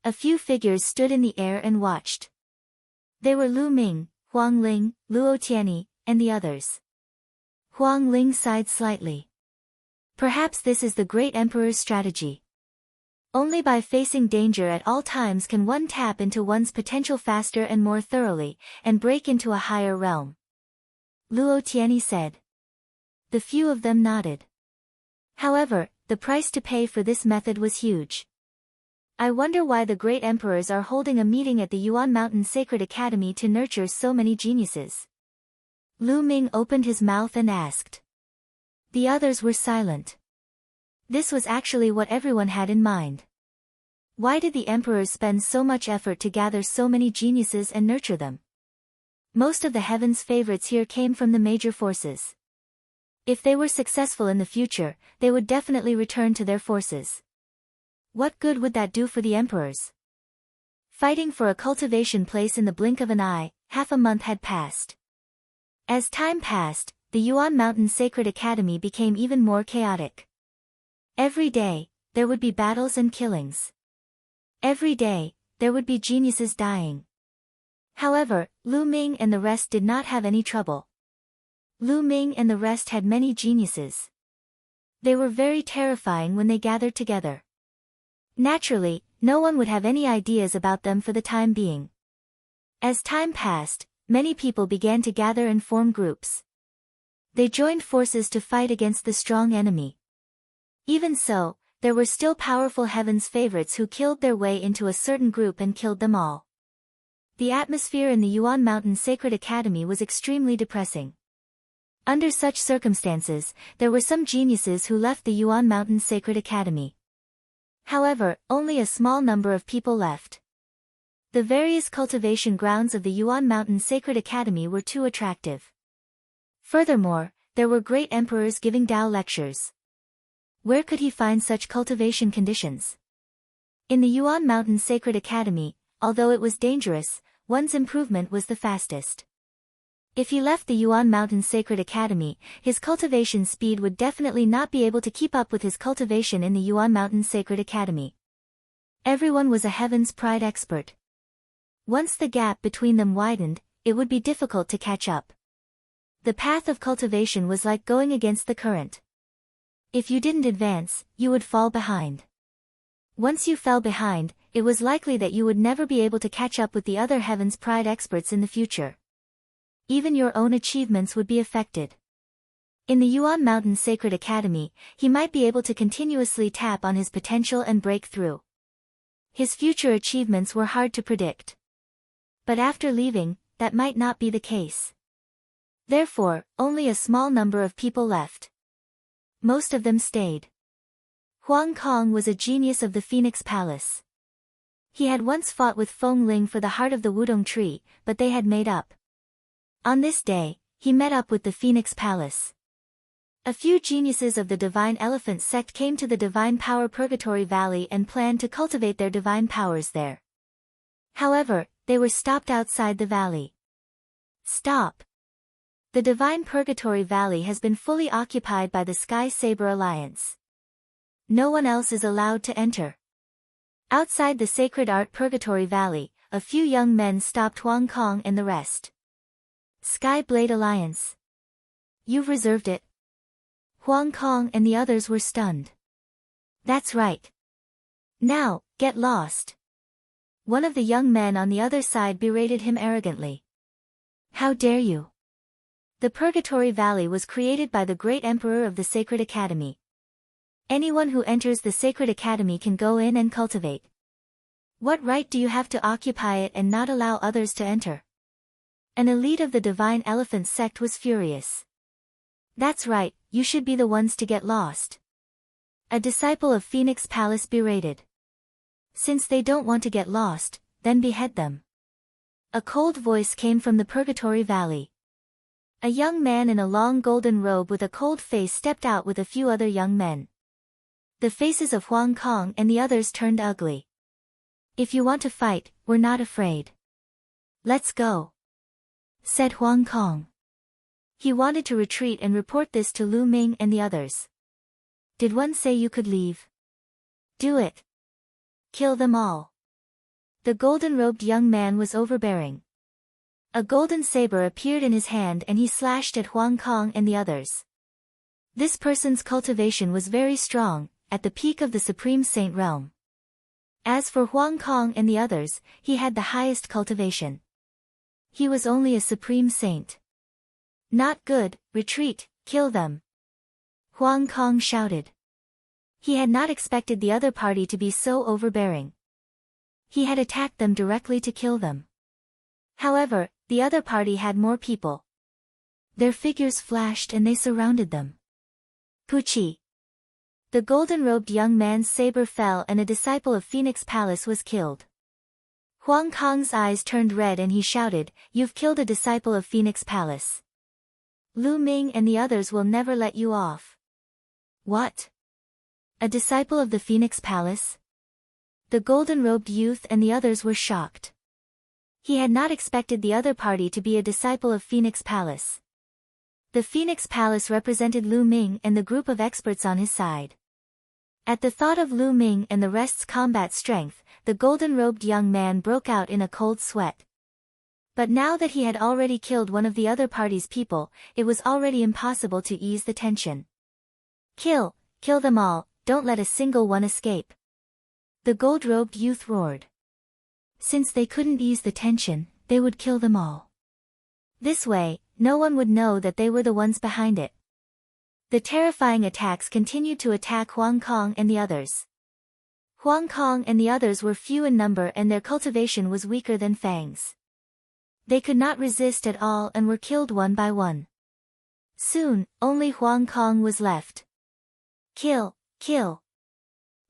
A few figures stood in the air and watched. They were Lu Ming, Huang Ling, Luo Xiang, and the others. Huang Ling sighed slightly. Perhaps this is the great emperor's strategy. Only by facing danger at all times can one tap into one's potential faster and more thoroughly, and break into a higher realm. Luo Xiang said. The few of them nodded. However, the price to pay for this method was huge. I wonder why the great emperors are holding a meeting at the Yuan Mountain Sacred Academy to nurture so many geniuses. Lu Ming opened his mouth and asked. The others were silent. This was actually what everyone had in mind. Why did the emperors spend so much effort to gather so many geniuses and nurture them? Most of the heavens' favorites here came from the major forces. If they were successful in the future, they would definitely return to their forces. What good would that do for the emperors? Fighting for a cultivation place in the blink of an eye, half a month had passed. As time passed, the Yuan Mountain Sacred Academy became even more chaotic. Every day, there would be battles and killings. Every day, there would be geniuses dying. However, Lu Ming and the rest did not have any trouble. Lu Ming and the rest had many geniuses. They were very terrifying when they gathered together. Naturally, no one would have any ideas about them for the time being. As time passed, many people began to gather and form groups. They joined forces to fight against the strong enemy. Even so, there were still powerful heaven's favorites who killed their way into a certain group and killed them all. The atmosphere in the Yuan Mountain Sacred Academy was extremely depressing. Under such circumstances, there were some geniuses who left the Yuan Mountain Sacred Academy. However, only a small number of people left. The various cultivation grounds of the Yuan Mountain Sacred Academy were too attractive. Furthermore, there were great emperors giving Tao lectures. Where could he find such cultivation conditions? In the Yuan Mountain Sacred Academy, although it was dangerous, one's improvement was the fastest. If he left the Yuan Mountain Sacred Academy, his cultivation speed would definitely not be able to keep up with his cultivation in the Yuan Mountain Sacred Academy. Everyone was a Heaven's Pride expert. Once the gap between them widened, it would be difficult to catch up. The path of cultivation was like going against the current. If you didn't advance, you would fall behind. Once you fell behind, it was likely that you would never be able to catch up with the other Heaven's Pride experts in the future. Even your own achievements would be affected. In the Yuan Mountain Sacred Academy, he might be able to continuously tap on his potential and break through. His future achievements were hard to predict. But after leaving, that might not be the case. Therefore, only a small number of people left. Most of them stayed. Huang Kong was a genius of the Phoenix Palace. He had once fought with Feng Ling for the heart of the Wudong tree, but they had made up. On this day, he met up with the Phoenix Palace. A few geniuses of the Divine Elephant sect came to the Divine Power Purgatory Valley and planned to cultivate their divine powers there. However, they were stopped outside the valley. Stop! The Divine Purgatory Valley has been fully occupied by the Sky Saber Alliance. No one else is allowed to enter. Outside the Sacred Art Purgatory Valley, a few young men stopped Huang Kong and the rest. Sky Blade Alliance. You've reserved it? Huang Kong and the others were stunned. That's right. Now, get lost. One of the young men on the other side berated him arrogantly. How dare you? The Purgatory Valley was created by the great emperor of the Sacred Academy. Anyone who enters the Sacred Academy can go in and cultivate. What right do you have to occupy it and not allow others to enter? An elite of the Divine Elephant sect was furious. That's right, you should be the ones to get lost. A disciple of Phoenix Palace berated. Since they don't want to get lost, then behead them. A cold voice came from the Purgatory Valley. A young man in a long golden robe with a cold face stepped out with a few other young men. The faces of Huang Kong and the others turned ugly. If you want to fight, we're not afraid. Let's go, said Huang Kong. He wanted to retreat and report this to Lu Ming and the others. Did one say you could leave? Do it. Kill them all. The golden-robed young man was overbearing. A golden saber appeared in his hand and he slashed at Huang Kong and the others. This person's cultivation was very strong, at the peak of the Supreme Saint realm. As for Huang Kong and the others, he had the highest cultivation. He was only a Supreme Saint. Not good, retreat, kill them. Huang Kong shouted. He had not expected the other party to be so overbearing. He had attacked them directly to kill them. However, the other party had more people. Their figures flashed and they surrounded them. Puchi. The golden-robed young man's saber fell and a disciple of Phoenix Palace was killed. Huang Kong's eyes turned red and he shouted, "You've killed a disciple of Phoenix Palace. Lu Ming and the others will never let you off." What? A disciple of the Phoenix Palace? The golden-robed youth and the others were shocked. He had not expected the other party to be a disciple of Phoenix Palace. The Phoenix Palace represented Lu Ming and the group of experts on his side. At the thought of Lu Ming and the rest's combat strength, the golden-robed young man broke out in a cold sweat. But now that he had already killed one of the other party's people, it was already impossible to ease the tension. Kill them all, don't let a single one escape. The gold-robed youth roared. Since they couldn't ease the tension, they would kill them all. This way, no one would know that they were the ones behind it. The terrifying attacks continued to attack Huang Kong and the others. Huang Kong and the others were few in number and their cultivation was weaker than Fang's. They could not resist at all and were killed one by one. Soon, only Huang Kong was left. Kill.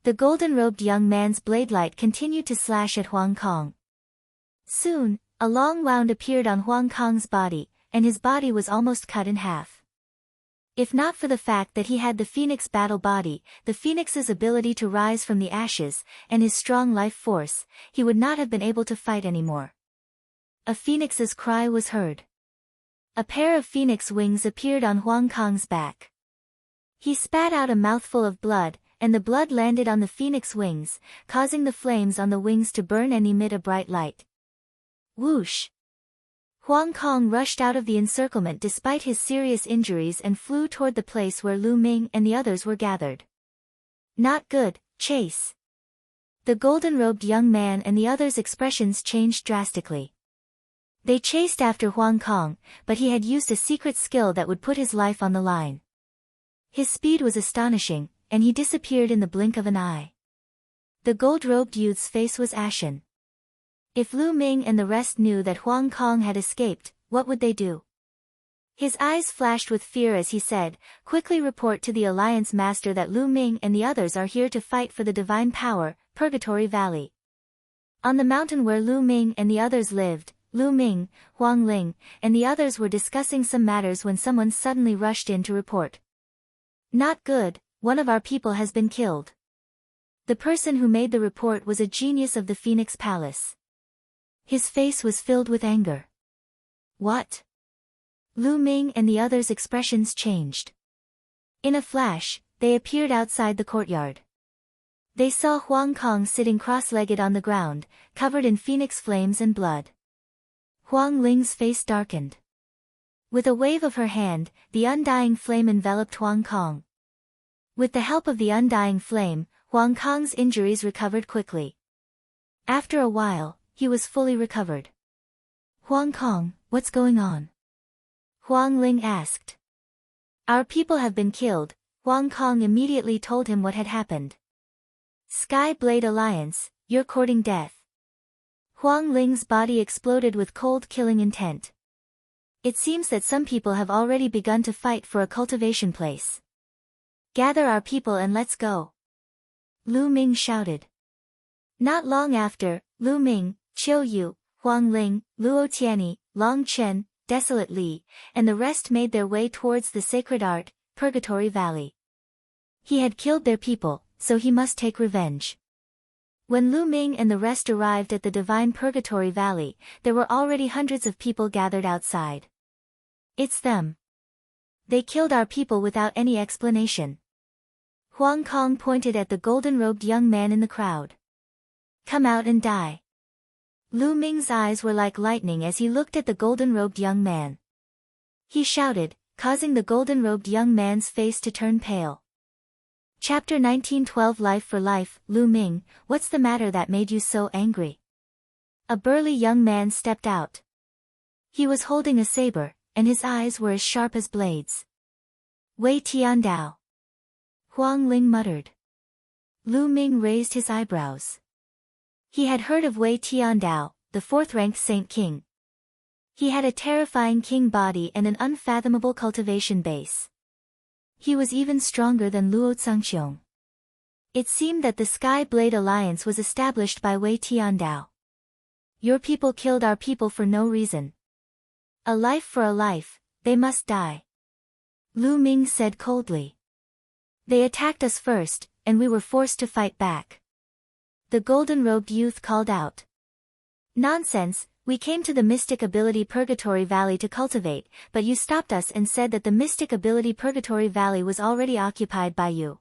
The golden-robed young man's blade light continued to slash at Huang Kong. Soon, a long wound appeared on Huang Kong's body, and his body was almost cut in half. If not for the fact that he had the Phoenix battle body, the Phoenix's ability to rise from the ashes, and his strong life force, he would not have been able to fight anymore. A Phoenix's cry was heard. A pair of Phoenix wings appeared on Huang Kong's back. He spat out a mouthful of blood, and the blood landed on the Phoenix wings, causing the flames on the wings to burn and emit a bright light. Whoosh! Huang Kong rushed out of the encirclement despite his serious injuries and flew toward the place where Lu Ming and the others were gathered. Not good, chase! The golden-robed young man and the others' expressions changed drastically. They chased after Huang Kong, but he had used a secret skill that would put his life on the line. His speed was astonishing, and he disappeared in the blink of an eye. The gold-robed youth's face was ashen. If Lu Ming and the rest knew that Huang Kong had escaped, what would they do? His eyes flashed with fear as he said, "Quickly report to the Alliance Master that Lu Ming and the others are here to fight for the divine power, Purgatory Valley." On the mountain where Lu Ming and the others lived, Lu Ming, Huang Ling, and the others were discussing some matters when someone suddenly rushed in to report. Not good, one of our people has been killed. The person who made the report was a genius of the Phoenix Palace. His face was filled with anger. What? Lu Ming and the others' expressions changed. In a flash, they appeared outside the courtyard. They saw Huang Kong sitting cross-legged on the ground, covered in phoenix flames and blood. Huang Ling's face darkened. With a wave of her hand, the undying flame enveloped Huang Kong. With the help of the undying flame, Huang Kong's injuries recovered quickly. After a while, he was fully recovered. Huang Kong, what's going on? Huang Ling asked. Our people have been killed. Huang Kong immediately told him what had happened. Sky Blade Alliance, you're courting death. Huang Ling's body exploded with cold killing intent. It seems that some people have already begun to fight for a cultivation place. Gather our people and let's go. Lu Ming shouted. Not long after, Lu Ming, Qiu Yue, Huang Ling, Luo Xiang, Long Chen, Desolate Li, and the rest made their way towards the sacred art, Purgatory Valley. He had killed their people, so he must take revenge. When Lu Ming and the rest arrived at the divine Purgatory Valley, there were already hundreds of people gathered outside. It's them. They killed our people without any explanation. Huang Kong pointed at the golden-robed young man in the crowd. Come out and die. Lu Ming's eyes were like lightning as he looked at the golden-robed young man. He shouted, causing the golden-robed young man's face to turn pale. Chapter 1912 Life for Life. Lu Ming, what's the matter that made you so angry? A burly young man stepped out. He was holding a saber, and his eyes were as sharp as blades. Wei Tiandao. Huang Ling muttered. Lu Ming raised his eyebrows. He had heard of Wei Tiandao, the fourth-ranked Saint King. He had a terrifying king body and an unfathomable cultivation base. He was even stronger than Luo Xiang. It seemed that the Sky Blade Alliance was established by Wei Tiandao. Your people killed our people for no reason. A life for a life, they must die. Lu Ming said coldly. They attacked us first, and we were forced to fight back. The golden-robed youth called out. Nonsense, we came to the Mystic Ability Purgatory Valley to cultivate, but you stopped us and said that the Mystic Ability Purgatory Valley was already occupied by you.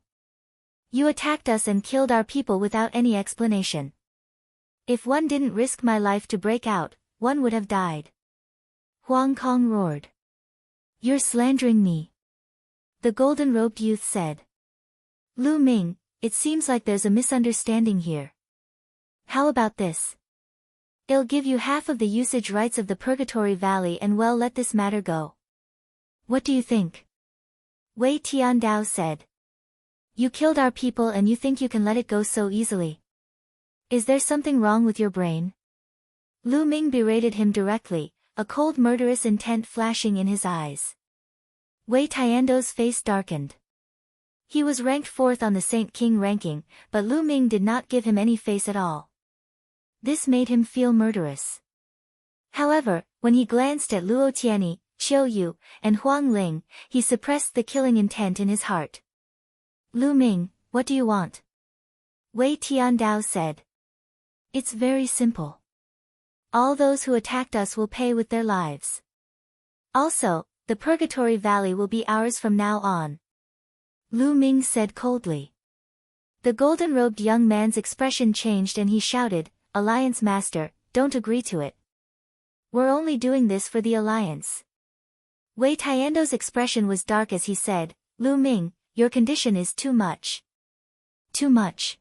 You attacked us and killed our people without any explanation. If one didn't risk my life to break out, one would have died. Huang Kong roared. You're slandering me. The golden-robed youth said. Lu Ming, it seems like there's a misunderstanding here. How about this? I'll give you half of the usage rights of the Purgatory Valley and well let this matter go. What do you think? Wei Tiandao said. You killed our people and you think you can let it go so easily. Is there something wrong with your brain? Lu Ming berated him directly, a cold murderous intent flashing in his eyes. Wei Tiandao's face darkened. He was ranked 4th on the Saint King ranking, but Lu Ming did not give him any face at all. This made him feel murderous. However, when he glanced at Luo Xiang, Qiu Yue, and Huang Ling, he suppressed the killing intent in his heart. Lu Ming, what do you want? Wei Tiandao said. It's very simple. All those who attacked us will pay with their lives. Also, the Purgatory Valley will be ours from now on. Lu Ming said coldly. The golden-robed young man's expression changed and he shouted, Alliance Master, don't agree to it. We're only doing this for the Alliance. Wei Tiandao's expression was dark as he said, Lu Ming, your condition is too much. Too much.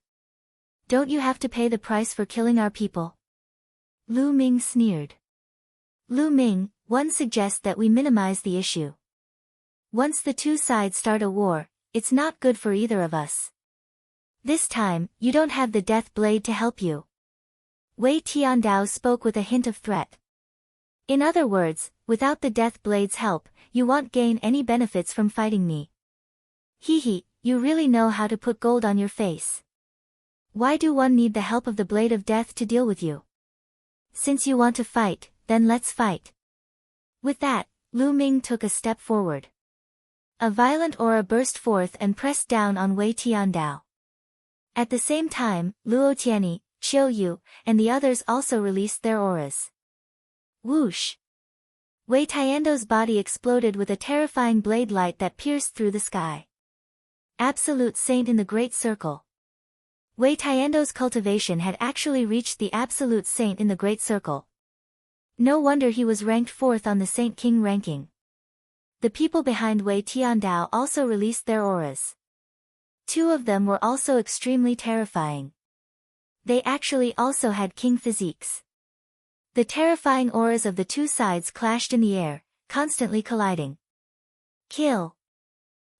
Don't you have to pay the price for killing our people? Lu Ming sneered. Lu Ming, one suggests that we minimize the issue. Once the two sides start a war, it's not good for either of us. This time, you don't have the Death Blade to help you. Wei Tiandao spoke with a hint of threat. In other words, without the Death Blade's help, you won't gain any benefits from fighting me. Hee, you really know how to put gold on your face. Why do one need the help of the Blade of Death to deal with you? Since you want to fight, then let's fight. With that, Lu Ming took a step forward. A violent aura burst forth and pressed down on Wei Tiandao. At the same time, Luo Xiang, Qiu Yue, and the others also released their auras. Whoosh! Wei Tiandao's body exploded with a terrifying blade light that pierced through the sky. Absolute Saint in the Great Circle. Wei Tiandao's cultivation had actually reached the Absolute Saint in the Great Circle. No wonder he was ranked 4th on the Saint King ranking. The people behind Wei Tiandao also released their auras. 2 of them were also extremely terrifying. They actually also had king physiques. The terrifying auras of the two sides clashed in the air, constantly colliding. Kill!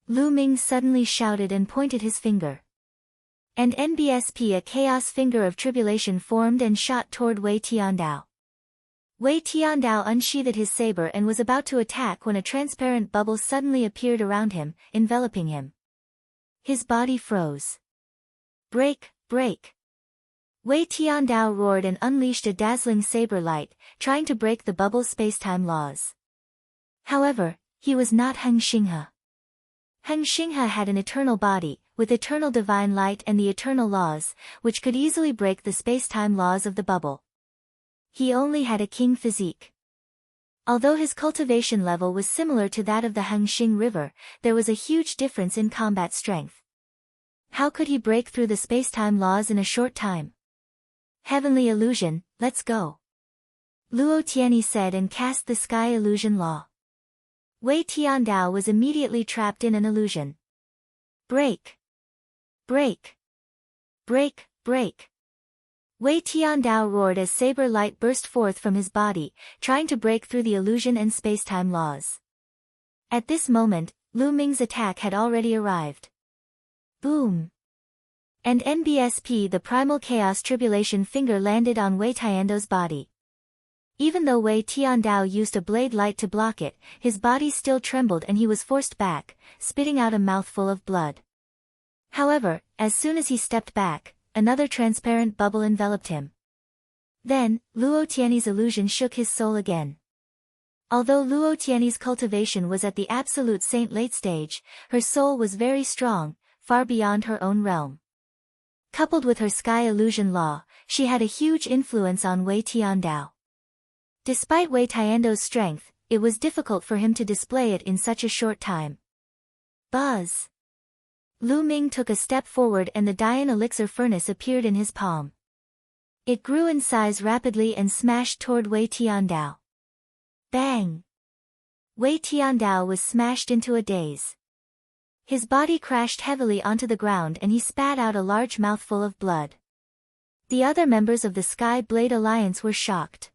Lu Ming suddenly shouted and pointed his finger. And NBSP, a chaos finger of tribulation, formed and shot toward Wei Tiandao. Wei Tiandao unsheathed his saber and was about to attack when a transparent bubble suddenly appeared around him, enveloping him. His body froze. Break, break! Wei Tiandao roared and unleashed a dazzling saber light, trying to break the bubble's spacetime laws. However, he was not Heng Xinghe. Heng Xinghe had an eternal body, with eternal divine light and the eternal laws, which could easily break the spacetime laws of the bubble. He only had a king physique. Although his cultivation level was similar to that of the Hengxing River, there was a huge difference in combat strength. How could he break through the spacetime laws in a short time? Heavenly illusion, let's go. Luo Xiang said and cast the sky illusion law. Wei Tiandao was immediately trapped in an illusion. Break! Break! Break, break! Wei Tiandao roared as saber light burst forth from his body, trying to break through the illusion and spacetime laws. At this moment, Lu Ming's attack had already arrived. Boom! And NBSP, the primal chaos tribulation finger, landed on Wei Tiandao's body. Even though Wei Tiandao used a blade light to block it, his body still trembled and he was forced back, spitting out a mouthful of blood. However, as soon as he stepped back, another transparent bubble enveloped him. Then, Luo Xiang's illusion shook his soul again. Although Luo Xiang's cultivation was at the absolute saint late stage, her soul was very strong, far beyond her own realm. Coupled with her sky illusion law, she had a huge influence on Wei Tiandao. Despite Wei Tiandao's strength, it was difficult for him to display it in such a short time. Buzz! Lu Ming took a step forward and the Dian elixir furnace appeared in his palm. It grew in size rapidly and smashed toward Wei Tiandao. Bang! Wei Tiandao was smashed into a daze. His body crashed heavily onto the ground and he spat out a large mouthful of blood. The other members of the Sky Blade Alliance were shocked.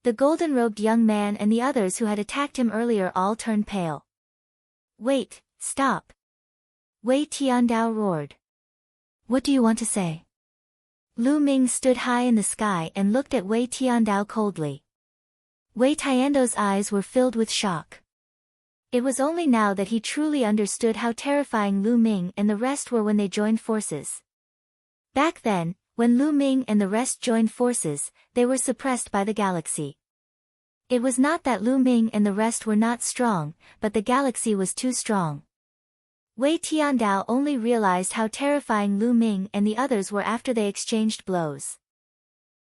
The golden-robed young man and the others who had attacked him earlier all turned pale. Wait, stop! Wei Tiandao roared. What do you want to say? Lu Ming stood high in the sky and looked at Wei Tiandao coldly. Wei Tiandao's eyes were filled with shock. It was only now that he truly understood how terrifying Lu Ming and the rest were when they joined forces. Back then, when Lu Ming and the rest joined forces, they were suppressed by the galaxy. It was not that Lu Ming and the rest were not strong, but the galaxy was too strong. Wei Tiandao only realized how terrifying Lu Ming and the others were after they exchanged blows.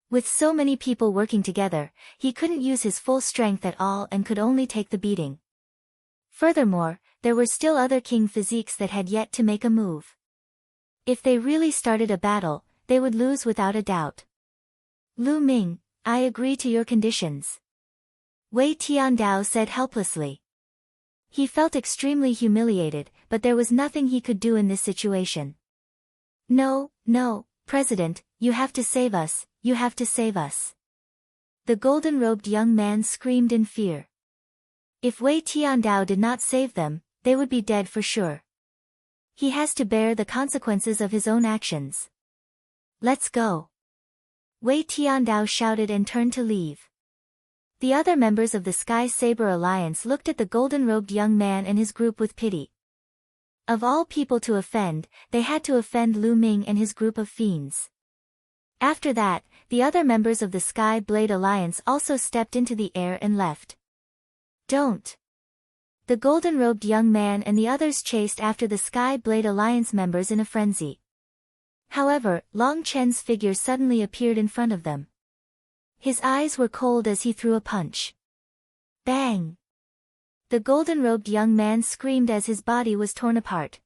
With so many people working together, he couldn't use his full strength at all and could only take the beating. Furthermore, there were still other king physiques that had yet to make a move. If they really started a battle, they would lose without a doubt. Lu Ming, I agree to your conditions. Wei Tiandao said helplessly. He felt extremely humiliated, but there was nothing he could do in this situation. No, no, President, you have to save us, you have to save us. The golden-robed young man screamed in fear. If Wei Tiandao did not save them, they would be dead for sure. He has to bear the consequences of his own actions. Let's go. Wei Tiandao shouted and turned to leave. The other members of the Sky Saber Alliance looked at the golden-robed young man and his group with pity. Of all people to offend, they had to offend Lu Ming and his group of fiends. After that, the other members of the Sky Blade Alliance also stepped into the air and left. Don't! The golden-robed young man and the others chased after the Sky Blade Alliance members in a frenzy. However, Long Chen's figure suddenly appeared in front of them. His eyes were cold as he threw a punch. Bang! The golden-robed young man screamed as his body was torn apart.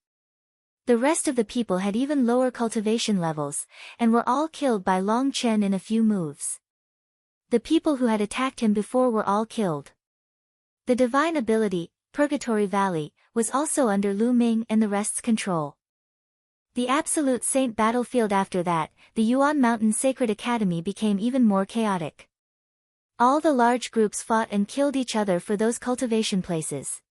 The rest of the people had even lower cultivation levels, and were all killed by Long Chen in a few moves. The people who had attacked him before were all killed. The divine ability, Purgatory Valley, was also under Lu Ming and the rest's control. The Absolute Saint battlefield after that, the Yuan Mountain Sacred Academy became even more chaotic. All the large groups fought and killed each other for those cultivation places.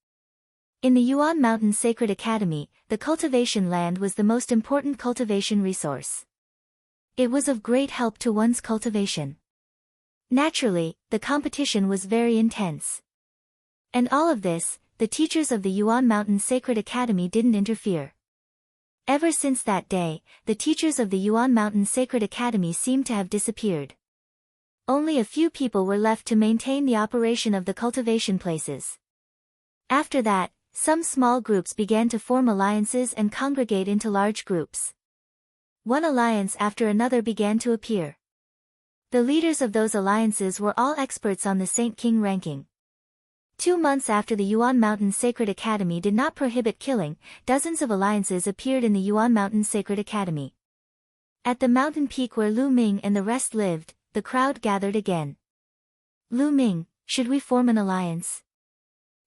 In the Yuan Mountain Sacred Academy, the cultivation land was the most important cultivation resource. It was of great help to one's cultivation. Naturally, the competition was very intense. And all of this, the teachers of the Yuan Mountain Sacred Academy didn't interfere. Ever since that day, the teachers of the Yuan Mountain Sacred Academy seemed to have disappeared. Only a few people were left to maintain the operation of the cultivation places. After that, some small groups began to form alliances and congregate into large groups. One alliance after another began to appear. The leaders of those alliances were all experts on the Saint King ranking. 2 months after the Yuan Mountain Sacred Academy did not prohibit killing, dozens of alliances appeared in the Yuan Mountain Sacred Academy. At the mountain peak where Lu Ming and the rest lived, the crowd gathered again. Lu Ming, should we form an alliance?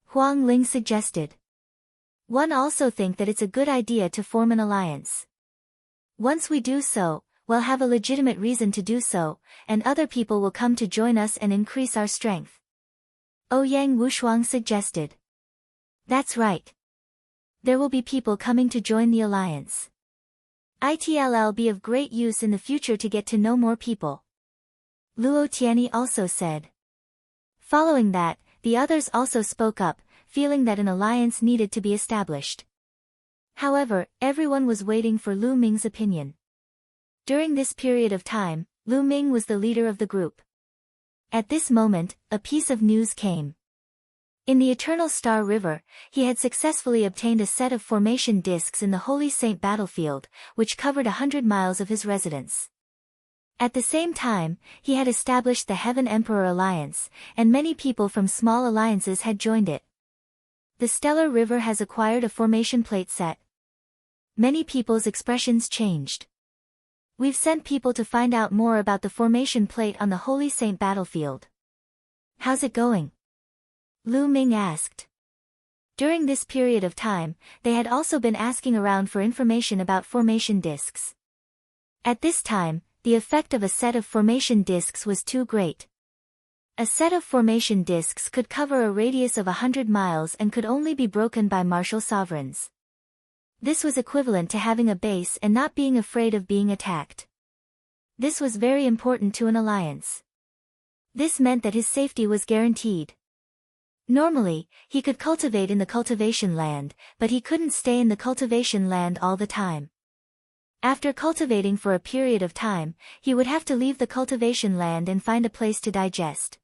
Huang Ling suggested. One also think that it's a good idea to form an alliance. Once we do so, we'll have a legitimate reason to do so, and other people will come to join us and increase our strength. Ouyang Wushuang suggested. That's right. There will be people coming to join the alliance. It'll be of great use in the future to get to know more people. Luo Tianyi also said. Following that, the others also spoke up, feeling that an alliance needed to be established. However, everyone was waiting for Lu Ming's opinion. During this period of time, Lu Ming was the leader of the group. At this moment, a piece of news came. In the Eternal Star River, he had successfully obtained a set of formation discs in the Holy Saint battlefield, which covered 100 miles of his residence. At the same time, he had established the Heaven Emperor Alliance, and many people from small alliances had joined it. The Stellar River has acquired a formation plate set. Many people's expressions changed. We've sent people to find out more about the formation plate on the Holy Saint battlefield. How's it going? Lu Ming asked. During this period of time, they had also been asking around for information about formation discs. At this time, the effect of a set of formation discs was too great. A set of formation discs could cover a radius of 100 miles and could only be broken by martial sovereigns. This was equivalent to having a base and not being afraid of being attacked. This was very important to an alliance. This meant that his safety was guaranteed. Normally, he could cultivate in the cultivation land, but he couldn't stay in the cultivation land all the time. After cultivating for a period of time, he would have to leave the cultivation land and find a place to digest.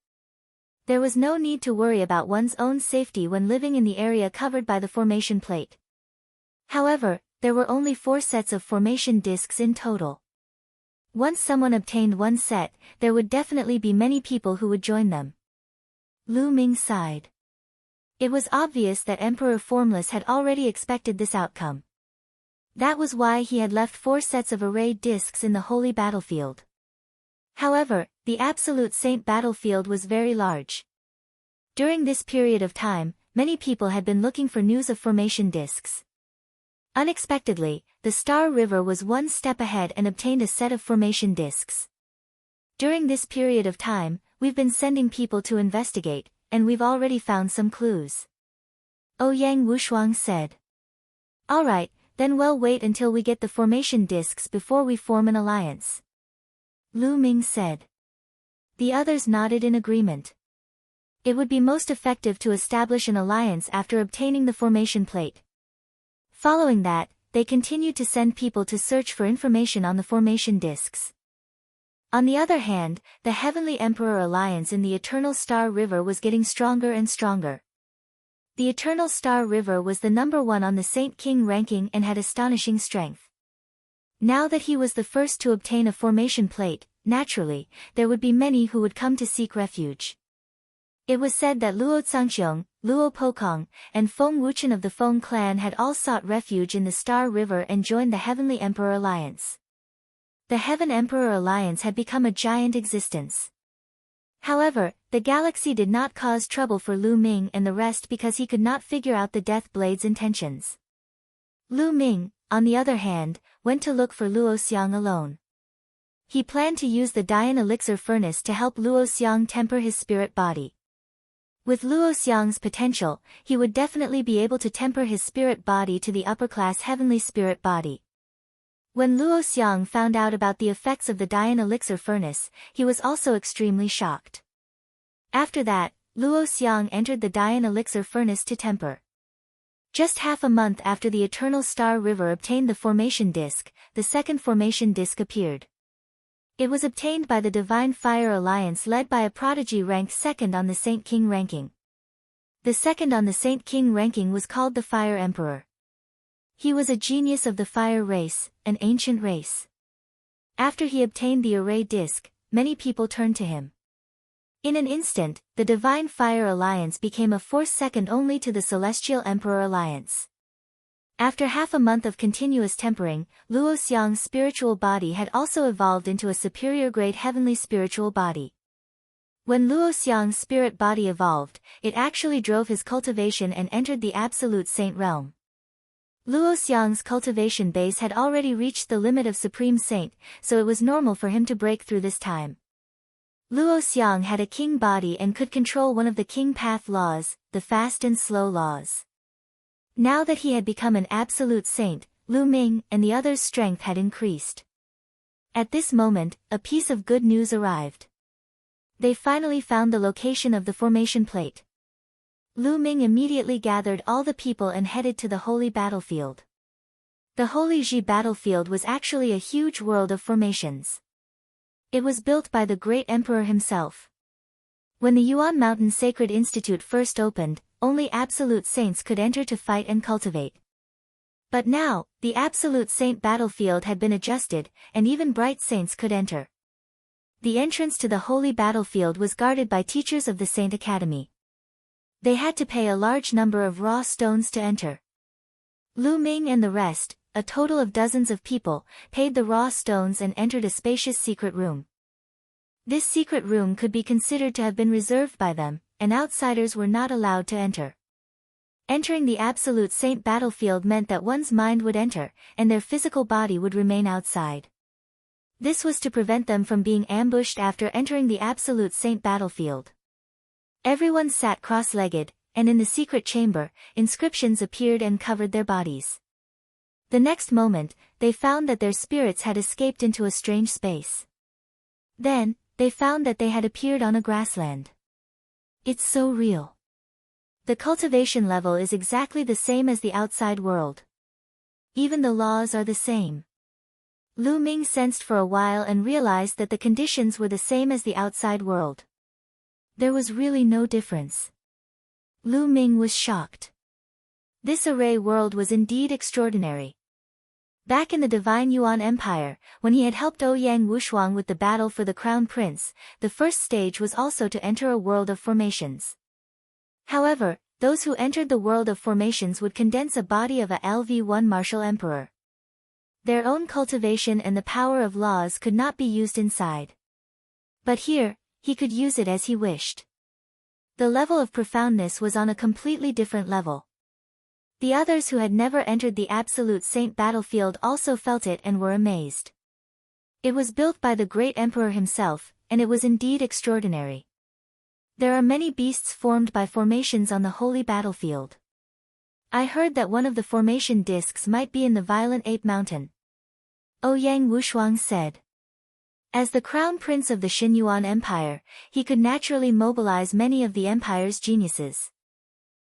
There was no need to worry about one's own safety when living in the area covered by the formation plate. However, there were only 4 sets of formation discs in total. Once someone obtained one set, there would definitely be many people who would join them. Lu Ming sighed. It was obvious that Emperor Formless had already expected this outcome. That was why he had left 4 sets of arrayed discs in the holy battlefield. However, the Absolute Saint battlefield was very large. During this period of time, many people had been looking for news of formation discs. Unexpectedly, the Star River was one step ahead and obtained a set of formation discs. During this period of time, we've been sending people to investigate, and we've already found some clues. Ouyang Wushuang said. Alright, then we'll wait until we get the formation discs before we form an alliance. Lu Ming said. The others nodded in agreement. It would be most effective to establish an alliance after obtaining the formation plate. Following that, they continued to send people to search for information on the formation discs. On the other hand, the Heavenly Emperor Alliance in the Eternal Star River was getting stronger and stronger. The Eternal Star River was the number 1 on the Saint King ranking and had astonishing strength. Now that he was the first to obtain a formation plate, naturally, there would be many who would come to seek refuge. It was said that Luo Cangqiong, Luo Pokong, and Feng Wuchen of the Feng clan had all sought refuge in the Star River and joined the Heavenly Emperor Alliance. The Heaven Emperor Alliance had become a giant existence. However, the galaxy did not cause trouble for Lu Ming and the rest because he could not figure out the Death Blade's intentions. Lu Ming, on the other hand, went to look for Luo Xiang alone. He planned to use the Dian Elixir Furnace to help Luo Xiang temper his spirit body. With Luo Xiang's potential, he would definitely be able to temper his spirit body to the upper-class heavenly spirit body. When Luo Xiang found out about the effects of the Dian elixir furnace, he was also extremely shocked. After that, Luo Xiang entered the Dian elixir furnace to temper. Just half a month after the Eternal Star River obtained the formation disc, the second formation disc appeared. It was obtained by the Divine Fire Alliance led by a prodigy ranked second on the Saint King ranking. The second on the Saint King ranking was called the Fire Emperor. He was a genius of the fire race, an ancient race. After he obtained the array disc, many people turned to him. In an instant, the Divine Fire Alliance became a force second only to the Celestial Emperor Alliance. After half a month of continuous tempering, Luo Xiang's spiritual body had also evolved into a superior grade heavenly spiritual body. When Luo Xiang's spirit body evolved, it actually drove his cultivation and entered the absolute saint realm. Luo Xiang's cultivation base had already reached the limit of Supreme Saint, so it was normal for him to break through this time. Luo Xiang had a king body and could control one of the king path laws, the fast and slow laws. Now that he had become an absolute saint, Lu Ming and the others' strength had increased. At this moment, a piece of good news arrived. They finally found the location of the formation plate. Lu Ming immediately gathered all the people and headed to the holy battlefield. The Holy Ji battlefield was actually a huge world of formations. It was built by the great emperor himself. When the Yuan Mountain Sacred Institute first opened, only absolute saints could enter to fight and cultivate. But now, the absolute saint battlefield had been adjusted, and even bright saints could enter. The entrance to the holy battlefield was guarded by teachers of the Saint Academy. They had to pay a large number of raw stones to enter. Lu Ming and the rest, a total of dozens of people, paid the raw stones and entered a spacious secret room. This secret room could be considered to have been reserved by them, and outsiders were not allowed to enter. Entering the absolute saint battlefield meant that one's mind would enter, and their physical body would remain outside. This was to prevent them from being ambushed after entering the absolute saint battlefield. Everyone sat cross-legged, and in the secret chamber, inscriptions appeared and covered their bodies. The next moment, they found that their spirits had escaped into a strange space. Then, they found that they had appeared on a grassland. It's so real. The cultivation level is exactly the same as the outside world. Even the laws are the same. Lu Ming sensed for a while and realized that the conditions were the same as the outside world. There was really no difference. Lu Ming was shocked. This array world was indeed extraordinary. Back in the Divine Yuan Empire, when he had helped Ouyang Wushuang with the battle for the Crown Prince, the first stage was also to enter a world of formations. However, those who entered the world of formations would condense a body of a LV1 martial emperor. Their own cultivation and the power of laws could not be used inside. But here, he could use it as he wished. The level of profoundness was on a completely different level. The others who had never entered the absolute saint battlefield also felt it and were amazed. It was built by the great emperor himself, and it was indeed extraordinary. There are many beasts formed by formations on the holy battlefield. I heard that one of the formation discs might be in the Violent Ape Mountain. Ouyang Wushuang said. As the crown prince of the Xinyuan Empire, he could naturally mobilize many of the empire's geniuses.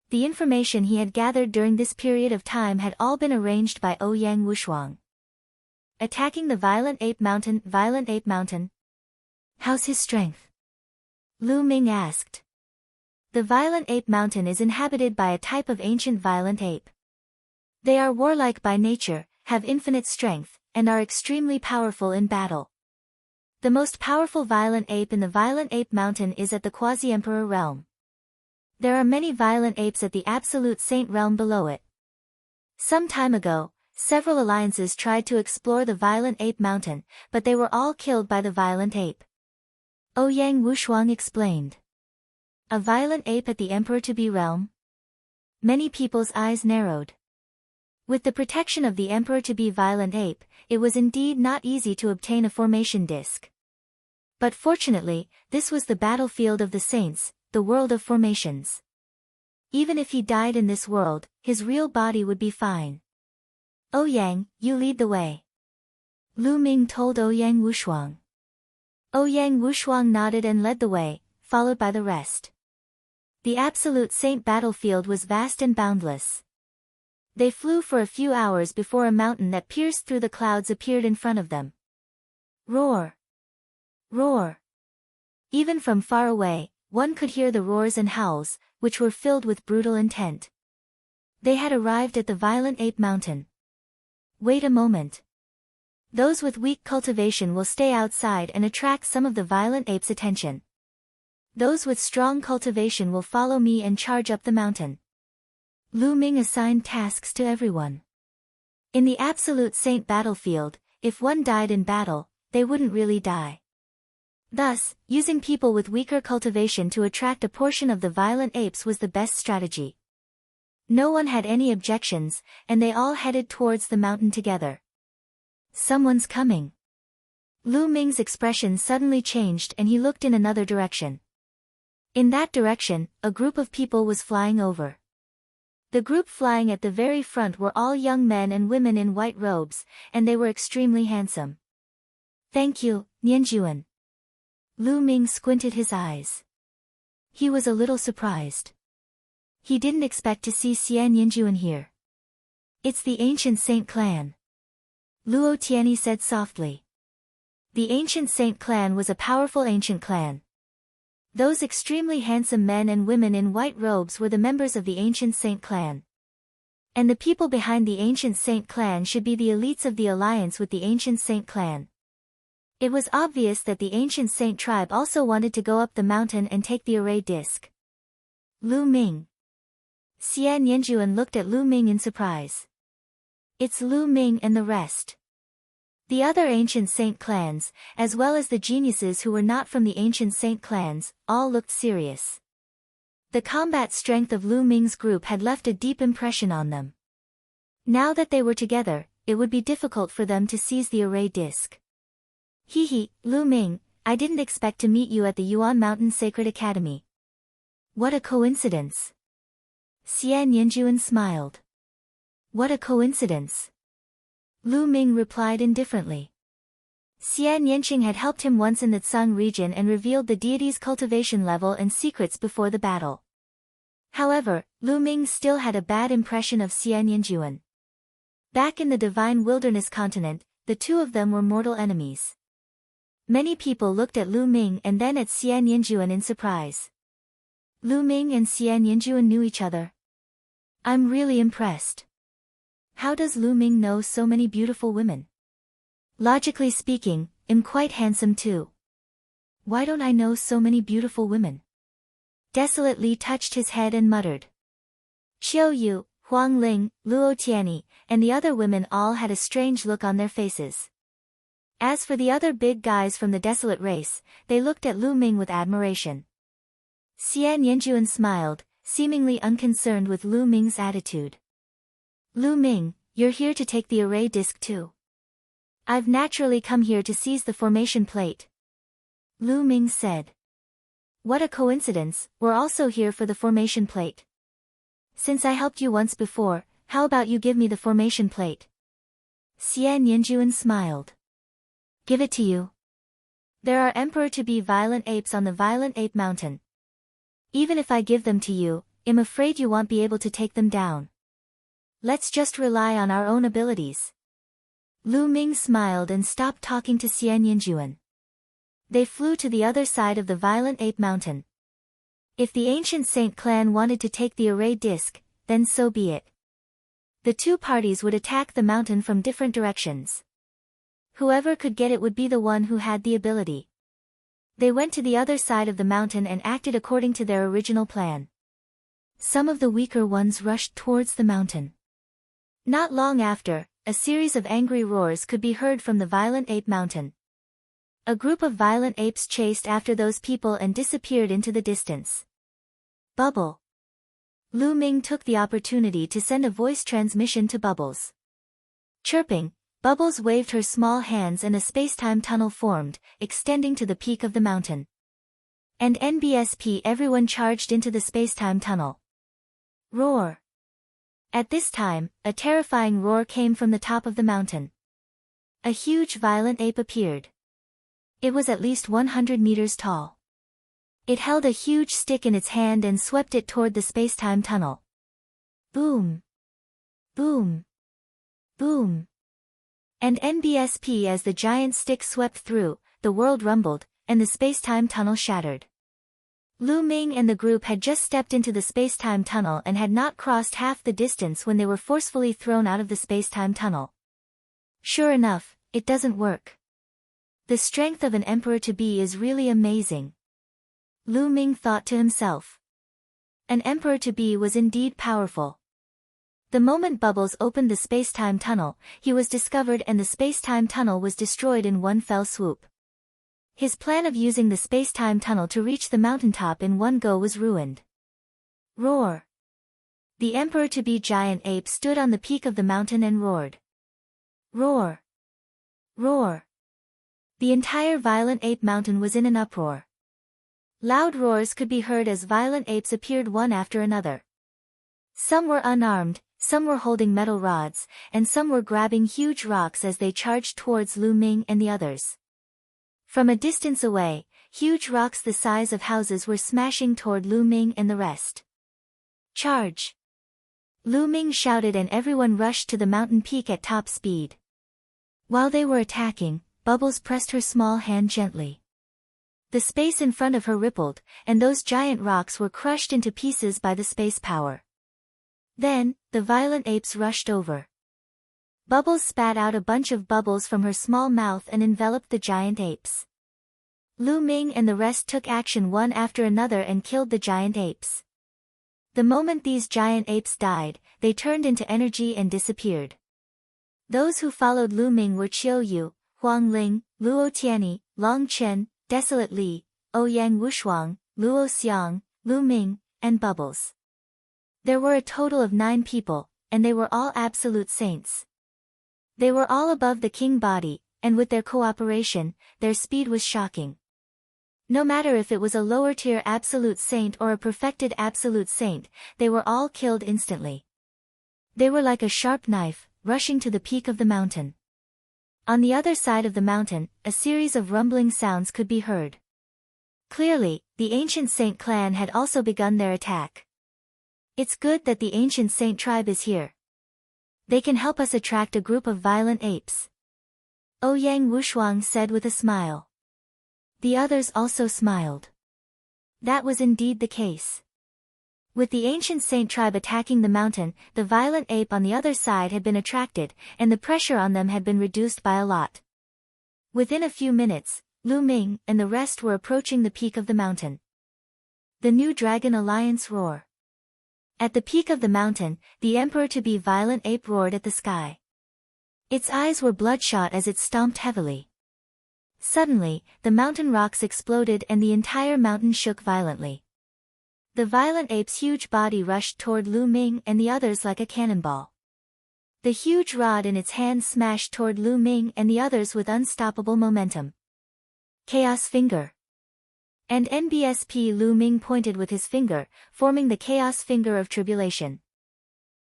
The information he had gathered during this period of time had all been arranged by Ouyang Wushuang. Attacking the Violent Ape Mountain. Violent Ape Mountain? How's his strength? Lu Ming asked. The Violent Ape Mountain is inhabited by a type of ancient violent ape. They are warlike by nature, have infinite strength, and are extremely powerful in battle. The most powerful violent ape in the Violent Ape Mountain is at the Quasi-Emperor realm. There are many violent apes at the Absolute Saint realm below it. Some time ago, several alliances tried to explore the Violent Ape Mountain, but they were all killed by the violent ape. Ouyang Wushuang explained. A violent ape at the Emperor-to-be realm? Many people's eyes narrowed. With the protection of the Emperor-to-be violent ape, it was indeed not easy to obtain a formation disc. But fortunately, this was the battlefield of the saints, the world of formations. Even if he died in this world, his real body would be fine. Ouyang, you lead the way. Lu Ming told Ouyang Wushuang. Ouyang Wushuang nodded and led the way, followed by the rest. The Absolute Saint battlefield was vast and boundless. They flew for a few hours before a mountain that pierced through the clouds appeared in front of them. Roar! Roar! Even from far away, one could hear the roars and howls, which were filled with brutal intent. They had arrived at the Violent Ape Mountain. Wait a moment. Those with weak cultivation will stay outside and attract some of the violent apes' attention. Those with strong cultivation will follow me and charge up the mountain. Lu Ming assigned tasks to everyone. In the Absolute Saint battlefield, if one died in battle, they wouldn't really die. Thus, using people with weaker cultivation to attract a portion of the violent apes was the best strategy. No one had any objections, and they all headed towards the mountain together. Someone's coming. Lu Ming's expression suddenly changed and he looked in another direction. In that direction, a group of people was flying over. The group flying at the very front were all young men and women in white robes, and they were extremely handsome. Thank you, nianjun. Lu Ming squinted his eyes. He was a little surprised. He didn't expect to see nianjun here. It's the Ancient Saint clan. Luo Xiang said softly. The Ancient Saint clan was a powerful ancient clan. Those extremely handsome men and women in white robes were the members of the Ancient Saint clan. And the people behind the Ancient Saint clan should be the elites of the alliance with the Ancient Saint clan. It was obvious that the Ancient Saint tribe also wanted to go up the mountain and take the array disc. Lu Ming. Nianjun looked at Lu Ming in surprise. It's Lu Ming and the rest. The other Ancient Saint clans, as well as the geniuses who were not from the Ancient Saint clans, all looked serious. The combat strength of Lu Ming's group had left a deep impression on them. Now that they were together, it would be difficult for them to seize the array disc. Hehe, Lu Ming, I didn't expect to meet you at the Yuan Mountain Sacred Academy. What a coincidence. Nianjun smiled. What a coincidence. Lu Ming replied indifferently. Nianjun had helped him once in the Tsang region and revealed the deity's cultivation level and secrets before the battle. However, Lu Ming still had a bad impression of Nianjun. Back in the Divine Wilderness continent, the two of them were mortal enemies. Many people looked at Lu Ming and then at Nianjun in surprise. Lu Ming and Nianjun knew each other. I'm really impressed. How does Lu Ming know so many beautiful women? Logically speaking, I'm quite handsome too. Why don't I know so many beautiful women? Desolate Li touched his head and muttered. Qiu Yue, Huang Ling, Luo Xiang, and the other women all had a strange look on their faces. As for the other big guys from the Desolate race, they looked at Lu Ming with admiration. Nianjun smiled, seemingly unconcerned with Lu Ming's attitude. Lu Ming, you're here to take the array disc too. I've naturally come here to seize the formation plate. Lu Ming said. What a coincidence, we're also here for the formation plate. Since I helped you once before, how about you give me the formation plate? Nianjun smiled. Give it to you. There are emperor-to-be violent apes on the Violent Ape Mountain. Even if I give them to you, I'm afraid you won't be able to take them down. Let's just rely on our own abilities. Lu Ming smiled and stopped talking to Nianjun. They flew to the other side of the Violent Ape Mountain. If the Ancient Saint clan wanted to take the array disc, then so be it. The two parties would attack the mountain from different directions. Whoever could get it would be the one who had the ability. They went to the other side of the mountain and acted according to their original plan. Some of the weaker ones rushed towards the mountain. Not long after, a series of angry roars could be heard from the Violent Ape Mountain. A group of violent apes chased after those people and disappeared into the distance. Bubble. Lu Ming took the opportunity to send a voice transmission to Bubbles. Chirping, Bubbles waved her small hands and a space-time tunnel formed, extending to the peak of the mountain. And NBSP everyone charged into the spacetime tunnel. Roar! At this time, a terrifying roar came from the top of the mountain. A huge violent ape appeared. It was at least 100 meters tall. It held a huge stick in its hand and swept it toward the spacetime tunnel. Boom! Boom! Boom! And NBSP as the giant stick swept through, the world rumbled, and the spacetime tunnel shattered. Lu Ming and the group had just stepped into the spacetime tunnel and had not crossed half the distance when they were forcefully thrown out of the spacetime tunnel. Sure enough, it doesn't work. The strength of an emperor-to-be is really amazing. Lu Ming thought to himself. An emperor-to-be was indeed powerful. The moment Bubbles opened the spacetime tunnel, he was discovered and the spacetime tunnel was destroyed in one fell swoop. His plan of using the spacetime tunnel to reach the mountaintop in one go was ruined. Roar! The emperor-to-be giant ape stood on the peak of the mountain and roared. Roar! Roar! The entire violent ape mountain was in an uproar. Loud roars could be heard as violent apes appeared one after another. Some were unarmed, some were holding metal rods, and some were grabbing huge rocks as they charged towards Lu Ming and the others. From a distance away, huge rocks the size of houses were smashing toward Lu Ming and the rest. Charge! Lu Ming shouted and everyone rushed to the mountain peak at top speed. While they were attacking, Bubbles pressed her small hand gently. The space in front of her rippled, and those giant rocks were crushed into pieces by the space power. Then, the violent apes rushed over. Bubbles spat out a bunch of bubbles from her small mouth and enveloped the giant apes. Lu Ming and the rest took action one after another and killed the giant apes. The moment these giant apes died, they turned into energy and disappeared. Those who followed Lu Ming were Qiu Yue, Huang Ling, Luo Tianyi, Long Chen, Desolate Li, Ouyang Wushuang, Luo Xiang, Lu Ming, and Bubbles. There were a total of 9 people, and they were all absolute saints. They were all above the king body, and with their cooperation, their speed was shocking. No matter if it was a lower-tier absolute saint or a perfected absolute saint, they were all killed instantly. They were like a sharp knife, rushing to the peak of the mountain. On the other side of the mountain, a series of rumbling sounds could be heard. Clearly, the ancient saint clan had also begun their attack. It's good that the ancient saint tribe is here. They can help us attract a group of violent apes. Ouyang Wushuang said with a smile. The others also smiled. That was indeed the case. With the ancient saint tribe attacking the mountain, the violent ape on the other side had been attracted, and the pressure on them had been reduced by a lot. Within a few minutes, Lu Ming and the rest were approaching the peak of the mountain. The New Dragon Alliance roar. At the peak of the mountain, the emperor-to-be violent ape roared at the sky. Its eyes were bloodshot as it stomped heavily. Suddenly, the mountain rocks exploded and the entire mountain shook violently. The violent ape's huge body rushed toward Lu Ming and the others like a cannonball. The huge rod in its hand smashed toward Lu Ming and the others with unstoppable momentum. Chaos Finger. And NBSP Lu Ming pointed with his finger, forming the Chaos Finger of Tribulation.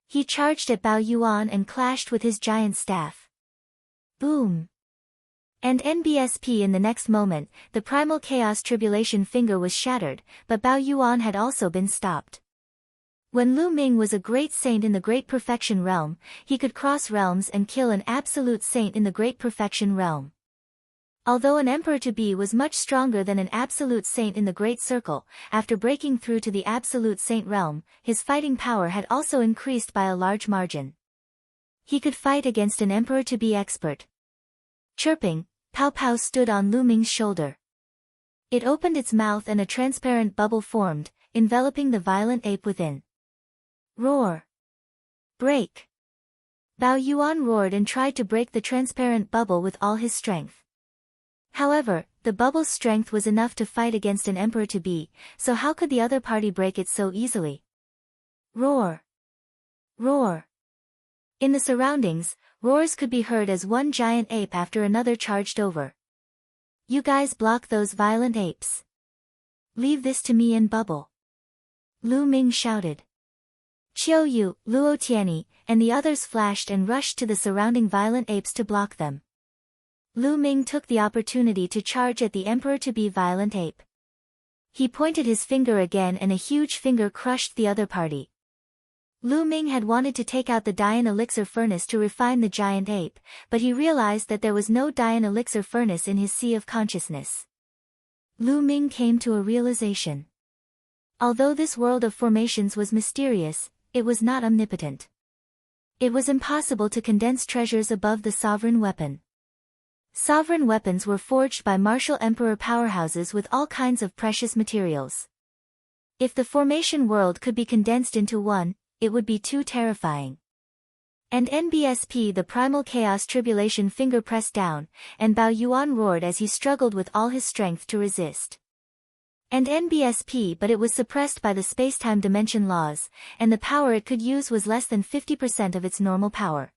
He charged at Bao Yuan and clashed with his giant staff. Boom! And NBSP in the next moment, the Primal Chaos Tribulation Finger was shattered, but Bao Yuan had also been stopped. When Lu Ming was a great saint in the Great Perfection Realm, he could cross realms and kill an absolute saint in the Great Perfection Realm. Although an emperor-to-be was much stronger than an absolute saint in the Great Circle, after breaking through to the absolute saint realm, his fighting power had also increased by a large margin. He could fight against an emperor-to-be expert. Chirping, Pow Pow stood on Lu Ming's shoulder. It opened its mouth and a transparent bubble formed, enveloping the violent ape within. Roar! Break! Bao Yuan roared and tried to break the transparent bubble with all his strength. However, the bubble's strength was enough to fight against an emperor-to-be, so how could the other party break it so easily? Roar! Roar! In the surroundings, roars could be heard as one giant ape after another charged over. You guys block those violent apes. Leave this to me and Bubble. Lu Ming shouted. Qiu Yue, Luo Xiang, and the others flashed and rushed to the surrounding violent apes to block them. Lu Ming took the opportunity to charge at the emperor-to-be violent ape. He pointed his finger again and a huge finger crushed the other party. Lu Ming had wanted to take out the Dian elixir furnace to refine the giant ape, but he realized that there was no Dian elixir furnace in his sea of consciousness. Lu Ming came to a realization. Although this world of formations was mysterious, it was not omnipotent. It was impossible to condense treasures above the sovereign weapon. Sovereign weapons were forged by martial emperor powerhouses with all kinds of precious materials. If the formation world could be condensed into one, it would be too terrifying. And NBSP, the primal chaos tribulation, finger pressed down, and Bao Yuan roared as he struggled with all his strength to resist. And NBSP, but it was suppressed by the spacetime dimension laws, and the power it could use was less than 50% of its normal power.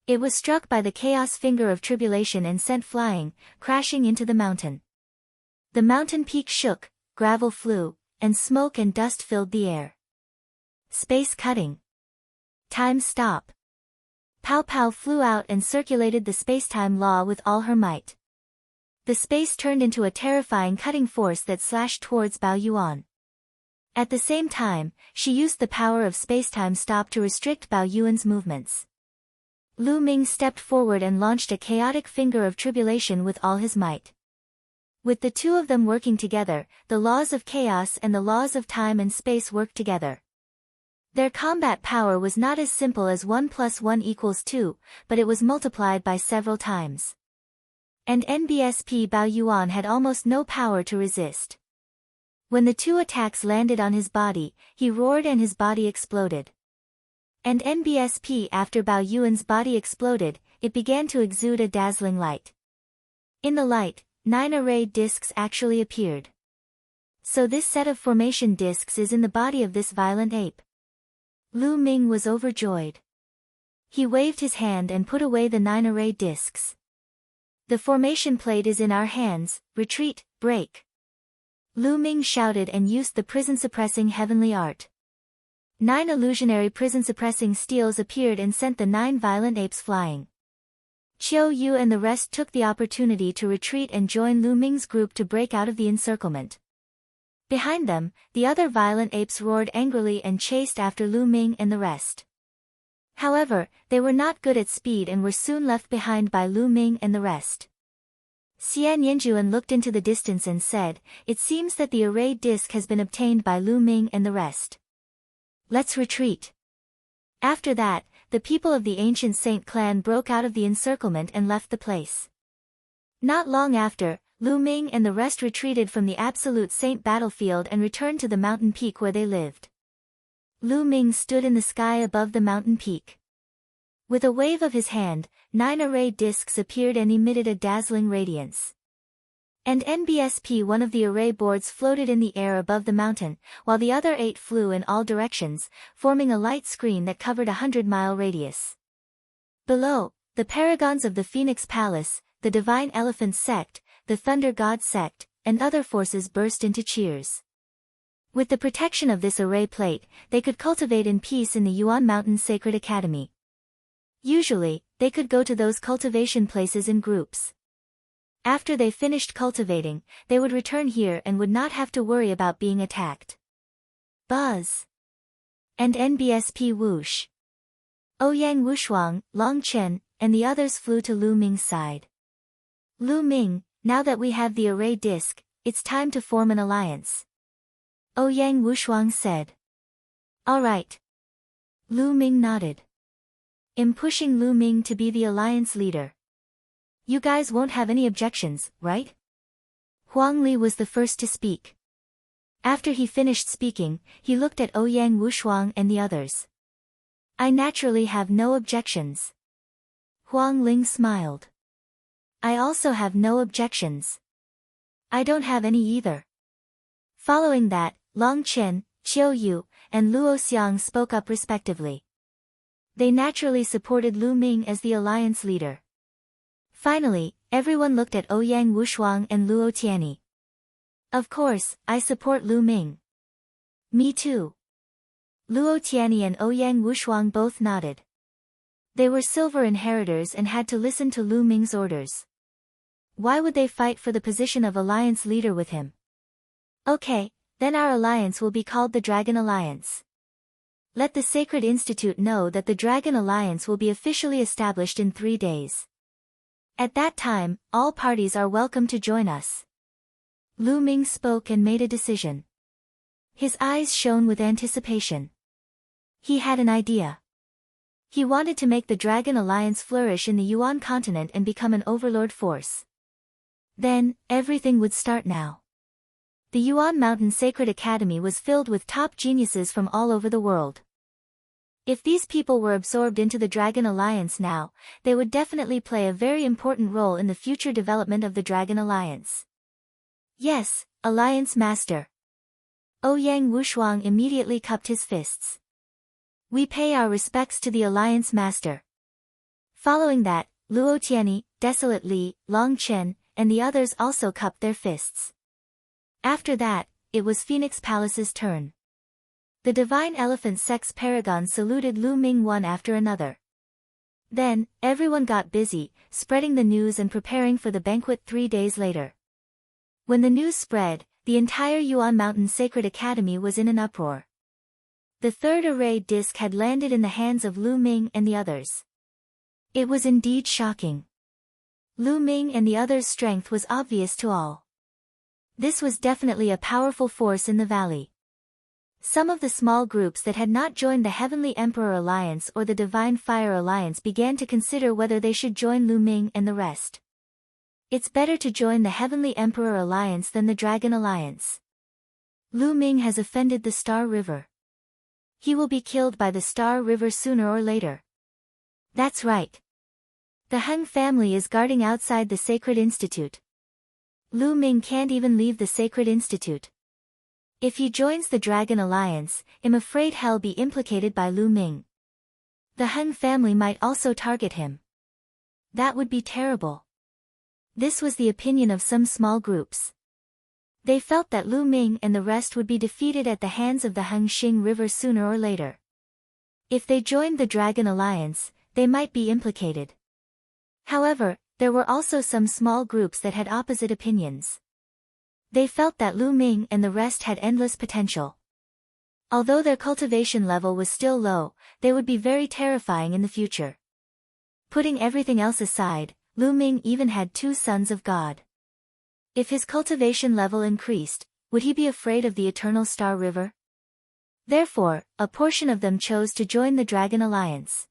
It was struck by the chaos finger of tribulation and sent flying, crashing into the mountain. The mountain peak shook, gravel flew, and smoke and dust filled the air. Space cutting. Time stop. Pow Pow flew out and circulated the spacetime law with all her might. The space turned into a terrifying cutting force that slashed towards Bao Yuan. At the same time, she used the power of spacetime stop to restrict Bao Yuan's movements. Lu Ming stepped forward and launched a chaotic finger of tribulation with all his might. With the two of them working together, the laws of chaos and the laws of time and space worked together. Their combat power was not as simple as 1 + 1 = 2, but it was multiplied by several times. And NBSP Bao Yuan had almost no power to resist. When the two attacks landed on his body, he roared and his body exploded. And NBSP, after Bao Yuan's body exploded, it began to exude a dazzling light. In the light, 9 array discs actually appeared. So this set of formation discs is in the body of this violent ape. Lu Ming was overjoyed. He waved his hand and put away the 9 array discs. The formation plate is in our hands, retreat, break. Lu Ming shouted and used the prison-suppressing heavenly art. 9 illusionary prison-suppressing steels appeared and sent the 9 violent apes flying. Qiu Yue and the rest took the opportunity to retreat and join Lu Ming's group to break out of the encirclement. Behind them, the other violent apes roared angrily and chased after Lu Ming and the rest. However, they were not good at speed and were soon left behind by Lu Ming and the rest. Xie Nianjun looked into the distance and said, "It seems that the array disc has been obtained by Lu Ming and the rest. Let's retreat." After that, the people of the ancient Saint clan broke out of the encirclement and left the place. Not long after, Lu Ming and the rest retreated from the absolute Saint battlefield and returned to the mountain peak where they lived. Lu Ming stood in the sky above the mountain peak. With a wave of his hand, 9 array discs appeared and emitted a dazzling radiance. And NBSP, one of the array boards, floated in the air above the mountain, while the other 8 flew in all directions, forming a light screen that covered a 100-mile radius. Below, the paragons of the Phoenix Palace, the Divine Elephant Sect, the Thunder God Sect, and other forces burst into cheers. With the protection of this array plate, they could cultivate in peace in the Yuan Mountain Sacred Academy. Usually, they could go to those cultivation places in groups. After they finished cultivating, they would return here and would not have to worry about being attacked. Buzz. And NBSP whoosh. Ouyang Wushuang, Long Chen, and the others flew to Lu Ming's side. Lu Ming, now that we have the array disc, it's time to form an alliance. Ouyang Wushuang said. All right. Lu Ming nodded. I'm pushing Lu Ming to be the alliance leader. You guys won't have any objections, right? Huang Li was the first to speak. After he finished speaking, he looked at Ouyang Wushuang and the others. I naturally have no objections. Huang Ling smiled. I also have no objections. I don't have any either. Following that, Long Chen, Qiu Yue, and Luo Xiang spoke up respectively. They naturally supported Lu Ming as the alliance leader. Finally, everyone looked at Ouyang Wushuang and Luo Tianyi. Of course, I support Lu Ming. Me too. Luo Xiang and Ouyang Wushuang both nodded. They were silver inheritors and had to listen to Lu Ming's orders. Why would they fight for the position of alliance leader with him? Okay, then our alliance will be called the Dragon Alliance. Let the Sacred Institute know that the Dragon Alliance will be officially established in 3 days. At that time, all parties are welcome to join us. Lu Ming spoke and made a decision. His eyes shone with anticipation. He had an idea. He wanted to make the Dragon Alliance flourish in the Yuan continent and become an overlord force. Then, everything would start now. The Yuan Mountain Sacred Academy was filled with top geniuses from all over the world. If these people were absorbed into the Dragon Alliance now, they would definitely play a very important role in the future development of the Dragon Alliance. Yes, Alliance Master. Ouyang Wushuang immediately cupped his fists. We pay our respects to the Alliance Master. Following that, Luo Xiang, Desolate Li, Long Chen, and the others also cupped their fists. After that, it was Phoenix Palace's turn. The Divine Elephant Sex Paragons saluted Lu Ming one after another. Then, everyone got busy, spreading the news and preparing for the banquet 3 days later. When the news spread, the entire Yuan Mountain Sacred Academy was in an uproar. The third array disc had landed in the hands of Lu Ming and the others. It was indeed shocking. Lu Ming and the others' strength was obvious to all. This was definitely a powerful force in the valley. Some of the small groups that had not joined the Heavenly Emperor Alliance or the Divine Fire Alliance began to consider whether they should join Lu Ming and the rest. It's better to join the Heavenly Emperor Alliance than the Dragon Alliance. Lu Ming has offended the Star River. He will be killed by the Star River sooner or later. That's right. The Heng family is guarding outside the Sacred Institute. Lu Ming can't even leave the Sacred Institute. If he joins the Dragon Alliance, I'm afraid he'll be implicated by Lu Ming. The Heng family might also target him. That would be terrible. This was the opinion of some small groups. They felt that Lu Ming and the rest would be defeated at the hands of the Hengxing River sooner or later. If they joined the Dragon Alliance, they might be implicated. However, there were also some small groups that had opposite opinions. They felt that Lu Ming and the rest had endless potential. Although their cultivation level was still low, they would be very terrifying in the future. Putting everything else aside, Lu Ming even had 2 sons of God. If his cultivation level increased, would he be afraid of the Eternal Star River? Therefore, a portion of them chose to join the Dragon Alliance.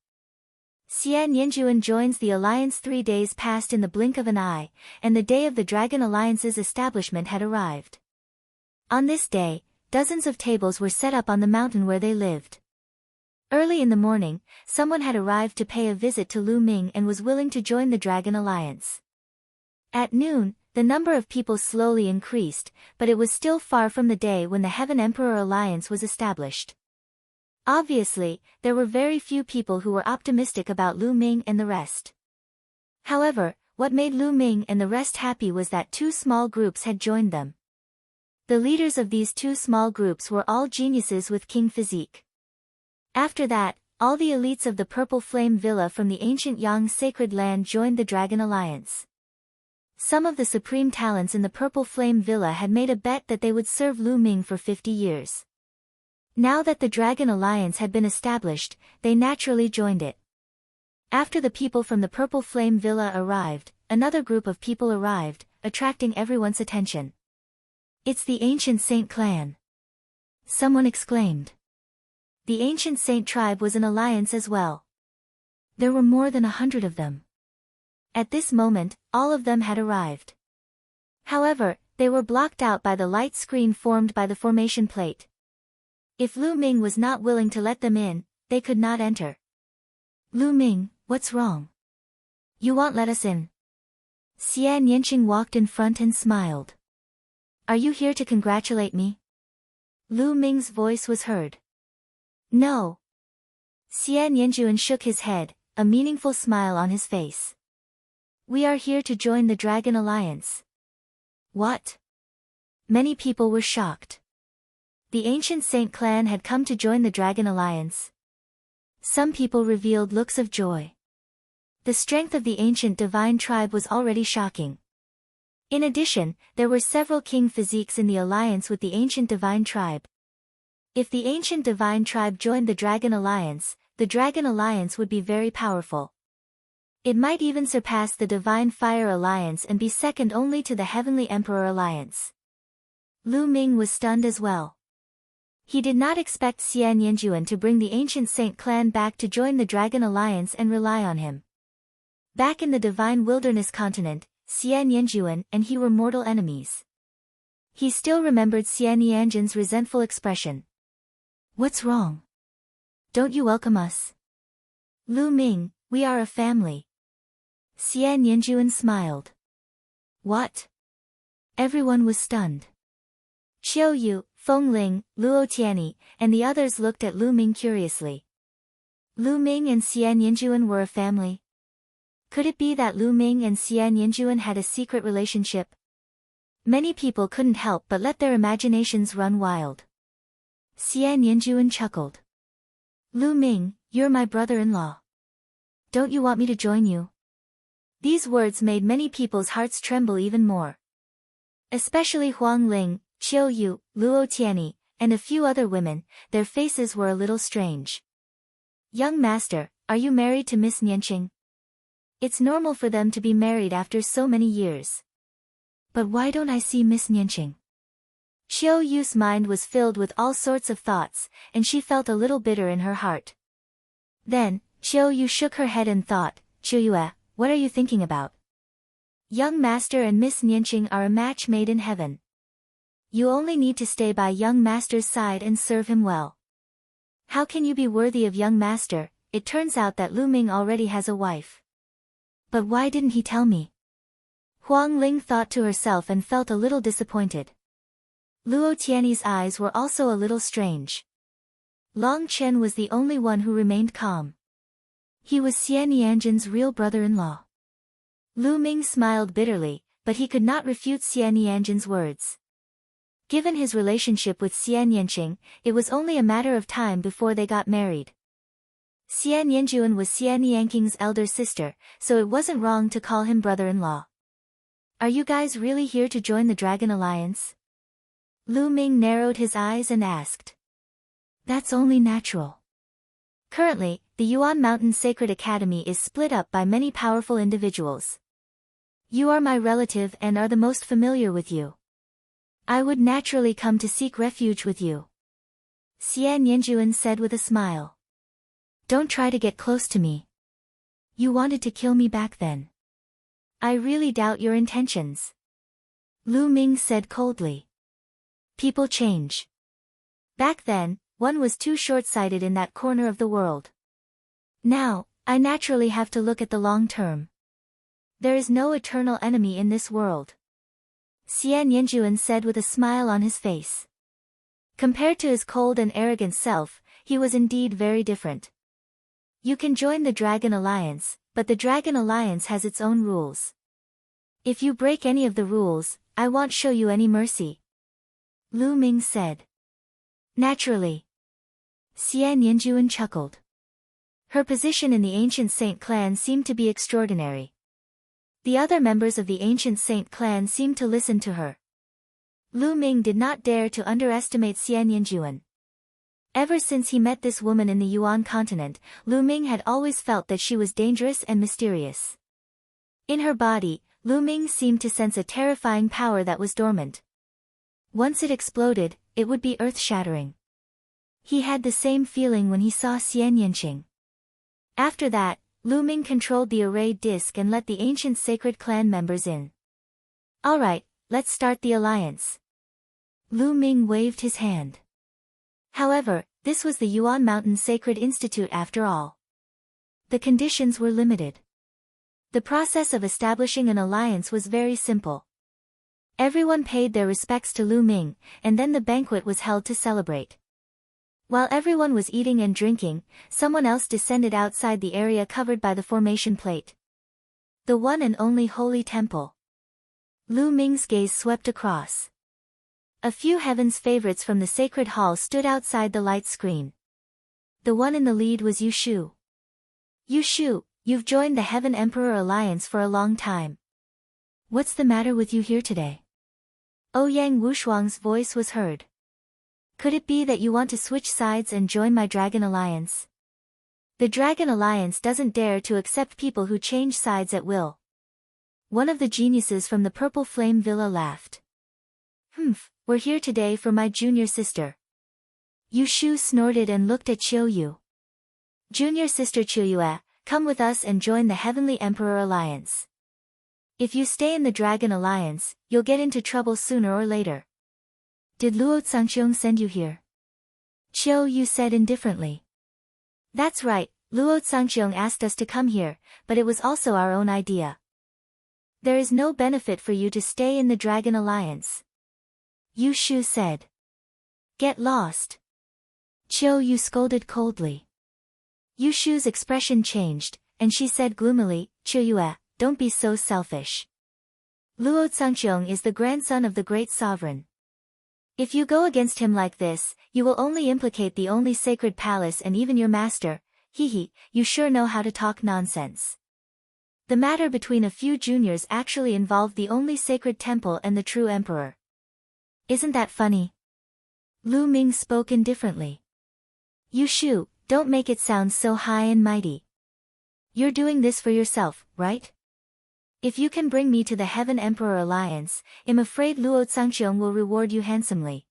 Nianjun joins the Alliance 3 days passed in the blink of an eye, and the day of the Dragon Alliance's establishment had arrived. On this day, dozens of tables were set up on the mountain where they lived. Early in the morning, someone had arrived to pay a visit to Lu Ming and was willing to join the Dragon Alliance. At noon, the number of people slowly increased, but it was still far from the day when the Heaven Emperor Alliance was established. Obviously, there were very few people who were optimistic about Lu Ming and the rest. However, what made Lu Ming and the rest happy was that 2 small groups had joined them. The leaders of these 2 small groups were all geniuses with king physique. After that, all the elites of the Purple Flame Villa from the ancient Yang Sacred Land joined the Dragon Alliance. Some of the supreme talents in the Purple Flame Villa had made a bet that they would serve Lu Ming for 50 years. Now that the Dragon Alliance had been established, they naturally joined it. After the people from the Purple Flame Villa arrived, another group of people arrived, attracting everyone's attention. It's the Ancient Saint clan. Someone exclaimed. The Ancient Saint tribe was an alliance as well. There were more than 100 of them. At this moment, all of them had arrived. However, they were blocked out by the light screen formed by the formation plate. If Lu Ming was not willing to let them in, they could not enter. Lu Ming, what's wrong? You won't let us in. Xian Yanqing walked in front and smiled. Are you here to congratulate me? Lu Ming's voice was heard. No. Xian Yanjun shook his head, a meaningful smile on his face. We are here to join the Dragon Alliance. What? Many people were shocked. The ancient Saint clan had come to join the Dragon Alliance. Some people revealed looks of joy. The strength of the ancient divine tribe was already shocking. In addition, there were several king physiques in the alliance with the ancient divine tribe. If the ancient divine tribe joined the Dragon Alliance would be very powerful. It might even surpass the Divine Fire Alliance and be second only to the Heavenly Emperor Alliance. Lu Ming was stunned as well. He did not expect Nianjun to bring the ancient Saint clan back to join the Dragon Alliance and rely on him. Back in the Divine Wilderness continent, Nianjun and he were mortal enemies. He still remembered Nianjun's resentful expression. "What's wrong? Don't you welcome us?" "Lu Ming, we are a family." Nianjun smiled. "What?" Everyone was stunned. Qiu Yue, Feng Ling, Luo Xiang, and the others looked at Lu Ming curiously. Lu Ming and Nianjun were a family? Could it be that Lu Ming and Nianjun had a secret relationship? Many people couldn't help but let their imaginations run wild. Nianjun chuckled. "Lu Ming, you're my brother-in-law. Don't you want me to join you?" These words made many people's hearts tremble even more. Especially Huang Ling, Qiu Yue, Luo Xiang, and a few other women, their faces were a little strange. "Young master, are you married to Miss Nianqing?" It's normal for them to be married after so many years. "But why don't I see Miss Nianqing?" Qiu Yue's mind was filled with all sorts of thoughts, and she felt a little bitter in her heart. Then, Qiu Yue shook her head and thought, "Qiu Yue, what are you thinking about? Young master and Miss Nianqing are a match made in heaven. You only need to stay by young master's side and serve him well. How can you be worthy of young master? It turns out that Lu Ming already has a wife. But why didn't he tell me?" Huang Ling thought to herself and felt a little disappointed. Luo Qiang's eyes were also a little strange. Long Chen was the only one who remained calm. He was Nianjun's real brother-in-law. Lu Ming smiled bitterly, but he could not refute Nianjun's words. Given his relationship with Nianqing, it was only a matter of time before they got married. Nianjun was Nianqing's elder sister, so it wasn't wrong to call him brother-in-law. "Are you guys really here to join the Dragon Alliance?" Lu Ming narrowed his eyes and asked. "That's only natural. Currently, the Yuan Mountain Sacred Academy is split up by many powerful individuals. You are my relative and are the most familiar with you. I would naturally come to seek refuge with you," Nianjun said with a smile. "Don't try to get close to me. You wanted to kill me back then. I really doubt your intentions," Lu Ming said coldly. People change. Back then, one was too short-sighted in that corner of the world. Now, I naturally have to look at the long term. There is no eternal enemy in this world, Nianjun said with a smile on his face. Compared to his cold and arrogant self, he was indeed very different. You can join the Dragon Alliance, but the Dragon Alliance has its own rules. If you break any of the rules, I won't show you any mercy, Lu Ming said. Naturally. Nianjun chuckled. Her position in the Ancient Saint clan seemed to be extraordinary. The other members of the Ancient Saint clan seemed to listen to her. Lu Ming did not dare to underestimate Nianjun. Ever since he met this woman in the Yuan continent, Lu Ming had always felt that she was dangerous and mysterious. In her body, Lu Ming seemed to sense a terrifying power that was dormant. Once it exploded, it would be earth-shattering. He had the same feeling when he saw Nianjun. After that, Lu Ming controlled the array disc and let the ancient sacred clan members in. Alright, let's start the alliance. Lu Ming waved his hand. However, this was the Yuan Mountain Sacred Institute after all. The conditions were limited. The process of establishing an alliance was very simple. Everyone paid their respects to Lu Ming, and then the banquet was held to celebrate. While everyone was eating and drinking, someone else descended outside the area covered by the formation plate. The one and only holy temple. Lu Ming's gaze swept across. A few heaven's favorites from the sacred hall stood outside the light screen. The one in the lead was Yu Shu. Yu Shu, you've joined the Heaven Emperor Alliance for a long time. What's the matter with you here today? Ouyang Wushuang's voice was heard. Could it be that you want to switch sides and join my Dragon Alliance? The Dragon Alliance doesn't dare to accept people who change sides at will. One of the geniuses from the Purple Flame Villa laughed. We're here today for my junior sister. Yu Shu snorted and looked at Qiu Yue. Junior sister Qiu Yue, come with us and join the Heavenly Emperor Alliance. If you stay in the Dragon Alliance, you'll get into trouble sooner or later. Did Luo Xiang send you here? Qiu Yue said indifferently. That's right, Luo Xiang asked us to come here, but it was also our own idea. There is no benefit for you to stay in the Dragon Alliance. Yu Shu said. Get lost. Qiu Yue scolded coldly. Yu Shu's expression changed, and she said gloomily, Qiu Yue, don't be so selfish. Luo Xiang is the grandson of the great sovereign. If you go against him like this, you will only implicate the only sacred palace and even your master. You sure know how to talk nonsense. The matter between a few juniors actually involved the only sacred temple and the true emperor. Isn't that funny? Lu Ming spoke indifferently. Yu Shu, don't make it sound so high and mighty. You're doing this for yourself, right? If you can bring me to the Heaven Emperor Alliance, I'm afraid Luo Xiang will reward you handsomely.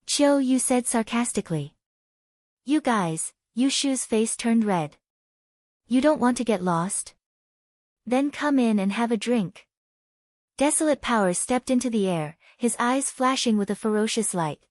Qiu Yue said sarcastically. You guys, Yu Shu's face turned red. You don't want to get lost? Then come in and have a drink. Desolate Power stepped into the air, his eyes flashing with a ferocious light.